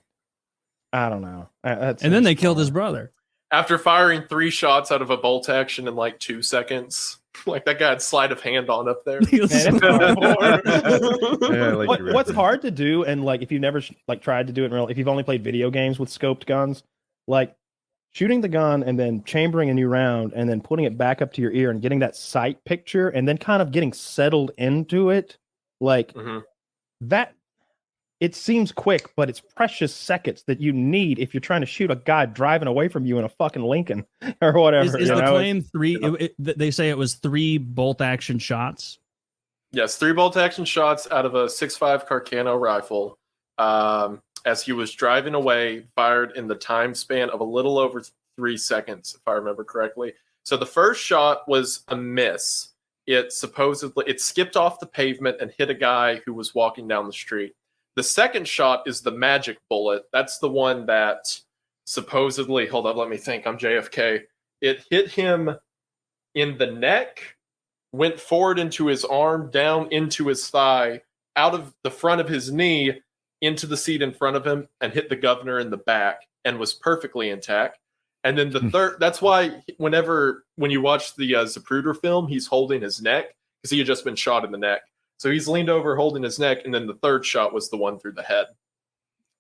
I don't know. And then they killed his brother. After firing 3 shots out of a bolt action in like 2 seconds. Like that guy had sleight of hand on up there. What's hard to do, and like if you've never tried to do it in real, if you've only played video games with scoped guns, like shooting the gun and then chambering a new round and then putting it back up to your ear and getting that sight picture and then kind of getting settled into it, like that. It seems quick, but it's precious seconds that you need if you're trying to shoot a guy driving away from you in a fucking Lincoln or whatever. Is the claim 3? They say it was 3 bolt action shots. Yes, 3 bolt action shots out of a 6.5 Carcano rifle. As he was driving away, fired in the time span of a little over 3 seconds, if I remember correctly. So the first shot was a miss. It skipped off the pavement and hit a guy who was walking down the street. The second shot is the magic bullet. That's the one that supposedly, hold up, let me think. I'm JFK. It hit him in the neck, went forward into his arm, down into his thigh, out of the front of his knee, into the seat in front of him, and hit the governor in the back, and was perfectly intact. And then the third, that's why when you watch the Zapruder film, he's holding his neck, because he had just been shot in the neck. So he's leaned over holding his neck, and then the third shot was the one through the head.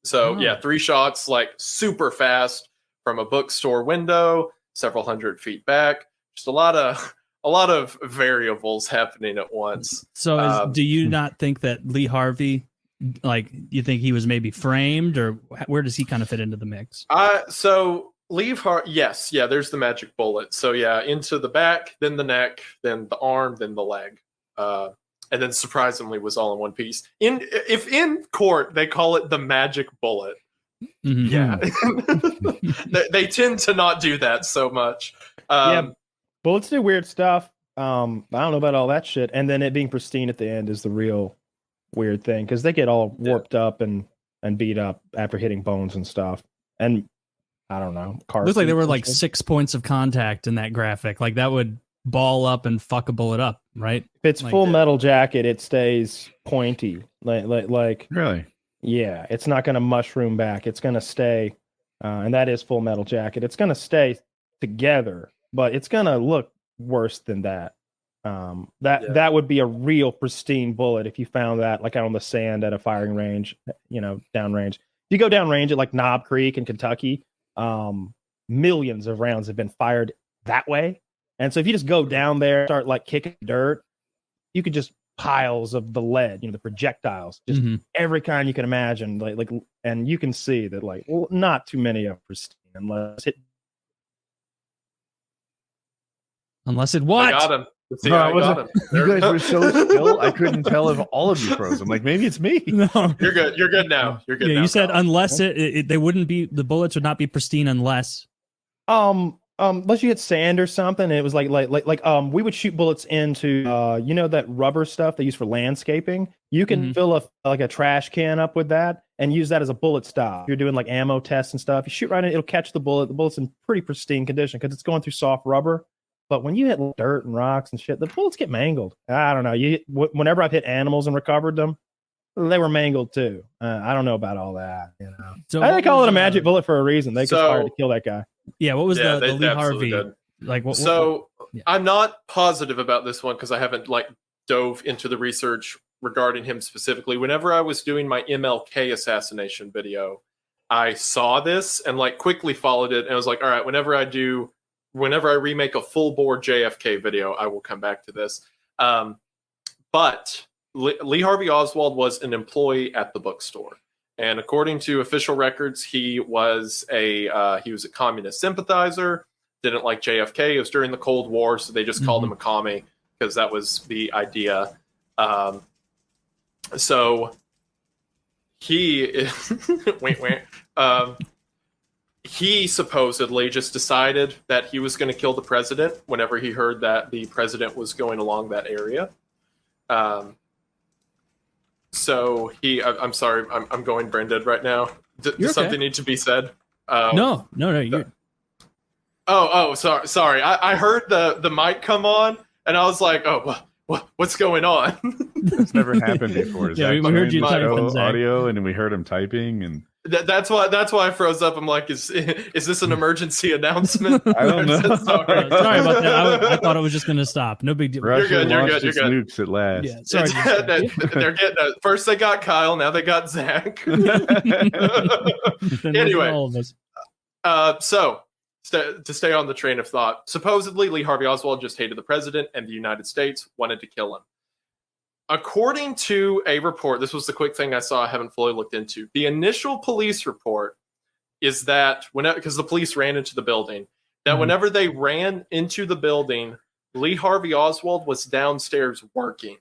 So yeah, 3 shots, like super fast from a bookstore window, several hundred feet back. Just a lot of variables happening at once. So do you not think that Lee Harvey, like, you think he was maybe framed, or where does he kind of fit into the mix? So yes, yeah, there's the magic bullet. So yeah, into the back, then the neck, then the arm, then the leg. And then surprisingly was all in one piece. If in court they call it the magic bullet, Yeah, they tend to not do that so much. Yeah, bullets do weird stuff. I don't know about all that shit. And then it being pristine at the end is the real weird thing because they get all warped up and beat up after hitting bones and stuff. And I don't know. Looks like there were like 6 points of contact in that graphic. Like that would ball up and fuck a bullet up, right? If it's Full Metal Jacket, it stays pointy. Like really? Yeah, it's not going to mushroom back. It's going to stay, and that is Full Metal Jacket. It's going to stay together, but it's going to look worse than that. That would be a real pristine bullet if you found that like out on the sand at a firing range, downrange. If you go downrange at like Knob Creek in Kentucky, millions of rounds have been fired that way. And so if you just go down there, start like kicking dirt, you could just piles of the lead, the projectiles, just every kind you can imagine, like, and you can see that like not too many are pristine unless it what? I got him. See, No, I got him. you guys were so still. I couldn't tell if all of you froze. I'm like, maybe it's me. No, you're good. You're good now. You're good. Yeah, now, you said Kyle. unless they wouldn't be, the bullets would not be pristine unless. Unless you hit sand or something. It was like we would shoot bullets into that rubber stuff they use for landscaping. You can fill a trash can up with that and use that as a bullet stop. You're doing like ammo tests and stuff. You shoot right in, it'll catch the bullet. The bullet's in pretty pristine condition because it's going through soft rubber. But when you hit dirt and rocks and shit, the bullets get mangled. I don't know. Whenever I've hit animals and recovered them, they were mangled too. I don't know about all that. So they call it a magic bullet for a reason. They conspired to kill that guy. Yeah, what was the Lee absolutely Harvey? did. Like what? I'm not positive about this one because I haven't like dove into the research regarding him specifically. Whenever I was doing my MLK assassination video, I saw this and like quickly followed it and I was like, all right, whenever I remake a full bore JFK video, I will come back to this. But Lee Harvey Oswald was an employee at the bookstore. And according to official records, he was a communist sympathizer, didn't like JFK. It was during the Cold War, so they just called him a commie because that was the idea. So he he supposedly just decided that he was going to kill the president whenever he heard that the president was going along that area. So I'm sorry, I'm going brain dead right now. Does something need to be said? No. You're... Sorry. I heard the mic come on, and I was like, oh, what's going on? It's never happened before. We heard you typing, audio, and we heard him typing, and that's why I froze up. I'm like, is this an emergency announcement? I don't know. Sorry about that. I thought it was just going to stop. No big deal. You're good. Nukes at last. Yeah, sorry. They're getting first they got Kyle, now they got Zach. Anyway, so to stay on the train of thought, supposedly Lee Harvey Oswald just hated the president and the United States, wanted to kill him. According to a report, this was the quick thing I saw, I haven't fully looked into. The initial police report is that because the police ran into the building, that whenever they ran into the building, Lee Harvey Oswald was downstairs working.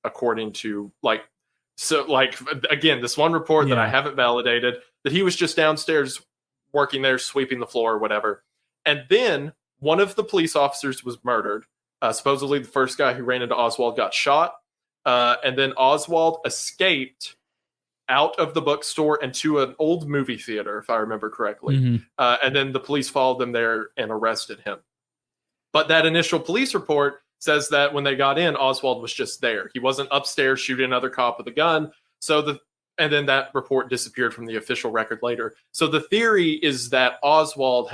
According to again, this one report that I haven't validated, that he was just downstairs working there, sweeping the floor or whatever. And then one of the police officers was murdered. Supposedly the first guy who ran into Oswald got shot. And then Oswald escaped out of the bookstore and to an old movie theater, if I remember correctly. And then the police followed them there and arrested him. But that initial police report says that when they got in, Oswald was just there. He wasn't upstairs shooting another cop with a gun. And then that report disappeared from the official record later. So the theory is that Oswald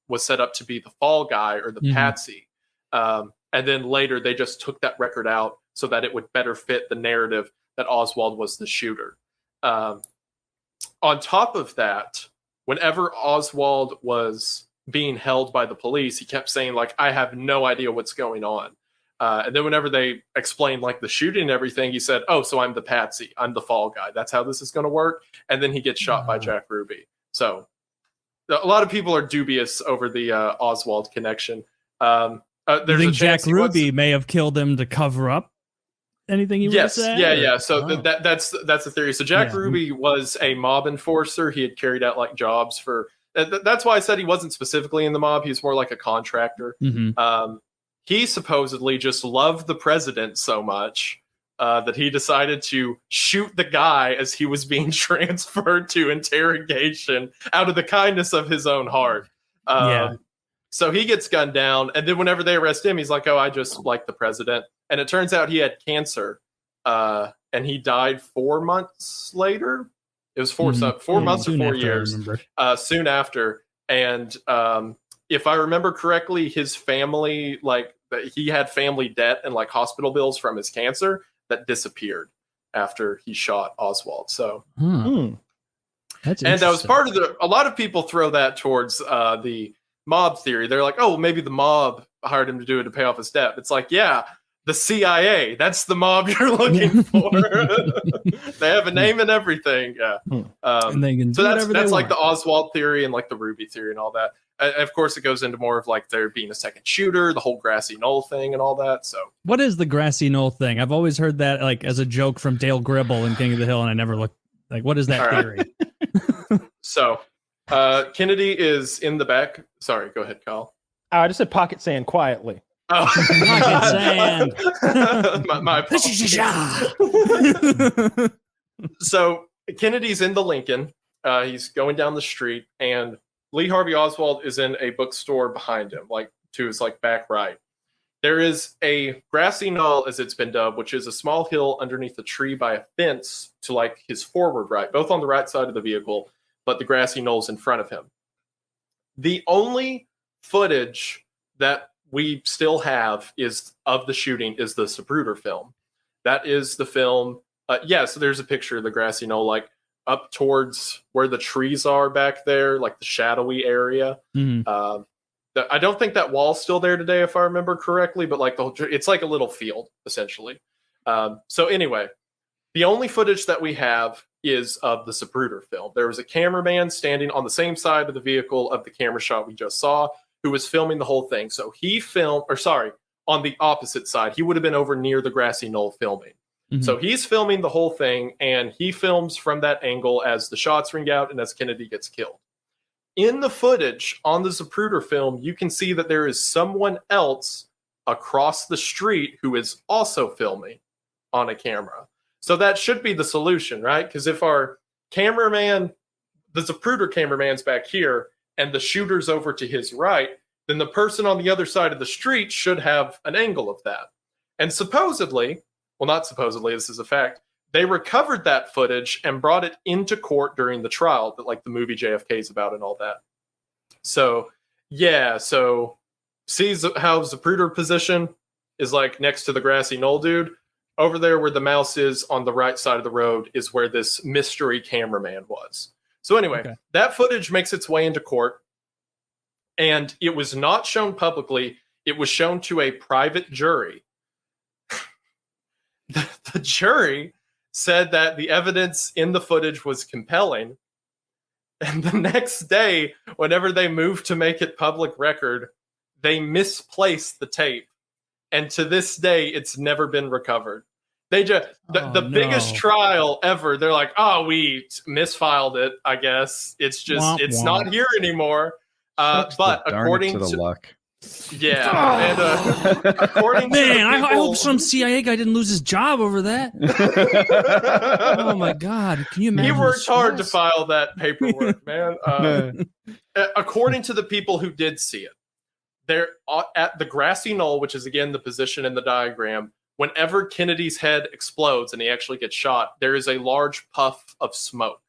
was set up to be the fall guy or the patsy. And then later they just took that record out so that it would better fit the narrative that Oswald was the shooter. On top of that, whenever Oswald was being held by the police, he kept saying, like, I have no idea what's going on. And then whenever they explained, like, the shooting and everything, he said, oh, so I'm the patsy. I'm the fall guy. That's how this is going to work. And then he gets shot by Jack Ruby. So a lot of people are dubious over the Oswald connection. You think Jack Ruby may have killed him to cover up anything you Yes, would say? yeah. So that's the theory. So Jack Yeah. Ruby was a mob enforcer. He had carried out like jobs for. That's why I said he wasn't specifically in the mob. He was more like a contractor. Mhm. He supposedly just loved the president so much that he decided to shoot the guy as he was being transferred to interrogation out of the kindness of his own heart. Yeah. So he gets gunned down, and then whenever they arrest him, he's like, "Oh, I just like the president." And it turns out he had cancer, and he died 4 months later. It was 4 months or 4 years. Soon after, and if I remember correctly, his family he had family debt and like hospital bills from his cancer that disappeared after he shot Oswald. So, That's and that was interesting. part of a lot of people throw that towards the mob theory. They're like, oh, well, maybe the mob hired him to do it to pay off his debt. It's like, yeah, the CIA, that's the mob you're looking for. They have a name and everything. Yeah. And they can So do that's whatever they like the want. Oswald theory and like the Ruby theory and all that. Of course, it goes into more of like there being a second shooter, the whole grassy knoll thing and all that. So What is the grassy knoll thing? I've always heard that like as a joke from Dale Gribble in King of the Hill, and I never looked like what is that All right. theory? So Kennedy is in the back. Sorry, go ahead, Kyle. I just said pocket sand quietly. Oh. Pocket sand. my apologies. So Kennedy's in the Lincoln. He's going down the street, and Lee Harvey Oswald is in a bookstore behind him, like to his like back right. There is a grassy knoll, as it's been dubbed, which is a small hill underneath a tree by a fence to like his forward right, both on the right side of the vehicle, but the grassy knoll's in front of him. The only footage that we still have is of the shooting is the Zapruder film. That is the film. So there's a picture of the grassy knoll, like up towards where the trees are back there, like the shadowy area. I don't think that wall's still there today, if I remember correctly, but like it's like a little field essentially. So anyway, the only footage that we have is of the Zapruder film. There was a cameraman standing on the same side of the vehicle of the camera shot we just saw, who was filming the whole thing. So he filmed, on the opposite side, he would have been over near the grassy knoll filming. So he's filming the whole thing, and he films from that angle as the shots ring out and as Kennedy gets killed. In the footage on the Zapruder film, you can see that there is someone else across the street who is also filming on a camera. So that should be the solution, right? Because if our cameraman, the Zapruder cameraman's back here, and the shooter's over to his right, then the person on the other side of the street should have an angle of that. And supposedly, well, not supposedly, this is a fact, they recovered that footage and brought it into court during the trial that like the movie JFK is about and all that. So, yeah, so see how Zapruder position is like next to the grassy knoll dude? Over there where the mouse is on the right side of the road is where this mystery cameraman was. So anyway, that footage makes its way into court, and it was not shown publicly. It was shown to a private jury. The jury said that the evidence in the footage was compelling. And the next day, whenever they moved to make it public record, they misplaced the tape. And to this day, it's never been recovered. They just the biggest trial ever. They're like, oh, we misfiled it. I guess it's just not here anymore. But according to luck. Yeah, and according to I people, hope some CIA guy didn't lose his job over that. Oh my God! Can you imagine? He worked hard to file that paperwork, man. According to the people who did see it, they're at the grassy knoll, which is again the position in the diagram. Whenever Kennedy's head explodes and he actually gets shot, there is a large puff of smoke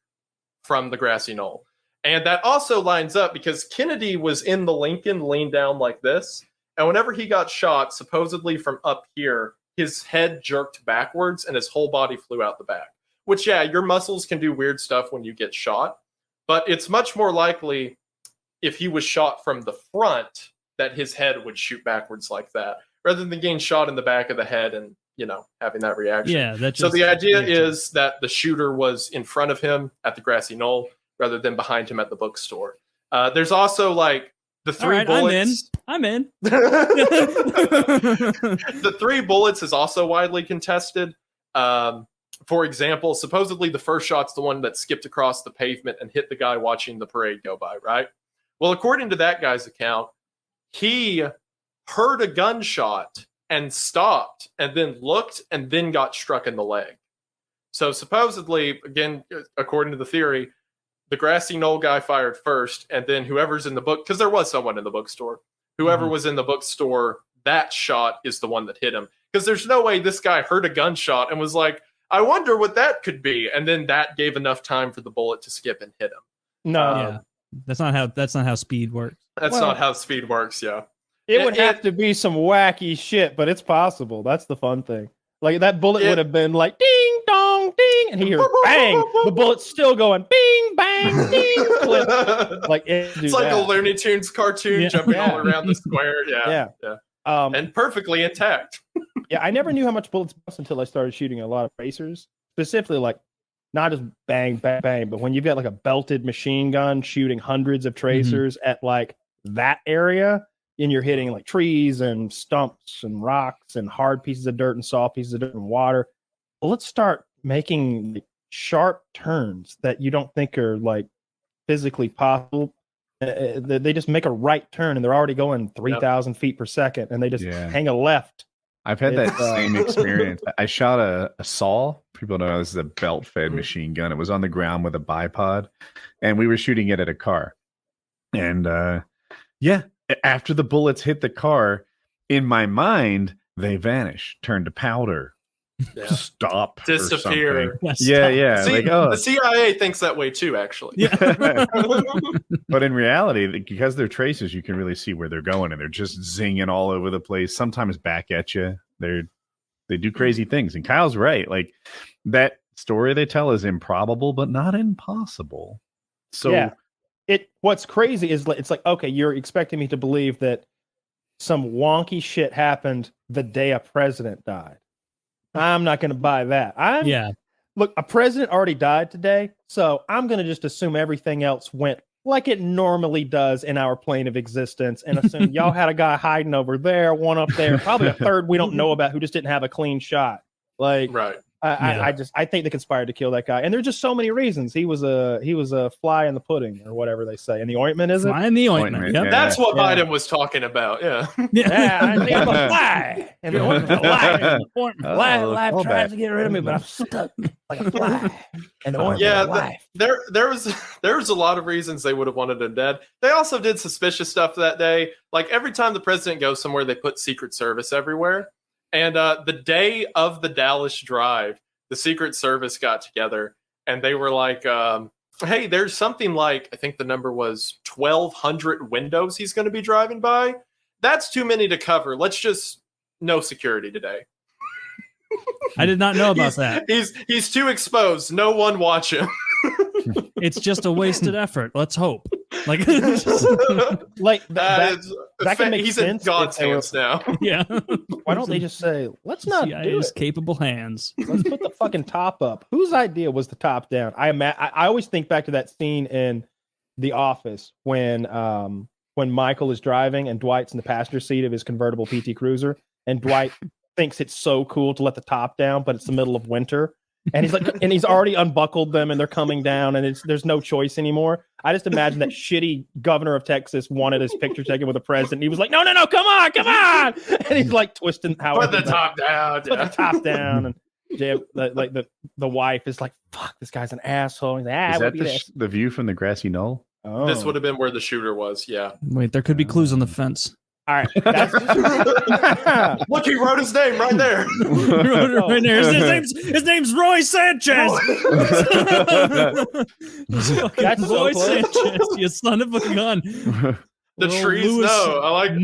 from the grassy knoll. And that also lines up because Kennedy was in the Lincoln leaned down like this. And whenever he got shot, supposedly from up here, his head jerked backwards and his whole body flew out the back. Which, yeah, your muscles can do weird stuff when you get shot. But it's much more likely if he was shot from the front that his head would shoot backwards like that, rather than getting shot in the back of the head and, having that reaction. Yeah, so the idea is that the shooter was in front of him at the grassy knoll, rather than behind him at the bookstore. There's also The All three right, bullets. I'm in. The 3 bullets is also widely contested. For example, supposedly the first shot's the one that skipped across the pavement and hit the guy watching the parade go by, right? Well, according to that guy's account, he heard a gunshot and stopped and then looked and then got struck in the leg. So supposedly, again, according to the theory, the grassy knoll guy fired first, and then whoever's in the book, because there was someone in the bookstore, whoever was in the bookstore, that shot is the one that hit him. Because there's no way this guy heard a gunshot and was like, I wonder what that could be. And then that gave enough time for the bullet to skip and hit him. Yeah. That's not how speed works. That's not how speed works, yeah. It would have to be some wacky shit, but it's possible. That's the fun thing. Like that bullet would have been like ding dong ding, and he hears bang. The bullet's still going bing bang ding. Like it's like a Looney Tunes cartoon jumping all around the square. Yeah. And perfectly intact. Yeah, I never knew how much bullets bust until I started shooting a lot of racers, specifically like not just bang bang bang, but when you've got like a belted machine gun shooting hundreds of tracers at like that area. And you're hitting like trees and stumps and rocks and hard pieces of dirt and soft pieces of dirt and water. Well, let's start making sharp turns that you don't think are like physically possible. They just make a right turn and they're already going 3,000 feet per second and they just hang a left. I've had that same experience. I shot a saw. People know this is a belt-fed machine gun. It was on the ground with a bipod, and we were shooting it at a car. And after the bullets hit the car, in my mind, they vanish, turn to powder, stop, disappear. Yeah. See, like, the CIA thinks that way too, actually. But in reality, because they're tracers, you can really see where they're going, and they're just zinging all over the place. Sometimes back at you. They do crazy things. And Kyle's right. Like that story they tell is improbable, but not impossible. So. What's crazy is it's like, okay, you're expecting me to believe that some wonky shit happened the day a president died. I'm not going to buy that. Look, a president already died today, so I'm going to just assume everything else went like it normally does in our plane of existence and assume y'all had a guy hiding over there, one up there, probably a third we don't know about who just didn't have a clean shot. Like, right. I think they conspired to kill that guy, and there's just so many reasons. He was a fly in the pudding, or whatever they say. In the ointment, is it? Fly in the ointment. Yep. That's what Biden was talking about. Yeah. I think I'm a fly. And the ointment, life tries to get rid of me, but I'm stuck like a fly. And the ointment, life. There was a lot of reasons they would have wanted him dead. They also did suspicious stuff that day. Like every time the president goes somewhere, they put Secret Service everywhere. And the day of the Dallas drive, the Secret Service got together and they were like, hey, there's something like, I think the number was 1,200 windows he's going to be driving by. That's too many to cover. Let's just no security today. I did not know about that. He's too exposed. No one watch him. It's just a wasted effort. Let's hope. Like that can make he's sense. In God's hands now. Yeah. Why don't they just say, let's not do it? Capable hands. Let's put the fucking top up. Whose idea was the top down? I always think back to that scene in The Office when Michael is driving and Dwight's in the passenger seat of his convertible PT Cruiser, and Dwight thinks it's so cool to let the top down, but it's the middle of winter. And he's like, and he's already unbuckled them, and they're coming down, and there's no choice anymore. I just imagine that shitty governor of Texas wanted his picture taken with the president. He was like, no, come on, and he's like twisting how put the top down, put the top down, and the wife is like, fuck, this guy's an asshole. He's like, is that the view from the grassy knoll? Oh. This would have been where the shooter was. Yeah. Wait, there could be clues on the fence. All right. Look, he wrote his name right there. Right there. His name's Roy Sanchez. That's Roy so Sanchez, you son of a gun. The trees know. I like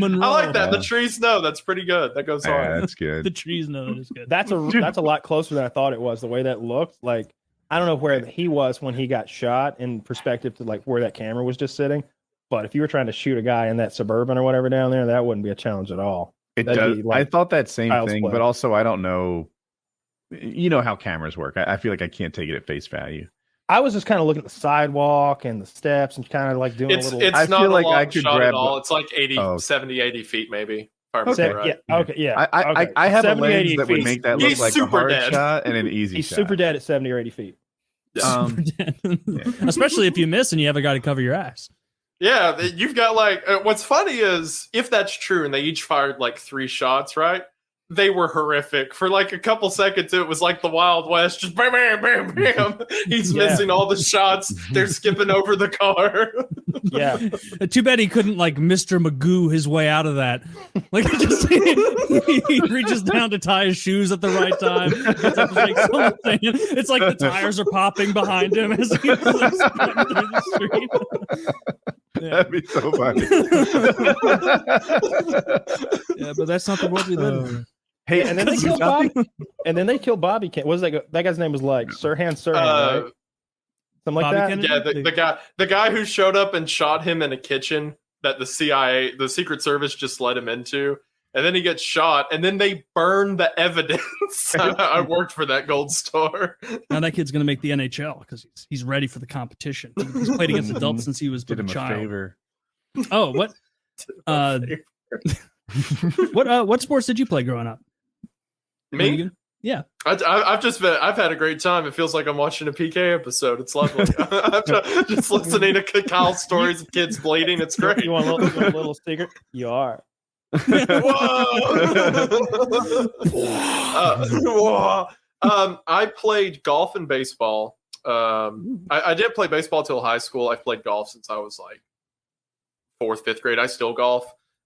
that. The trees know. That's pretty good. That goes hard. Yeah, that's good. The trees know that is good. That's a lot closer than I thought it was. The way that looked, like I don't know where he was when he got shot in perspective to like where that camera was just sitting. But if you were trying to shoot a guy in that Suburban or whatever down there, that wouldn't be a challenge at all. That'd be like I thought that same thing, but also I don't know. You know how cameras work. I feel like I can't take it at face value. I was just kind of looking at the sidewalk and the steps and kind of like doing a little. It's I not feel a like long I could shot grab at all. It's like 70, 80 feet maybe. If I remember right. Yeah. Okay. Yeah. I have a 70, lens 80 that would feet. make that look He's like a super hard dead. shot and an easy He's shot. super dead at 70 or 80 feet. Especially if you miss and you have a guy to cover your ass. Yeah, you've got like what's funny is if that's true and they each fired like 3 shots, right? They were horrific. For like a couple seconds, it was like the Wild West, just bam, bam, bam, bam. He's missing all the shots. They're skipping over the car. Yeah. Too bad he couldn't like Mr. Magoo his way out of that. Like he reaches down to tie his shoes at the right time. Gets up to shake something. It's like the tires are popping behind him as he's like, sprinting through the street. That'd be so funny. Yeah, but that's not the world we live in. Hey, and then they killed Bobby. And then they killed Bobby. What was that guy's name? Was like Sirhan, right? Something like Bobby that. Kennedy? Yeah, the guy who showed up and shot him in a kitchen that the CIA, the Secret Service, just let him into, and then he gets shot, and then they burn the evidence. I worked for that gold star. Now that kid's gonna make the NHL because he's ready for the competition. He's played against adults since he was Did a him a child. favor. Oh, what? What sports did you play growing up? Me? Yeah. I've had a great time. It feels like I'm watching a PK episode. It's lovely. I'm just listening to Kyle's stories of kids bleeding. It's great. You want a little secret? You are. Whoa. I played golf and baseball. I did play baseball till high school. I've played golf since I was like 4th, 5th grade. I still golf.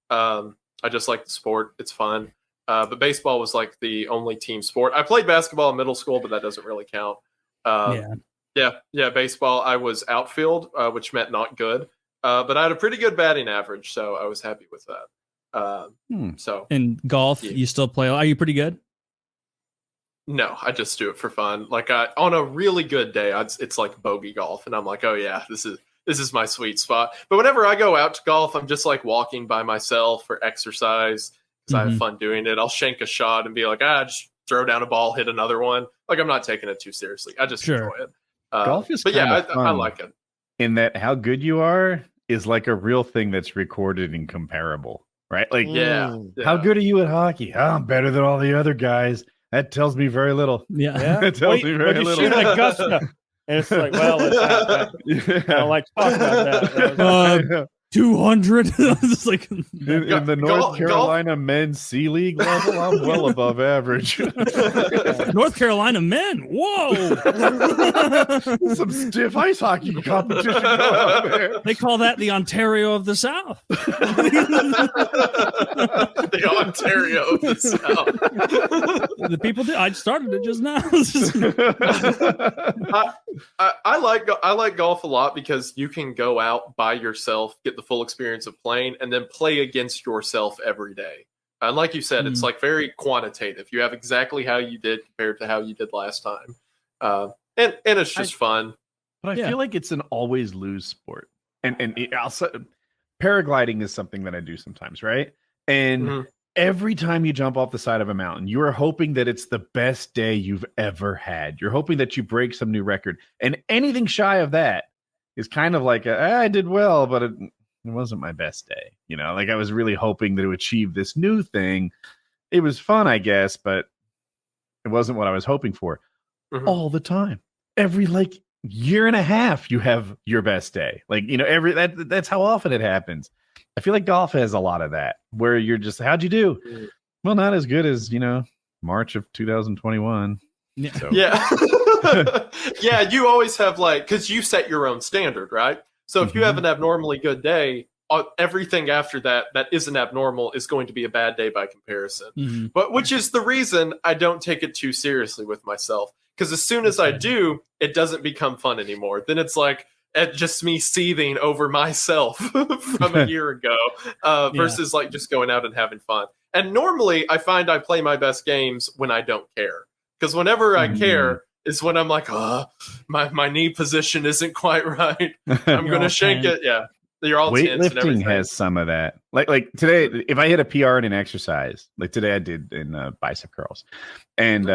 I just like the sport. It's fun. But baseball was like the only team sport. I played basketball in middle school, but that doesn't really count. Yeah, baseball. I was outfield, which meant not good. But I had a pretty good batting average, so I was happy with that. So in golf, you still play? Are you pretty good? No, I just do it for fun. Like on a really good day, it's like bogey golf, and I'm like, oh yeah, this is my sweet spot. But whenever I go out to golf, I'm just like walking by myself for exercise because I have fun doing it. I'll shank a shot and be like, just throw down a ball, hit another one. Like I'm not taking it too seriously. I just enjoy it. Golf is but kinda yeah, I fun like it. in that how good you are is like a real thing that's recorded and comparable, right? Like, how good are you at hockey? Oh, I'm better than all the other guys. That tells me very little. Yeah, it tells me very little. Shoot at Augusta. And it's like, well, I don't like to talk about that. 200. It's like in the North Carolina men's C League level, I'm well above average. North Carolina men. Whoa! Some stiff ice hockey competition going on there. They call that the Ontario of the South. The Ontario of the South. The people did. I started it just now. I like golf a lot because you can go out by yourself, get the full experience of playing, and then play against yourself every day. And like you said, it's like very quantitative. You have exactly how you did compared to how you did last time, and it's just fun. But I feel like it's an always lose sport, and also paragliding is something that I do sometimes, right? And every time you jump off the side of a mountain, you are hoping that it's the best day you've ever had. You're hoping that you break some new record, and anything shy of that is kind of like I did well, but it wasn't my best day. You know, like I was really hoping to achieve this new thing. It was fun, I guess, but it wasn't what I was hoping for. All the time. Every like year and a half, you have your best day. Like, you know, that's how often it happens. I feel like golf has a lot of that where you're just, how'd you do? Well, not as good as, March of 2021. Yeah. So. Yeah. Yeah, you always have because you set your own standard, right? So if you have an abnormally good day, everything after that isn't abnormal is going to be a bad day by comparison. But which is the reason I don't take it too seriously with myself. Because as soon as I do, it doesn't become fun anymore. Then it's like just me seething over myself from a year ago versus like just going out and having fun. And normally I find I play my best games when I don't care. Because whenever I care is when I'm like, my knee position isn't quite right. I'm going to shake it. Yeah. You're all tense and everything. Weightlifting has some of that. Like today, if I hit a PR in an exercise, like today I did in bicep curls. And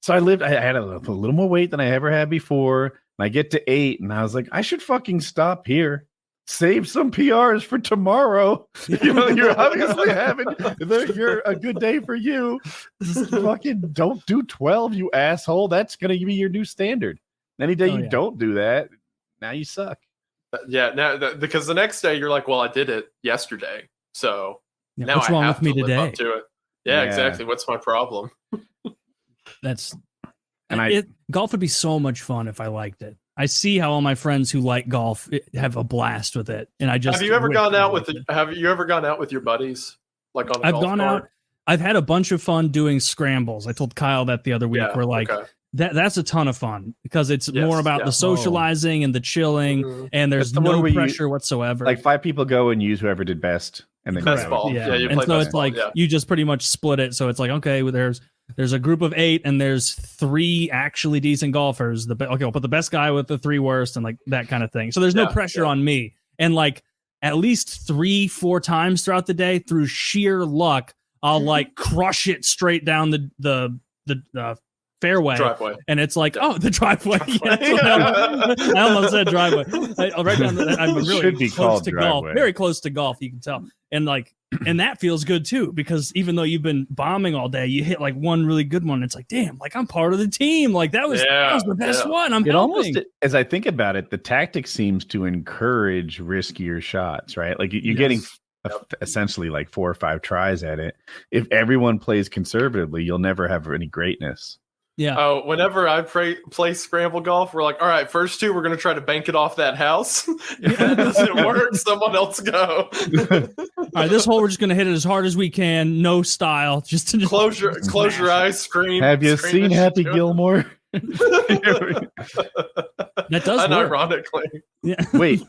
so I had a little more weight than I ever had before. And I get to 8, and I was like, I should fucking stop here. Save some PRs for tomorrow. You know, you're obviously you're a good day for you. Fucking don't do 12, you asshole. That's gonna be your new standard. Any day you don't do that, now you suck. Yeah, now because the next day you're like, well, I did it yesterday, so now what's I wrong have with me to live today? up to it. Yeah, exactly. What's my problem? That's and golf would be so much fun if I liked it. I see how all my friends who like golf have a blast with it, and I just Have you ever wish gone I out liked with it. Have you ever gone out with your buddies, like on a I've golf gone cart? out. I've had a bunch of fun doing scrambles. I told Kyle that the other week. Yeah, We're like, okay. that's a ton of fun because it's Yes, more about yeah. the socializing and the chilling, Mhm. and there's That's the one no where you- pressure whatsoever. Like 5 people go and use whoever did best, and then Best go. ball. Yeah, you and play so best it's ball, like yeah. you just pretty much split it. So it's like, okay, well, there's a group of 8 and there's 3 actually decent golfers. Okay, I'll put the best guy with the 3 worst and like that kind of thing. So there's no pressure on me. And like at least 3-4 times throughout the day, through sheer luck, I'll like crush it straight down the fairway. Driveway. And it's like, oh, the driveway. Yeah, that's what I almost said driveway. I'll write down I'm It really should be close called to golf. driveway. Very close to golf, you can tell. And like, and that feels good too, because even though you've been bombing all day, you hit like one really good one. It's like, damn, like I'm part of the team. Like that was the best one. I'm It helping. almost, as I think about it, the tactic seems to encourage riskier shots, right? Like you're getting essentially like 4 or 5 tries at it. If everyone plays conservatively, you'll never have any greatness. Yeah. Oh, whenever I play scramble golf, we're like, all right, first 2, we're going to try to bank it off that house. If that doesn't work, someone else go. All right, this hole we're just gonna hit it as hard as we can, no style. Just Close your eyes, scream. Have you scream seen this Happy shit to it. Gilmore? That does work. Unironically. Yeah. Wait,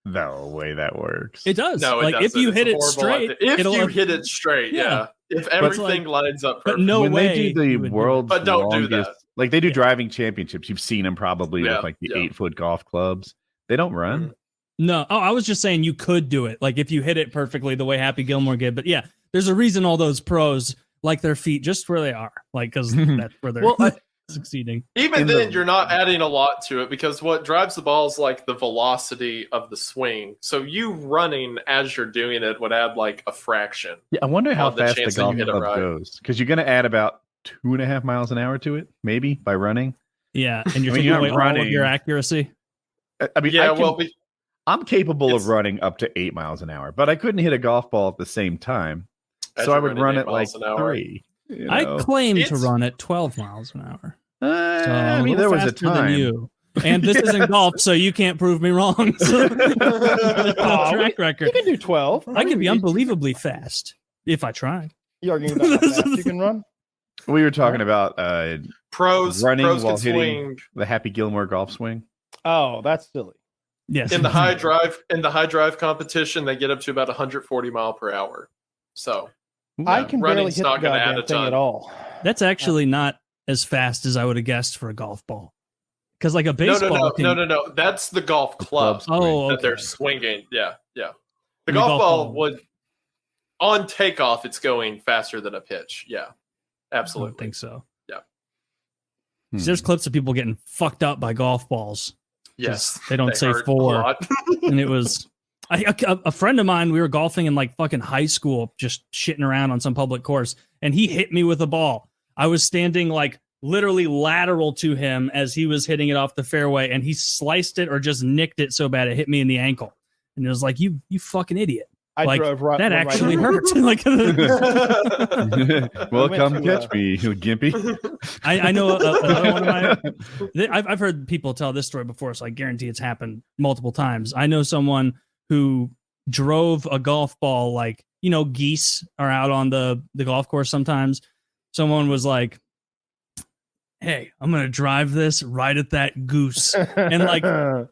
no way that works. It does. No, it like if doesn't. you It's hit a it horrible straight, idea. If it'll you hit it straight, yeah. If But everything like- lines up but perfect. no when way they do the you would do it. world's But don't do longest, that. like they do driving championships, you've seen them probably Yeah, with like the yeah. 8-foot golf clubs. They don't run. No. Oh, I was just saying you could do it. Like if you hit it perfectly the way Happy Gilmore did. But yeah, there's a reason all those pros like their feet just where they are. Like because that's where they're succeeding. Even then, you're not adding a lot to it because what drives the ball is like the velocity of the swing. So you running as you're doing it would add like a fraction. Yeah, I wonder how on the fast the chance that golf you hit it club right. goes, because you're going to add about 2.5 miles an hour to it, maybe by running. Yeah, and you're I mean, taking you're away not all of your running. accuracy. I mean, Yeah, I'm capable of running up to 8 miles an hour, but I couldn't hit a golf ball at the same time, As so I you're would running run 8 it like miles an hour. 3. You I know? claim to run at 12 miles an hour. So I mean, there was a faster than time. you. And this isn't golf, so you can't prove me wrong. So, track record. You can do 12. I can be unbelievably fast if I try. You arguing about how fast you can run? We were talking about Pros running pros while can hitting swing. the Happy Gilmore golf swing. Oh, that's silly. Yes. In the high drive competition, they get up to about 140 mile per hour. So I can barely running's hit the not going to add goddamn a thing ton at all. That's actually not as fast as I would have guessed for a golf ball. Because like a baseball No. That's the golf club Oh, that they're swinging. Yeah. The golf ball would, on takeoff, it's going faster than a pitch. Yeah, absolutely. I think so. Yeah. There's clips of people getting fucked up by golf balls. Yes, Just- they don't say hurt a 4. lot. And it was a friend of mine. We were golfing in like fucking high school, just shitting around on some public course, and he hit me with a ball. I was standing like literally lateral to him as he was hitting it off the fairway, and he sliced it or just nicked it so bad it hit me in the ankle. And it was like, you fucking idiot. I like, drove right. that right actually in. hurt. Like, Well, went come to, catch me, you gimpy. I know another one of my. I've heard people tell this story before, so I guarantee it's happened multiple times. I know someone who drove a golf ball, like, you know, geese are out on the golf course sometimes. Someone was like, hey, I'm gonna drive this right at that goose, and like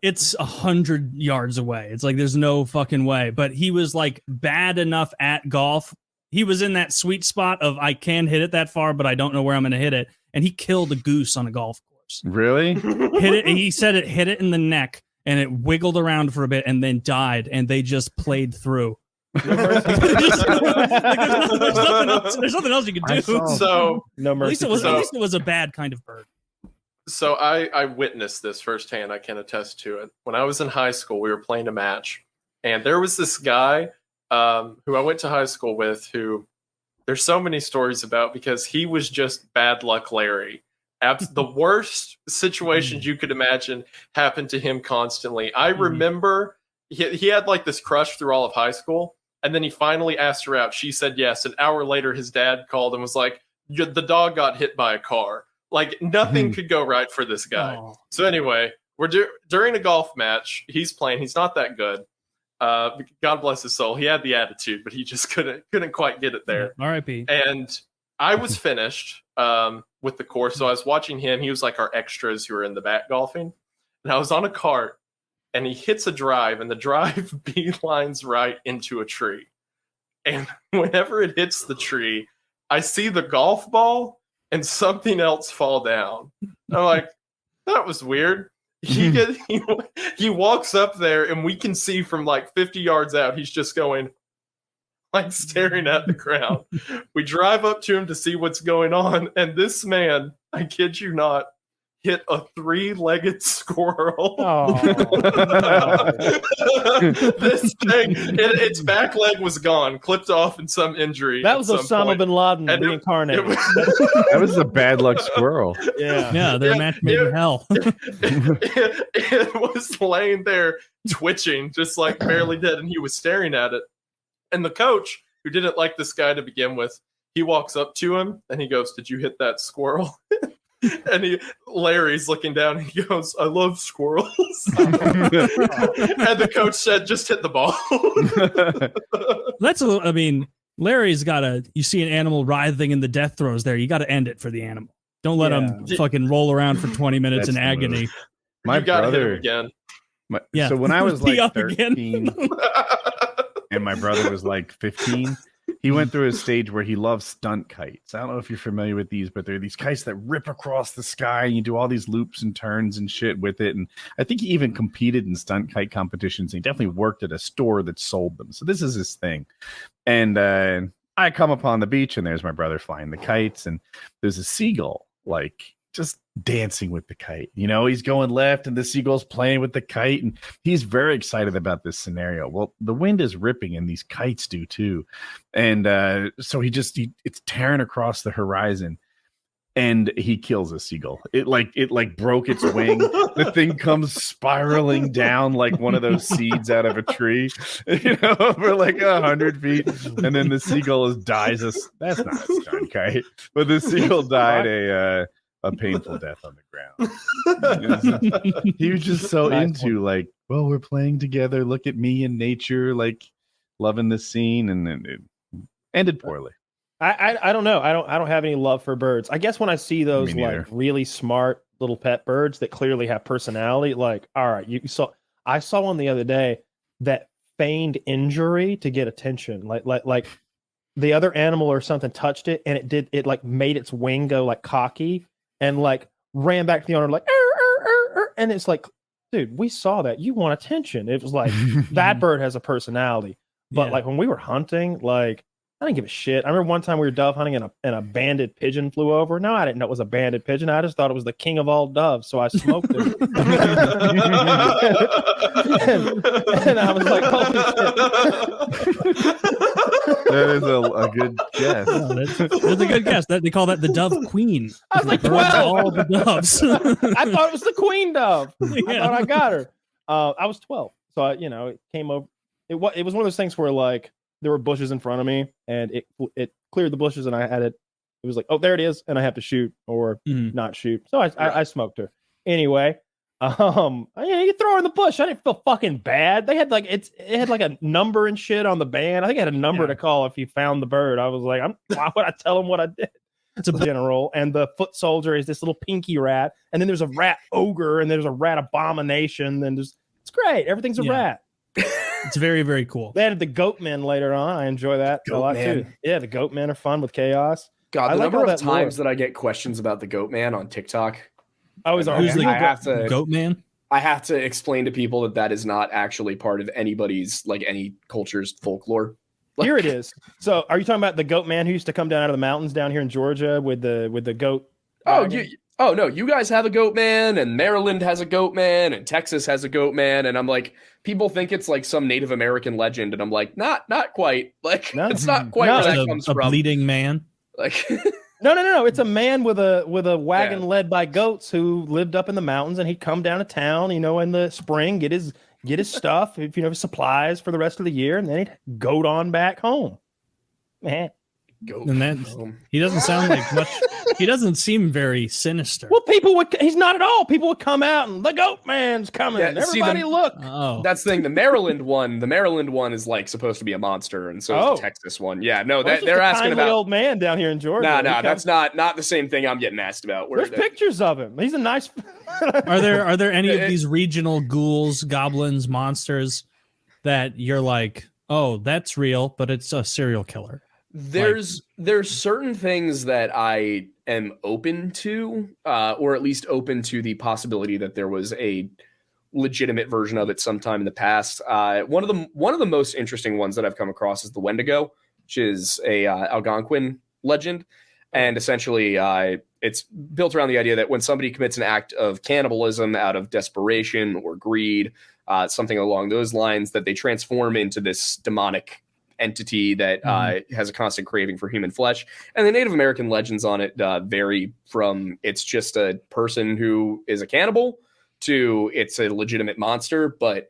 it's 100 yards away. It's like there's no fucking way. But he was like bad enough at golf. He was in that sweet spot of I can hit it that far, but I don't know where I'm gonna hit it. And he killed a goose on a golf course. Really? Hit it. He said it hit it in the neck, and it wiggled around for a bit, and then died. And they just played through. There's nothing else you can do. So no at least mercy. it was a bad kind of bird. So I witnessed this firsthand. I can attest to it. When I was in high school, we were playing a match, and there was this guy who I went to high school with who there's so many stories about because he was just bad luck Larry. The worst situations you could imagine happened to him constantly. I remember he had like this crush through all of high school, and then he finally asked her out. She said yes. An hour later, his dad called and was like, the dog got hit by a car. Like nothing could go right for this guy. Oh. So anyway, we're during a golf match. He's playing. He's not that good. God bless his soul. He had the attitude, but he just couldn't quite get it there. R.I.P. And I was finished with the course, so I was watching him. He was like our extras who were in the back golfing, and I was on a cart, and he hits a drive, and the drive beelines right into a tree. And whenever it hits the tree, I see the golf ball and something else fall down. I'm like, that was weird. He walks up there, and we can see from like 50 yards out, he's just going, like staring at the ground. We drive up to him to see what's going on, and this man, I kid you not, hit a 3-legged squirrel. This thing, its back leg was gone, clipped off in some injury. That was Osama bin Laden reincarnated. That was a bad luck squirrel. Yeah, they're match made in hell. It was laying there twitching, just like barely dead, and he was staring at it. And the coach, who didn't like this guy to begin with, he walks up to him and he goes, "Did you hit that squirrel?" And Larry's looking down and he goes, "I love squirrels." And the coach said, "Just hit the ball." I mean, Larry's got you see an animal writhing in the death throes there. You got to end it for the animal. Don't let him fucking roll around for 20 minutes in agony. My brother again. So when I was like 13 and my brother was like 15, he went through a stage where he loves stunt kites. I don't know if you're familiar with these, but they're these kites that rip across the sky and you do all these loops and turns and shit with it. And I think he even competed in stunt kite competitions. And he definitely worked at a store that sold them. So this is his thing. And I come upon the beach and there's my brother flying the kites and there's a seagull like just dancing with the kite. You know, he's going left and the seagull's playing with the kite and he's very excited about this scenario. Well, the wind is ripping and these kites do too. And so it's tearing across the horizon and he kills a seagull. It broke its wing. The thing comes spiraling down like one of those seeds out of a tree, you know, over like 100 feet. And then the seagull dies. That's not a stunt kite, but the seagull died a painful death on the ground. He was just so into like, well, we're playing together. Look at me and nature, like loving this scene, and then it ended poorly. I don't know. I don't have any love for birds. I guess when I see those like really smart little pet birds that clearly have personality, like, all right, I saw one the other day that feigned injury to get attention. Like the other animal or something touched it and it like made its wing go like cocky and like ran back to the owner like and it's like, dude, we saw that. You want attention. It was like that bird has a personality. But like when we were hunting, like I didn't give a shit. I remember one time we were dove hunting and a banded pigeon flew over. No, I didn't know it was a banded pigeon. I just thought it was the king of all doves, so I smoked it. and I was like, holy shit. That is a good guess. Oh, that's a good guess. They call that the dove queen. I was like 12. All the doves. I thought it was the queen dove. I thought I got her. I was 12, so it came over. It was one of those things where like there were bushes in front of me, and it cleared the bushes, and I had it. It was like, oh, there it is, and I have to shoot or not shoot. So I smoked her anyway. You throw her in the bush. I didn't feel fucking bad. They had like it had like a number and shit on the band. I think I had a number to call if you found the bird. I was like, why would I tell them what I did? It's a general, and the foot soldier is this little pinky rat, and then there's a rat ogre, and there's a rat abomination, and it's great. Everything's a rat. It's very, very cool. They added the goat men later on. I enjoy that a lot too. Yeah, the goat men are fun with chaos. God, the number of times that I get questions about the goat man on TikTok. Who's the goat man? I have to explain to people that is not actually part of anybody's, like any culture's folklore. Here it is. So are you talking about the goat man who used to come down out of the mountains down here in Georgia with the goat? Oh, oh no, you guys have a goat man, and Maryland has a goat man, and Texas has a goat man, and I'm like, people think it's like some Native American legend, and I'm like, not quite. Like, it's not quite where that comes from. A bleeding man. Like, no. It's a man with a wagon led by goats who lived up in the mountains, and he'd come down to town, in the spring, get his stuff, supplies for the rest of the year, and then he'd goat on back home. Man. And that he doesn't sound like much. He doesn't seem very sinister. Well, he's not at all. People would come out and the goat man's coming. Yeah, Everybody look. Oh, that's the thing. The Maryland one is like supposed to be a monster, and so is the Texas one. Yeah, no, they're asking about old man down here in Georgia. No, that's not the same thing I'm getting asked about. There's pictures of him. He's a nice. Are there any of these regional ghouls, goblins, monsters that you're like, oh, that's real, but it's a serial killer? There's certain things that I am open to, or at least open to the possibility that there was a legitimate version of it sometime in the past. One of the most interesting ones that I've come across is the Wendigo, which is a Algonquin legend, and essentially it's built around the idea that when somebody commits an act of cannibalism out of desperation or greed, something along those lines, that they transform into this demonic entity that has a constant craving for human flesh. And the Native American legends on it vary from it's just a person who is a cannibal to it's a legitimate monster. But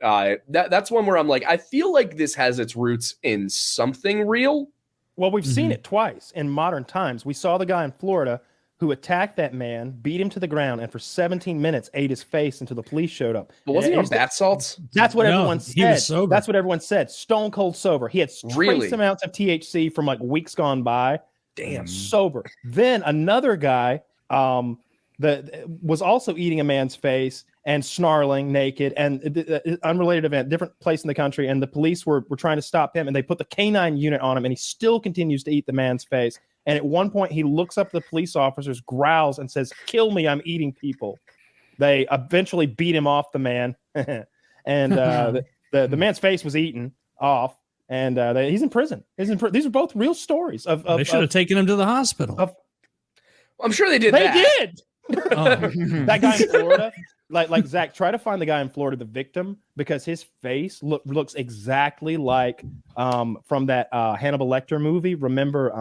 that's one where I'm like, I feel like this has its roots in something real. Well, we've seen it twice in modern times. We saw the guy in Florida who attacked that man, beat him to the ground, and for 17 minutes ate his face until the police showed up. But wasn't he on bath salts? That's what everyone said. He was sober. That's what everyone said. Stone cold sober. He had trace amounts of THC from like weeks gone by. Damn. Sober. Then another guy that was also eating a man's face and snarling naked, and unrelated event, different place in the country, and the police were trying to stop him, and they put the canine unit on him, and he still continues to eat the man's face. And at one point, he looks up at the police officers, growls, and says, "Kill me, I'm eating people." They eventually beat him off the man, and the man's face was eaten off, and he's in prison. These are both real stories. They should have taken him to the hospital. I'm sure they did. They did. That guy in Florida, like Zach, try to find the guy in Florida, the victim, because his face looks exactly like from that Hannibal Lecter movie. Remember?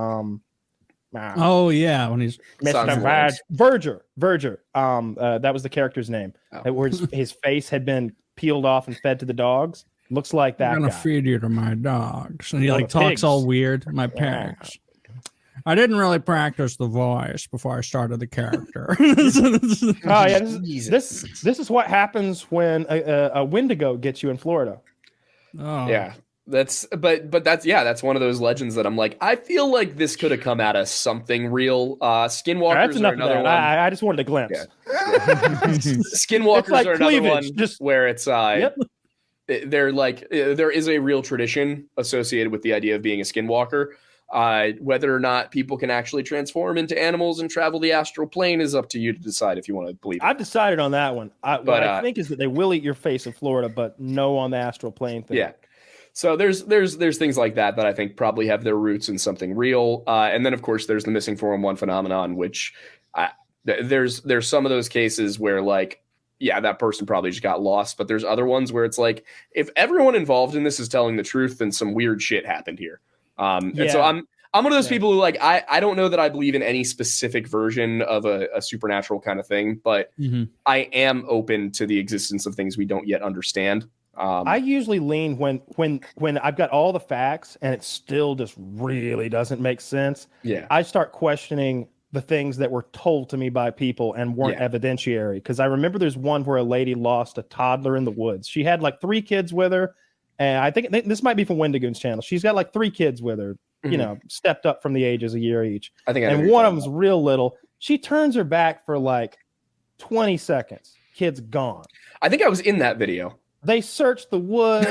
Oh yeah, when he's Mr. Verger. That was the character's name. Where his face had been peeled off and fed to the dogs. Looks like that. I'm gonna guy. feed you to my dogs, and he like talks pigs. all weird. My pigs. I didn't really practice the voice before I started the character. Oh yeah, this is what happens when a Wendigo gets you in Florida. Oh yeah. That's one of those legends that I'm like, I feel like this could have come out of something real. Skinwalkers are another one. I just wanted a glimpse. Yeah. Skinwalkers like are another cleavage, one where it's they're like there is a real tradition associated with the idea of being a skinwalker. Whether or not people can actually transform into animals and travel the astral plane is up to you to decide if you want to believe it. I've decided on that one. What I think is that they will eat your face in Florida, but no on the astral plane thing. Yeah. So there's things like that I think probably have their roots in something real. And then of course there's the missing 411 phenomenon, which there's some of those cases where like, yeah, that person probably just got lost. But there's other ones where it's like, if everyone involved in this is telling the truth, then some weird shit happened here. And so I'm one of those people who like, I don't know that I believe in any specific version of a supernatural kind of thing, but I am open to the existence of things we don't yet understand. I usually lean when I've got all the facts and it still just really doesn't make sense. Yeah. I start questioning the things that were told to me by people and weren't evidentiary. Because I remember there's one where a lady lost a toddler in the woods. She had like 3 kids with her. And I think this might be from Wendigoon's channel. She's got like 3 kids with her, stepped up from the ages a year each. I think and one of them's real little. She turns her back for like 20 seconds. Kid's gone. I think I was in that video. They searched the woods,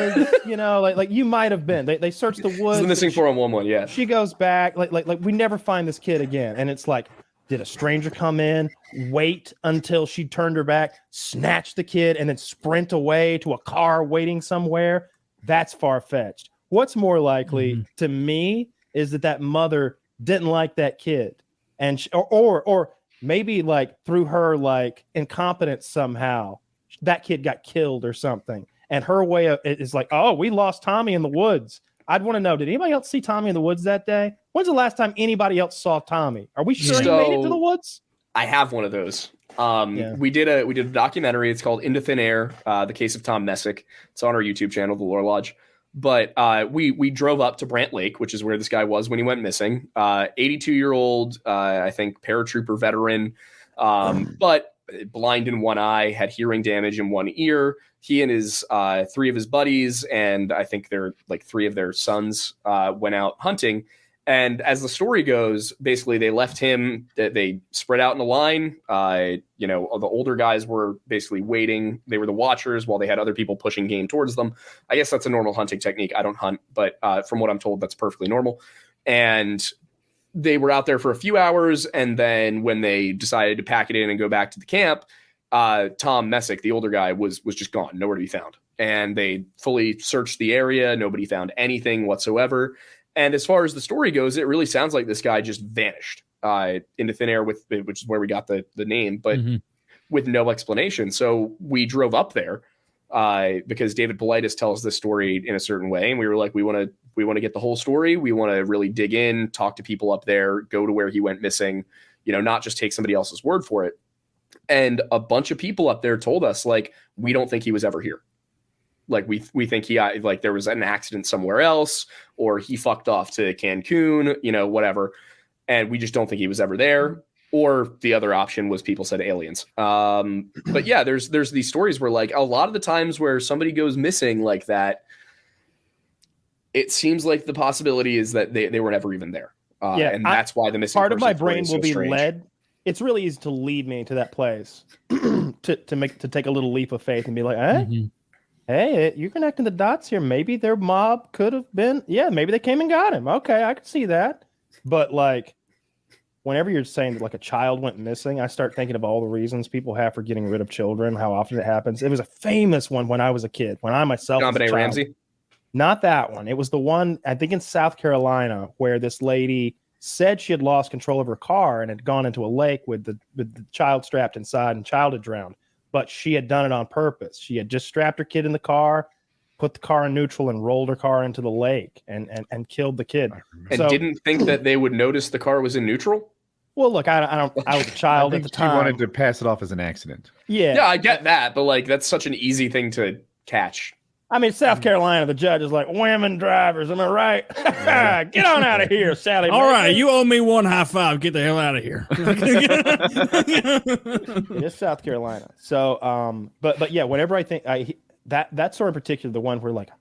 like you might have been. They searched the woods. It's the missing 411 one, yeah. She goes back, like we never find this kid again. And it's like, did a stranger come in, wait until she turned her back, snatch the kid, and then sprint away to a car waiting somewhere? That's far-fetched. What's more likely to me is that mother didn't like that kid, and or maybe like through her like incompetence somehow, that kid got killed or something. And her way of it is like, oh, we lost Tommy in the woods. I'd want to know, did anybody else see Tommy in the woods that day? When's the last time anybody else saw Tommy? Are we sure he made it to the woods? I have one of those. We did a documentary. It's called Into Thin Air, the case of Tom Messick. It's on our YouTube channel, The Lore Lodge. But we drove up to Brant Lake, which is where this guy was when he went missing. 82-year-old, I think, paratrooper veteran, but blind in one eye, had hearing damage in one ear. He and his 3 of his buddies, and I think they're like 3 of their sons, went out hunting. And as the story goes, basically they left him. They spread out in a line. The older guys were basically waiting. They were the watchers while they had other people pushing game towards them. I guess that's a normal hunting technique. I don't hunt, but from what I'm told, that's perfectly normal. And they were out there for a few hours. And then when they decided to pack it in and go back to the camp, Tom Messick, the older guy, was just gone, nowhere to be found. And they fully searched the area. Nobody found anything whatsoever. And as far as the story goes, it really sounds like this guy just vanished into thin air, which is where we got the name, but with no explanation. So we drove up there because David Politis tells this story in a certain way, and we were like, we want to get the whole story. We want to really dig in, talk to people up there, go to where he went missing, not just take somebody else's word for it. And a bunch of people up there told us, like, we don't think he was ever here. Like we think he like there was an accident somewhere else, or he fucked off to Cancun, whatever. And we just don't think he was ever there. Or the other option was people said aliens. But yeah, there's these stories where like a lot of the times where somebody goes missing like that, it seems like the possibility is that they were never even there. And that's why the missing part of my person brain will so be strange. led. It's really easy to lead me to that place to take a little leap of faith and be like, hey, you're connecting the dots here. Maybe their mob could have been, maybe they came and got him. Okay, I could see that. But like, whenever you're saying that like a child went missing, I start thinking of all the reasons people have for getting rid of children, how often it happens. It was a famous one when I was a kid, when I myself was a child. Ramsey? Not that one. It was the one, I think in South Carolina, where this lady said she had lost control of her car and had gone into a lake with the child strapped inside, and child had drowned. But she had done it on purpose. She had just strapped her kid in the car, put the car in neutral, and rolled her car into the lake and killed the kid. And didn't think that they would notice the car was in neutral? Well, look, I was a child at the time. She wanted to pass it off as an accident. Yeah, I get that, but like that's such an easy thing to catch. I mean, South Carolina, the judge is like, women drivers, am I right? Get on out of here, Sally. All right, you owe me one high five. Get the hell out of here. It is South Carolina. So, but yeah, whenever I think that story in particular, the one where like,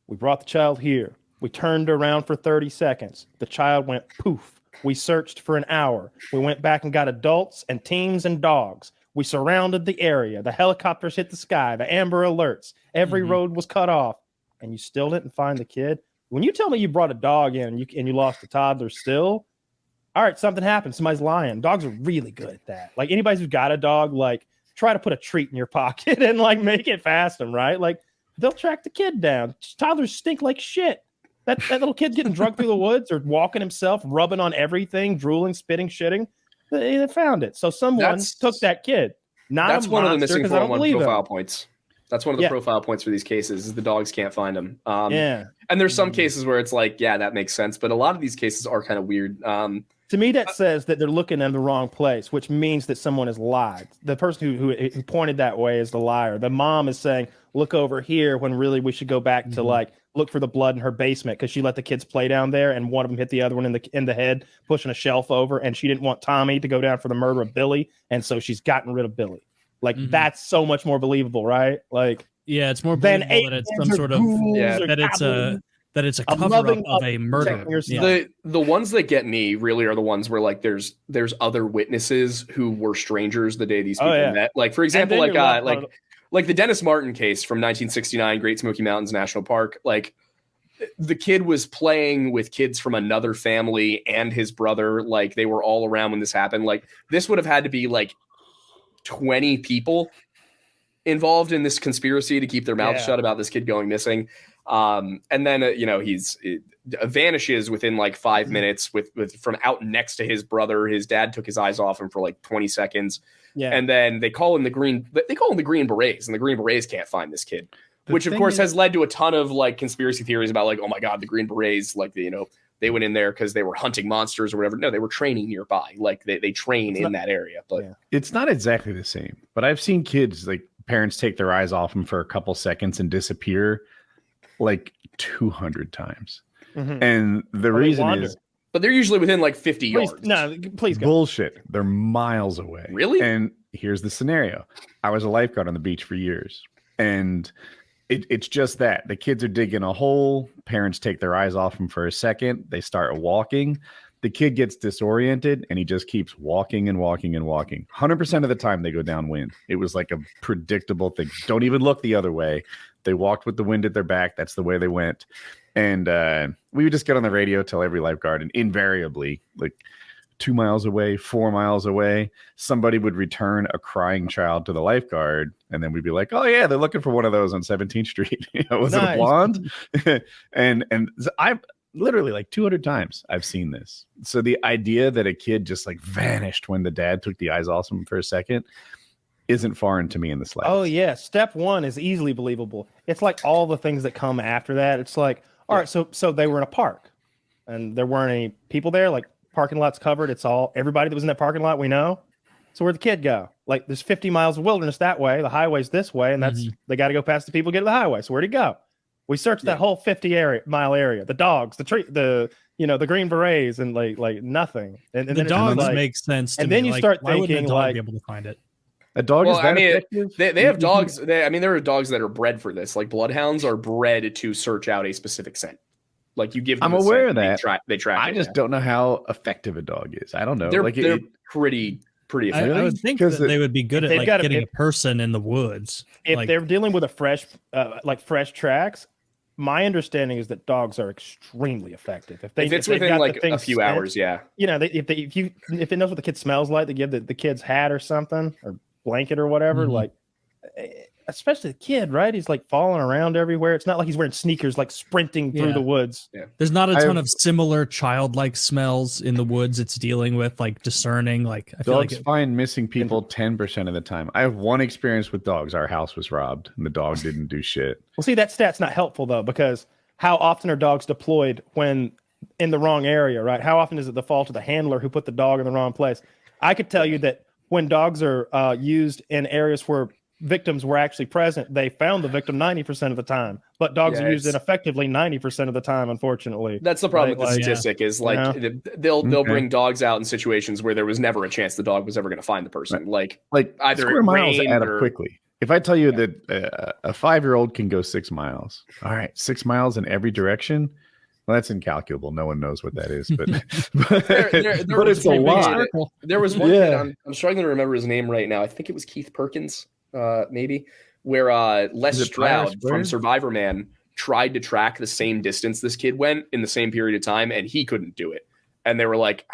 we brought the child here, we turned around for 30 seconds, the child went poof. We searched for an hour. We went back and got adults and teams and dogs. We surrounded the area. The helicopters hit the sky. The Amber Alerts. Every road was cut off, and you still didn't find the kid. When you tell me you brought a dog in and you lost a toddler, still, all right, something happened. Somebody's lying. Dogs are really good at that. Like anybody who's got a dog, like try to put a treat in your pocket and like make it fast them, right? Like they'll track the kid down. Toddlers stink like shit. That little kid getting drugged through the woods or walking himself, rubbing on everything, drooling, spitting, shitting. They found it. So someone took that kid. That's one of the missing 411 profile him. points. That's one of the profile points for these cases is the dogs can't find them. And there's some cases where it's like, yeah, that makes sense. But a lot of these cases are kind of weird. To me, that says that they're looking in the wrong place, which means that someone has lied. The person who pointed that way is the liar. The mom is saying, look over here, when really we should go back to like look for the blood in her basement because she let the kids play down there and one of them hit the other one in the head, pushing a shelf over, and she didn't want Tommy to go down for the murder of Billy, and so she's gotten rid of Billy. Like that's so much more believable, right? Like it's more believable that it's some sort of that it's a cover up of a murder. The ones that get me really are the ones where like there's other witnesses who were strangers the day these people met. Like for example, like the Dennis Martin case from 1969, Great Smoky Mountains National Park. Like the kid was playing with kids from another family and his brother. Like they were all around when this happened. Like this would have had to be like 20 people involved in this conspiracy to keep their mouths shut about this kid going missing. And then he's vanishes within like 5 minutes with from out next to his brother. His dad took his eyes off him for like 20 seconds. Yeah. And then they call in the Green Berets, and the Green Berets can't find this kid. Which of course has led to a ton of like conspiracy theories about like, oh my God, the Green Berets, like, they went in there because they were hunting monsters or whatever. No, they were training nearby. Like they train in that area. But it's not exactly the same. But I've seen kids, like parents take their eyes off them for a couple seconds and disappear like 200 times. Mhm. And the reason is, but they're usually within like 50 yards. No, please go. Bullshit. They're miles away. Really? And here's the scenario. I was a lifeguard on the beach for years. And it's just that. The kids are digging a hole. Parents take their eyes off them for a second. They start walking. The kid gets disoriented, and he just keeps walking and walking and walking. 100% of the time, they go downwind. It was like a predictable thing. Don't even look the other way. They walked with the wind at their back. That's the way they went. And we would just get on the radio, tell every lifeguard, and invariably, like 2 miles away, 4 miles away, somebody would return a crying child to the lifeguard, and then we'd be like, "Oh yeah, they're looking for one of those on 17th Street." Was it a blonde? and I've literally like 200 times I've seen this. So the idea that a kid just like vanished when the dad took the eyes off him for a second isn't foreign to me in the slightest. Oh yeah, step one is easily believable. It's like all the things that come after that. It's like, all right, so they were in a park, and there weren't any people there. Like parking lot's covered. It's all everybody that was in that parking lot we know. So where'd the kid go? Like there's 50 miles of wilderness that way. The highway's this way, and that's they got to go past the people to get to the highway. So where'd he go? We searched that whole 50-mile area. The dogs, the tree, the Green Berets, and like nothing. And the then dogs like, make sense. To and me. then you Like, start why wouldn't a thinking dog like be able to find it. A dog is that effective? They have dogs. There are dogs that are bred for this. Like bloodhounds are bred to search out a specific scent. Like you give them I'm a aware scent, of that. They track. I just don't know how effective a dog is. I don't know. They're Like pretty I effective. would think that they would be good at they've like got getting a person in the woods. if Like, they're dealing with a fresh tracks, my understanding is that dogs are extremely effective. If it's they've within got like the thing a few scent, hours, yeah. If it knows what the kid smells like, they give the kid's hat or something or blanket or whatever. Like, especially the kid, right? He's like falling around everywhere. It's not like he's wearing sneakers, like sprinting through the woods. Yeah. there's not a ton of similar childlike smells in the woods it's dealing with, like discerning. Like I feel dogs like find missing people 10% of the time. I have one experience with dogs. Our house was robbed, and the dog didn't do shit. Well, see, that stat's not helpful though, because how often are dogs deployed when in the wrong area, right? How often is it the fault of the handler who put the dog in the wrong place? I could tell you that when dogs are used in areas where victims were actually present, they found the victim 90% of the time, but dogs are used ineffectively 90% of the time, unfortunately. That's the problem with the statistic is like they'll bring dogs out in situations where there was never a chance the dog was ever going to find the person. Like either square miles rain add up or quickly. If I tell you that a 5-year-old can go 6 miles, all right, 6 miles in every direction. Well, that's incalculable. No one knows what that is, but but it's a lot. There was one kid, I'm struggling to remember his name right now. I think it was Keith Perkins, maybe, where Les Stroud from Survivor Man tried to track the same distance this kid went in the same period of time, and he couldn't do it. And they were like,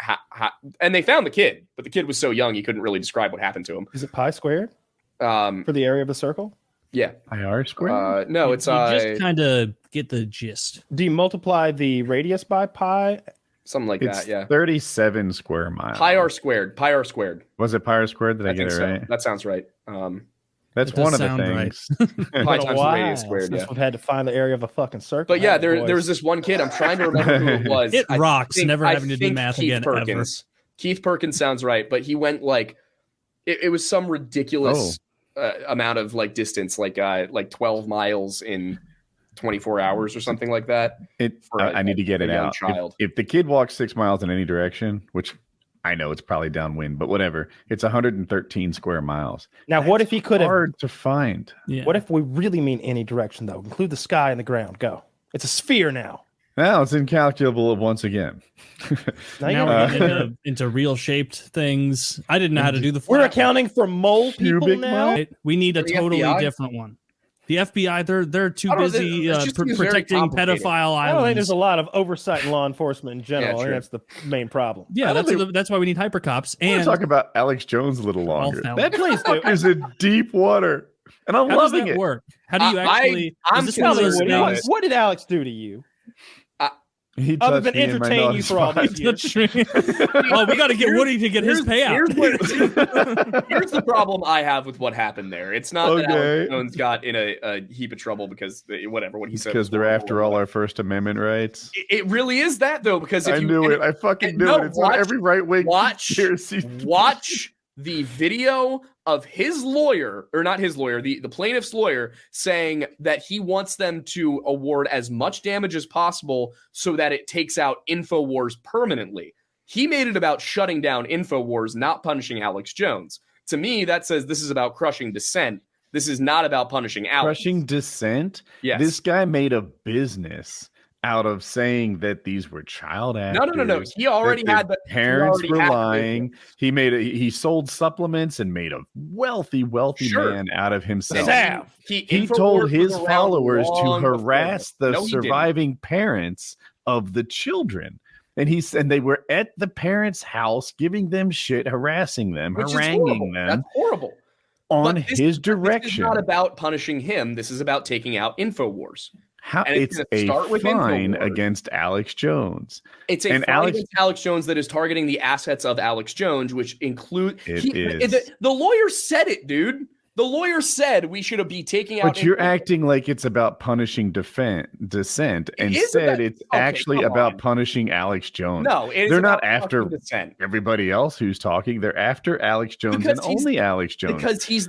and they found the kid, but the kid was so young he couldn't really describe what happened to him. Is it pi squared for the area of the circle? Yeah. IR squared? No, it's you just kind of get the gist. Do you multiply the radius by pi? Something like It's that, yeah. 37 square miles. Pi r squared. Pi r squared. Was it pi r squared? Did I get it think so. right? That sounds right. That's one of the things. Pi times the radius squared. Since Yeah. we've had to find the area of a fucking circle. But yeah, there was this one kid. I'm trying to remember who it was. It rocks, never I having to do think math Keith again, Perkins. Keith Perkins sounds right, but he went like it was some ridiculous amount of like distance, like 12 miles in 24 hours or something like that. I need to get it out. Child. If the kid walks 6 miles in any direction, which I know it's probably downwind, but whatever, it's 113 square miles. Now, what if he could have hard to find? Yeah. What if we really mean any direction though? Include the sky and the ground. Go. It's a sphere now. Now it's incalculable once again. Now we're getting into real shaped things. I didn't know how to do the We're flat accounting for mole people now. Right? We need a The totally FBI? different one. The FBI, they're too I don't know, busy it just seems very protecting complicated. pedophile I don't think there's islands. a lot of oversight in law enforcement in general. I think true. that's the main problem. Yeah, that's why we need hyper cops. I want And to talk about Alex Jones a little longer. fellas. That Please do. is in deep water. and I'm How loving does that it. work? How do you actually? I'm is this one of telling those you, things? what did Alex do to you? He Other touched than me in my entertain you naughty for all these spots. years. Oh, we got to get Woody to get his payout. Here's the problem I have with what happened there. It's not that Okay. Alex Jones got in a heap of trouble because whatever what he said. Because they're after all our First Amendment rights. It really is that though, because if I you knew and it. I fucking knew no, it. It's on every right wing conspiracy. Watch the video of his lawyer, or not his lawyer, the plaintiff's lawyer, saying that he wants them to award as much damage as possible so that it takes out InfoWars permanently. He made it about shutting down InfoWars, not punishing Alex Jones. To me, that says this is about crushing dissent. This is not about punishing Alex. Crushing dissent? Yes. This guy made a business out of saying that these were child actors. No. He already had the parents were lying. He sold supplements and made a wealthy man out of himself. He told his followers to harass the surviving parents of the children. And they were at the parents' house giving them shit, harassing them, haranguing them. That's horrible. On his direction. This is not about punishing him. This is about taking out InfoWars. How And it's a with fine InfoWars. against Alex Jones. It's a and fine Alex. against Alex Jones that is targeting the assets of Alex Jones, which include is. The lawyer said it, dude. The lawyer said we should be taking out. But you're acting like it's about punishing dissent. Instead, it's actually about punishing Alex Jones. No, it is they're not about after punishing dissent. everybody else who's talking. They're after Alex Jones Because and he's- only Alex Jones. Because he's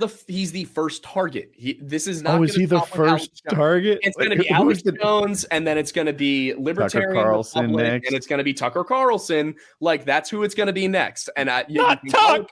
the first target. This is not. Oh, is gonna he the stop with Alex first Jones. target? It's Like, going to be who's Alex the- Jones, and then it's going to be Libertarian Carlson Republic, next. and it's going to be Tucker Carlson. Like that's who it's going to be next. And you can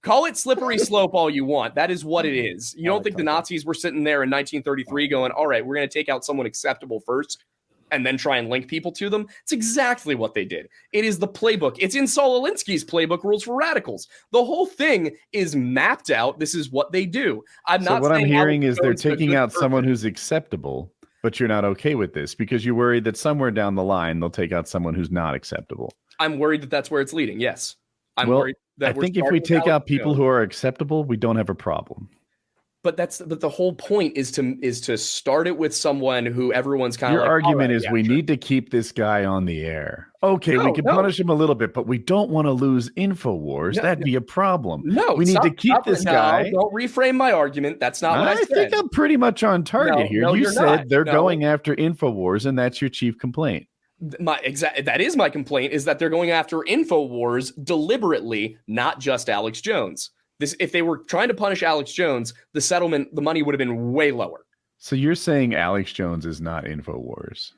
call it slippery slope all you want. That is what it is. You don't think the Nazis were sitting there in 1933 going, "All right, we're going to take out someone acceptable first, and then try and link people to them"? It's exactly what they did. It is the playbook. It's in Saul Alinsky's playbook, Rules for Radicals. The whole thing is mapped out. This is what they do. I'm So not. what I'm saying hearing Alex is they're Jones is a taking good out person. someone who's acceptable, but you're not okay with this because you're worried that somewhere down the line they'll take out someone who's not acceptable. I'm worried that that's where it's leading. Yes, I'm well, worried that I we're think if starting we with take Alex out people Jones. who are acceptable, we don't have a problem. But the whole point is to start it with someone who everyone's kind of Your like, argument "All is right, we yeah, need to keep this guy on the air. Okay, we No, can no. punish him a little bit, but we don't want to lose InfoWars. No, That'd be a problem. No, we need to keep this guy. Don't reframe my argument. That's not what I I said. think I'm pretty much on target No, here. no, You you're said not. they're No. going after InfoWars, and that's your chief complaint. That is my complaint, is that they're going after InfoWars deliberately, not just Alex Jones. If they were trying to punish Alex Jones, the money would have been way lower. So you're saying Alex Jones is not InfoWars,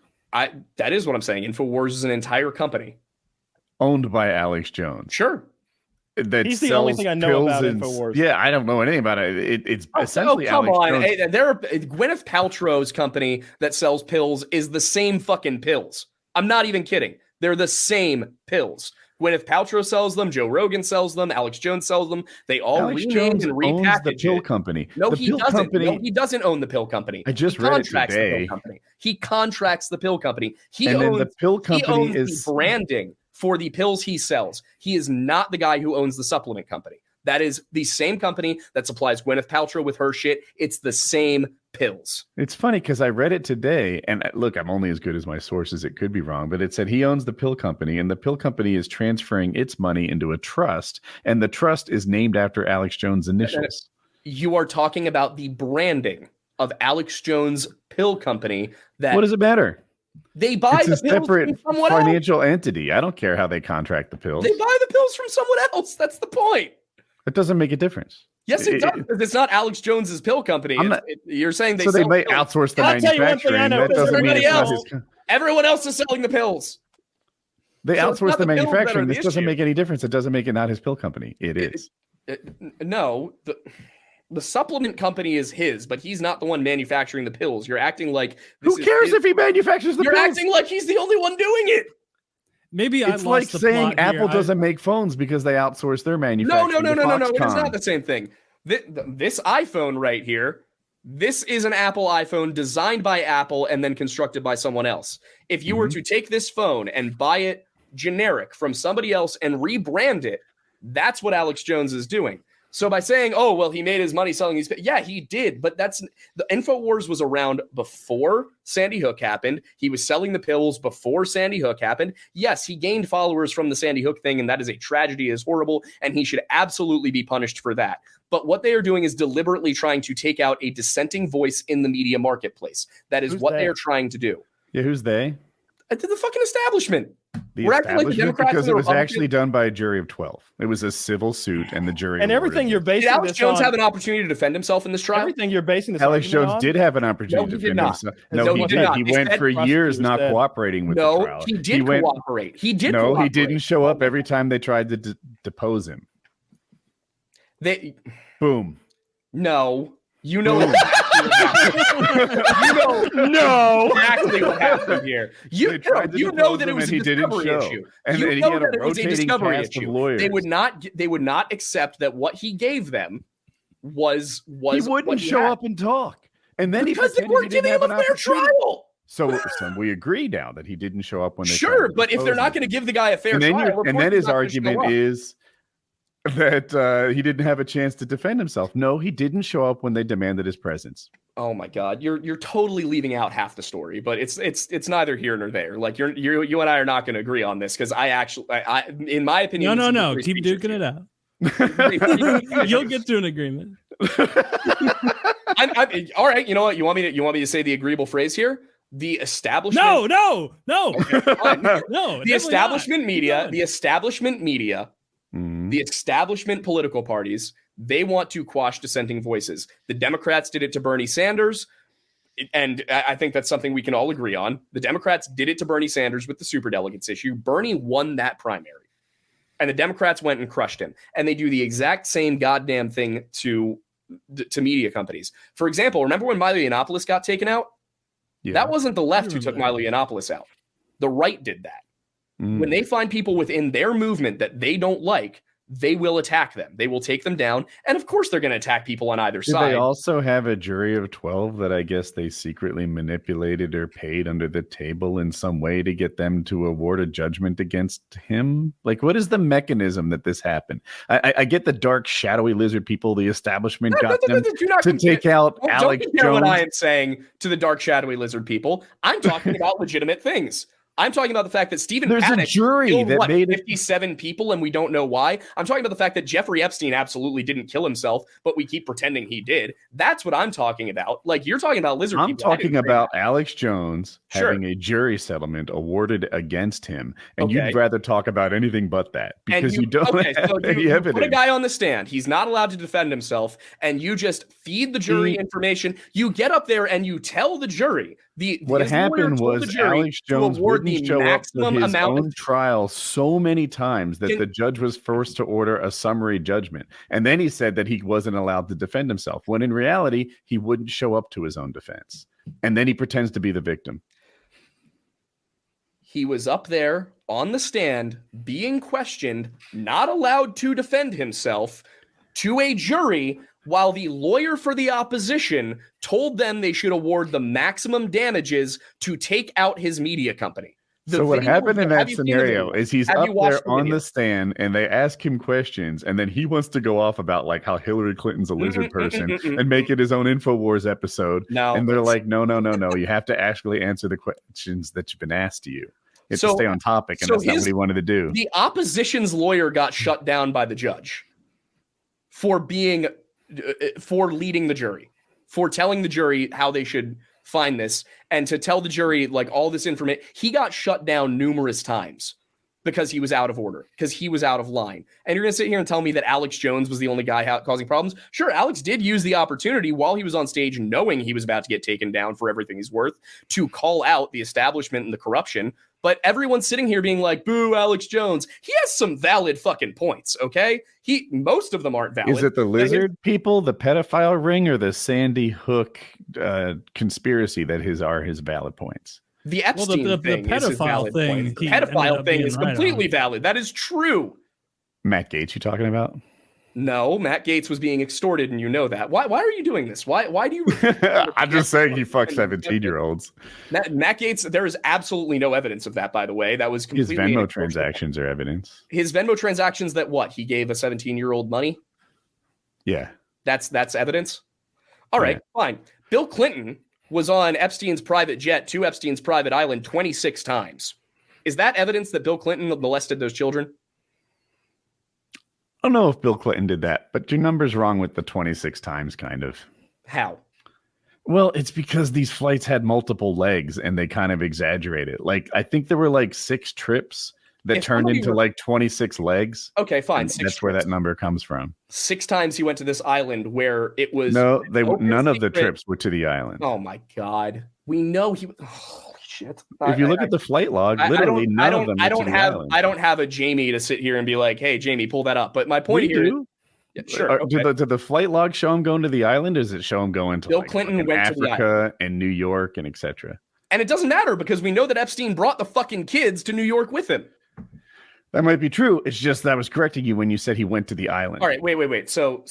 That is what I'm saying. InfoWars is an entire company. owned by Alex Jones. Sure. That He's the only sells thing I know pills about and- InfoWars. Yeah, I don't know anything about it. It's essentially come Alex on. Jones. Hey, Gwyneth Paltrow's company that sells pills is the same fucking pills. I'm not even kidding. They're the same pills. Gwyneth Paltrow sells them. Joe Rogan sells them. Alex Jones sells them. They all Alex renamed Jones and owns repackaged the pill it. company. No, The he pill doesn't. company- No, he doesn't own the pill company. I just He read it contracts the today. pill company. He contracts the pill company. He And then owns the pill he company owns is- the branding for the pills he sells. He is not the guy who owns the supplement company. That is the same company that supplies Gwyneth Paltrow with her shit. It's the same pills. It's funny because I read it today, and look, I'm only as good as my sources. It could be wrong, but it said he owns the pill company, and the pill company is transferring its money into a trust, and the trust is named after Alex Jones' initials. You are talking about the branding of Alex Jones' pill company. That What does it matter? They buy It's the a pills separate from someone else. financial entity. I don't care how they contract the pills. They buy the pills from someone else. That's the point. It doesn't make a difference. Yes, it does. Because it's not Alex Jones's pill company. I'm not- You're saying they So they sell may pills. outsource the I'll tell you one thing I manufacturing. know, That doesn't mean everybody it's not else. his. Everyone else is selling the pills. They So it's outsource not the the pills that are manufacturing. the This doesn't issue. make any difference. It doesn't make it not his pill company. It is. No, the supplement company is his, but he's not the one manufacturing the pills. You're acting like Who cares if he manufactures the You're pills? acting like he's the only one doing it. Maybe I It's lost like the saying plot here. Apple doesn't make phones because they outsource their manufacturing. No. to It is Foxconn. not the same thing. This iPhone right here, this is an Apple iPhone designed by Apple and then constructed by someone else. If you were to take this phone and buy it generic from somebody else and rebrand it, that's what Alex Jones is doing. So by saying, oh, well, he made his money selling these, yeah, he did. But the InfoWars was around before Sandy Hook happened. He was selling the pills before Sandy Hook happened. Yes, he gained followers from the Sandy Hook thing, and that is a tragedy, is horrible, and he should absolutely be punished for that. But what they are doing is deliberately trying to take out a dissenting voice in the media marketplace. That is what they are trying to do. Yeah, who's they? The fucking establishment. The We're acting like the establishment, Democrats because and it the was Republicans. actually done by a jury of 12. It was a civil suit, and the jury And everything awarded you're it. basing Did Alex this Jones on, have an opportunity to defend himself in this trial? everything you're basing this Alex argument Jones on? did have an opportunity No, to he did defend not. himself. No, No, he he did did. not. He He went said for years not prosecutors cooperating with the No, trial. he did went, cooperate. He did No, cooperate. he didn't show up every time they tried to depose him. Boom. No. You know exactly what happened. No. Exactly what happened here. You know that it was a he didn't discovery show. issue. And You then he know had that a it was a rotating discovery cast of issue. lawyers. They would not accept that what he gave them was He what wouldn't he show had. up and talk. And then because he they weren't pretended he giving didn't him have a an fair opportunity. trial. So we agree now that he didn't show up when they Sure, tried to but if they're depose not him. going to give the guy a fair and then trial, and then his argument is that he didn't have a chance to defend himself. No, he didn't show up when they demanded his presence. Oh my God, you're totally leaving out half the story, but it's neither here nor there. Like you and I are not going to agree on this because I in my opinion, No, keep duking it out. You'll get to an agreement. All right, you know what? You want me to say the agreeable phrase here? The establishment. No. Okay, fine. No. The establishment media, the establishment political parties, they want to quash dissenting voices. The Democrats did it to Bernie Sanders, and I think that's something we can all agree on. The Democrats did it to Bernie Sanders with the superdelegates issue. Bernie won that primary, and the Democrats went and crushed him. And they do the exact same goddamn thing to media companies. For example, remember when Milo Yiannopoulos got taken out? Yeah. That wasn't the left who took Milo Yiannopoulos out. The right did that. When they find people within their movement that they don't like, they will attack them. They will take them down. And of course, they're going to attack people on either Did side. they also have a jury of 12 that I guess they secretly manipulated or paid under the table in some way to get them to award a judgment against him? Like, what is the mechanism that this happened? I get the dark, shadowy lizard people, the establishment got them to take out Alex Don't compare Jones. what I am saying to the dark, shadowy lizard people. I'm talking about legitimate things. I'm talking about the fact that Stephen There's a Paddock jury killed, that made it- 57 people and we don't know why. I'm talking about the fact that Jeffrey Epstein absolutely didn't kill himself, but we keep pretending he did. That's what I'm talking about. Like, you're talking about lizard I'm people. I talking didn't say about that. Alex Jones Sure. having a jury settlement awarded against him, and Okay. you'd rather talk about anything but that because you don't have so any you evidence. put a guy on the stand. He's not allowed to defend himself, and you just feed the jury information. You get up there and you tell the jury. What his lawyer happened told was the jury Alex to Jones award wouldn't the show up for maximum his amount own of trial so many times that the judge was forced to order a summary judgment. And then he said that he wasn't allowed to defend himself, when in reality, he wouldn't show up to his own defense. And then he pretends to be the victim. He was up there on the stand being questioned, not allowed to defend himself to a jury, while the lawyer for the opposition told them they should award the maximum damages to take out his media company. So what happened in that Have you seen the scenario video? is he's Have up you watched there on video? the stand and they ask him questions, and then he wants to go off about like how Hillary Clinton's a lizard person and make it his own InfoWars episode. No, and they're it's- like, no. You have to actually answer the questions that you've been asked to you. You have to So- stay on topic, and so that's not what his- he wanted to do. The opposition's lawyer got shut down by the judge for leading the jury, for telling the jury how they should find this, and to tell the jury like all this information. He got shut down numerous times because he was out of order, because he was out of line. And you're going to sit here and tell me that Alex Jones was the only guy causing problems? Sure, Alex did use the opportunity while he was on stage, knowing he was about to get taken down for everything he's worth, to call out the establishment and the corruption. But everyone's sitting here being like, boo, Alex Jones. He has some valid fucking points, okay? Most of them aren't valid. Is it the but his- lizard people, the pedophile ring, or the Sandy Hook conspiracy that are his valid points? The Epstein the thing is his pedophile valid thing, points. The he ended pedophile up thing being is right completely valid. That is true. Matt Gaetz, you talking about? No, Matt Gaetz was being extorted, and you know that. Why are you doing this? Why do you? I'm just saying he fucked 17-year-olds. Matt Gaetz, there is absolutely no evidence of that, by the way. That was His completely Venmo inextortionable. transactions are evidence. His Venmo transactions that what? He gave a 17-year-old money? Yeah. That's evidence. All right, fine. Bill Clinton was on Epstein's private jet to Epstein's private island 26 times. Is that evidence that Bill Clinton molested those children? I don't know if Bill Clinton did that, but your number's wrong with the 26 times, kind of. How? Well, it's because these flights had multiple legs and they kind of exaggerate it. Like, I think there were like 6 trips that turned into like 26 legs. Okay, fine. That's where that number comes from. 6 times he went to this island where it was. No, none of the trips were to the island. Oh my God. We know he. Holy shit. If you look at the flight log, literally none of them. I don't have a Jamie to sit here and be like, "Hey, Jamie, pull that up." But my point here. Yeah, sure. Did the flight log show him going to the island? Or does it show him going to Bill Clinton went to the Africa and New York and etc.? And it doesn't matter because we know that Epstein brought the fucking kids to New York with him. That might be true. It's just that I was correcting you when you said he went to the island. All right, wait. So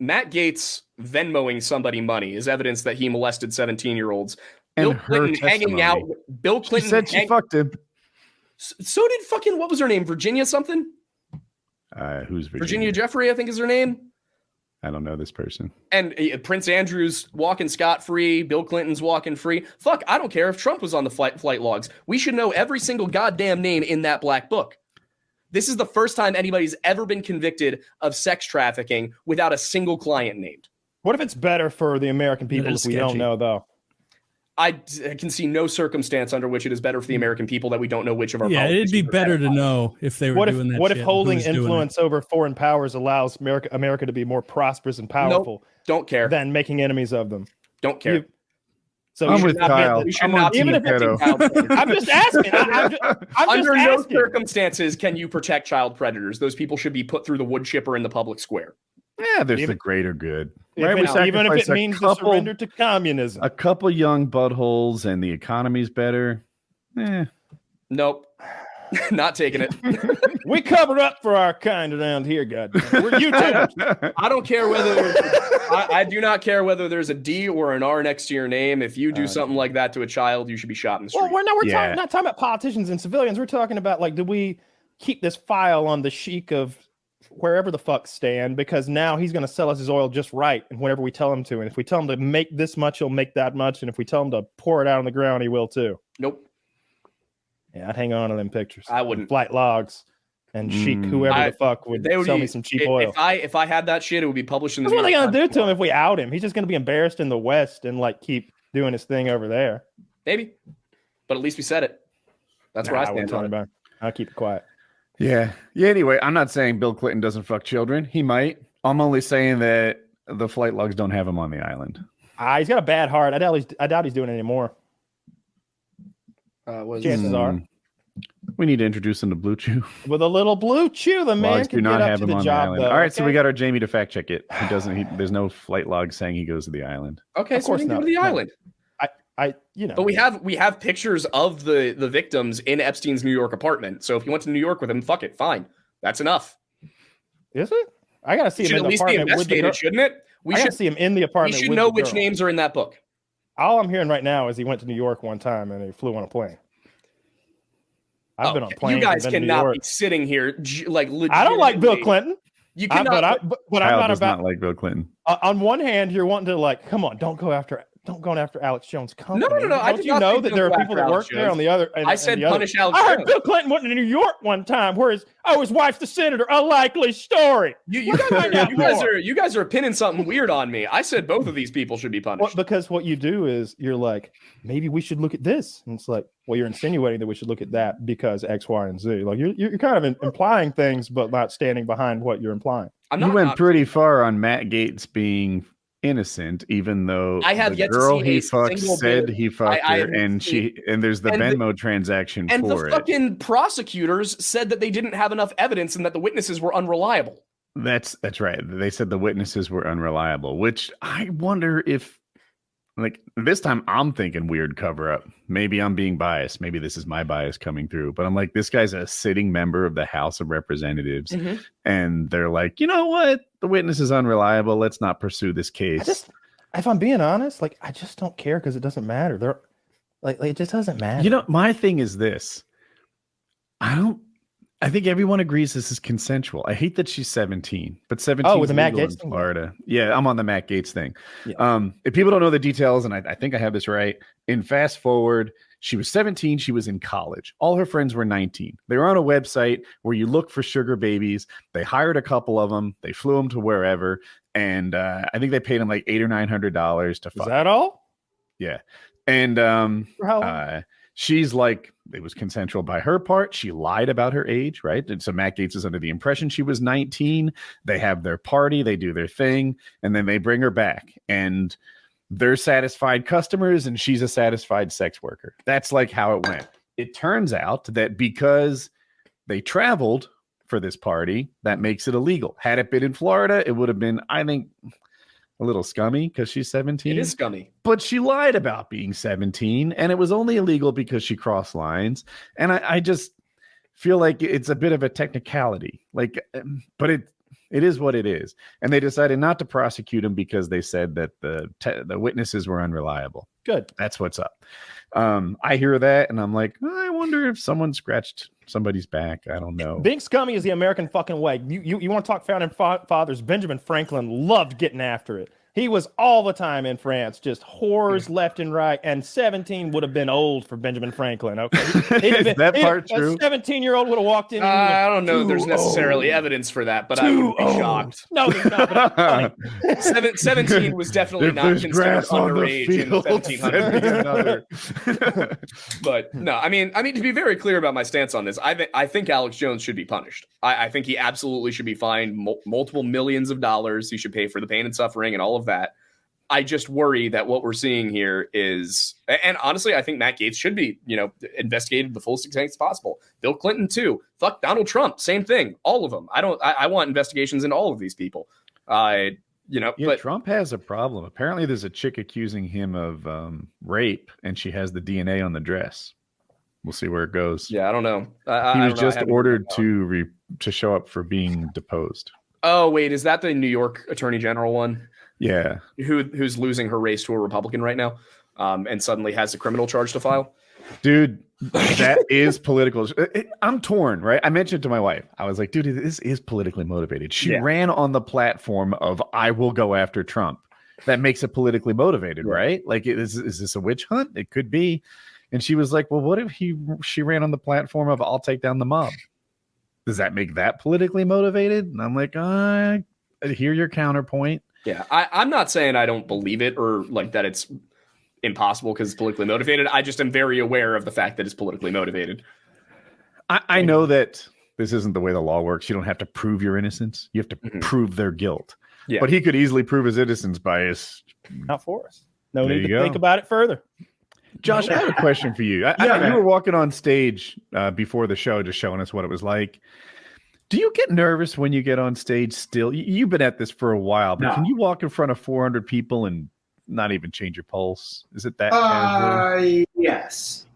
Matt Gaetz Venmoing somebody money is evidence that he molested 17-year-olds. Bill Clinton hanging out. Bill Clinton said she fucked him. So did fucking, what was her name? Virginia something? Who's Virginia Jeffrey, I think is her name. I don't know this person. And Prince Andrew's walking scot-free. Bill Clinton's walking free. Fuck, I don't care if Trump was on the flight logs. We should know every single goddamn name in that black book. This is the first time anybody's ever been convicted of sex trafficking without a single client named. What if it's better for the American people if we don't know, though? I can see no circumstance under which it is better for the American people that we don't know which of our it'd be better to know if they were doing that. What if holding influence over foreign powers allows America to be more prosperous and powerful? Nope, don't care. Than making enemies of them. Don't care. So I'm with Kyle. Even if I'm just asking. Under no circumstances can you protect child predators. Those people should be put through the wood chipper in the public square. Yeah, there's the greater good. Right? Even if it means to surrender to communism. A couple young buttholes and the economy's better. Nope. Not taking it. We cover up for our kind around here, goddamn. We're YouTubers. I don't care whether I do not care whether there's a D or an R next to your name. If you do something like that to a child, you should be shot in the street. Well, we're not talking about politicians and civilians. We're talking about, like, do we keep this file on the sheik of wherever the fuck stand, because now he's going to sell us his oil just right, and whenever we tell him to. And if we tell him to make this much, he'll make that much. And if we tell him to pour it out on the ground, he will too. Nope. Yeah, I'd hang on to them pictures. I wouldn't. Flight logs and chic, whoever the fuck would sell me some cheap oil. If I had that shit, it would be published in the. What are they going to do to him if we out him? He's just going to be embarrassed in the West and like keep doing his thing over there. Maybe, but at least we said it. That's where I stand on it. I'll keep it quiet. Yeah. Anyway, I'm not saying Bill Clinton doesn't fuck children. He might. I'm only saying that the flight logs don't have him on the island. He's got a bad heart. I doubt he's doing it anymore. Chances are. We need to introduce him to Blue Chew. With a little Blue Chew, the man can get up to the job. Though, all right, so we got our Jamie to fact check it. He doesn't. There's no flight log saying he goes to the island. Okay, so we can go to the island. But we have pictures of the victims in Epstein's New York apartment. So if you went to New York with him, fuck it, fine, that's enough. Is it? I gotta see him in the apartment. Be investigated, shouldn't it? We should see him in the apartment. We should know which names are in that book. All I'm hearing right now is he went to New York one time and he flew on a plane. I've been on planes. You guys cannot be sitting here like. I don't like Bill Clinton. You cannot. But I'm not about. Not like Bill Clinton. On one hand, you're wanting to like, come on, don't go after Alex Jones' company. No. Don't you know that there are people that work there on the other? I said punish Alex Jones. I heard Bill Clinton went to New York one time where his wife's the senator. A likely story. You guys are pinning something weird on me. I said both of these people should be punished. Well, because what you do is you're like, maybe we should look at this, and it's like, well, you're insinuating that we should look at that because X, Y, and Z. Like you're kind of implying things, but not standing behind what you're implying. You went pretty far on Matt Gaetz being innocent, even though I have the girl he fucked said he fucked her, and there's the Venmo transaction and for it. And the fucking prosecutors said that they didn't have enough evidence and that the witnesses were unreliable. That's right. They said the witnesses were unreliable, which I wonder if, like, this time I'm thinking weird cover up. Maybe I'm being biased. Maybe this is my bias coming through, but I'm like, this guy's a sitting member of the House of Representatives, and they're like, you know what? The witness is unreliable. Let's not pursue this case. If I'm being honest, like, I just don't care because it doesn't matter. They're like, it just doesn't matter. You know, my thing is this. I I think everyone agrees this is consensual. I hate that she's 17, but 17 Oh, with the Matt legal Gaetz in thing? Florida. Yeah, I'm on the Matt Gaetz thing. If people don't know the details, and I think I have this right, in fast forward, she was 17. She was in college. All her friends were 19. They were on a website where you look for sugar babies. They hired a couple of them. They flew them to wherever, and I think they paid them like $800 or $900 to fuck. Is that all? Yeah, and For how long? she's like, it was consensual by her part. She lied about her age, right? And so Matt Gaetz is under the impression she was 19. They have their party, they do their thing, and then they bring her back. And they're satisfied customers, and she's a satisfied sex worker. That's like how it went. It turns out that because they traveled for this party, that makes it illegal. Had it been in Florida, it would have been, I think, a little scummy because she's 17. It is scummy. But she lied about being 17, and it was only illegal because she crossed lines. And I just feel like it's a bit of a technicality. Like, but it is what it is. And they decided not to prosecute him because they said that the witnesses were unreliable. Good. That's what's up. I hear that, and I'm like, I wonder if someone scratched somebody's back. I don't know. Being scummy is the American fucking way. You want to talk founding fathers? Benjamin Franklin loved getting after it. He was all the time in France, just whores left and right. And 17 would have been old for Benjamin Franklin. Okay, Is that part true? A 17-year-old would have walked in. I don't know. There's necessarily evidence for that, but I would be shocked. No, there's not. But 17 was definitely If not there's considered grass on the underage in the field, 1700s. But no, I mean, to be very clear about my stance on this, I think Alex Jones should be punished. I think he absolutely should be fined multiple millions of dollars. He should pay for the pain and suffering and all of that. I just worry that what we're seeing here is, and honestly, I think Matt Gaetz should be, investigated to the fullest extent as possible. Bill Clinton too. Fuck Donald Trump. Same thing. All of them. I want investigations into all of these people. But Trump has a problem. Apparently, there's a chick accusing him of rape, and she has the DNA on the dress. We'll see where it goes. Yeah, I don't know. He was just ordered to show up for being deposed. Oh wait, is that the New York Attorney General one? Yeah, who's losing her race to a Republican right now, and suddenly has a criminal charge to file. Dude, that is political. I'm torn, right? I mentioned to my wife, I was like, dude, this is politically motivated. She ran on the platform of, I will go after Trump. That makes it politically motivated, right? Like, is this a witch hunt? It could be. And she was like, well, what if she ran on the platform of, I'll take down the mob? Does that make that politically motivated? And I'm like, I hear your counterpoint. Yeah, I'm not saying I don't believe it or like that it's impossible because it's politically motivated. I just am very aware of the fact that it's politically motivated. I know that this isn't the way the law works. You don't have to prove your innocence. You have to prove their guilt. Yeah. But he could easily prove his innocence by his... Not for us. No need to think about it further. Josh, I have a question for you. You were walking on stage before the show, just showing us what it was like. Do you get nervous when you get on stage still? You've been at this for a while, but can you walk in front of 400 people and not even change your pulse? Is it that casual? Yes.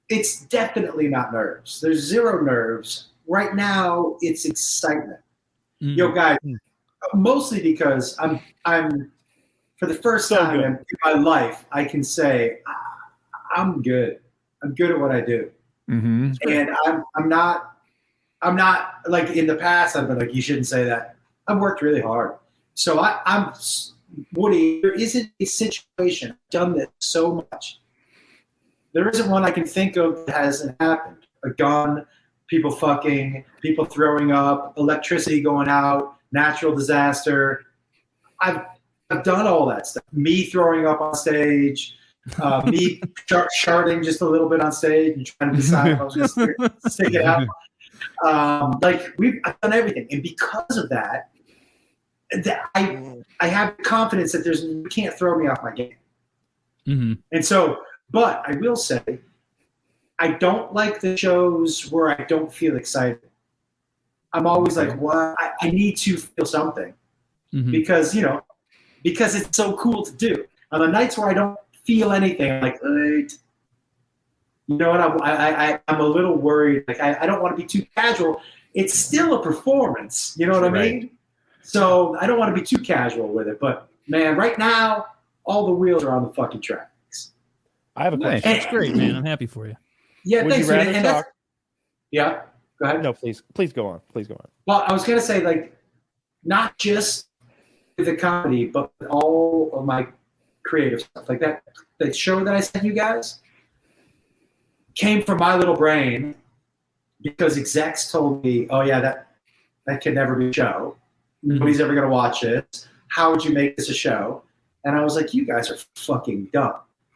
It's definitely not nerves. There's zero nerves. Right now, it's excitement. Yo, guys, mostly because I'm for the first time in my life, I can say I'm good. I'm good at what I do. Mm-hmm. And I'm not like in the past, I've been like, you shouldn't say that. I've worked really hard. So I'm Woody, there isn't a situation, I've done this so much. There isn't one I can think of that hasn't happened. A gun, people fucking, people throwing up, electricity going out, natural disaster. I've done all that stuff. Me throwing up on stage, me sharding just a little bit on stage and trying to decide if I was going to stick it out. I've done everything, and because of that, I have confidence that you can't throw me off my game. Mm-hmm. And so, but I will say, I don't like the shows where I don't feel excited. I'm always like, well, I need to feel something because it's so cool to do. On the nights where I don't feel anything, I'm like, you know what? I'm a little worried. Like I don't want to be too casual. It's still a performance. You know what I mean? So I don't want to be too casual with it. But man, right now, all the wheels are on the fucking tracks. I have a question. That's great, man. I'm happy for you. Yeah, Would thanks. you rather talk? Yeah, go ahead. No, please go on. Please go on. Well, I was gonna say, like, not just with the comedy, but with all of my creative stuff. Like that show that I sent you guys came from my little brain because execs told me, "Oh yeah, that could never be a show. Nobody's ever gonna watch it. How would you make this a show?" And I was like, "You guys are fucking dumb."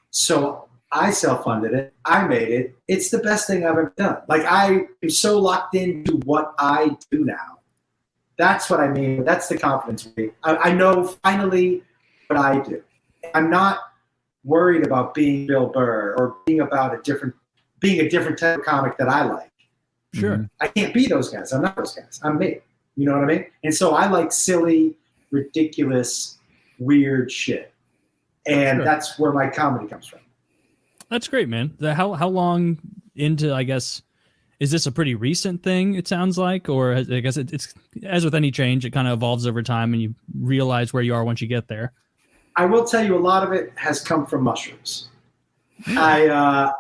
So I self-funded it. I made it. It's the best thing I've ever done. Like, I am so locked into what I do now. That's what I mean. That's the confidence. I know finally what I do. I'm not worried about being Bill Burr or being a different type of comic that I like. Sure. I can't be those guys. I'm not those guys. I'm me. You know what I mean? And so I like silly, ridiculous, weird shit. And that's where my comedy comes from. That's great, man. How long into, I guess, is this a pretty recent thing, it sounds like? Or I guess it's as with any change, it kind of evolves over time and you realize where you are once you get there. I will tell you a lot of it has come from mushrooms. I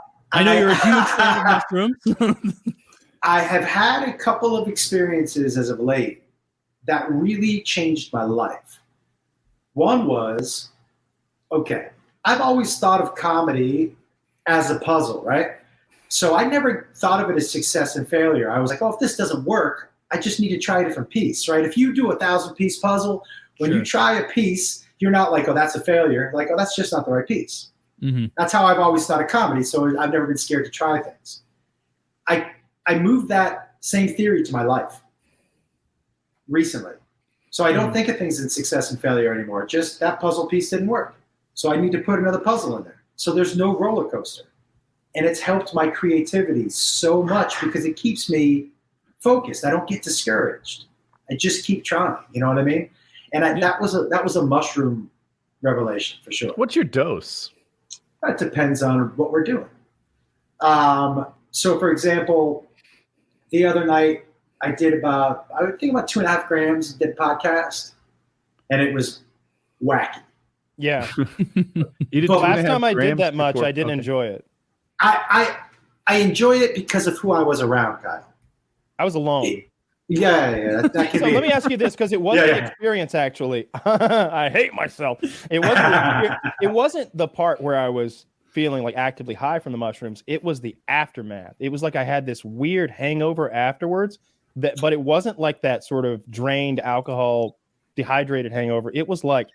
know you're a huge fan of mushrooms. I have had a couple of experiences as of late that really changed my life. One was, okay, I've always thought of comedy as a puzzle, right? So I never thought of it as success and failure. I was like, oh, if this doesn't work, I just need to try a different piece, right? If you do 1,000-piece puzzle, when you try a piece, you're not like, oh, that's a failure. Like, oh, that's just not the right piece. Mm-hmm. That's how I've always thought of comedy. So I've never been scared to try things. I moved that same theory to my life recently. So I don't think of things in success and failure anymore. Just that puzzle piece didn't work. So I need to put another puzzle in there. So there's no roller coaster. And it's helped my creativity so much because it keeps me focused. I don't get discouraged. I just keep trying. You know what I mean? And that was a mushroom revelation for sure. What's your dose? That depends on what we're doing. So for example, the other night I did about 2.5 grams, did a podcast, and it was wacky. Yeah. You did But last 2.5 time I did grams that much, before- I didn't okay. enjoy it. I enjoyed it because of who I was around, Kyle. I was alone. Yeah. That could So be. let me ask you this, because it wasn't Yeah. the experience, actually. I hate myself. It wasn't the part where I was feeling like actively high from the mushrooms. It was the aftermath. It was like I had this weird hangover afterwards, but it wasn't like that sort of drained alcohol, dehydrated hangover. It was like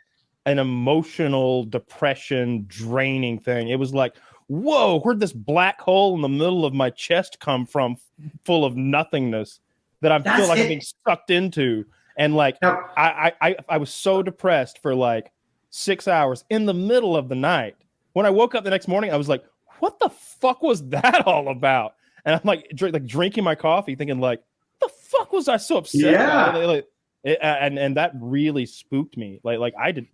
an emotional depression draining thing. It was like, whoa, where'd this black hole in the middle of my chest come from, full of nothingness that I feel like I'm being sucked into? And like, I was so depressed for like 6 hours in the middle of the night. When I woke up the next morning, I was like, what the fuck was that all about? And I'm like, drinking my coffee thinking like, what the fuck was I so upset about? And that really spooked me. Like I did.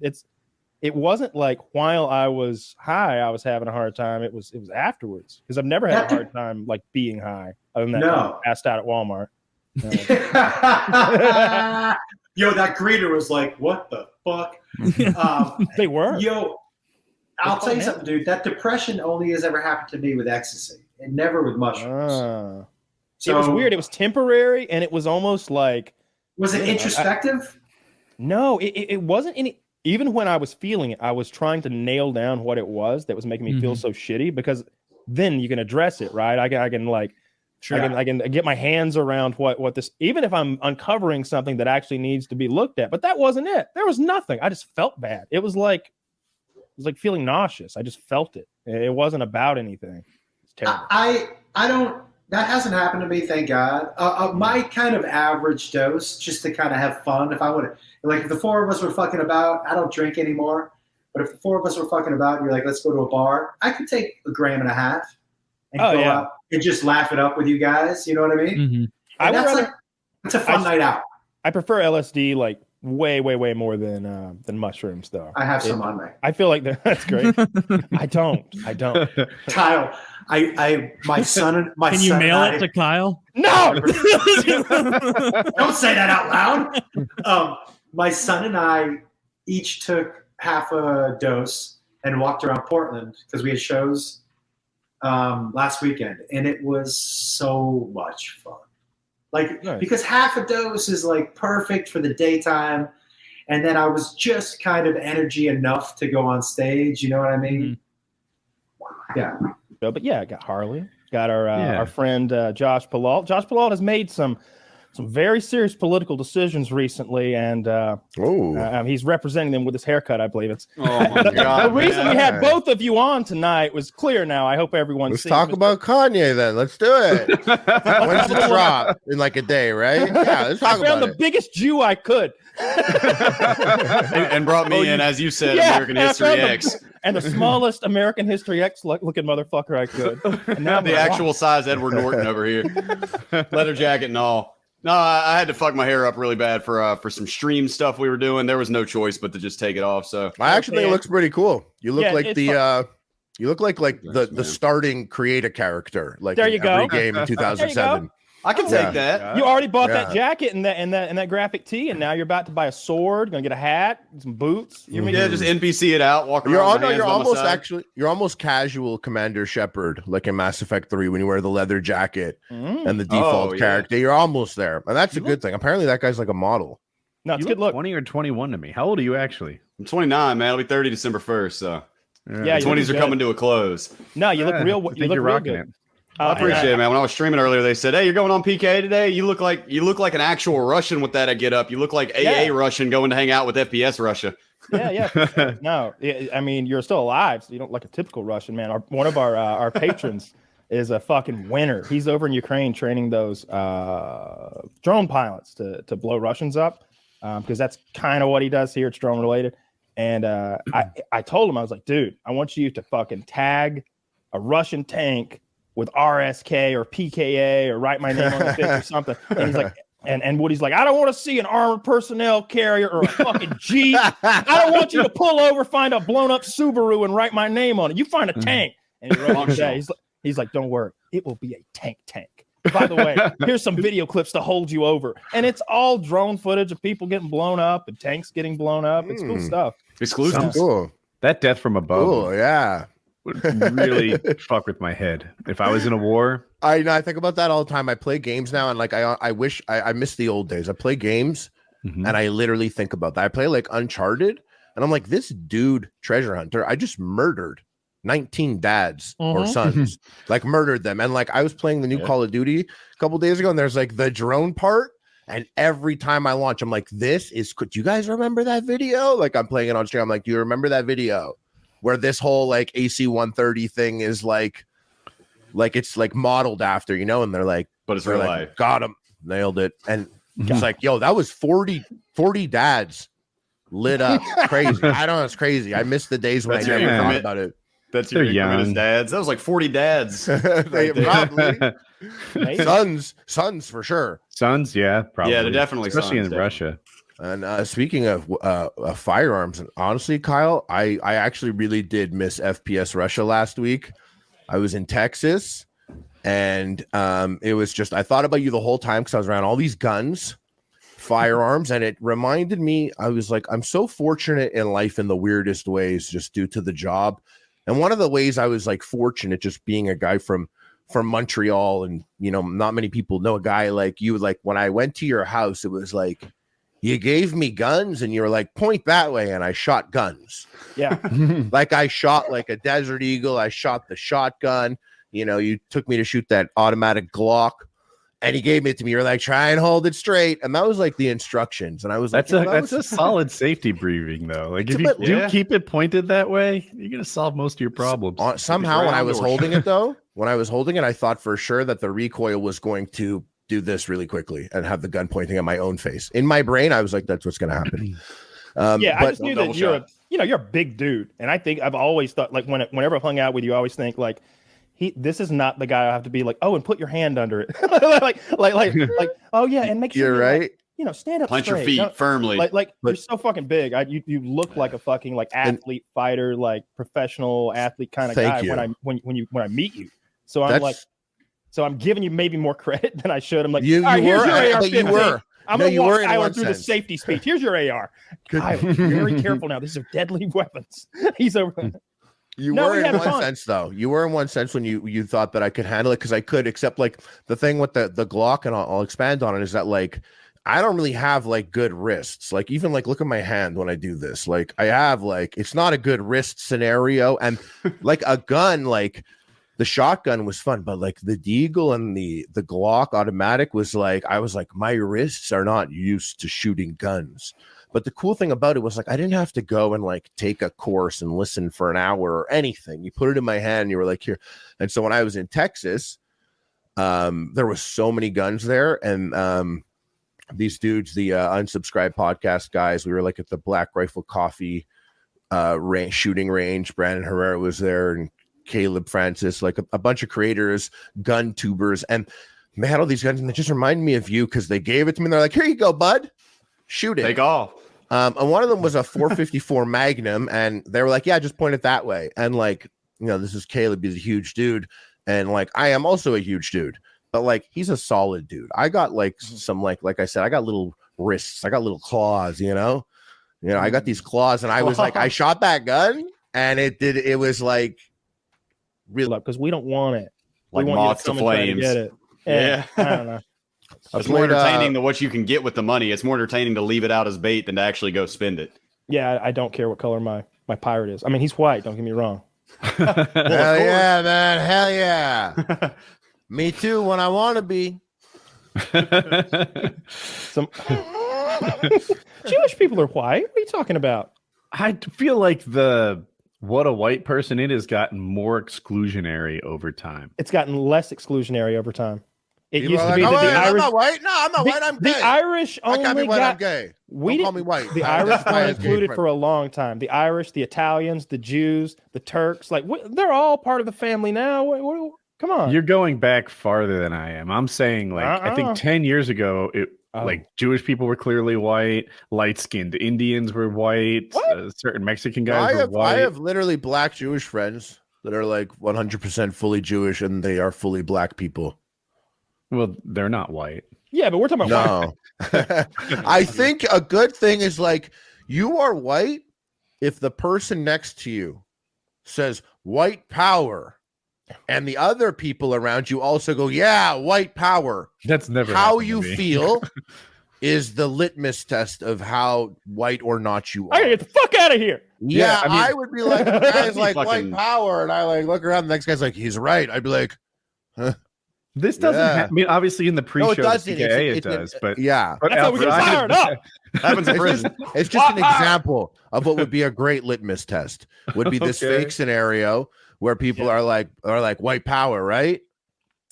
It wasn't like while I was high, I was having a hard time. It was afterwards, because I've never had a hard time like being high. Other than that, time I passed out at Walmart. Yo, that greeter was like, what the fuck? They were. Yo, I'll tell you something, dude. That depression only has ever happened to me with ecstasy and never with mushrooms. It was weird. It was temporary, and it was almost like. Was it introspective? No, it wasn't any. Even when I was feeling it, I was trying to nail down what it was that was making me feel so shitty, because then you can address it, right? I can like, I can get my hands around what this, even if I'm uncovering something that actually needs to be looked at. But that wasn't it. There was nothing. I just felt bad. It was like feeling nauseous. I just felt it. It wasn't about anything. It's terrible. I don't. That hasn't happened to me, thank God. My kind of average dose, just to kind of have fun. If I would, like, if the four of us were fucking about, I don't drink anymore. But if the four of us were fucking about, and you're like, let's go to a bar, I could take 1.5 grams and go out and just laugh it up with you guys. You know what I mean? Mm-hmm. It's a fun night out. I prefer LSD like way more than mushrooms, though. I have some on me. I feel like that's great. I don't. Kyle, my son and my Can son you and mail I- it to Kyle? No. Don't say that out loud. My son and I each took half a dose and walked around Portland because we had shows last weekend, and it was so much fun. Like, Nice. because half a dose is like perfect for the daytime, and then I was just kind of energy enough to go on stage. You know what I mean? Yeah. But yeah, I got Harley, got our friend Josh Palalt. Josh Palalt has made some very serious political decisions recently, and he's representing them with his haircut, I believe. It's the reason we had both of you on tonight was clear now. I hope everyone's Let's talk about Kanye then. Let's do it. When's the drop? In like a day, right? Yeah, let's talk I found about the it. biggest Jew I could. and brought me in, as you said, American and I History found X. And the smallest American History X looking motherfucker I could. And now I'm The like, actual wow. size Edward Norton over here. Leather jacket and all. No, I had to fuck my hair up really bad for some stream stuff we were doing. There was no choice but to just take it off. So I actually think it looks pretty cool. You look like you look like the starting creator character. Like There you in go. every game in 2007. I can take that. You already bought that jacket and that graphic tee, and now you're about to buy a sword, gonna get a hat, some boots. You're making just NPC it out, walk around. You're almost casual Commander Shepard, like in Mass Effect 3 when you wear the leather jacket and the default character. You're almost there, and that's a good thing. Apparently, that guy's like a model. No, it's You good look look. 20 or 21 to me. How old are you actually? I'm 29, man. I'll be 30 December 1st. So Yeah, the 20s are coming to a close. No, you look real. I think You look you're real rocking good. it. I appreciate it, man. When I was streaming earlier, they said, "Hey, you're going on PKA today. You look like an actual Russian with that get up. You look like AA Russian going to hang out with FPS Russia." Yeah. No, I mean, you're still alive, so you don't look like a typical Russian, man. One of our patrons is a fucking winner. He's over in Ukraine training those drone pilots to blow Russians up, because that's kind of what he does here. It's drone related. And I told him, I was like, dude, I want you to fucking tag a Russian tank with RSK or PKA or write my name on the pitch or something. And he's like, and Woody's like, I don't want to see an armored personnel carrier or a fucking Jeep. I don't want you to pull over, find a blown up Subaru and write my name on it. You find a tank. And he wrote that. He's like, don't worry, it will be a tank. By the way, here's some video clips to hold you over. And it's all drone footage of people getting blown up and tanks getting blown up. It's cool stuff. Exclusive. Cool. That death from above. Cool, yeah. Would really fuck with my head if I was in a war. I think about that all the time. I play games now, and like I wish I miss the old days. I play games, and I literally think about that. I play like Uncharted, and I'm like, this dude, treasure hunter, I just murdered 19 dads or sons, like murdered them. And like I was playing the new Call of Duty a couple days ago, and there's like the drone part. And every time I launch, I'm like, this is. Do you guys remember that video? Like I'm playing it on stream. I'm like, do you remember that video where this whole like AC-130 thing is like it's like modeled after, you know? And they're like, but it's real like, life. Got him, nailed it. And it's like, yo, that was 40 dads lit up. Crazy. I don't know, it's crazy. I miss the days when I never thought about it. That's your young dads. That was like 40 dads. They probably sons for sure. Sons, yeah, probably. Yeah, they're definitely especially sons, in Russia. And speaking of firearms, and honestly, Kyle, I actually really did miss FPS Russia last week. I was in Texas, and it was just, I thought about you the whole time because I was around all these guns, firearms, and it reminded me, I was like, I'm so fortunate in life in the weirdest ways just due to the job. And one of the ways I was like fortunate just being a guy from Montreal, and you know, not many people know a guy like you. Like when I went to your house, it was like you gave me guns and you were like, point that way, and I shot guns. Yeah. Like I shot like a Desert Eagle, I shot the shotgun, you know, you took me to shoot that automatic Glock. And he gave it to me. You're like, try and hold it straight. And that was like the instructions. And I was that's like, that's a solid safety briefing, though. Like if you do keep it pointed that way, you're gonna solve most of your problems. Somehow, when I was holding it, though, I thought for sure that the recoil was going to do this really quickly and have the gun pointing at my own face. In my brain, I was like, that's what's gonna happen. I just knew that you're a big dude, and I think I've always thought like whenever I've hung out with you, I always think like, this is not the guy I have to be like, oh, and put your hand under it. like, oh yeah, and make sure you're right. Like, you know, stand up, punch straight. your feet firmly. Like you're so fucking big. You look like a fucking like athlete, fighter, like professional athlete kind of guy when I meet you. So I'm like, I'm giving you maybe more credit than I should. I'm like, you right, were, here's your AR-15. you were. I'm gonna walk Tyler through the safety speech. Here's your AR. Tyler, be very careful now. These are deadly weapons. He's over. You No, we were in had one fun. sense, though. You were in one sense when you thought that I could handle it because I could, except like the thing with the Glock, and I'll expand on it, is that like I don't really have like good wrists. Like even like look at my hand when I do this. Like I have like it's not a good wrist scenario, and like a gun, like the shotgun was fun, but like the Deagle and the Glock automatic was like I was like my wrists are not used to shooting guns. But the cool thing about it was like I didn't have to go and like take a course and listen for an hour or anything. You put it in my hand and you were like here. And so when I was in Texas, there was so many guns there, and these dudes, the Unsubscribed podcast guys, we were like at the Black Rifle Coffee shooting range. Brandon Herrera was there, and Caleb Francis, like a bunch of creators, gun tubers, and they had all these guns, and they just reminded me of you because they gave it to me. And they're like, "Here you go, bud, shoot it." Take off. And one of them was a 454 Magnum, and they were like, "Yeah, just point it that way." And like, this is Caleb. He's a huge dude, and like I am also a huge dude, but like he's a solid dude. I got like some like I said, I got little wrists, I got little claws. I got these claws, and I was like, I shot that gun, and it was like. Real up because we don't want it. Like we want moths to you to come and try to flames. get it. Yeah. I don't know. It's more entertaining than what you can get with the money. It's more entertaining to leave it out as bait than to actually go spend it. Yeah, I don't care what color my pirate is. I mean, he's white. Don't get me wrong. Hell yeah, man! Hell yeah! Me too. When I want to be. Jewish people are white. What are you talking about? I feel like what a white person it has gotten more exclusionary over time. It's gotten less exclusionary over time. It People used are to be like, that "Oh, the wait, I'm Irish. not white. No, I'm not white. I'm gay. The Irish I only can't be white. got. I'm gay. We Don't call didn't- me white. The I Irish identify were as gay included friend. for a long time. The Irish, the Italians, the Jews, the Turks, they're all part of the family now. Come on. You're going back farther than I am. I'm saying like I think 10 years ago, like Jewish people were clearly white, light-skinned Indians were white, certain Mexican guys were white. I have literally black Jewish friends that are like 100% fully Jewish, and they are fully black people. Well, they're not white. Yeah, but we're talking about No. I think a good thing is like you are white if the person next to you says white power and the other people around you also go, yeah, white power. That's never how happened to you me. feel is the litmus test of how white or not you are. I gotta get the fuck out of here. Yeah, I mean- I would be like, the guy's like Fucking- white power, and I like look around. The next guy's like, he's right. I'd be like, huh? This doesn't Yeah. I mean, obviously in the pre-show, the doesn't. PKA It's it does, but yeah, but That's how we get outside- fired up. Happens in It's prison. just an example of what would be a great litmus test. Would be this Okay. fake scenario where people are like white power, right?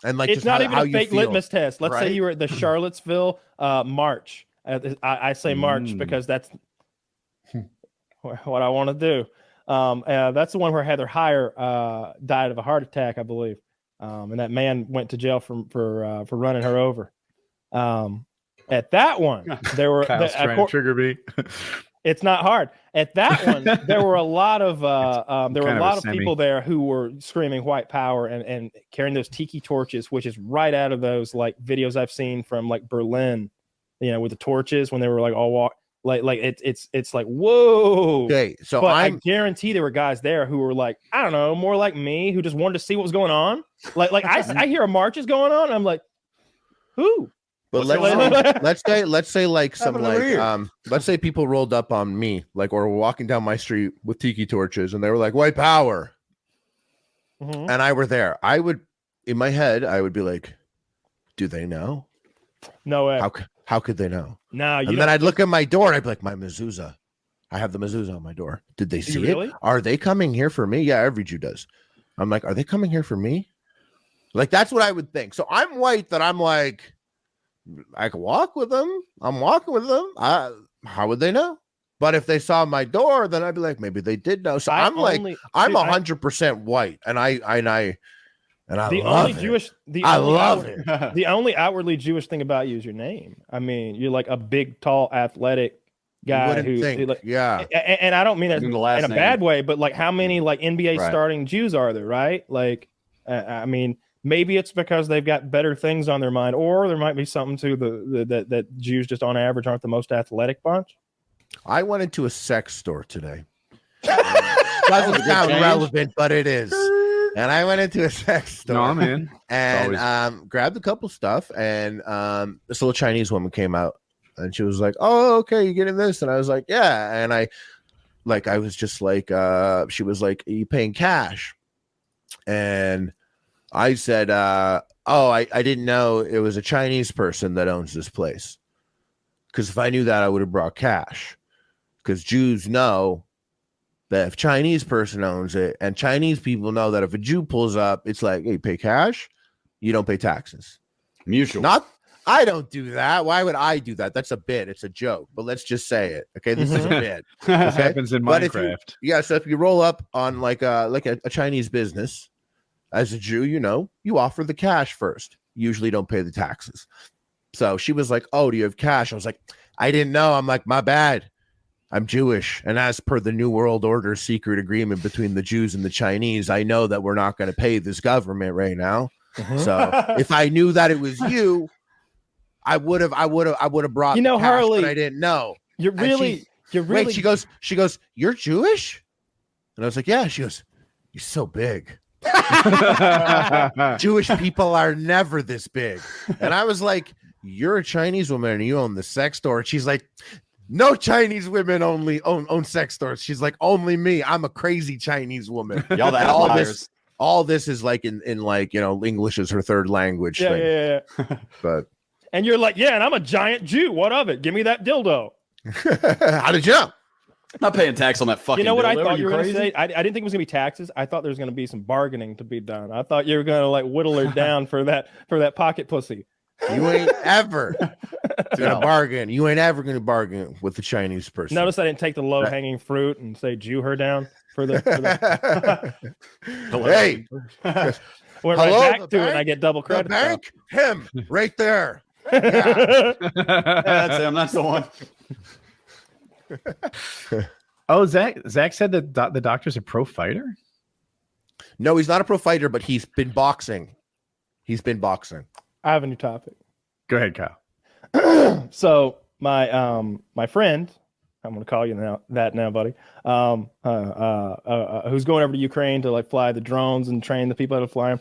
And like It's just not how, even how a you fake feel. litmus test. Let's say right? you were at the Charlottesville march. I say march because that's what I want to do. That's the one where Heather Heyer died of a heart attack, I believe. And that man went to jail for running her over. At that one, there were Kyle's trying to trigger me. It's not hard. At that one, there were a lot of Kind of a semi. people there who were screaming white power and carrying those tiki torches, which is right out of those like videos I've seen from like Berlin, with the torches when they were like all walk like it's like whoa. Okay, so but I I'm guarantee there were guys there who were like, I don't know, more like me, who just wanted to see what was going on. Like I hear a march is going on, and I'm like, who? But let's say like some like let's say people rolled up on me or were walking down my street with tiki torches and they were like white power, Mhm. and I were there. I would in my head I would be like, do they know? No way. How could they know? No, you and then I'd look at my door and I'd be like, my mezuzah. I have the mezuzah on my door. Did they see really? it? Are they coming here for me? Yeah, every Jew does. I'm like, are they coming here for me? Like that's what I would think. So I'm white that I'm like, I can walk with them. I'm walking with them. How would they know? But if they saw my door, then I'd be like, maybe they did know. So I'm 100% white, and I the love only it. Jewish, I love it. The only outwardly Jewish thing about you is your name. I mean, you're like a big, tall, athletic guy wouldn't who, think, like, yeah. And I don't mean that Even in the last a name. bad way, but like how many like NBA Right. starting Jews are there, right? Like, I mean, maybe it's because they've got better things on their mind, or there might be something to that Jews just on average aren't the most athletic bunch. I went into a sex store today. Doesn't sound relevant, but it is. And I went into a sex store. No, I'm in. And grabbed a couple stuff, and this little Chinese woman came out, and she was like, "Oh, okay, you getting this?" And I was like, "Yeah." And I was just like, she was like, "Are you paying cash?" And I said, "Oh, I didn't know it was a Chinese person that owns this place. Because if I knew that, I would have brought cash. Because Jews know that if Chinese person owns it, and Chinese people know that if a Jew pulls up, it's like, hey, pay cash, you don't pay taxes. Mutual. I don't do that. Why would I do that? That's a bit. It's a joke. But let's just say it. Okay, this is a bit. Okay? This happens in But Minecraft. So if you roll up on like a Chinese business, as a Jew, you offer the cash first. Usually don't pay the taxes. So she was like, "Oh, do you have cash?" I was like, "I didn't know." I'm like, "My bad. I'm Jewish, and as per the New World Order secret agreement between the Jews and the Chinese, I know that we're not going to pay this government right now. So if I knew that it was you, I would have brought the cash, Harley, but I didn't know." You're really. Wait, she goes, "You're Jewish?" And I was like, "Yeah." She goes, "You're so big." Jewish people are never this big. And I was like, "You're a Chinese woman and you own the sex store." And she's like, "No Chinese women only own sex stores." She's like, "Only me. I'm a crazy Chinese woman." Y'all that all this is like in like, English is her third language thing. Yeah. But And you're like, "Yeah, and I'm a giant Jew. What of it? Give me that dildo." How did you know? Not paying tax on that fucking. You know what I dildo. thought Are you were going to crazy? say? I didn't think it was going to be taxes. I thought there was going to be some bargaining to be done. I thought you were going to like whittle her down for that pocket pussy. You ain't ever gonna bargain. You ain't ever gonna bargain with the Chinese person. Notice I didn't take the low hanging fruit and say Jew her down for the. Hey, went hello, right back the to it, bank? and I get double The credit. bank, him right there. Yeah, that's him. That's the one. Oh, Zach said that the doctor's a pro fighter. No, he's not a pro fighter, but he's been boxing. I have a new topic. Go ahead, Kyle. So my friend, I'm going to call you now, buddy, who's going over to Ukraine to like fly the drones and train the people how to fly them.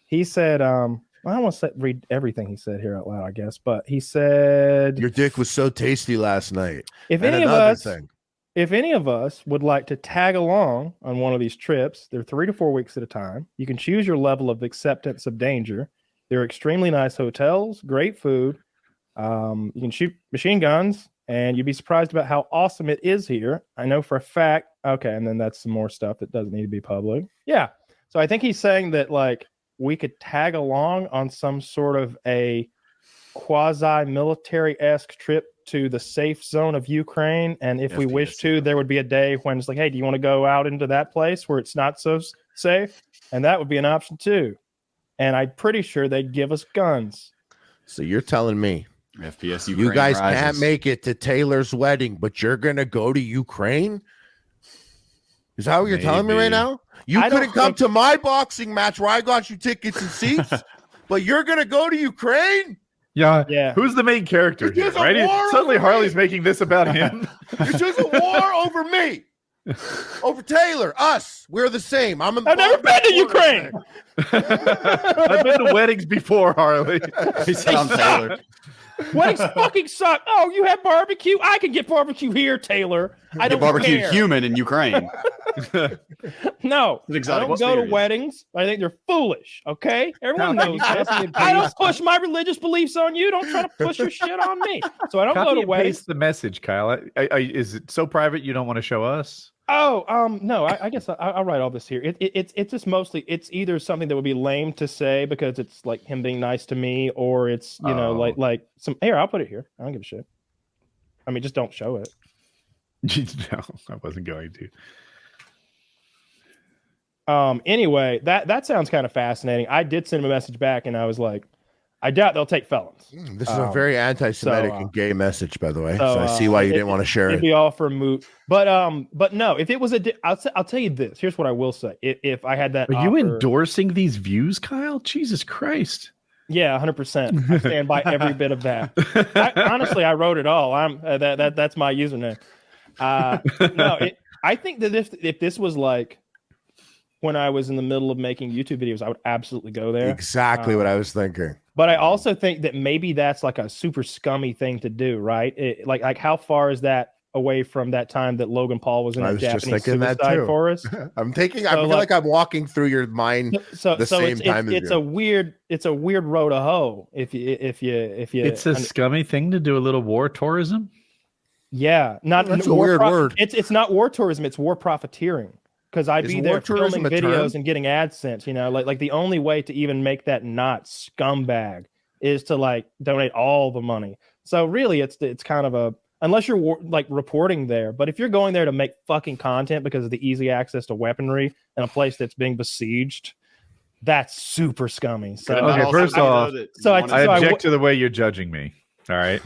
He said, I don't want to read everything he said here out loud, I guess, but he said, "Your dick was so tasty last night." If any of us would like to tag along on one of these trips, they're 3 to 4 weeks at a time. You can choose your level of acceptance of danger. They're extremely nice hotels, great food. You can shoot machine guns, and you'd be surprised about how awesome it is here. I know for a fact. Okay, and then that's some more stuff that doesn't need to be public. Yeah. So I think he's saying that like we could tag along on some sort of a quasi-military-esque trip to the safe zone of Ukraine. And if we wish to, there would be a day when it's like, hey, do you want to go out into that place where it's not so safe? And that would be an option too. And I'm pretty sure they'd give us guns. So you're telling me FPS you Ukraine guys rises. can't make it to Taylor's wedding, but you're gonna go to Ukraine? Is that what you're telling me right now? You couldn't come to my boxing match where I got you tickets and seats, but you're gonna go to Ukraine? Yeah. Who's the main character here? Right? Suddenly Harley's making this about him. You're choosing war over me. Over Taylor, us. We're the same. I've never been to Ukraine. I've been to weddings before, Harley. He said I'm Taylor. Weddings fucking suck. Oh, you have barbecue? I can get barbecue here, Taylor. I don't barbecue care. human in Ukraine. No, I exotic don't go to experience. weddings. I think they're foolish. Okay, everyone How knows can you this. copy and I don't paste? push my religious beliefs on you. Don't try to push your shit on me. So I don't Copy go to and weddings. paste the message, Kyle. Is it so private you don't want to show us? Oh, no. I guess I'll write all this here. It's just mostly it's either something that would be lame to say because it's like him being nice to me, or it's like some. Here, I'll put it here. I don't give a shit. I mean, just don't show it. No, I wasn't going to. Anyway, that sounds kind of fascinating. I did send him a message back, and I was like, I doubt they'll take felons. This is a very anti-Semitic and gay message, by the way. So I see why you didn't want to share it'd it. be all for moot. But no, if it was I'll tell you this. Here's what I will say. If I had that, Are you offer- endorsing these views, Kyle? Jesus Christ. Yeah, 100%. I stand by every bit of that. Honestly, I wrote it all. That's my username. No, I think that if this was like when I was in the middle of making YouTube videos, I would absolutely go there. Exactly what I was thinking. But I also think that maybe that's like a super scummy thing to do, right? Like how far is that away from that time that Logan Paul was in a Japanese suicide forest? I'm taking. I feel like I'm walking through your mind the same time as it's you. It's a weird road to hoe. If you. It's a scummy thing to do a little war tourism. Yeah, not that's a weird word. It's not war tourism. It's war profiteering. Because I'd be there filming videos and getting AdSense. You know, like the only way to even make that not scumbag is to like donate all the money. So really, it's kind of a unless you're like reporting there. But if you're going there to make fucking content because of the easy access to weaponry in a place that's being besieged, that's super scummy. So okay, first off, I object to the way you're judging me. All right.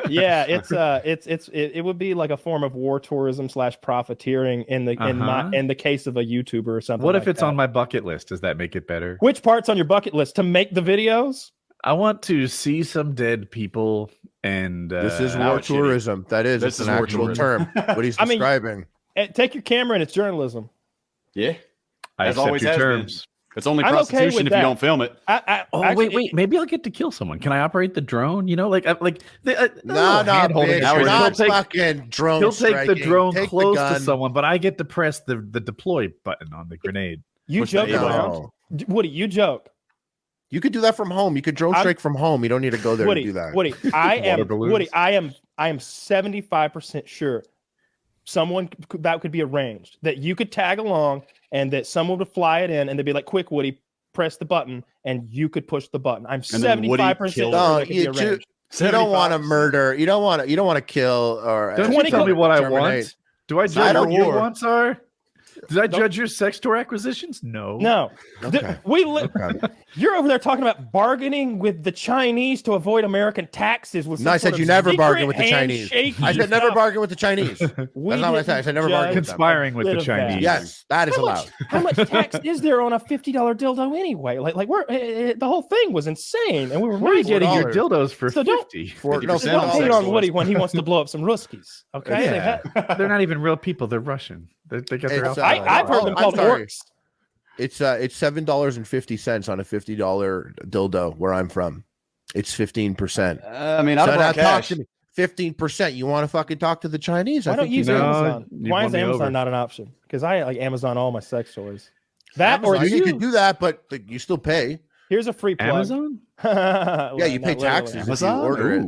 Yeah, it would be like a form of war tourism / profiteering in the case of a YouTuber or something. What if it's on my bucket list? Does that make it better? Which part's on your bucket list? To make the videos? I want to see some dead people, and this is war tourism. That is, it's an actual term. What he's describing. Take your camera and it's journalism. Yeah, I accept your terms. It's only prostitution if you don't film it. Wait. Maybe I'll get to kill someone. Can I operate the drone? You know, like no, bitch, fucking drone. He'll take the drone close to someone, but I get to press the deploy button on the grenade. You joke around, Woody. You joke. You could do that from home. You could drone strike from home. You don't need to go there to do that. Woody, I am 75% sure that could be arranged, that you could tag along and that someone would fly it in and they'd be like, quick, Woody, press the button, and you could push the button. I'm 75% sure that could be arranged. You don't want to murder. You don't want to kill or don't you tell me what I want. Do I judge what your wants are? Did I judge your sex tour acquisitions? No. Okay. You're over there talking about bargaining with the Chinese to avoid American taxes. No, I said you never bargain with the Chinese. I said never bargain with the Chinese. That's not what I said. I said never bargain with them. Conspiring with the Chinese. Yes, that is allowed. How much tax is there on a $50 dildo anyway? Like the whole thing was insane, and we were. Where are you getting your dildos for so 50? Don't hate on Woody when he wants to blow up some Ruskies. Okay, yeah. They're not even real people. They're Russian. They got their I've heard them called orcs. It's $7.50 on a $50 dildo where I'm from. It's 15%. I mean, I don't cash. 15%. You want to fucking talk to the Chinese? Why don't you use Amazon? Why is Amazon not an option? Because I like Amazon all my sex toys. That Amazon, or you could do that, but you still pay. Here's a free plug. Amazon? Yeah, you pay taxes if you order it.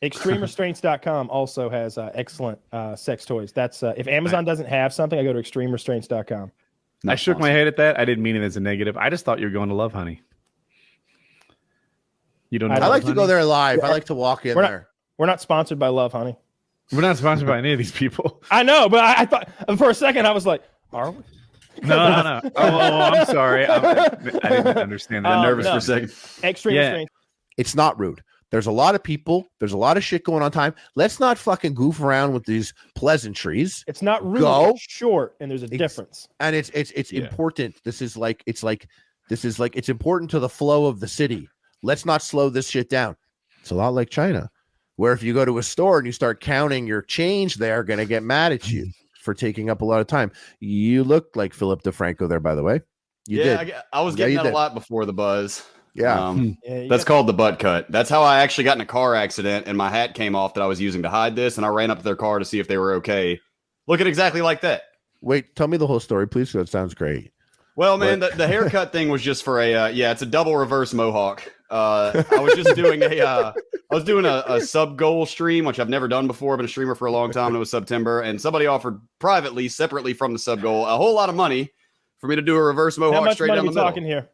ExtremeRestraints.com also has excellent sex toys. That's if Amazon doesn't have something, I go to ExtremeRestraints.com. I shook my head at that. I didn't mean it as a negative. I just thought you were going to Love Honey. You don't know I like to go there live. I like to walk in there. We're not sponsored by Love Honey. We're not sponsored by any of these people. I know, but I thought for a second I was like, are we? No. Oh, I'm sorry. I didn't understand that. I'm nervous for a second. Extreme Restraints. It's not rude. There's a lot of people. There's a lot of shit going on time. Let's not fucking goof around with these pleasantries. It's not rude. It's short, and there's a difference. And it's important. It's important to the flow of the city. Let's not slow this shit down. It's a lot like China, where if you go to a store and you start counting your change, they're gonna get mad at you for taking up a lot of time. You look like Philip DeFranco there, by the way. You did. I was getting that a lot before the buzz. Yeah. That's called the butt cut. That's how I actually got in a car accident and my hat came off that I was using to hide this, and I ran up to their car to see if they were okay. Looking exactly like that. Wait, tell me the whole story, please. That sounds great. Well, man, the haircut thing was just for it's a double reverse mohawk. I was just doing a sub goal stream, which I've never done before. I've been a streamer for a long time. And it was September, and somebody offered privately, separately from the sub goal, a whole lot of money for me to do a reverse mohawk straight down the middle. Talking here?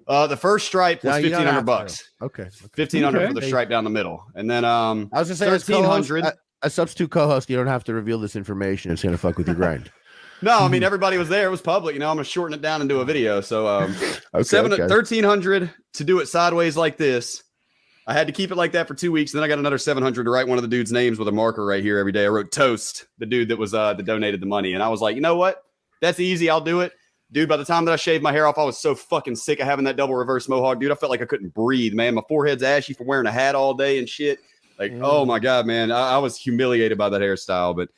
The first stripe was $1,500. Okay. $1,500 for the stripe down the middle, and then I was just saying, $1,300. A substitute co-host, you don't have to reveal this information. It's gonna fuck with your grind. No, I mean everybody was there. It was public. I'm gonna shorten it down and do a video. So $1,300 to do it sideways like this. I had to keep it like that for 2 weeks. Then I got another $700 to write one of the dude's names with a marker right here every day. I wrote Toast, the dude that was that donated the money, and I was like, you know what? That's easy. I'll do it. Dude, by the time that I shaved my hair off, I was so fucking sick of having that double reverse mohawk, dude. I felt like I couldn't breathe, man. My forehead's ashy from wearing a hat all day and shit. Like, oh my god, man, I was humiliated by that hairstyle. But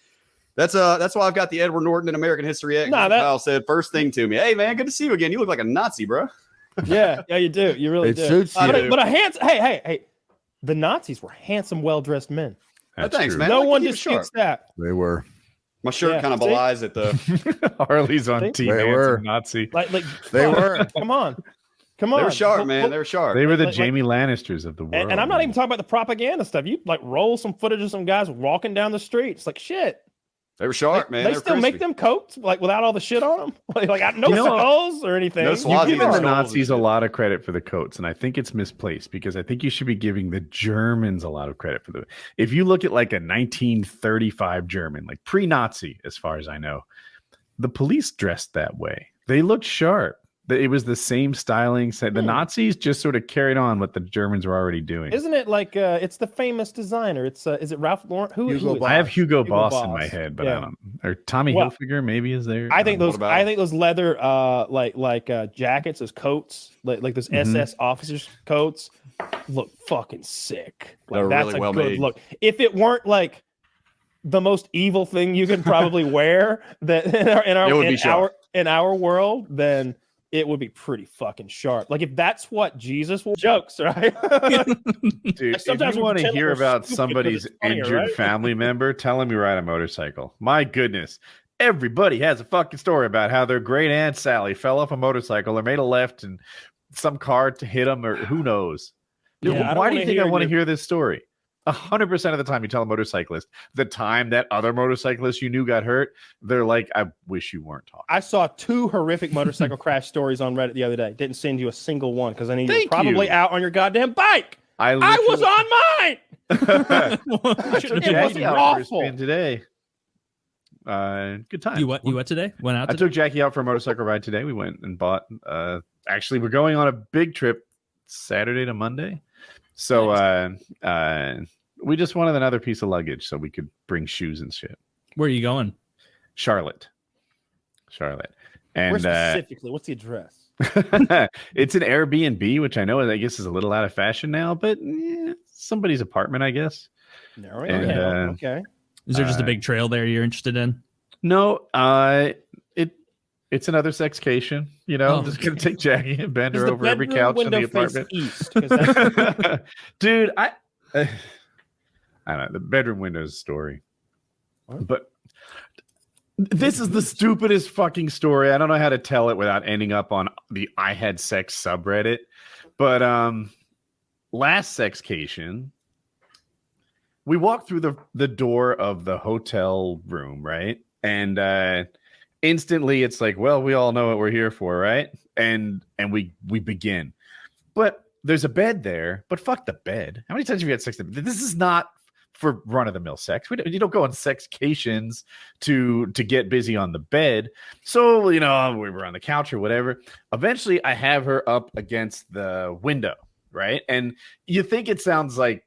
that's why I've got the Edward Norton in American History X. Nah, that- Kyle said first thing to me, hey man, good to see you again. You look like a Nazi, bro. Yeah, you do. You really It do. suits you. But a handsome. Hey. The Nazis were handsome, well-dressed men. Thanks, man. No Like, one keep it sharp. disputes that. They were. My shirt Yeah, kind of see? belies it though. Harley's on See? Team They Handsome were. Nazi. Like They fuck, were. Come on. They were sharp, man. They were sharp. They were the like- Jamie Lannisters of the world. And I'm not even talking about the propaganda stuff. You like roll some footage of some guys walking down the street. It's like shit. They were sharp, man. They were still make crispy. them coats like without all the shit on them. Like no You know, skulls or anything. no You're Swazi giving the skulls and Nazis a shit. lot of credit for the coats, and I think it's misplaced because I think you should be giving the Germans a lot of credit for the. If you look at like a 1935 German, like pre-Nazi, as far as I know, the police dressed that way. They looked sharp. It was the same styling. The Nazis just sort of carried on what the Germans were already doing. Isn't it like it's the famous designer? It's is it Ralph Lauren? Who is I have Hugo Hugo Boss in Boss. my head, but Yeah. I don't. Or Tommy Well, Hilfiger maybe is there. I think don't know. those. I think those leather jackets, those coats, like those Mhm. SS officers coats, look fucking sick. Like, They're that's really a well good made. look. If it weren't like the most evil thing you can probably wear that It would be sharp. in our world, then it would be pretty fucking sharp. Like if that's what Jesus will jokes, right? Dude, if Sometimes you we want to pretend hear we're about stupid 'cause somebody's it's funnier, injured right? family member, tell him you ride a motorcycle. My goodness. Everybody has a fucking story about how their great aunt Sally fell off a motorcycle or made a left and some car to hit them or who knows. Dude, Yeah, I don't why do you wanna think I hear want to your- hear this story? 100% of the time you tell a motorcyclist the time that other motorcyclist you knew got hurt, they're like, I wish you weren't talking. I saw 2 horrific motorcycle crash stories on Reddit the other day. Didn't send you a single one because I knew you were Thank probably you. out on your goddamn bike. I was literally- on mine. I took It Jackie was out for a awful. spin today. Good time. You what today? Went out I today? took Jackie out for a motorcycle ride today. We went and bought. Actually, we're going on a big trip Saturday to Monday. So we just wanted another piece of luggage so we could bring shoes and shit. Where are you going? Charlotte. And Where specifically? What's the address? it's an Airbnb, which I know I guess is a little out of fashion now, but somebody's apartment, I guess. Narrowing And, it down. Okay. Is there just a big trail there you're interested in? No, it's another sexcation. You know, I'm just gonna take Jackie and bend Does her the over every bedroom couch in the window face apartment. east? 'Cause that's- Dude, I don't know. The bedroom window's story, but this is the stupidest fucking story. I don't know how to tell it without ending up on the I Had Sex subreddit. But last sexcation, we walked through the door of the hotel room, right? And instantly it's like, well, we all know what we're here for, right? And we begin. But there's a bed there, but fuck the bed. How many times have you had sex? This is not for run-of-the-mill sex. You don't go on sexcations to get busy on the bed. So, you know, we were on the couch or whatever. Eventually, I have her up against the window, right? And you think it sounds like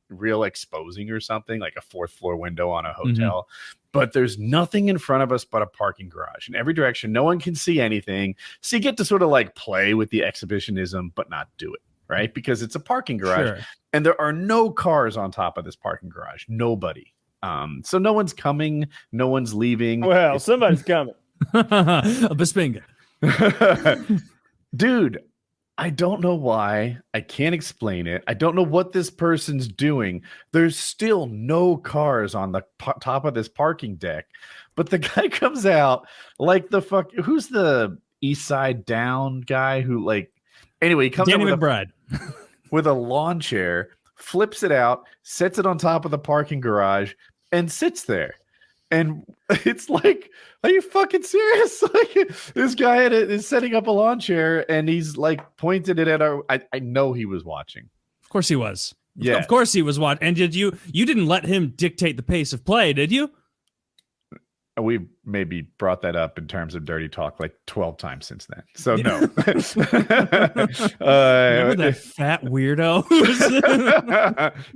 real exposing or something, like a 4th floor window on a hotel. But there's nothing in front of us but a parking garage in every direction. No one can see anything. So you get to sort of like play with the exhibitionism, but not do it, right? Because it's a parking garage. Sure. And there are no cars on top of this parking garage. Nobody. So no one's coming. No one's leaving. Well, somebody's coming. A Bispinga. Dude, I don't know why. I can't explain it. I don't know what this person's doing. There's still no cars on the top of this parking deck. But the guy comes out like the fuck. Who's the East Side Down guy who like. Anyway, he comes Danny out McBride. with a lawn chair, flips it out, sets it on top of the parking garage, and sits there. And it's like, are you fucking serious? Like this guy is setting up a lawn chair and he's like pointed it at our. I know he was watching. Of course he was. Yeah. Of course he was watching. And you didn't let him dictate the pace of play, did you? We maybe brought that up in terms of dirty talk like 12 times since then. So no. Remember that fat weirdo?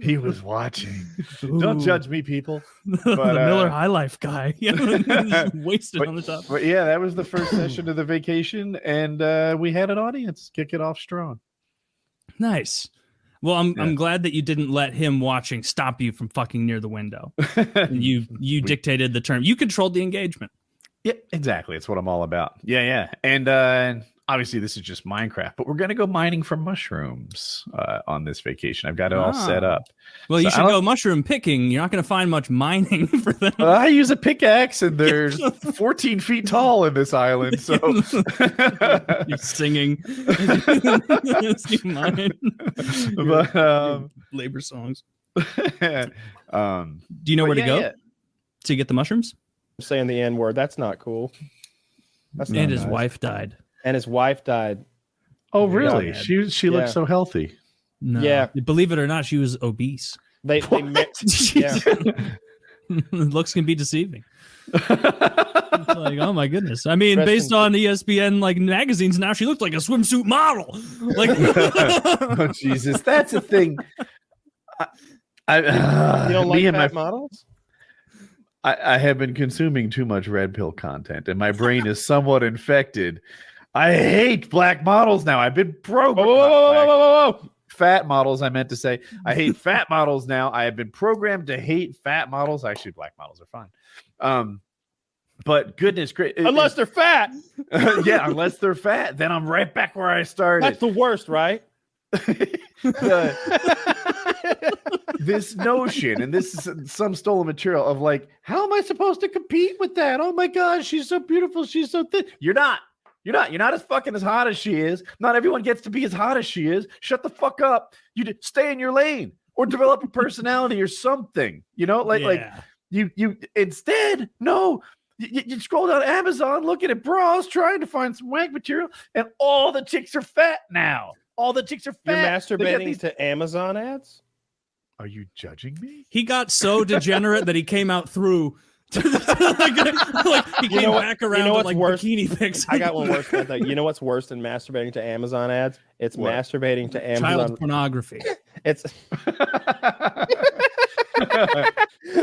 He was watching. Don't judge me, people. The Miller High Life guy. Just wasted on the top. But yeah, that was the first session of the vacation, and we had an audience. Kick it off strong. Nice. Well, I'm glad that you didn't let him watching stop you from fucking near the window. you dictated the term. You controlled the engagement. Yeah, exactly. It's what I'm all about. Yeah. And obviously this is just Minecraft, but we're going to go mining for mushrooms on this vacation. I've got it all set up. Well, you should go mushroom picking. You're not going to find much mining for them. I use a pickaxe and they're 14 feet tall in this island. So you're singing as you mine. But, labor songs. Do you know where to go to get the mushrooms? I'm saying the N word. That's not cool. That's not and his nice. wife died. And his wife died. Oh, really? She looks so healthy. No. Yeah. Believe it or not, she was obese. They yeah. Looks can be deceiving. It's like, oh my goodness. I mean, based on ESPN like magazines now, she looks like a swimsuit model. Like oh Jesus, that's a thing. You don't like fat models? I have been consuming too much red pill content, and my brain is somewhat infected. I hate black models now. I've been whoa. Fat models, I meant to say. I hate fat models now. I have been programmed to hate fat models. Actually, black models are fine. But goodness gracious. Unless they're fat. Yeah, unless they're fat. Then I'm right back where I started. That's the worst, right? This notion, and this is some stolen material of like, how am I supposed to compete with that? Oh my God, she's so beautiful. She's so thin. You're not as fucking as hot as she is. Not everyone gets to be as hot as she is. Shut the fuck up. You stay in your lane or develop a personality or something, like you instead, no, you scroll down Amazon, looking at bras, trying to find some wank material, and all the chicks are fat now. All the chicks are fat. You're masturbating to Amazon ads? Are you judging me? He got so degenerate that he came out through. He came back around to like worse? bikini pics. I got one worse than that. You know what's worse than masturbating to Amazon ads? It's masturbating to Amazon. Child pornography. It's.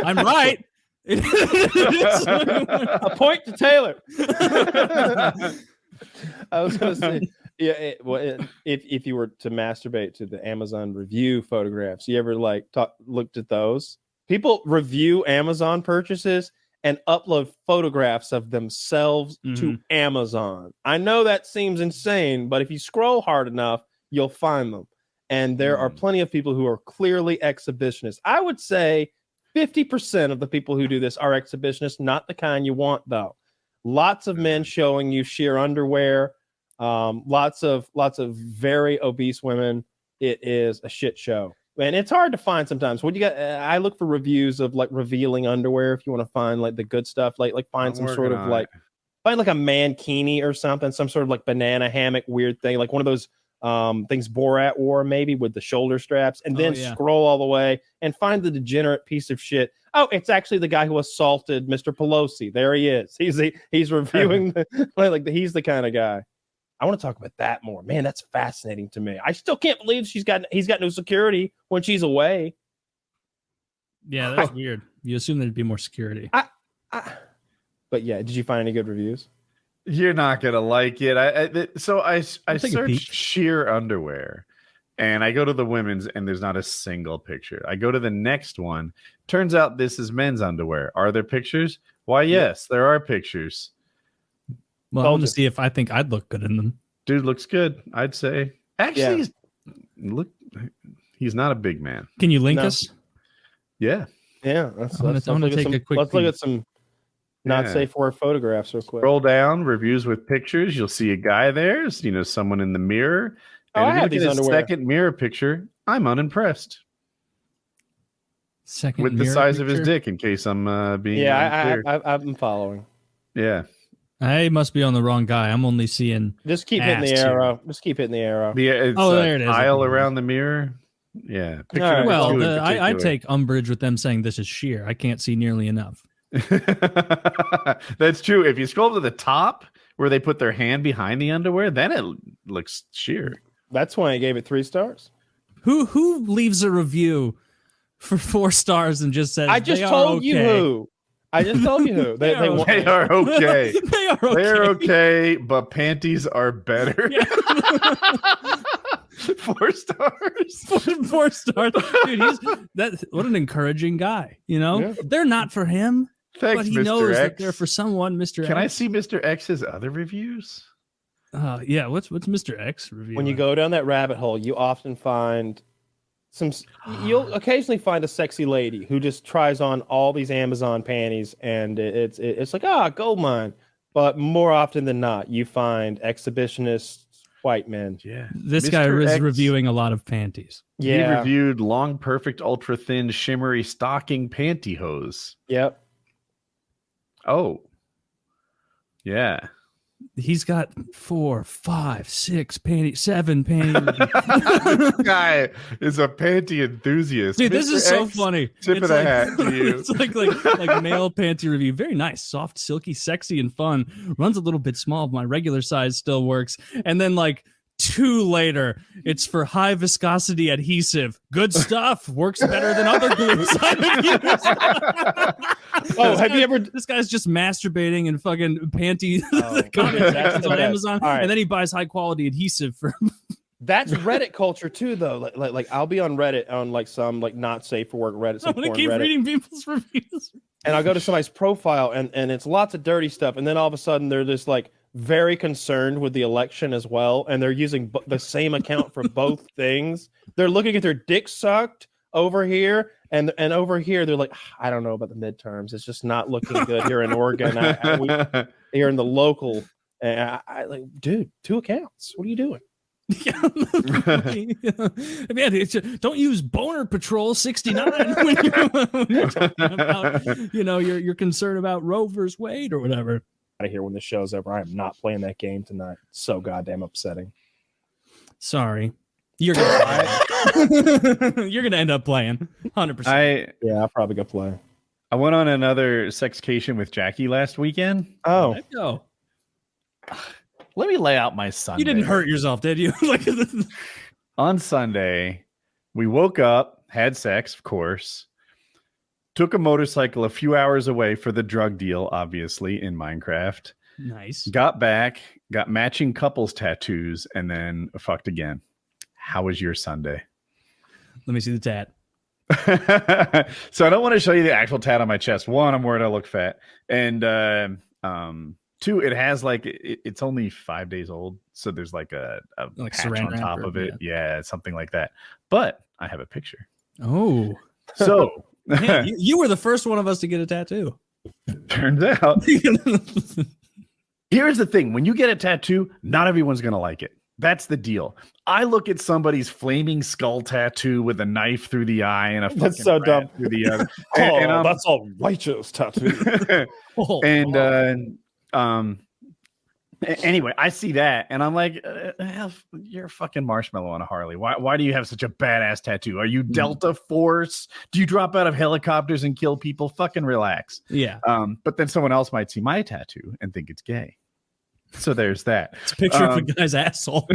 I'm right. A point to Taylor. I was going to say, if you were to masturbate to the Amazon review photographs, you ever looked at those? People review Amazon purchases and upload photographs of themselves to Amazon. I know that seems insane, but if you scroll hard enough, you'll find them. And there are plenty of people who are clearly exhibitionists. I would say 50% of the people who do this are exhibitionists, not the kind you want, though. Lots of men showing you sheer underwear. Lots of very obese women. It is a shit show, and it's hard to find sometimes. What you got? I look for reviews of like revealing underwear if you want to find like the good stuff. Like find some sort of find like a mankini or something, some sort of like banana hammock weird thing, like one of those things Borat wore maybe with the shoulder straps, and then scroll all the way and find the degenerate piece of shit. Oh, it's actually the guy who assaulted Mr. Pelosi. There he is. He's reviewing he's the kind of guy. I want to talk about that more. Man, that's fascinating to me. I still can't believe he's got no security when she's away. Yeah, that's weird. You assume there'd be more security. But yeah, did you find any good reviews? You're not gonna like it. I searched sheer underwear, and I go to the women's, and there's not a single picture. I go to the next one. Turns out this is men's underwear. Are there pictures? Why, yes, there are pictures. Well, I want to see if I think I'd look good in them. Dude looks good, I'd say. Actually, he's not a big man. Can you link us? Yeah. Yeah. Let's look at some not safe for word photographs real quick. Scroll down, reviews with pictures. You'll see a guy there, someone in the mirror. And I have these his underwear. second mirror picture, I'm unimpressed. Second with the size of his dick, in case I'm being unclear. I'm following. Yeah. I must be on the wrong guy. I'm only seeing. Just keep hitting the arrow. Just keep hitting the arrow. It's there it is. Tile around the mirror. Yeah. Right. Well, I take umbrage with them saying this is sheer. I can't see nearly enough. That's true. If you scroll to the top where they put their hand behind the underwear, then it looks sheer. That's why I gave it 3 stars. Who leaves a review for 4 stars and just says I just told you who. I just told you who. They are okay. They are okay. They're okay, but panties are better. 4 stars. 4 stars. Dude, what an encouraging guy. You know, Yeah. they're not for him, Thanks, but he Mr. knows that X. they're for someone. Mr. Can I X. see Mr. X's other reviews? Yeah. What's Mr. X review? When you go down that rabbit hole, you often find you'll occasionally find a sexy lady who just tries on all these Amazon panties, and it's like gold mine. But more often than not, you find exhibitionist white men. Yeah, this guy is reviewing a lot of panties. Yeah, he reviewed long, perfect, ultra thin, shimmery stocking pantyhose. Yep. Oh, yeah. He's got 4, 5, 6 panties, 7 panties. This guy is a panty enthusiast. Dude, this Mr. is so X, funny. Tip of the hat to you. It's like male panty review. Very nice, soft, silky, sexy, and fun. Runs a little bit small. My regular size still works. And then 2 later, it's for high viscosity adhesive. Good stuff. Works better than other glues I've used. Have you ever? This guy's just masturbating and fucking panty comment sections on Amazon, All right. and then he buys high quality adhesive for. That's Reddit culture too, though. Like I'll be on Reddit on some not safe for work Reddit. Some I'm gonna porn keep Reddit. reading people's reviews. And I'll go to somebody's profile, and it's lots of dirty stuff, and then all of a sudden they're just very concerned with the election as well, and they're using the same account for both things. They're looking at their dick sucked over here, and over here they're like, I don't know about the midterms. It's just not looking good here in Oregon. Here in the local, dude, 2 accounts. What are you doing? Man, don't use Boner Patrol 69 when you're talking about, you're concerned about Roe versus Wade or whatever. Out of here when the show's over. I am not playing that game tonight. It's so goddamn upsetting. Sorry, you're gonna you're gonna end up playing 100%. I'll probably go play. I went on another sexcation with Jackie last weekend. Oh, go. Let me lay out my Sunday. You didn't hurt yourself, did you? On Sunday, we woke up, had sex, of course, took a motorcycle a few hours away for the drug deal, obviously, in Minecraft. Nice. Got back, got matching couples tattoos, and then fucked again. How was your Sunday? Let me see the tat. So I don't want to show you the actual tat on my chest. 1, I'm worried I look fat. And 2, it has it's only 5 days old. So there's a patch on top of it. Yeah, something like that. But I have a picture. Oh. So man, you were the first one of us to get a tattoo. Turns out. Here's the thing. When you get a tattoo, not everyone's going to like it. That's the deal. I look at somebody's flaming skull tattoo with a knife through the eye and a fucking That's so dumb. through the other. That's all righteous tattoo. Anyway, I see that and I'm like, you're a fucking marshmallow on a Harley. Why do you have such a badass tattoo? Are you Delta Force? Do you drop out of helicopters and kill people? Fucking relax. Yeah. But then someone else might see my tattoo and think it's gay. So there's that. It's a picture of a guy's asshole.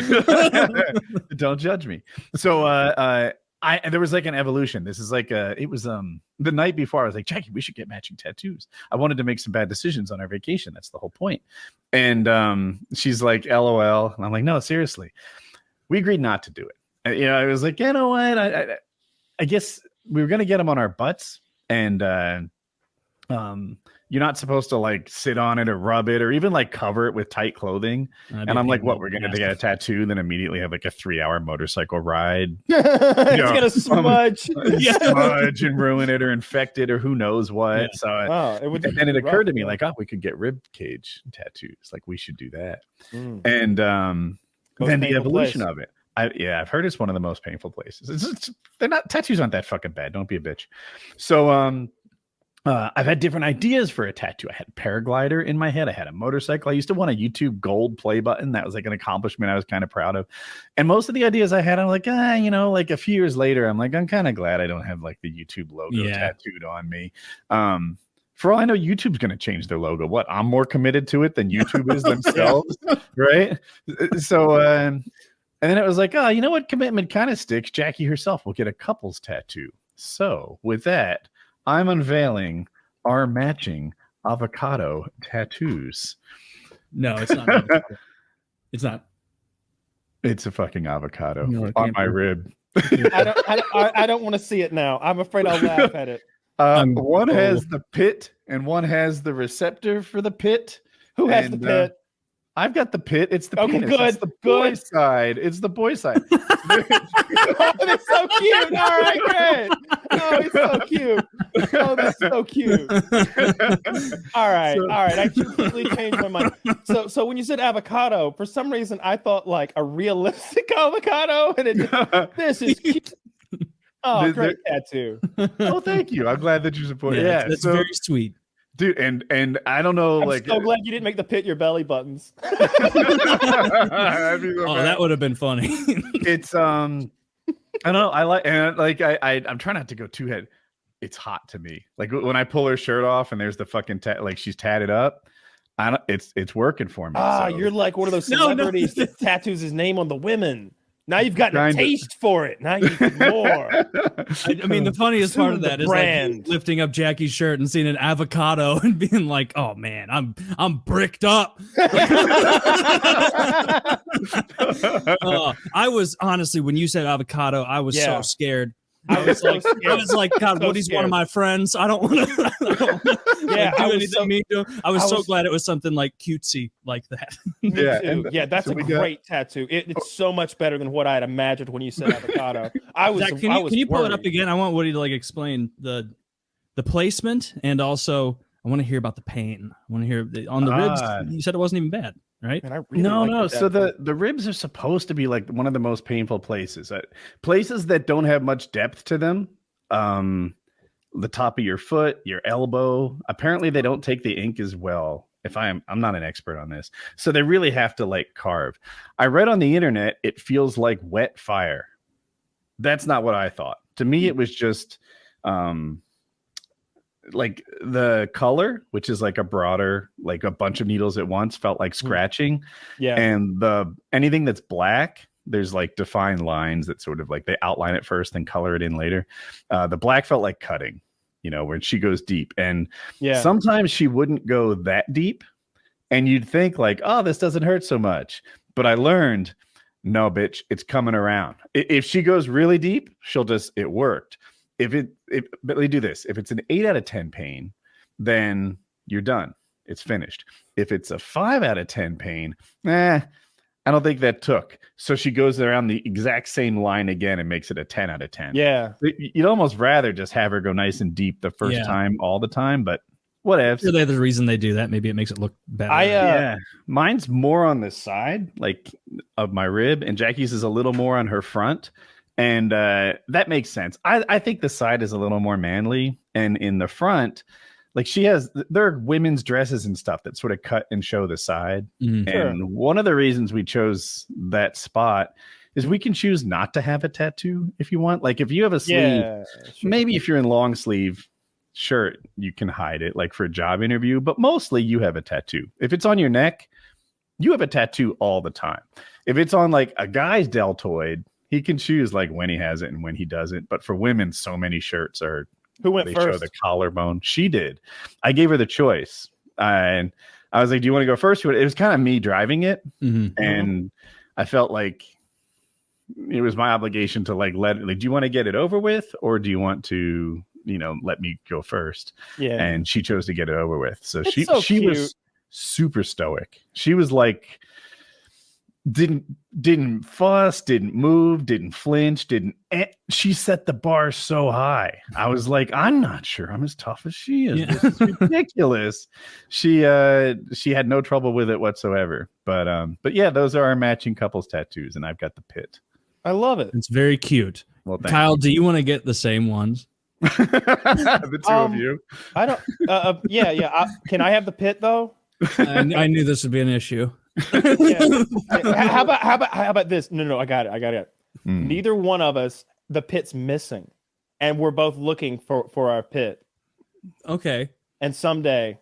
Don't judge me. So there was an evolution. This is it was the night before I was like, Jackie, we should get matching tattoos. I wanted to make some bad decisions on our vacation. That's the whole point. And she's like, LOL. And I'm like, no, seriously. We agreed not to do it. I was like, you know what? I guess we were gonna get them on our butts, and you're not supposed to sit on it or rub it or even cover it with tight clothing. And I'm like, what, we're going to get a tattoo, then immediately have a 3-hour motorcycle ride. It's going to smudge. Smudge and ruin it or infect it or who knows what. Yeah. So and it occurred to me we could get rib cage tattoos. We should do that. And then the evolution of it. I've heard it's one of the most painful places. Tattoos aren't that fucking bad. Don't be a bitch. So, I've had different ideas for a tattoo. I had a paraglider in my head. I had a motorcycle. I used to want a YouTube gold play button. That was an accomplishment I was kind of proud of. And most of the ideas I had, I'm like, a few years later, I'm like, I'm kind of glad I don't have the YouTube logo tattooed on me. For all I know, YouTube's going to change their logo. What? I'm more committed to it than YouTube is themselves, right? So, and then it was like, oh, you know what? Commitment kind of sticks. Jackie herself will get a couples tattoo. So with that, I'm unveiling our matching avocado tattoos. No, it's not. It's not. It's a fucking avocado No, it on can't my be. rib. I don't want to see it now. I'm afraid I'll laugh at it. One has the pit and one has the receptor for the pit. Who has the pit? I've got the pit. It's the Okay, penis. good, It's the boy side. It's the boy side. Oh, that's so cute. All right, great. Oh, he's so cute. Oh, that's so cute. All right, all right. I completely changed my mind. So when you said avocado, for some reason I thought like a realistic avocado, and this is cute. Oh, great tattoo. Oh, thank you. I'm glad that you support it. Yeah, that's very sweet. Dude, and I don't know, I'm like so glad you didn't make the pit your belly buttons. That'd be so Oh, bad. that would have been funny. It's I don't know. I like and like I'm trying not to go too head. It's hot to me. Like when I pull her shirt off and there's the fucking like she's tatted up. I don't. It's working for me. Ah, so. You're like one of those celebrities that tattoos his name on the women. Now you've gotten a taste for it. Now you need more. I mean, the funniest part of that is like brand. you lifting up Jackie's shirt and seeing an avocado and being like, "Oh man, I'm bricked up." I was honestly, when you said avocado, I was so scared. I was like, God, So Woody's one scared. of my friends. I don't want to. Yeah, do I was anything so- mean to him. I was I so was- glad it was something like cutesy like that. Me too. Yeah, that's so a we got- great tattoo. It's so much better than what I had imagined when you said avocado. I was. Zach, can you pull it up again? I want Woody to like explain the placement, and also I want to hear about the pain. I want to hear on the ribs. You said it wasn't even bad, right? And I really No, like no. the So tattoo. the ribs are supposed to be like one of the most painful places. Places that don't have much depth to them. The top of your foot, your elbow. Apparently, they don't take the ink as well. I'm not an expert on this, so they really have to like carve. I read on the internet it feels like wet fire. That's not what I thought. To me, it was just like the color, which is like a broader, like a bunch of needles at once, felt like scratching. Yeah. And anything that's black, there's like defined lines that sort of like they outline it first and color it in later. The black felt like cutting, where she goes deep. And sometimes she wouldn't go that deep. And you'd think like, oh, this doesn't hurt so much. But I learned, no, bitch, it's coming around. If she goes really deep, it worked. But let me do this. If it's an 8 out of 10 pain, then you're done. It's finished. If it's a 5 out of 10 pain, I don't think that took. So she goes around the exact same line again and makes it a 10 out of 10. Yeah. You'd almost rather just have her go nice and deep the first time all the time, but whatever. There's a reason they do that. Maybe it makes it look better. Mine's more on the side, like of my rib, and Jackie's is a little more on her front. And that makes sense. I think the side is a little more manly, and in the front, like there are women's dresses and stuff that sort of cut and show the side. And one of the reasons we chose that spot is we can choose not to have a tattoo if you want. Like if you have a sleeve, maybe if you're in long sleeve shirt, you can hide it like for a job interview, but mostly you have a tattoo. If it's on your neck, you have a tattoo all the time. If it's on like a guy's deltoid, he can choose like when he has it and when he doesn't. But for women, so many shirts are. Who went they first? show the collarbone. She did. I gave her the choice, and I was like, "Do you want to go first?" It was kind of me driving it, and I felt like it was my obligation to like let it. Like, do you want to get it over with, or do you want to, let me go first? Yeah. And she chose to get it over with. So It's she so she was cute. super stoic. She was like. Didn't fuss, didn't move, didn't flinch, she set the bar so high. I was like, I'm not sure I'm as tough as she is. This is ridiculous. She had no trouble with it whatsoever. But yeah, those are our matching couples tattoos, and I've got the pit. I love it. It's very cute. Well, thank Kyle, do you want to get the same ones? The two of you. I don't. Can I have the pit though? I knew this would be an issue. How about this? No, I got it. Neither one of us, the pit's missing, and we're both looking for our pit. Okay. And someday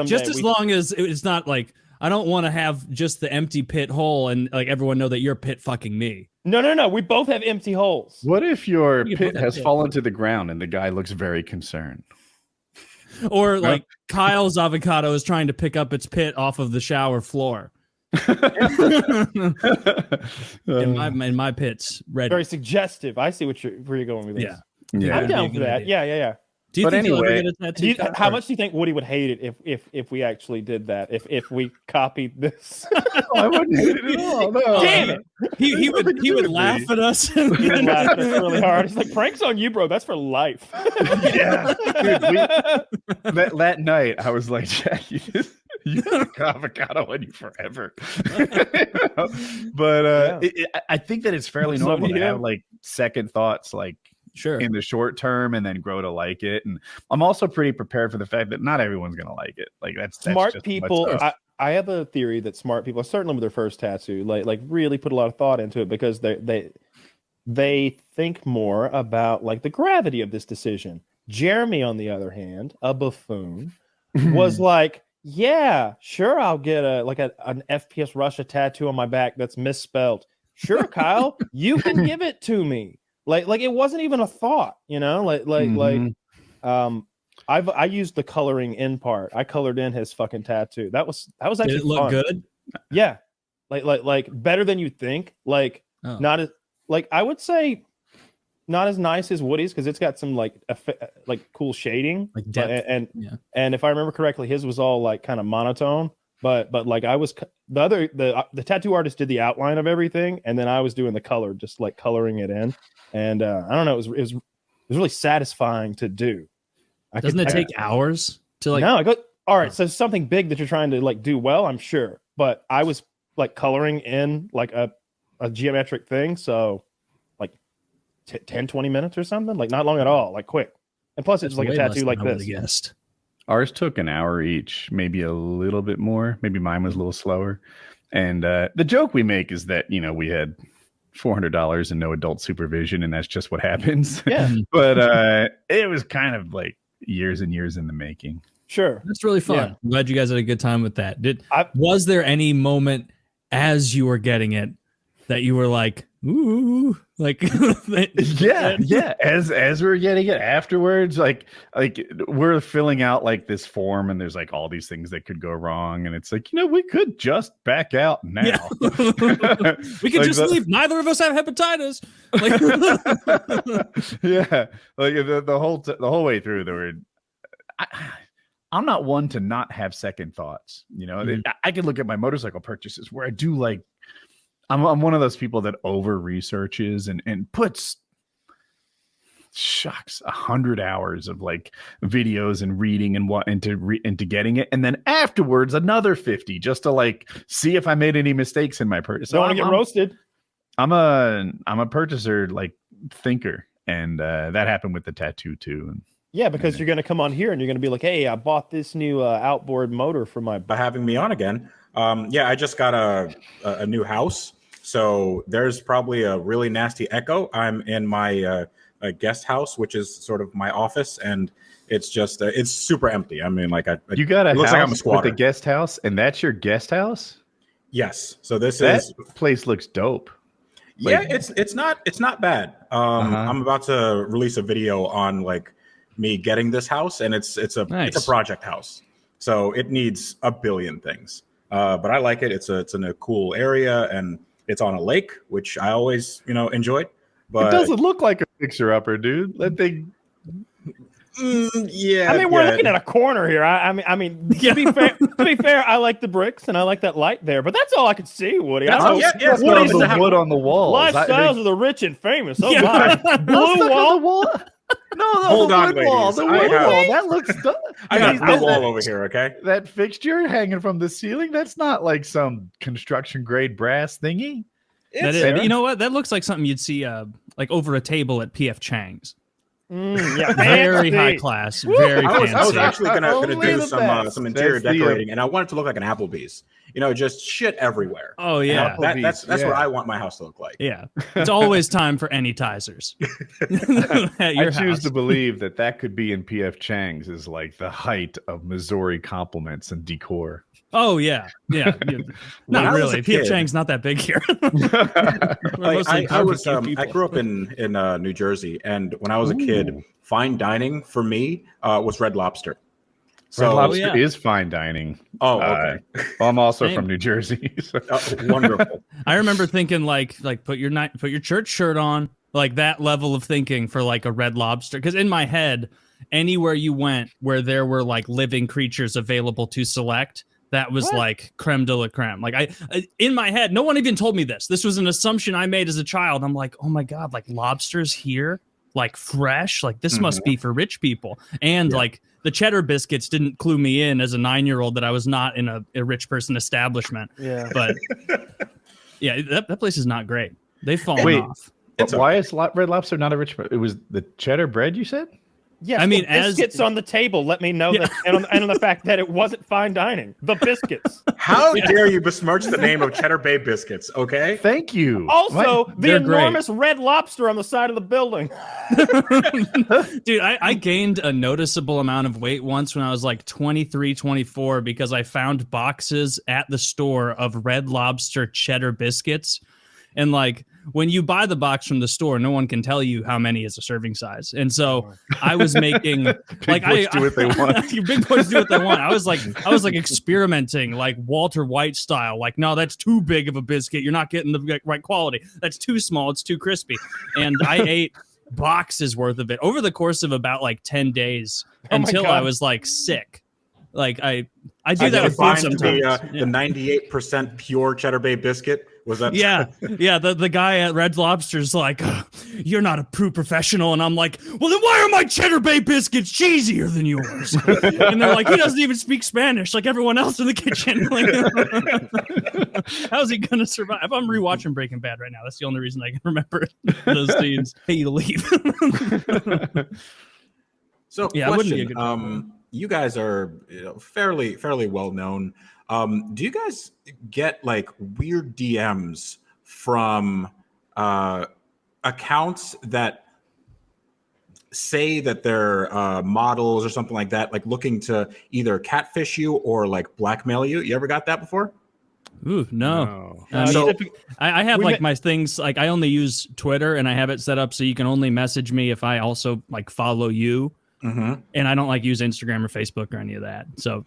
just as long as it's not like I don't want to have just the empty pit hole and like everyone know that you're pit fucking me. No. We both have empty holes. What if your You pit both have has pit. fallen to the ground and the guy looks very concerned? Or like Kyle's avocado is trying to pick up its pit off of the shower floor. in my pits, ready. Very suggestive. I see where you're going with this. Yeah. I'm down for that. Yeah. Do you think you'll ever get a tattoo? How much do you think Woody would hate it if we actually did that? If we copied this? I wouldn't hate it at all. No. Damn it! He would laugh at us. He would laugh at us really hard. He's like, "Prank's on you, bro. That's for life." Yeah, dude. That night, I was like, Jack, you got avocado on you forever. But I think that it's fairly normal to have like second thoughts, like. Sure. In the short term, and then grow to like it. And I'm also pretty prepared for the fact that not everyone's gonna like it. Like that's smart just people. I have a theory that smart people, certainly with their first tattoo, like really put a lot of thought into it because they think more about like the gravity of this decision. Jeremy, on the other hand, a buffoon, was like, yeah, sure, I'll get an FPS Russia tattoo on my back that's misspelled. Sure, Kyle, you can give it to me. Like it wasn't even a thought, you know. I used the coloring in part. I colored in his fucking tattoo. That was actually. Did it look fun. good? Yeah, like better than you think. Not as I would say, not as nice as Woody's because it's got some like cool shading, like depth. And if I remember correctly, his was all like kind of monotone. But like I was the tattoo artist did the outline of everything, and then I was doing the color, just like coloring it in. And I don't know, it was really satisfying to do. Doesn't it take hours to like? No, I go. All right, so something big that you're trying to like do well, I'm sure. But I was like coloring in like a geometric thing, so like 10, 20 minutes or something, like not long at all, like quick. And plus, it's like a tattoo like this. Ours took an hour each, maybe a little bit more. Maybe mine was a little slower. And the joke we make is that, you know, we had $400 and no adult supervision, and that's just what happens. Yeah. But it was kind of like years and years in the making. Sure. That's really fun. Yeah. I'm glad you guys had a good time with that. Was there any moment as you were getting it that you were like, ooh, like yeah. As we're getting it afterwards, like we're filling out like this form, and there's like all these things that could go wrong, and it's like, you know, we could just back out now. Yeah. We could just leave. Neither of us have hepatitis. Yeah, like the whole way through, there were. I'm not one to not have second thoughts. You know, I can look at my motorcycle purchases where I do like. I'm one of those people that over researches and puts 100 hours of like videos and reading and what into getting it, and then afterwards another 50 just to like see if I made any mistakes in my purchase. Don't want to get roasted. I'm a purchaser like thinker, and that happened with the tattoo too. And yeah, because you're going to come on here and you're going to be like, hey, I bought this new outboard motor for my. By having me on again. Yeah, I just got a new house. So there's probably a really nasty echo. I'm in my guest house, which is sort of my office, and it's just it's super empty. I mean, like you got a looks house like I'm a squatter. with a guest house, and that's your guest house? Yes. So that place looks dope. Yeah, it's not bad. I'm about to release a video on like me getting this house, and it's a project house, so it needs a billion things. But I like it. It's in a cool area, and it's on a lake, which I always, enjoyed. But it doesn't look like a fixer-upper, dude. That thing. Yeah. I mean, we're looking at a corner here. I mean, to be fair, I like the bricks and I like that light there, but that's all I could see, Woody. Woody's the wood on the walls. Lifestyles of the rich and famous. Oh yeah. my! Blue wall. No, hold on, wood wall. The wood wall. That looks. I got a wall over here. Okay. That fixture hanging from the ceiling. That's not like some construction grade brass thingy. You know what? That looks like something you'd see like over a table at PF Chang's. Yeah, very high class. Very fancy. I was actually gonna do some interior decorating, and I want it to look like an Applebee's. Just shit everywhere. Oh yeah, that's what I want my house to look like. Yeah, it's always time for anytizers. I choose to believe that could be in PF Chang's is like the height of Missouri compliments and decor. Oh yeah. Not really. PF Chang's not that big here. I grew up in New Jersey, and when I was a kid, fine dining for me was Red Lobster. Red So Lobster is fine dining. Oh, okay. Well, I'm also Same. from New Jersey. So. Wonderful. I remember thinking like put your church shirt on, like that level of thinking for like a Red Lobster. Because in my head, anywhere you went where there were like living creatures available to select, that was like creme de la creme. Like I in my head, no one even told me this. This was an assumption I made as a child. I'm like, oh my god, like lobsters here, like fresh, like this must be for rich people. And like the cheddar biscuits didn't clue me in as a 9-year-old that I was not in a rich person establishment. Yeah. But yeah, that place is not great. They've fallen off. But why is Red Lobster not a rich? It was the cheddar bread you said. Yes, I mean, the biscuits on the table let me know that, and on the fact that it wasn't fine dining. The biscuits. How dare you besmirch the name of Cheddar Bay biscuits? Okay. Thank you. Also, the They're great. enormous Red Lobster on the side of the building. Dude, I gained a noticeable amount of weight once when I was like 23, 24 because I found boxes at the store of Red Lobster cheddar biscuits. And like when you buy the box from the store, no one can tell you how many is a serving size. And so I was making Big boys do what they want. Big boys do what they want. I was like experimenting like Walter White style. Like, no, that's too big of a biscuit. You're not getting the right quality. That's too small. It's too crispy. And I ate boxes worth of it over the course of about like 10 days until I was like sick. Like I do that with food sometimes. The 98% pure Cheddar Bay biscuit. Was that? Yeah. The guy at Red Lobster's like, you're not a true professional. And I'm like, well, then why are my Cheddar Bay biscuits cheesier than yours? And they're like, he doesn't even speak Spanish like everyone else in the kitchen. Like, how's he going to survive? If I'm rewatching Breaking Bad right now, that's the only reason I can remember those scenes. Pay you to leave. So, yeah, it wouldn't be a good you guys are fairly well known. Do you guys get like weird DMs from accounts that say that they're models or something like that, like looking to either catfish you or like blackmail you? You ever got that before? Ooh, no. I have like my things, like I only use Twitter and I have it set up so you can only message me if I also like follow you. And I don't like use Instagram or Facebook or any of that. So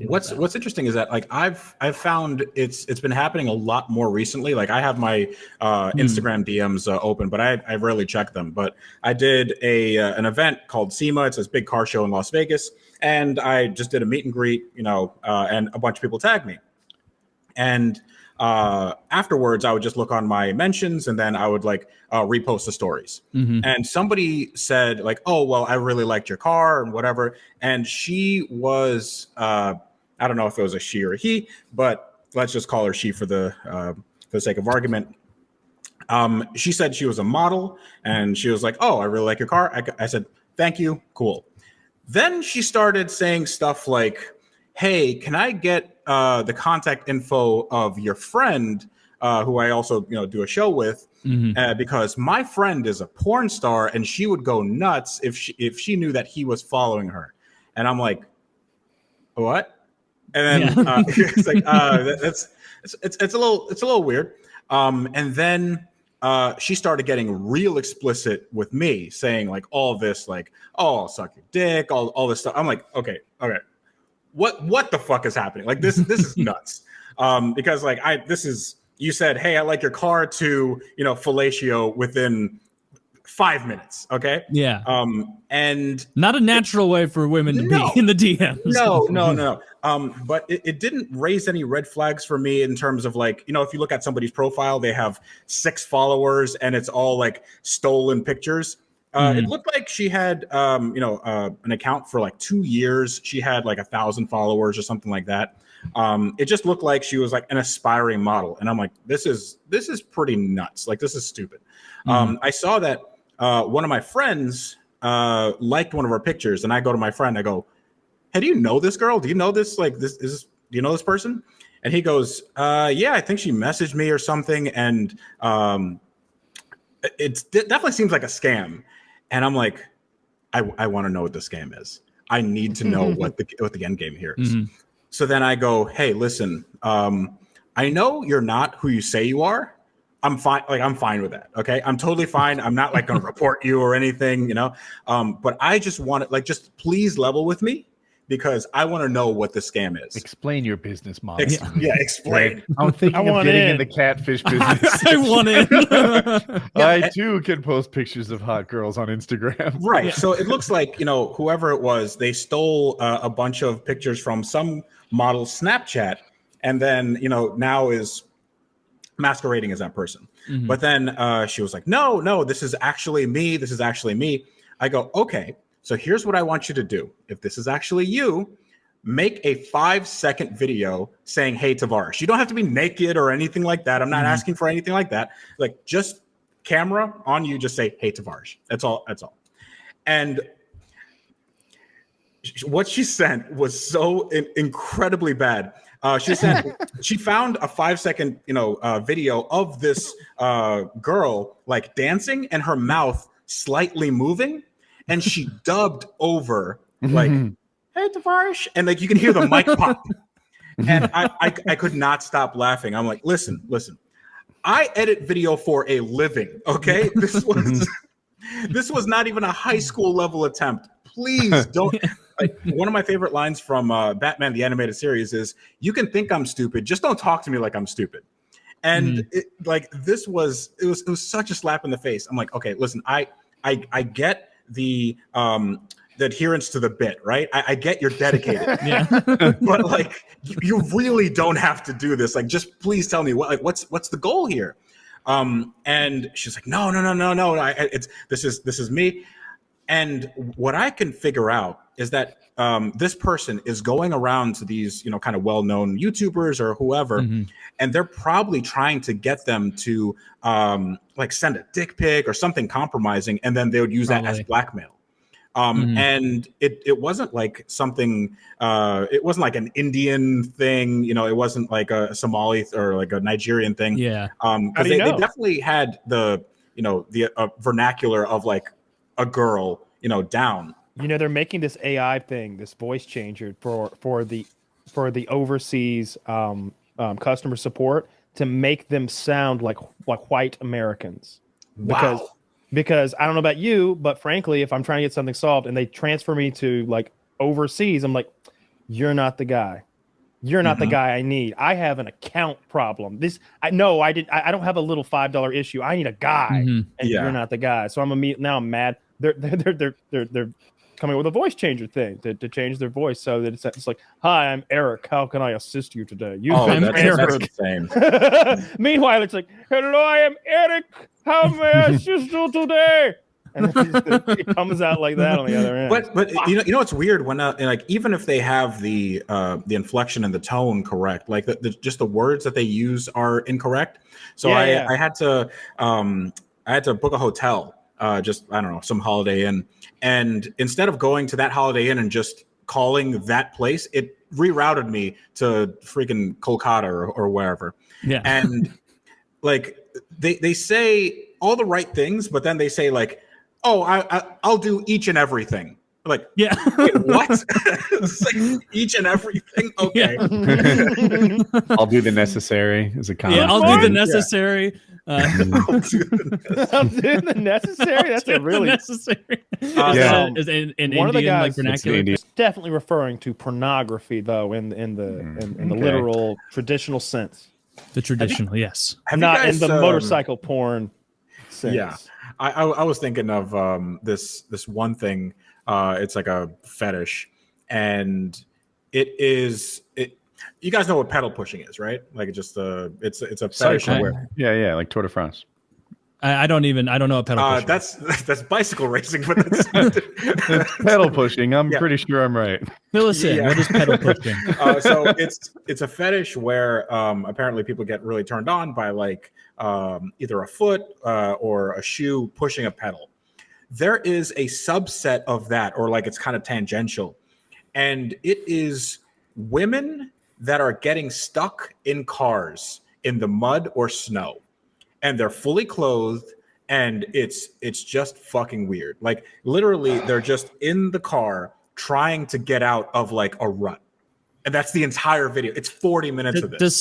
what's interesting is that like I've found it's been happening a lot more recently. Like I have my Instagram DMs open, but I rarely check them. But I did an event called SEMA. It's this big car show in Las Vegas, and I just did a meet and greet, and a bunch of people tagged me. And afterwards, I would just look on my mentions, and then I would like repost the stories. And somebody said like, "Oh, well, I really liked your car and whatever." And she was, I don't know if it was a she or a he, but let's just call her she for the sake of argument. She said she was a model, and she was like, "Oh, I really like your car." I said, "Thank you, cool." Then she started saying stuff like, "Hey, can I get the contact info of your friend who I also do a show with, because my friend is a porn star and she would go nuts if she knew that he was following her." And I'm like, "What?" And then it's like it's a little weird. And then she started getting real explicit with me, saying like all this, like, "Oh, I'll suck your dick," all this stuff. I'm like, okay. What the fuck is happening? Like this is nuts. Because like you said, "Hey, I like your car," to fellatio within 5 minutes. Okay. Yeah. And not a natural way for women to be in the DMs. No. But it didn't raise any red flags for me in terms of like, if you look at somebody's profile, they have 6 followers and it's all like stolen pictures. It looked like she had, an account for like 2 years. She had like 1,000 followers or something like that. It just looked like she was like an aspiring model. And I'm like, this is pretty nuts. Like, this is stupid. I saw that one of my friends liked one of her pictures, and I go to my friend, I go, "Hey, do you know this girl? Do you know this? Like, do you know this person?" And he goes, "Yeah, I think she messaged me or something." And it definitely seems like a scam. And I'm like, I want to know what the scam is. I need to know what the end game here is. So then I go, "Hey, listen, I know you're not who you say you are, I'm fine. Like, I'm fine with that. Okay. I'm totally fine. I'm not like going to report you or anything, you know? But I just want to, like, just please level with me because I want to know what the scam is. Explain your business model. Explain. I'm thinking of getting in the catfish business. I want in. I too can post pictures of hot girls on Instagram. Right. Yeah. So it looks like, you know, whoever it was, they stole a bunch of pictures from some model Snapchat and then, you know, now is masquerading as that person. Mm-hmm. But then she was like, no, this is actually me. This is actually me. I go, okay, so here's what I want you to do. If this is actually you, make a 5-second video saying, hey, Tavares. You don't have to be naked or anything like that. I'm not asking for anything like that. Like, just camera on you, just say, hey, Tavares. That's all. And what she sent was so incredibly bad. She found a 5-second, video of this girl like dancing and her mouth slightly moving, and she dubbed over like, "Hey, Tavares," and like you can hear the mic pop. And I could not stop laughing. I'm like, listen, I edit video for a living. Okay, this was not even a high school level attempt. Please don't. Like, one of my favorite lines from Batman the Animated Series is, "You can think I'm stupid, just don't talk to me like I'm stupid." And it was such a slap in the face. I'm like, okay, listen, I get the adherence to the bit, right? I get you're dedicated, but like you really don't have to do this. Like, just please tell me what's the goal here? And she's like, no, this is me. And what I can figure out is that this person is going around to these, kind of well-known YouTubers or whoever, and they're probably trying to get them to like send a dick pic or something compromising, and then they would use that as blackmail. And it wasn't like something, it wasn't like an Indian thing, it wasn't like a Somali or like a Nigerian thing. Yeah. Because they definitely had the vernacular of like a girl, down. They're making this AI thing, this voice changer for the overseas customer support to make them sound like white Americans. Because I don't know about you, but frankly, if I'm trying to get something solved and they transfer me to like overseas, I'm like, you're not the guy. You're not the guy I need. I have an account problem. I don't have a little $5 issue. I need a guy, and you're not the guy. So now I'm mad. They're coming up with a voice changer thing to change their voice so that it's like, "Hi, I'm Eric. How can I assist you today?" That's insane. Meanwhile, it's like, "Hello, I am Eric. How may I assist you today?" And it comes out like that on the other end. But you know it's weird when like even if they have the inflection and the tone correct, like just the words that they use are incorrect. So I had to book a hotel, just I don't know, some Holiday Inn, and instead of going to that Holiday Inn and just calling that place, it rerouted me to freaking Kolkata or wherever. Yeah, and like they say all the right things, but then they say like, "Oh, I'll do each and everything." Like, yeah, wait, what? It's like each and everything. Okay, I'll do the necessary as a comment. Yeah, I'll do the necessary. I'll do the necessary. That's a really necessary. Is in one of the Indian, guys like, vernacular. is definitely referring to pornography, though, in the literal traditional sense. The traditional, yes, not in the motorcycle porn sense. Yeah. I was thinking of this one thing. It's like a fetish, and you guys know what pedal pushing is, right? Like it's a fetish. Yeah, like Tour de France. I don't know what pedal pushing is. That's bicycle racing, but that's pedal pushing. I'm pretty sure I'm right. Fill us in. What is pedal pushing? So it's a fetish where apparently people get really turned on by like either a foot or a shoe pushing a pedal. There is a subset of that, or like it's kind of tangential, and it is women that are getting stuck in cars in the mud or snow, and they're fully clothed, and it's just fucking weird. Like literally, they're just in the car trying to get out of like a rut. And that's the entire video. It's 40 minutes of this. Does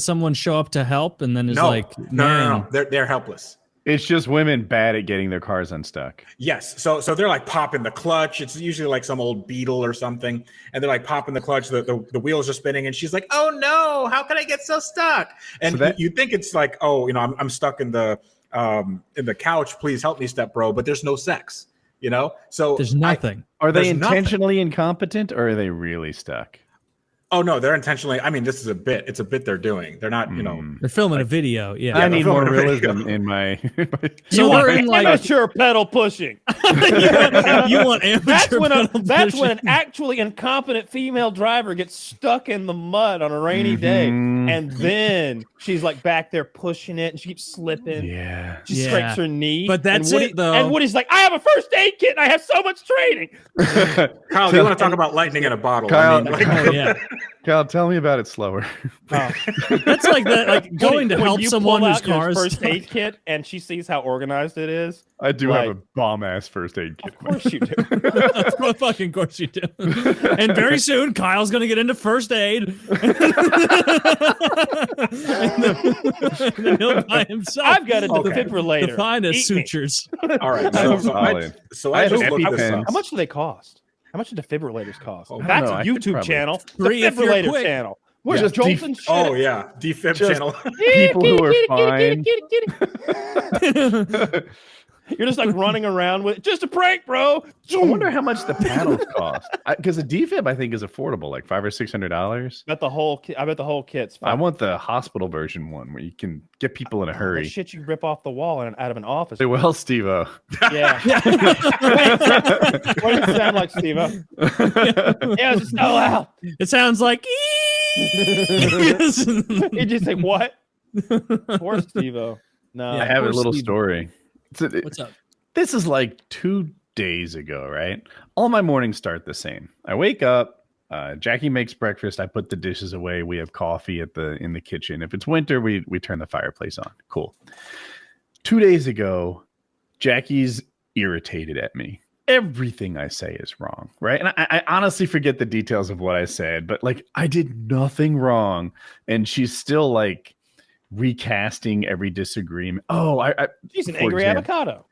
someone show up to help and then is no. They're helpless. It's just women bad at getting their cars unstuck. Yes. So they're like popping the clutch. It's usually like some old Beetle or something. And they're like popping the clutch. The wheels are spinning. And she's like, oh no, how can I get so stuck? And you think it's like, oh, I'm stuck in the couch. Please help me, step bro. But there's no sex, So there's nothing. Are they intentionally incompetent or are they really stuck? Oh no, they're intentionally. I mean, this is a bit. It's a bit they're doing. They're not, They're filming a video. Yeah, I need more realism in my. You want amateur pedal pushing. you want amateur That's when an actually incompetent female driver gets stuck in the mud on a rainy day, and then she's like back there pushing it, and she keeps slipping. Yeah, she scrapes her knee. But that's it, though. And Woody's like, I have a first aid kit, and I have so much training. Kyle, you want to talk about lightning in a bottle? Kyle, yeah. Kyle, tell me about it slower. That's like that. Like going to help someone whose car's first aid kit, and she sees how organized it is. I do have a bomb ass first aid kit. Of course you do. Of fucking course you do. And very soon, Kyle's gonna get into first aid. And then he'll by himself. I've got a defibrillator. The finest sutures. All right. So I just looked this up. How much do they cost? How much do defibrillators cost? Oh, That's a YouTube channel. Defibrillator channel. Where's Jolton shit? Oh yeah, defib channel. People who are fine. You're just like running around with just a prank, bro. I wonder how much the paddles cost. Because a defib, I think, is affordable, like $500 or $600. I bet the whole kit's fine. I want the hospital version one where you can get people in a hurry. The shit you rip off the wall out of an office. Say, well, Steve-O. Yeah. What does it sound like, Steve-O? Yeah, it's just so loud. It sounds like. You just say what? Poor Steve-O. No, I have a little story. What's up? This is like 2 days ago, right? All my mornings start the same. I wake up, Jackie makes breakfast, I put the dishes away, we have coffee in the kitchen. If it's winter, we turn the fireplace on. Cool. 2 days ago, Jackie's irritated at me. Everything I say is wrong, right? And I honestly forget the details of what I said, but like I did nothing wrong, and she's still like recasting every disagreement. Oh, she's an angry avocado.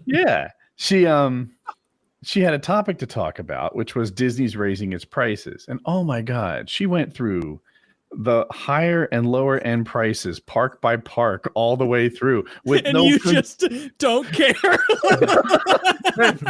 Yeah, she had a topic to talk about, which was Disney's raising its prices, and oh my god, she went through the higher and lower end prices park by park all the way through with and you just don't care.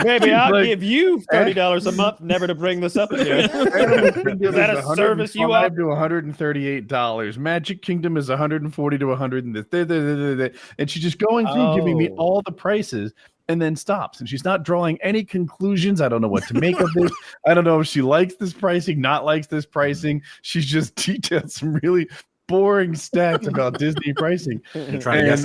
Maybe I'll give you $30 a month never to bring this up again. Is that a service you offer? To $138. Magic Kingdom is $140 to $100, and she's just going through giving me all the prices and then stops, and she's not drawing any conclusions. I don't know what to make of this. I don't know if she likes this pricing, not likes this pricing. She's just detailed some really boring stats about Disney pricing. You're trying to guess,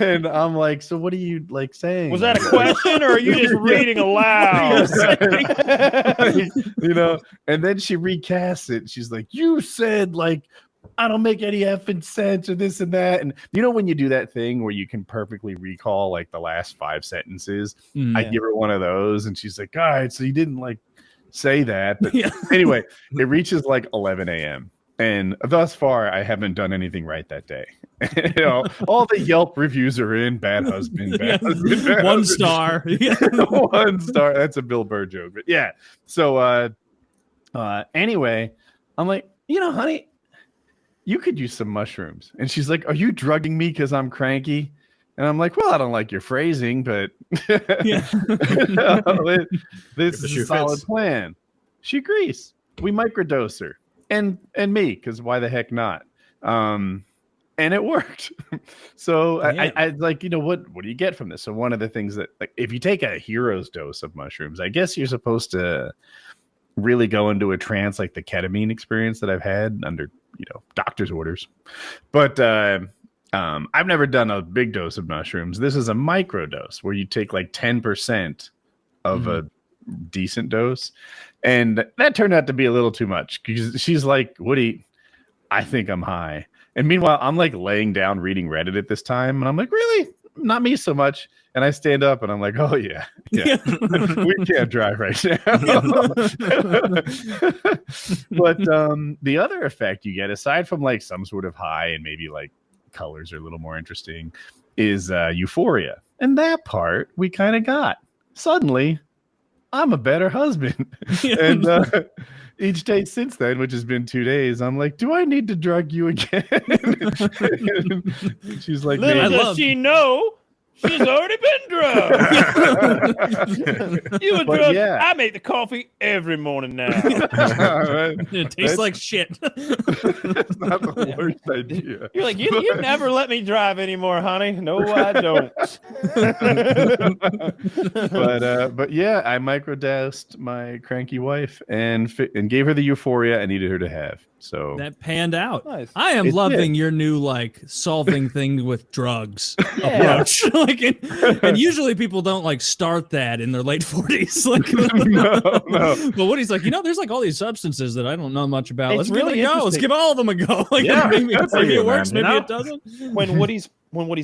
and I'm like, so what are you like saying? Was that a question, or are you just reading aloud? And then she recasts it. She's like, you said like I don't make any effing sense or this and that. And when you do that thing where you can perfectly recall like the last 5 sentences, I give her one of those and she's like, all right, so you didn't like say that. But anyway, it reaches like 11 a.m. And thus far, I haven't done anything right that day. All the Yelp reviews are in. Bad husband, bad husband, bad 1 husband. star. 1 star. That's a Bill Burr joke. But yeah. So anyway, I'm like, honey, you could use some mushrooms. And she's like, are you drugging me because I'm cranky? And I'm like, well, I don't like your phrasing, but this is a solid plan. She agrees. We microdose her. And me, because why the heck not? And it worked. So I like, what do you get from this? So one of the things that, like, if you take a hero's dose of mushrooms, I guess you're supposed to really go into a trance, like the ketamine experience that I've had under doctor's orders. But I've never done a big dose of mushrooms. This is a micro dose where you take like 10% of a decent dose, and that turned out to be a little too much because she's like, Woody, I think I'm high. And meanwhile, I'm like laying down reading Reddit at this time, and I'm like, really? not me so much. And I stand up and I'm like, oh yeah, we can't drive right now. But the other effect you get, aside from like some sort of high and maybe like colors are a little more interesting, is euphoria. And that part we kind of got. Suddenly, I'm a better husband. And each day since then, which has been 2 days, I'm like, do I need to drug you again? She's like, little does she know, she's already been drugged. You were drugged. Yeah. I make the coffee every morning now. It tastes like shit. That's not the worst idea. You're like, you never let me drive anymore, honey. No, I don't. But yeah, I microdosed my cranky wife and gave her the euphoria I needed her to have. So that panned out. Nice. I am It loving did. your new like solving things with drugs approach. Like, and usually people don't like start that in their late 40s. Like, no. But Woody's like, there's like all these substances that I don't know much about. It's Let's really give it a go. Let's interesting. give all of them a go. Like, Yeah, maybe good for it you, works, man, maybe it doesn't. When Woody's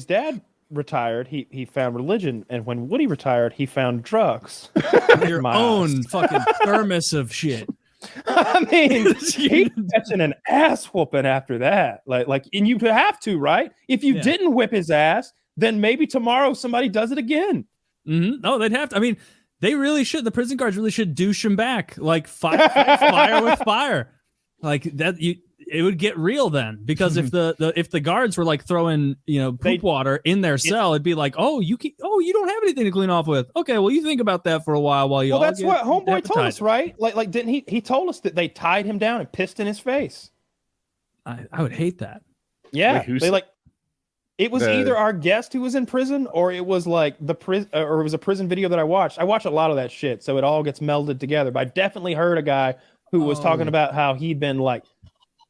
dad retired, he found religion, and when Woody retired, he found drugs. Your own fucking thermos of shit. I mean, he's catching an ass whooping after that. Like, and you have to, right? If you didn't whip his ass, then maybe tomorrow somebody does it again. Mm-hmm. No, they'd have to. I mean, they really should. The prison guards really should douche him back, like fire with fire, like that. It would get real then, because if the guards were like throwing poop water in their cell, it'd be like, you don't have anything to clean off with. Okay, well, you think about that for a while you. Well, that's what homeboy told us, right? Like didn't he told us that they tied him down and pissed in his face. I would hate that. Yeah, Wait, it was either our guest who was in prison, or it was like or it was a prison video that I watched. I watch a lot of that shit, so it all gets melded together. But I definitely heard a guy who was talking about how he'd been like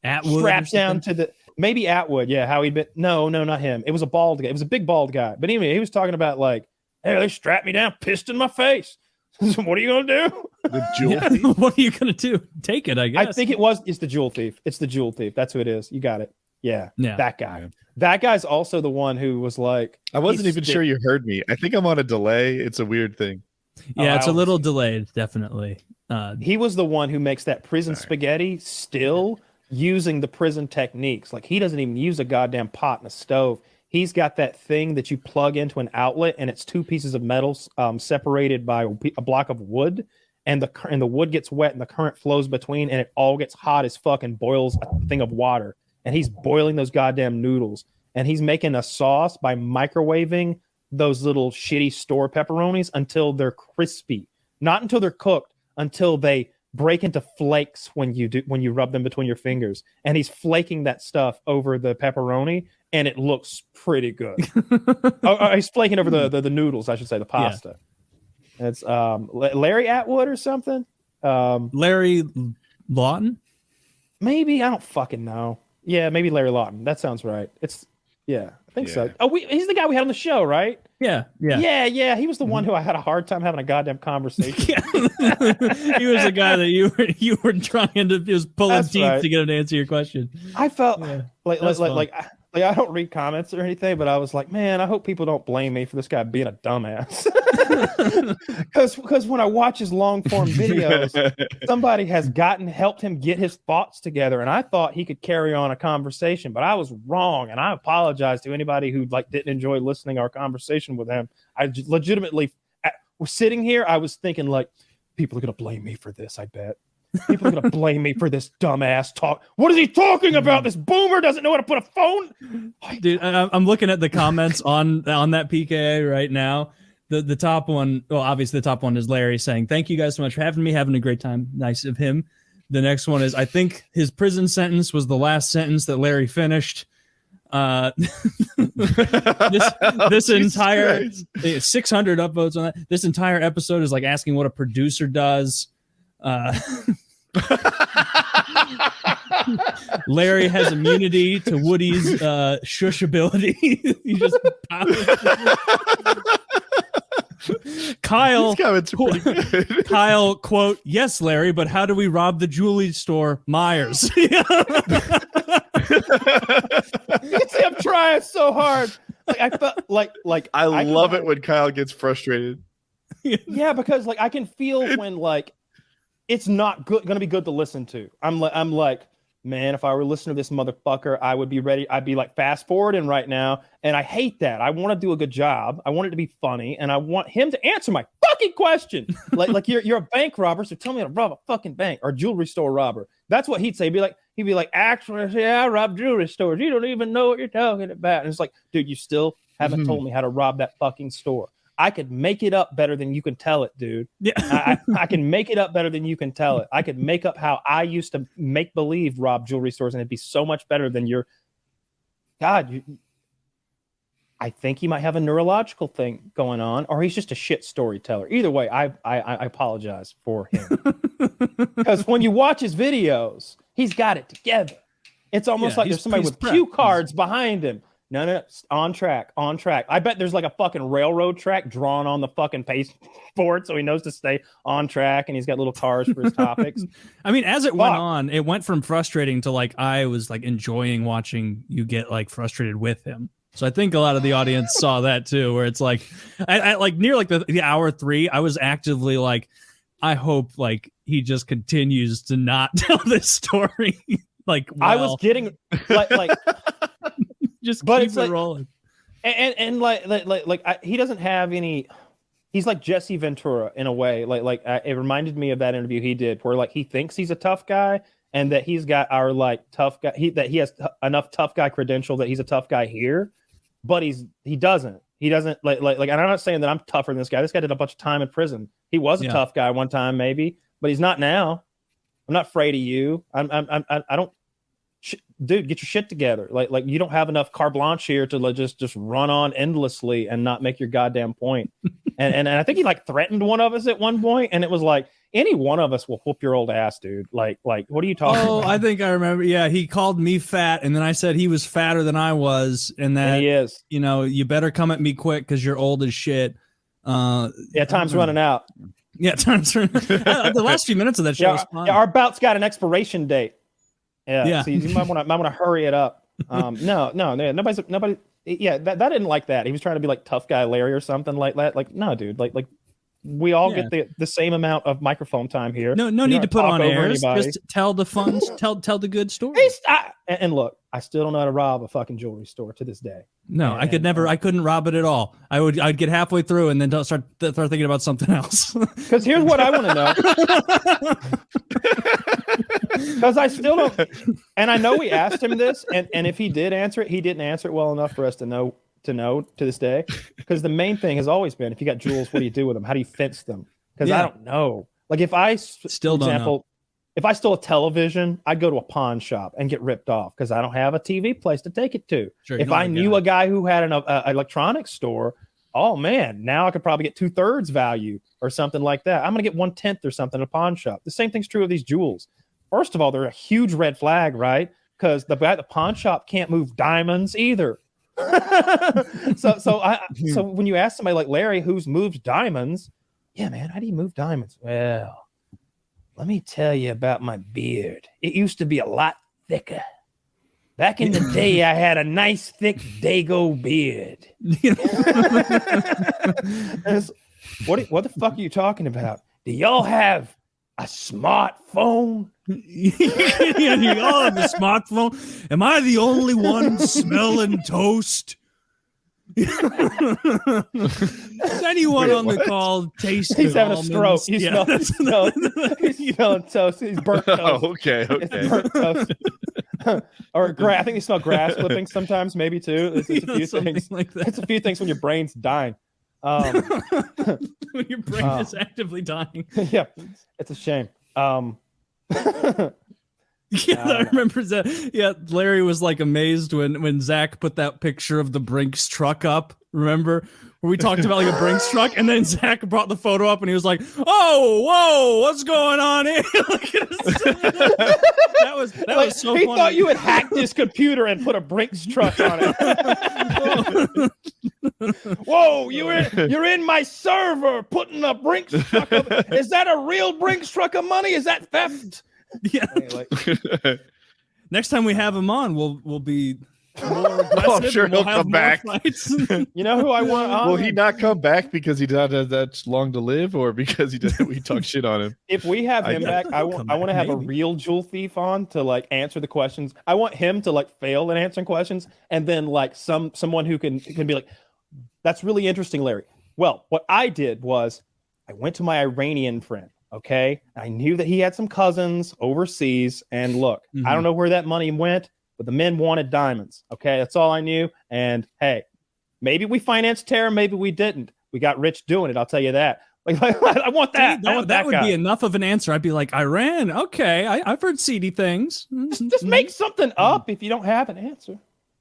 Atwood strapped down to maybe Atwood, how he'd been. No, not him. It was a bald guy. It was a big bald guy. But anyway, he was talking about like, hey, they strapped me down, pissed in my face. What are you gonna do? The jewel thief? What are you gonna do? Take it, I guess. I think it's the jewel thief. It's the jewel thief. That's who it is. You got it. Yeah. That guy. Yeah. That guy's also the one who was like, I wasn't even sure you heard me. I think I'm on a delay. It's a weird thing. Yeah, it's a little delayed, definitely. He was the one who makes that prison spaghetti still using the prison techniques. Like, he doesn't even use a goddamn pot and a stove. He's got that thing that you plug into an outlet, and it's two pieces of metal separated by a block of wood, and the wood gets wet and the current flows between, and it all gets hot as fuck and boils a thing of water. And he's boiling those goddamn noodles, and he's making a sauce by microwaving those little shitty store pepperonis until they're crispy, not until they're cooked, until they break into flakes when you rub them between your fingers. And he's flaking that stuff over the pepperoni, and it looks pretty good. He's flaking over the noodles, I should say, the pasta. Yeah. It's Larry Atwood or something. Larry Lawton? Maybe, I don't fucking know. Yeah, maybe Larry Lawton. That sounds right. I think so. Oh, he's the guy we had on the show, right? Yeah. He was the one who I had a hard time having a goddamn conversation. He was the guy that you were trying to just pulling teeth to get him to answer your question. I felt like I don't read comments or anything, but I was like, man, I hope people don't blame me for this guy being a dumbass. Because when I watch his long form videos, somebody has helped him get his thoughts together, and I thought he could carry on a conversation, but I was wrong, and I apologize to anybody who didn't enjoy listening to our conversation with him. I legitimately was sitting here, I was thinking like, people are gonna blame me for this. I bet. People are going to blame me for this dumbass talk. What is he talking about? This boomer doesn't know how to put a phone. Dude, I'm looking at the comments on that PKA right now. The top one, well, obviously the top one is Larry saying, thank you guys so much for having me, having a great time. Nice of him. The next one is, I think his prison sentence was the last sentence that Larry finished. This entire 600 upvotes on that. This entire episode is like asking what a producer does. Larry has immunity to Woody's shush ability. He just Kyle, Kyle, quote, yes, Larry, but how do we rob the jewelry store, Myers? You can see I'm trying so hard. I felt like I can love it have- when Kyle gets frustrated. Yeah, because like I can feel when like it's not good going to be good to listen to. I'm like, man, if I were listening to this motherfucker, I would be ready. I'd be like fast forwarding right now, and I hate that. I want to do a good job. I want it to be funny, and I want him to answer my fucking question. like you're a bank robber, so tell me how to rob a fucking bank, or jewelry store robber. That's what he'd say. He'd be like, actually, yeah, I rob jewelry stores. You don't even know what you're talking about. And it's like, dude, you still haven't told me how to rob that fucking store. I could make it up better than you can tell it, dude. Yeah. I can make it up better than you can tell it. I could make up how I used to make believe rob jewelry stores, and it'd be so much better than your. God, I think he might have a neurological thing going on, or he's just a shit storyteller. Either way, I apologize for him. Because when you watch his videos, he's got it together. It's almost like there's somebody with cue cards behind him. No, on track. I bet there's like a fucking railroad track drawn on the fucking pasteboard, so he knows to stay on track, and he's got little cars for his topics. I mean, as it went on, it went from frustrating to like I was like enjoying watching you get like frustrated with him. So I think a lot of the audience saw that too, where it's like, I like near like the hour 3, I was actively like, I hope like he just continues to not tell this story. Like I was getting like. Just but keep it's it like, rolling. And he doesn't have any. He's like Jesse Ventura in a way. It reminded me of that interview he did, where like he thinks he's a tough guy, and that he's got our like tough guy. That he has enough tough guy credential that he's a tough guy here, but he doesn't. He doesn't like. And I'm not saying that I'm tougher than this guy. This guy did a bunch of time in prison. He was a tough guy one time, maybe, but he's not now. I'm not afraid of you. I don't. Dude, get your shit together. Like you don't have enough carte blanche here to like, just run on endlessly and not make your goddamn point. and I think he like threatened one of us at one point, and it was like any one of us will whoop your old ass, dude. Like what are you talking about? I think I remember. Yeah, he called me fat, and then I said he was fatter than I was, and that he is. You know, you better come at me quick because you're old as shit. Yeah, time's running out. Yeah, time's running. The last few minutes of that show was fun. Our bout's got an expiration date. Yeah. So you might want to hurry it up. Nobody. Yeah, that didn't like that. He was trying to be like tough guy Larry or something like that. Like, no, dude. Like we all get the same amount of microphone time here. No need to put on airs. Just tell the fun, tell the good story. And look, I still don't know how to rob a fucking jewelry store to this day. No, I couldn't rob it at all. I'd get halfway through and then start thinking about something else. Because here's what I want to know. Because I still don't, and I know we asked him this, and if he did answer it, he didn't answer it well enough for us to know to this day. Because the main thing has always been, if you got jewels, what do you do with them? How do you fence them? Because I don't know. Like if I still don't know. If I stole a television, I'd go to a pawn shop and get ripped off because I don't have a TV place to take it to. Sure, if I knew a guy who had an electronics store, oh man, now I could probably get 2/3 value or something like that. I'm gonna get 1/10 or something at a pawn shop. The same thing's true of these jewels. First of all, they're a huge red flag, right? Because the guy at the pawn shop can't move diamonds either. So when you ask somebody like Larry who's moved diamonds, yeah, man, how do you move diamonds? Well, let me tell you about my beard. It used to be a lot thicker. Back in the day, I had a nice thick Dago beard. What the fuck are you talking about? Do y'all have a smartphone? You all have a smartphone? Am I the only one smelling toast? Is anyone on the call tasting? He's having almonds? a stroke. He's smelling toast. He's burnt toast. Oh, okay. It's burnt toast. Or I think you smell grass clippings sometimes, maybe too. It's a few things like that. It's a few things when your brain's dying. When your brain is actively dying. Yeah, it's a shame. Yeah, I remember that. Yeah, Larry was like amazed when Zach put that picture of the Brinks truck up. Remember where we talked about like a Brinks truck, and then Zach brought the photo up, and he was like, "Oh, whoa, what's going on here?" that was so he funny. thought you had hacked his computer and put a Brinks truck on it. Whoa, you're in my server putting a Brinks truck up. Is that a real Brinks truck of money? Is that theft? Yeah. Next time we have him on, we'll be more aggressive. I'm sure and we'll he'll have come more back. fights. You know who I want on? Will he not come back because he doesn't have that long to live, or because we talk shit on him? If we have him back, I want to have a real jewel thief on to like answer the questions. I want him to like fail in answering questions, and then like someone who can be like, "That's really interesting, Larry." Well, what I did was I went to my Iranian friend. Okay, I knew that he had some cousins overseas, and look, I don't know where that money went, but the men wanted diamonds. Okay, that's all I knew. And hey, maybe we financed terror, maybe we didn't. We got rich doing it. I'll tell you that. Like I want that. I want that would guy. be enough of an answer. I'd be like, Iran. Okay, I've heard seedy things. Just make something up if you don't have an answer.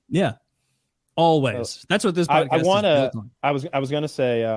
Yeah, always. That's what this podcast I want is to. built on. I was going to say.